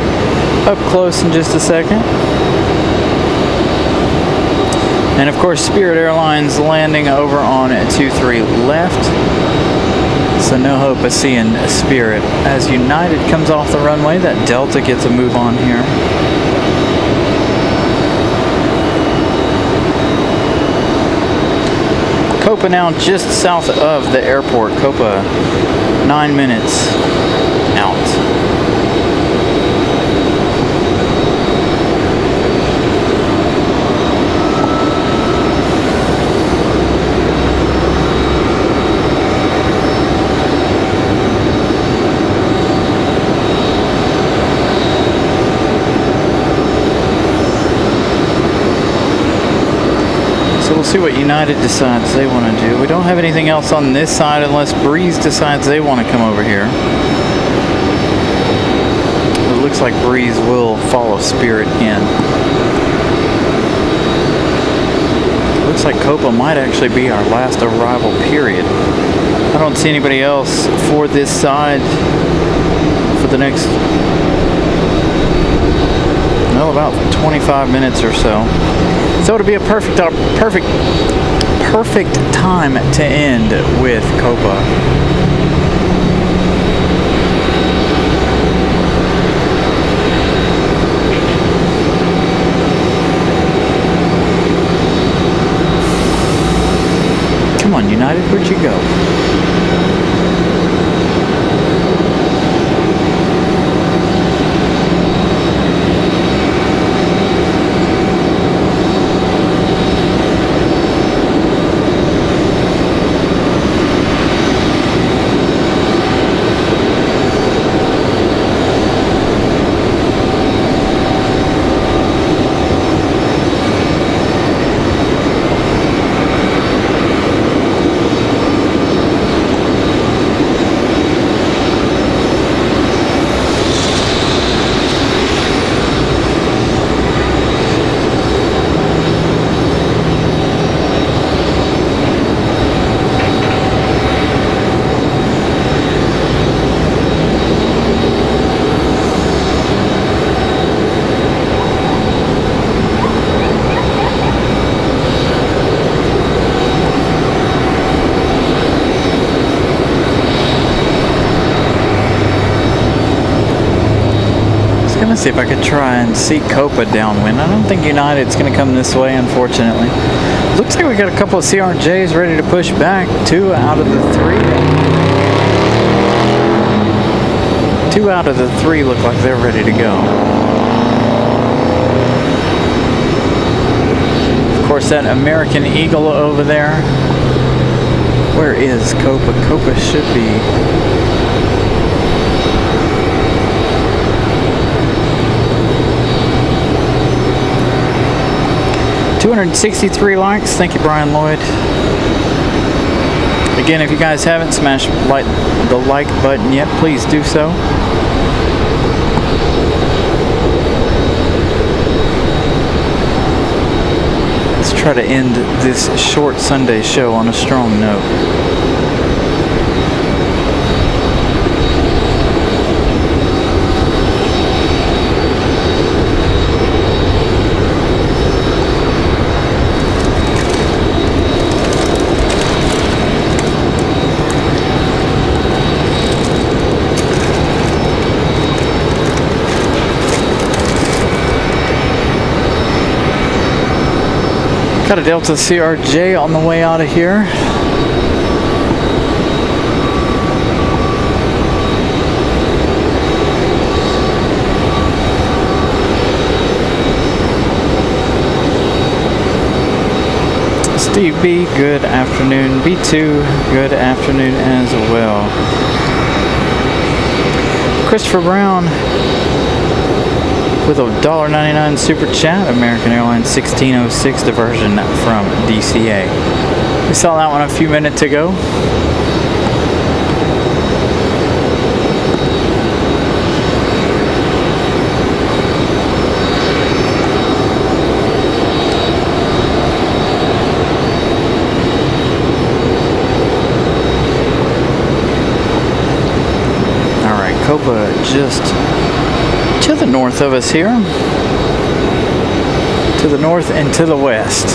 up close in just a second. And of course, Spirit Airlines landing over on 2-3 left. So no hope of seeing Spirit. As United comes off the runway, that Delta gets a move on here. Copa now just south of the airport. Copa 9 minutes out. So we'll see what United decides they want to do. We don't have anything else on this side unless Breeze decides they want to come over here. It looks like Breeze will follow Spirit in. Looks like Copa might actually be our last arrival period. I don't see anybody else for this side for the next, well, about 25 minutes or so. So it'll be a perfect time to end with Copa. Come on, United, where'd you go? See if I could try and see Copa downwind. I don't think United's going to come this way, unfortunately. Looks like we got a couple of CRJs ready to push back. 2 out of the 3. 2 out of the 3 look like they're ready to go. Of course, that American Eagle over there. Where is Copa? Copa should be... 263 likes. Thank you, Brian Lloyd. Again, if you guys haven't smashed the like button yet, please do so. Let's try to end this short Sunday show on a strong note. Got a Delta CRJ on the way out of here. Steve B, good afternoon. B2, good afternoon as well. Christopher Brown with a $1.99 super chat, American Airlines 1606 diversion from DCA. We saw that one a few minutes ago. All right, Copa just to the north of us here, to the north and to the west.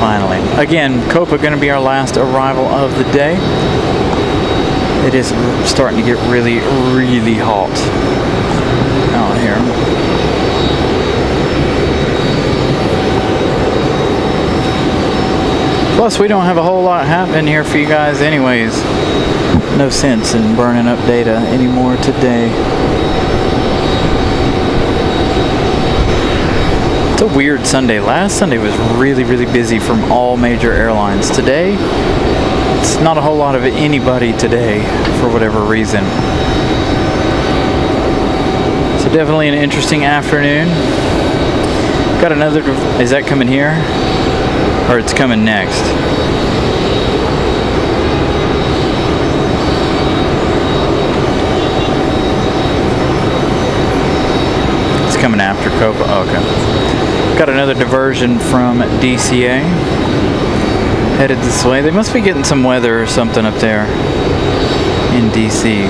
Finally, again, Copa going to be our last arrival of the day. It is starting to get really, really hot out here. Plus, we don't have a whole lot happening here for you guys anyways. No sense in burning up data anymore today. It's a weird Sunday. Last Sunday was really, really busy from all major airlines. Today, it's not a whole lot of anybody today for whatever reason. So definitely an interesting afternoon. Got another, is that coming here? Or it's coming next? It's coming after Copa, okay. Got another diversion from DCA. Headed this way. They must be getting some weather or something up there in DC.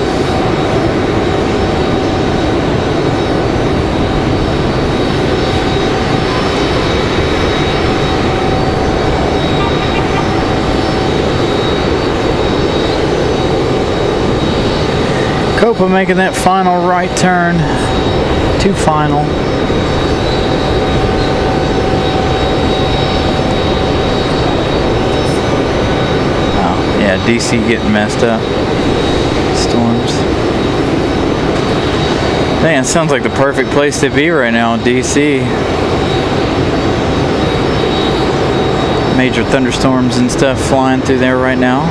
Copa making that final right turn to final. DC getting messed up. Storms. Man, it sounds like the perfect place to be right now, DC. Major thunderstorms and stuff flying through there right now.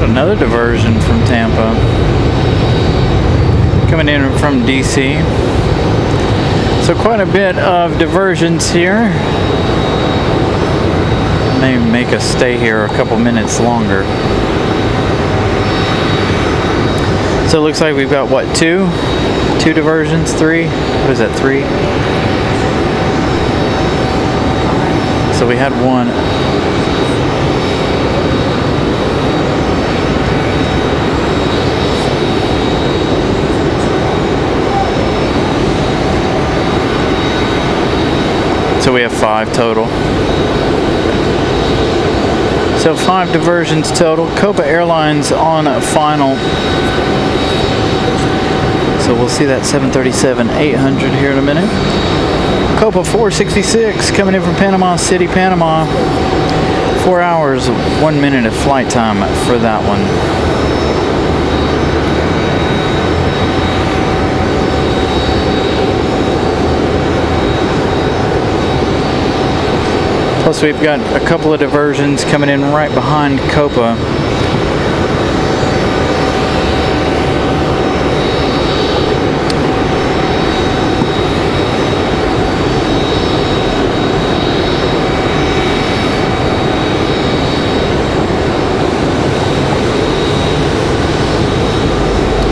Another diversion from Tampa coming in from DC. So quite a bit of diversions here. May make us stay here a couple minutes longer. So it looks like we've got what, two diversions, three? What is that, three? So we had one. So we have 5 total. So 5 diversions total. Copa Airlines on final. So we'll see that 737-800 here in a minute. Copa 466 coming in from Panama City, Panama. 4 hours, 1 minute of flight time for that one. Plus we've got a couple of diversions coming in right behind Copa.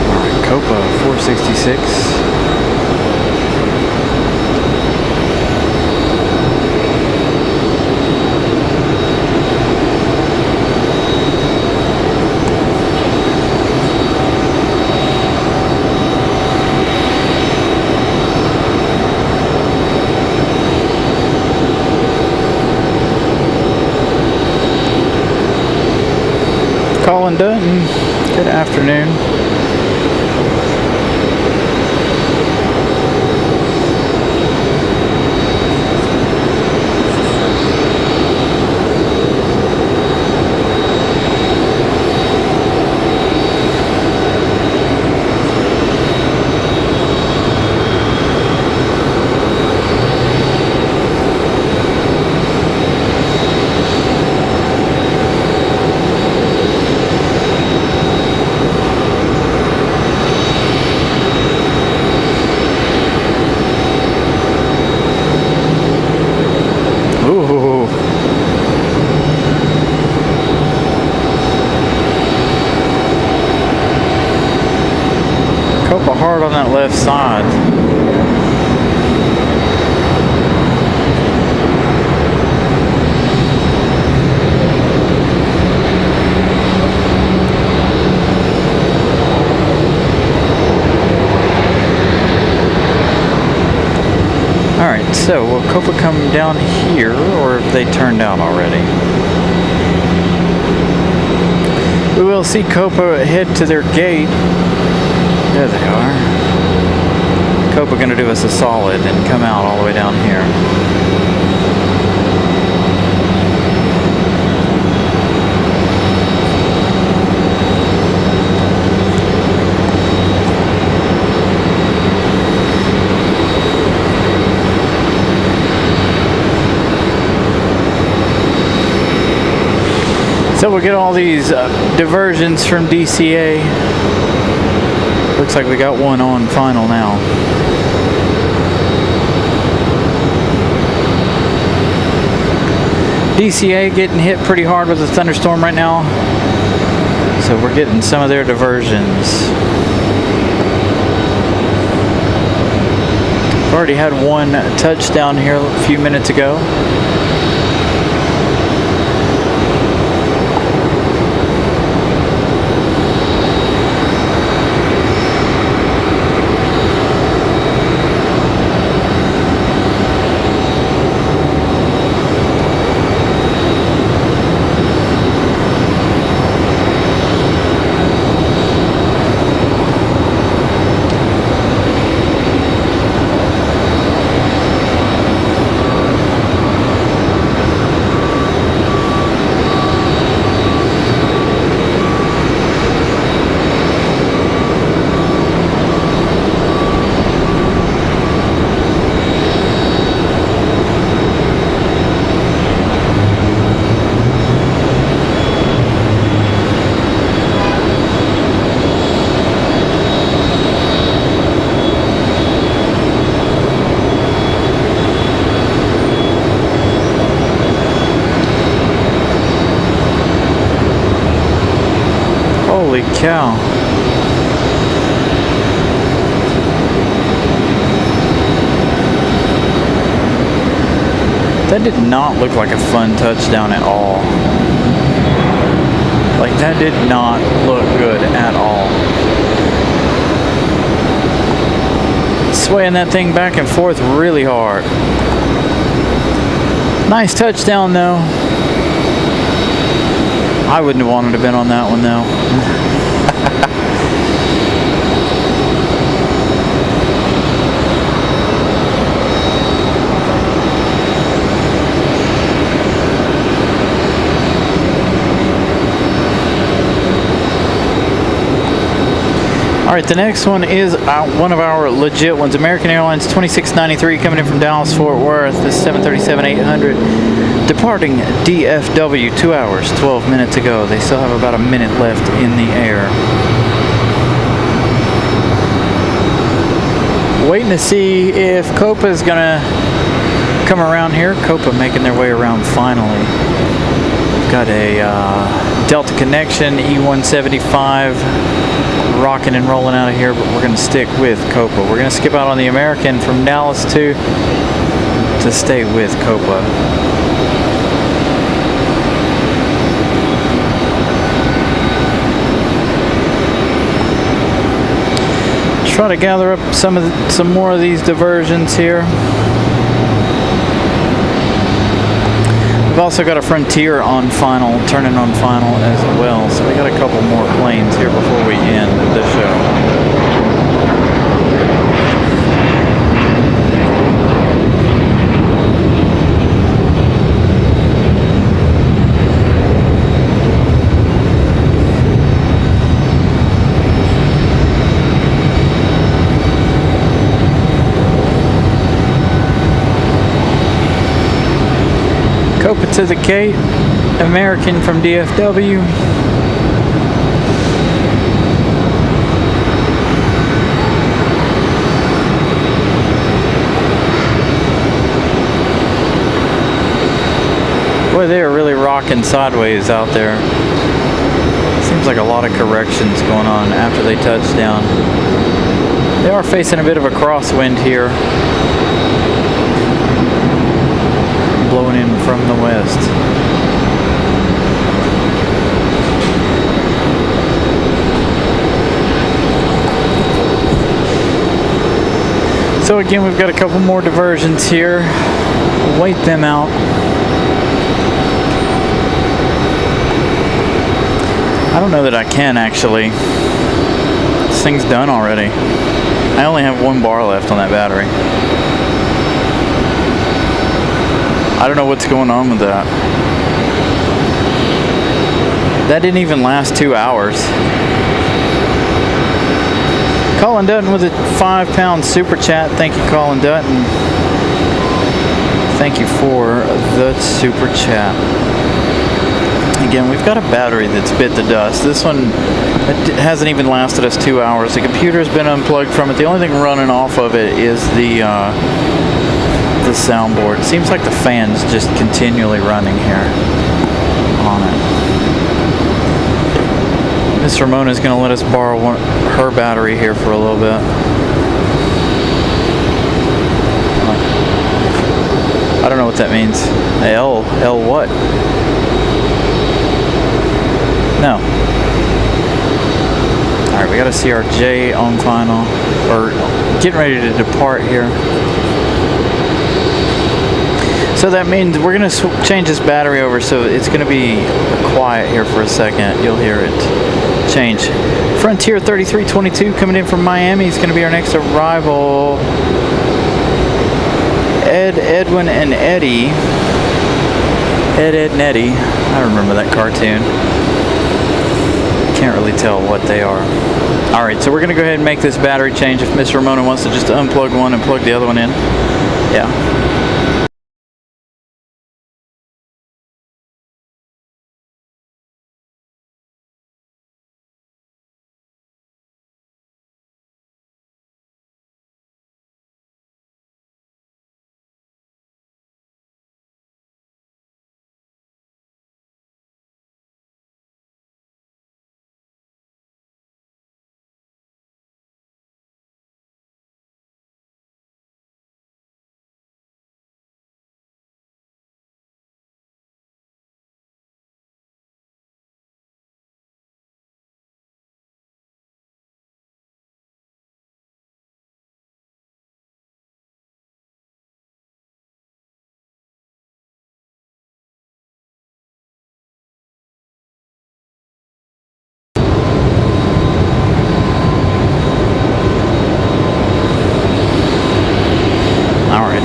All right, Copa 466. Colin Dutton, good afternoon. Copa hard on that left side. Alright, so will Copa come down here, or have they turned out already? We will see Copa head to their gate. There they are. Copa going to do us a solid and come out all the way down here. So we'll get all these diversions from DCA. Looks like we got one on final now. DCA getting hit pretty hard with a thunderstorm right now. So we're getting some of their diversions. Already had one touchdown here a few minutes ago. Holy cow. That did not look like a fun touchdown at all. Like, that did not look good at all. Swaying that thing back and forth really hard. Nice touchdown though. I wouldn't have wanted to have been on that one though. Alright, the next one is one of our legit ones. American Airlines 2693 coming in from Dallas Fort Worth. This 737-800 departing DFW 2 hours 12 minutes ago. They still have about a minute left in the air. Waiting to see if Copa is going to come around here. Copa making their way around finally. We've got a Delta Connection E175 rocking and rolling out of here, but we're going to stick with Copa. We're going to skip out on the American from Dallas to stay with Copa. Try to gather up some more of these diversions here. We've also got a Frontier on final, turning on final as well. So we got a couple more planes here before we end the show. Copa to the gate, American from DFW. Boy, they are really rocking sideways out there. Seems like a lot of corrections going on after they touch down. They are facing a bit of a crosswind here, blowing in from the west. So again, we've got a couple more diversions here. We'll wait them out. I don't know that I can actually. This thing's done already. I only have one bar left on that battery. I don't know what's going on with that. That didn't even last 2 hours. Colin Dutton with a £5 super chat. Thank you, Colin Dutton. Thank you for the super chat. Again, we've got a battery that's bit the dust. This one hasn't even lasted us 2 hours. The computer's been unplugged from it. The only thing running off of it is the soundboard. It seems like the fan's just continually running here on it. Miss Ramona's going to let us borrow her battery here for a little bit. I don't know what that means. L what? No. Alright, we got a CRJ on final. Or getting ready to depart here. So that means we're going to change this battery over, so it's going to be quiet here for a second. You'll hear it change. Frontier 3322 coming in from Miami. He's going to be our next arrival. Edwin, and Eddie. Ed, and Eddie. I remember that cartoon. Can't really tell what they are. Alright, so we're going to go ahead and make this battery change if Miss Ramona wants to just unplug one and plug the other one in. Yeah.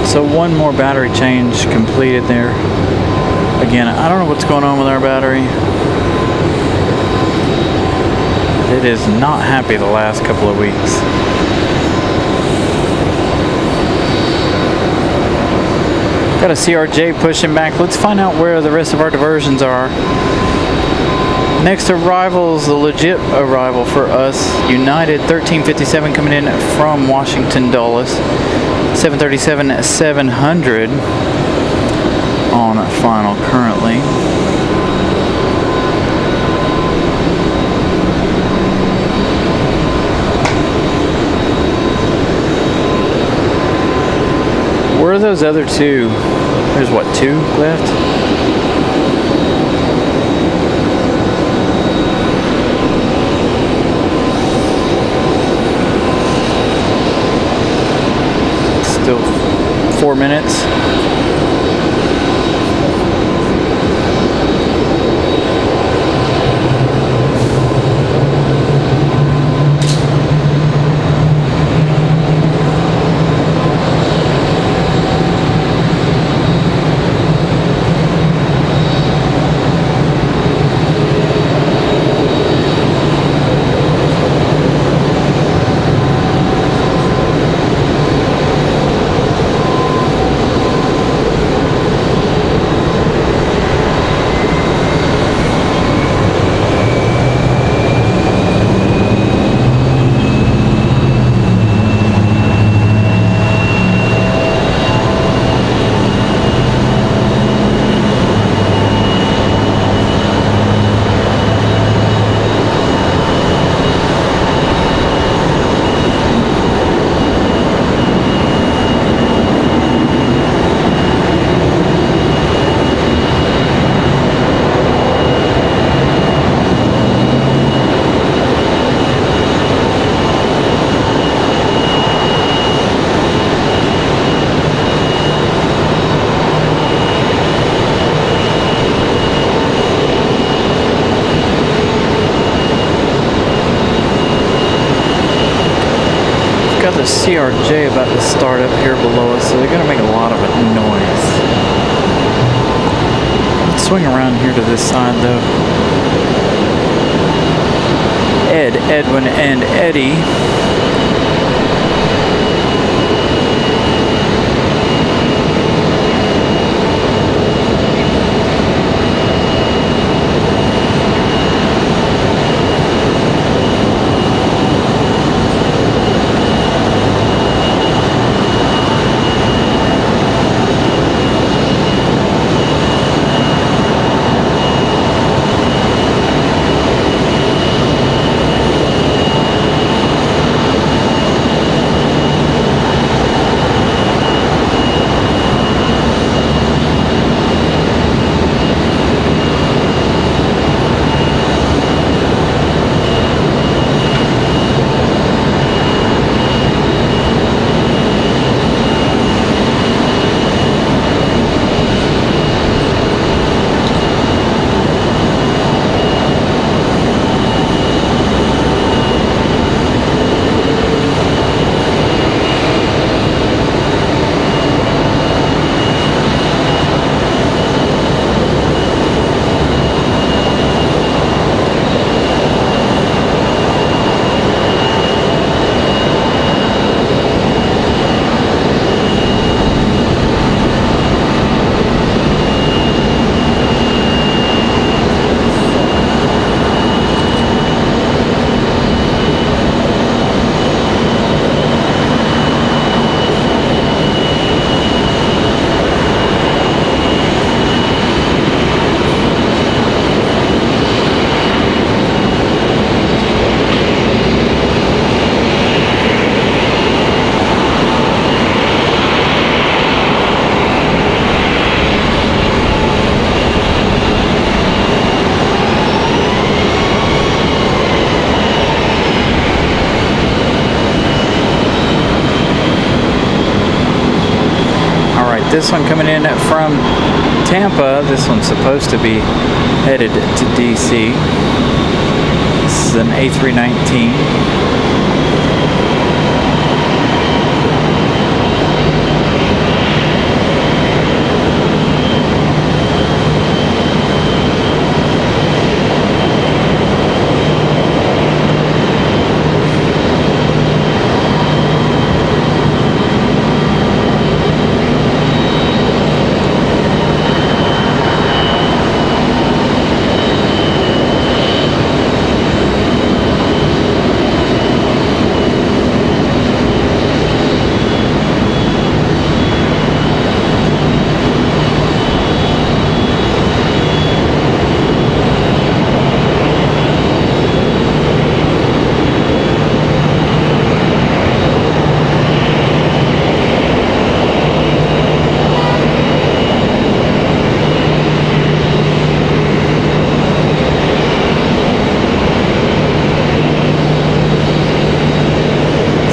So one more battery change completed there. Again, I don't know what's going on with our battery. It is not happy the last couple of weeks. Got a CRJ pushing back. Let's find out where the rest of our diversions are. Next arrival is the legit arrival for us. United 1357 coming in from Washington Dulles. 737-700 on final currently. Where are those other two? There's what, 2 left? Still 4 minutes. Got the CRJ about to start up here below us, so they're going to make a lot of noise. Let's swing around here to this side though. Ed, Edwin, and Eddie. this one coming in from Tampa. This one's supposed to be headed to DC. This is an A319.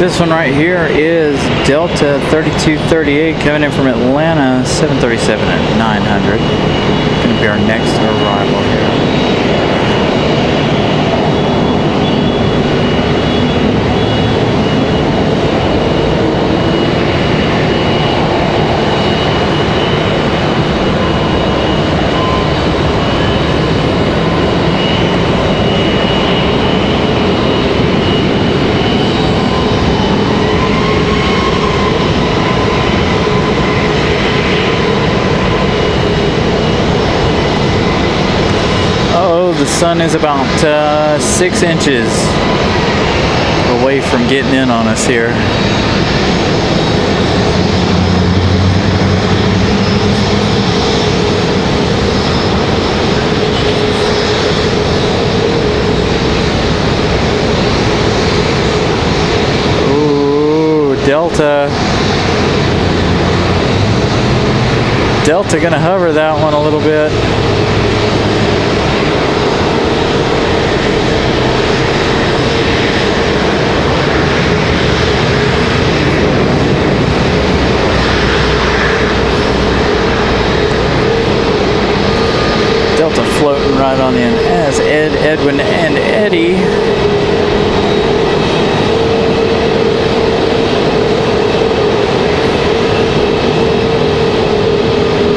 This one right here is Delta 3238 coming in from Atlanta, 737 at 900. Going to be our next arrival here. The sun is about 6 inches away from getting in on us here. Ooh, Delta gonna hover that one a little bit. Delta floating right on in as Ed, Edwin, and Eddie.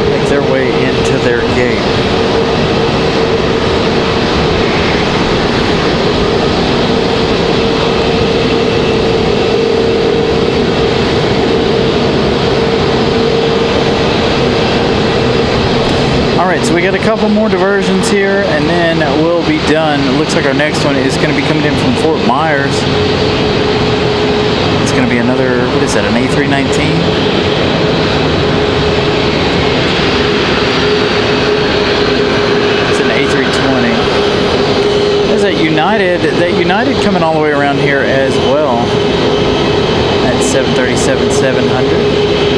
Make their way into their gate. Alright, so we got a couple more diversions here and then we'll be done. It looks like our next one is going to be coming in from Fort Myers. It's going to be another, what is that, an A319? It's an A320. There's that United coming all the way around here as well. That's 737-700.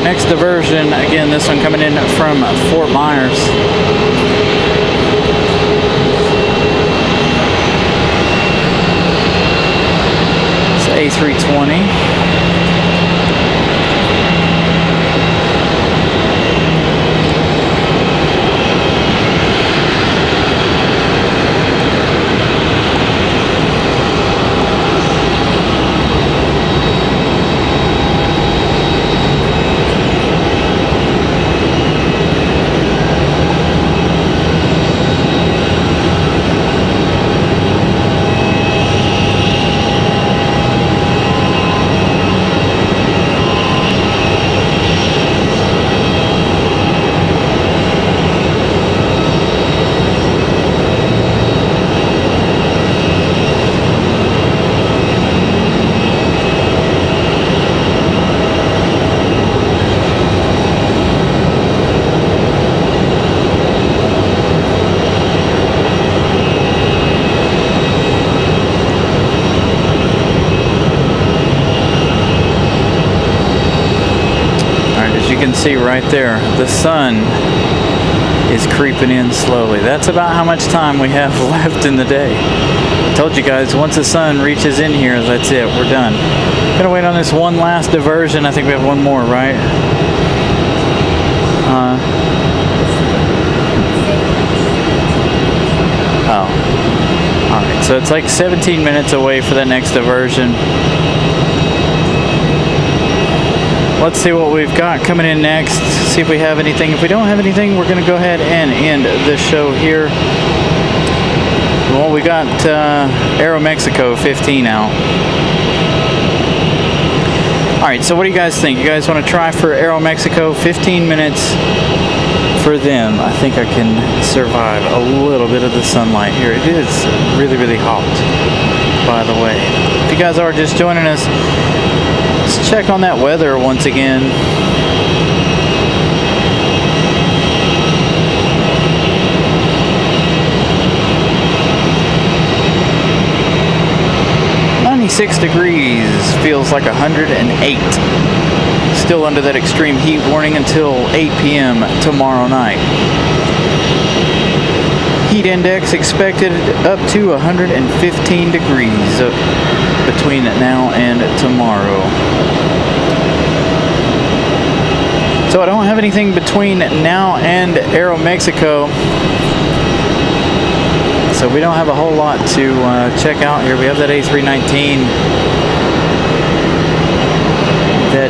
Next diversion, again, this one coming in from Fort Myers. It's A320. see right there, the sun is creeping in slowly. That's about how much time we have left in the day. I told you guys, once the sun reaches in here, that's it, we're done. Gonna wait on this one last diversion. I think we have one more, right? Oh. Alright, so it's like 17 minutes away for the next diversion. Let's see what we've got coming in next. See if we have anything. If we don't have anything, we're going to go ahead and end this show here. Well, we got Aeromexico 15 out. Alright, so what do you guys think? You guys want to try for Aeromexico? 15 minutes for them. I think I can survive a little bit of the sunlight here. It is really, really hot, by the way. If you guys are just joining us, let's check on that weather once again. .96 degrees, feels like 108. Still under that extreme heat warning until 8 p.m. tomorrow night. Heat index expected up to 115 degrees between now and tomorrow. So I don't have anything between now and Aeromexico. So we don't have a whole lot to check out here. We have that A319 that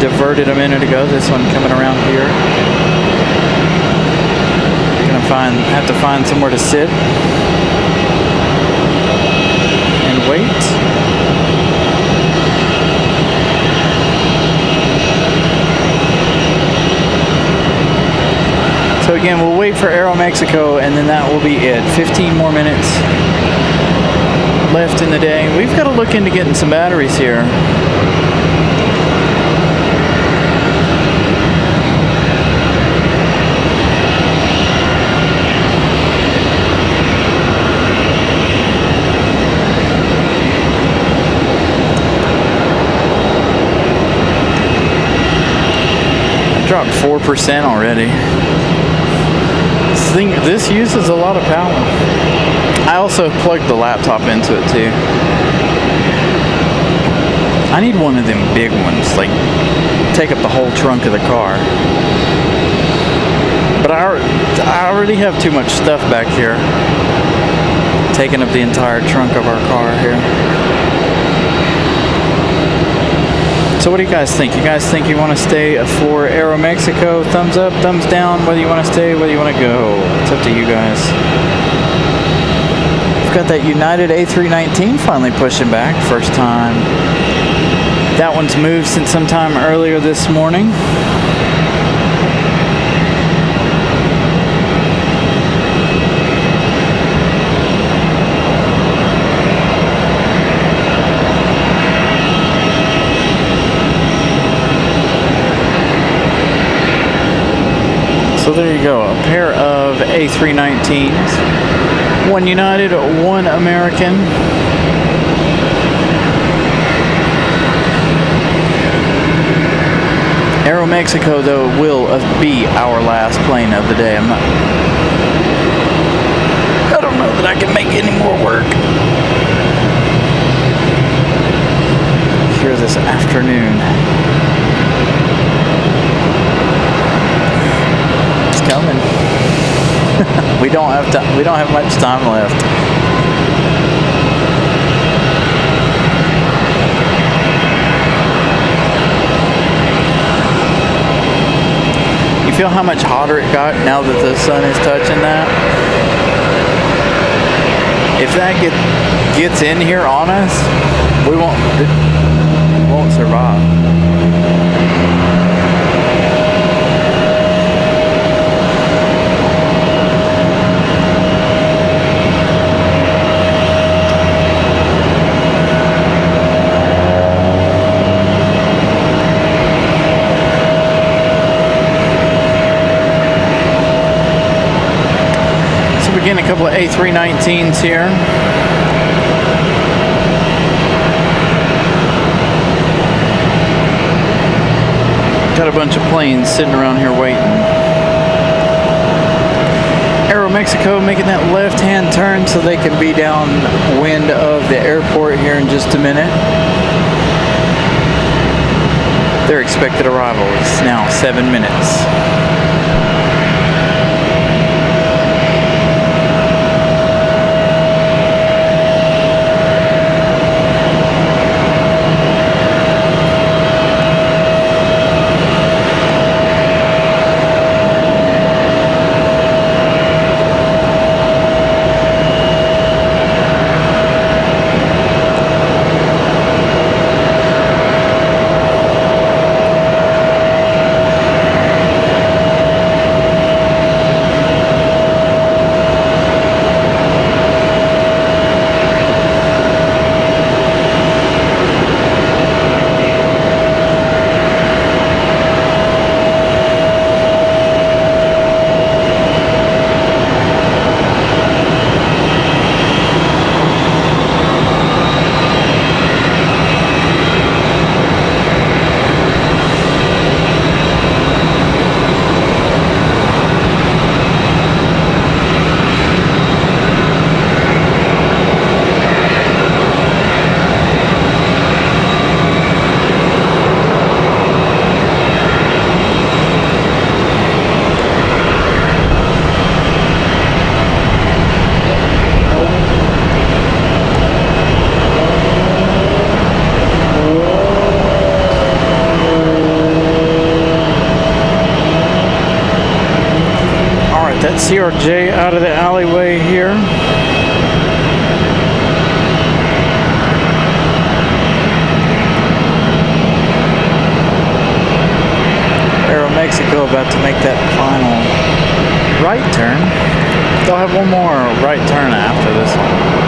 diverted a minute ago. This one coming around here. Gonna have to find somewhere to sit and wait. So again, we'll wait for Aeromexico, and then that will be it. 15 more minutes left in the day. We've got to look into getting some batteries here. Dropped 4% already. This uses a lot of power. I also plugged the laptop into it too. I need one of them big ones, like take up the whole trunk of the car. But I already have too much stuff back here, taking up the entire trunk of our car here. So what do you guys think? You guys think you want to stay for Aeromexico? Thumbs up, thumbs down, whether you want to stay, whether you want to go. It's up to you guys. We've got that United A319 finally pushing back. First time. That one's moved since sometime earlier this morning. So there you go, a pair of A319s, one United, one American. Aeromexico, though, will be our last plane of the day. I don't know that I can make any more work here this afternoon. Coming. we don't have much time left. You feel how much hotter it got now that the sun is touching that? If that gets in here on us, we won't survive. Again, a couple of A319s here. got a bunch of planes sitting around here waiting. Mexico making that left-hand turn so they can be downwind of the airport here in just a minute. Their expected arrival is now 7 minutes. CRJ out of the alleyway here. Aeromexico about to make that final right turn. They'll have one more right turn after this one.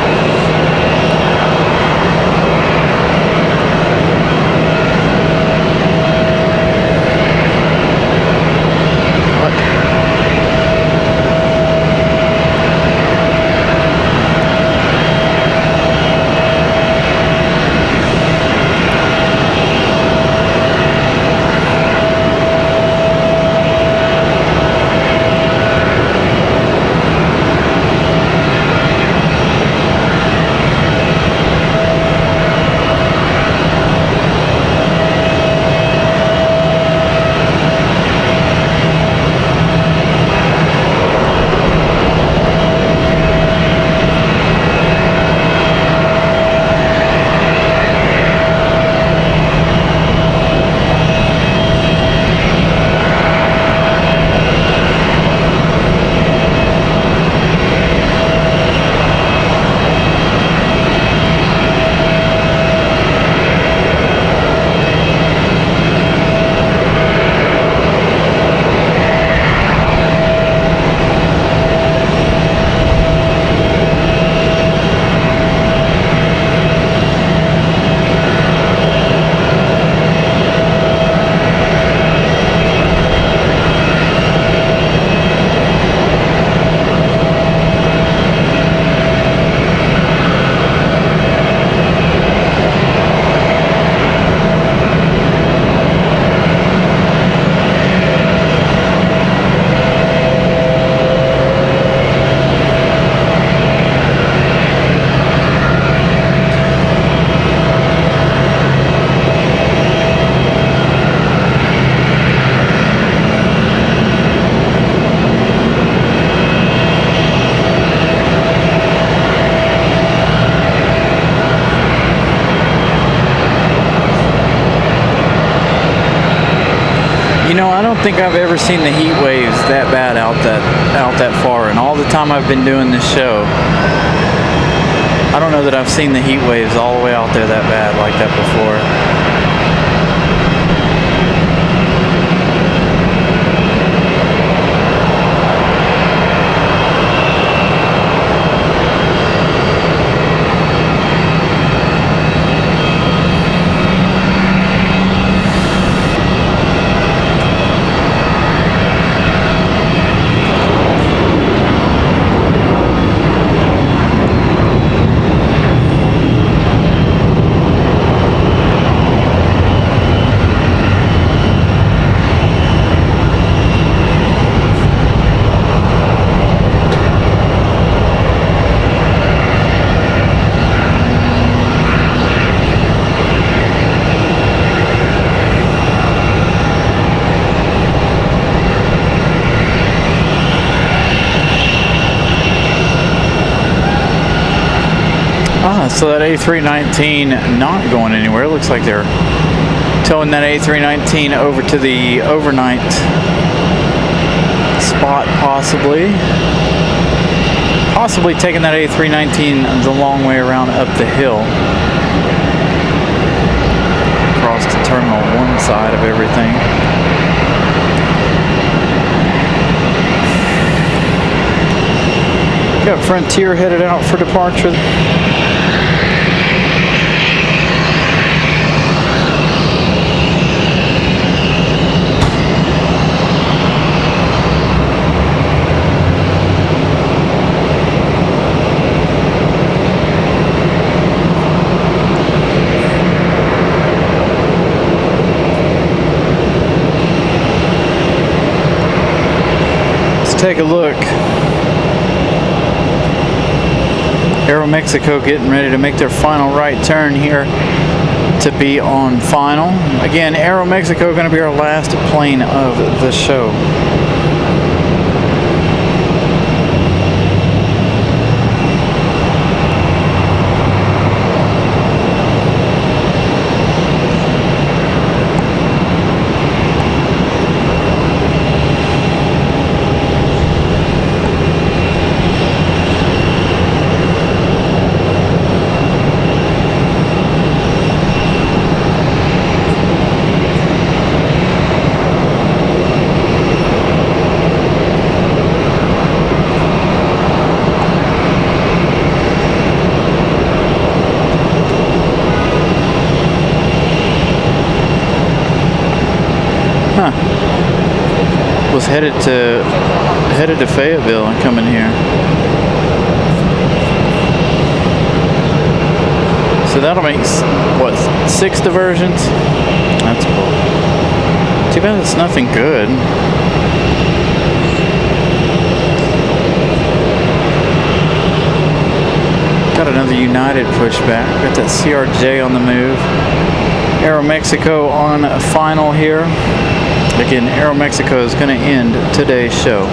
You know, I don't think I've ever seen the heat waves that bad out that far, and all the time I've been doing this show, I don't know that I've seen the heat waves all the way out there that bad like that before. So that A319 not going anywhere. Looks like they're towing that A319 over to the overnight spot, possibly taking that A319 the long way around up the hill across to Terminal 1 side of everything. Got Frontier headed out for departure. Take a look. Aeromexico getting ready to make their final right turn here to be on final. Again, Aeromexico going to be our last plane of the show. Was headed to Fayetteville and coming here. So that'll make what, 6 diversions? That's cool. Too bad it's nothing good. Got another United pushback. Got that CRJ on the move. Aeromexico on final here. Again, Aeromexico is going to end today's show.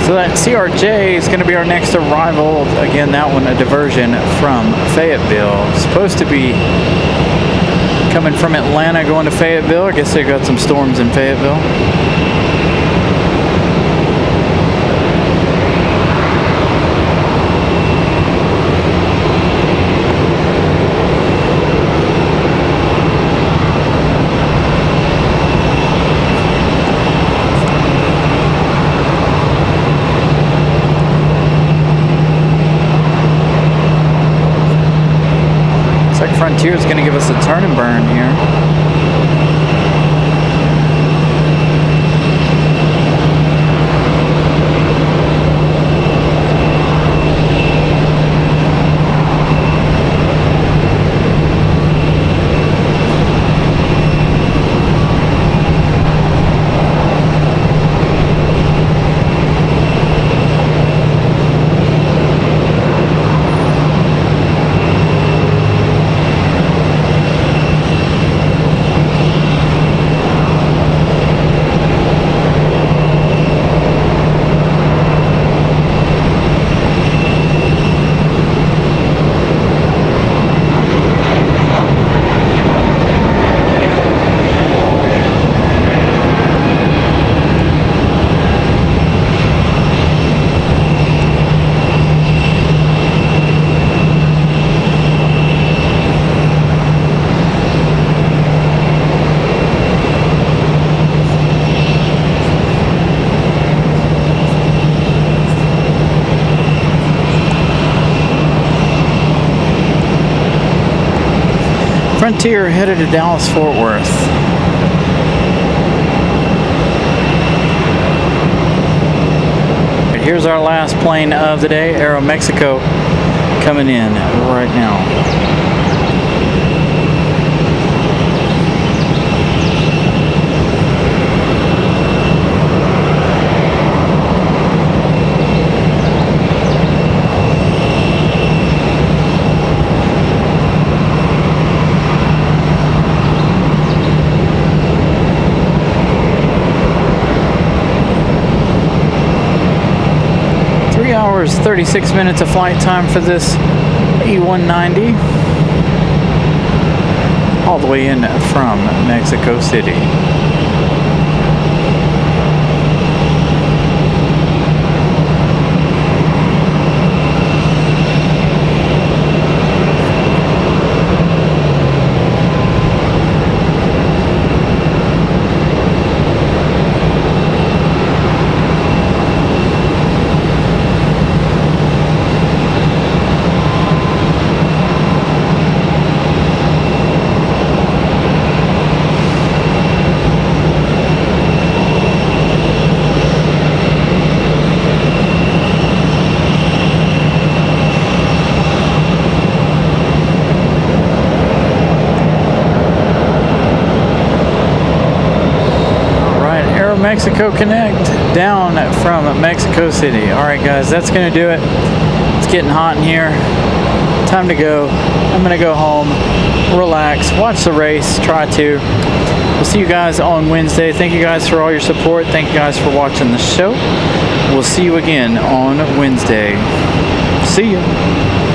So that CRJ is going to be our next arrival. Again, that one a diversion from Fayetteville. It's supposed to be coming from Atlanta going to Fayetteville. I guess they got some storms in Fayetteville. Looks like Frontier is going to give us a turn and burn here. Frontier headed to Dallas-Fort Worth. Here's our last plane of the day, Aeromexico, coming in right now. hours, 36 minutes of flight time for this E190. All the way in from Mexico City. Mexico Connect down from Mexico City. All right, guys, that's going to do it. It's getting hot in here. Time to go. I'm going to go home, relax, watch the race, try to. We'll see you guys on Wednesday. Thank you guys for all your support. Thank you guys for watching the show. We'll see you again on Wednesday. See you.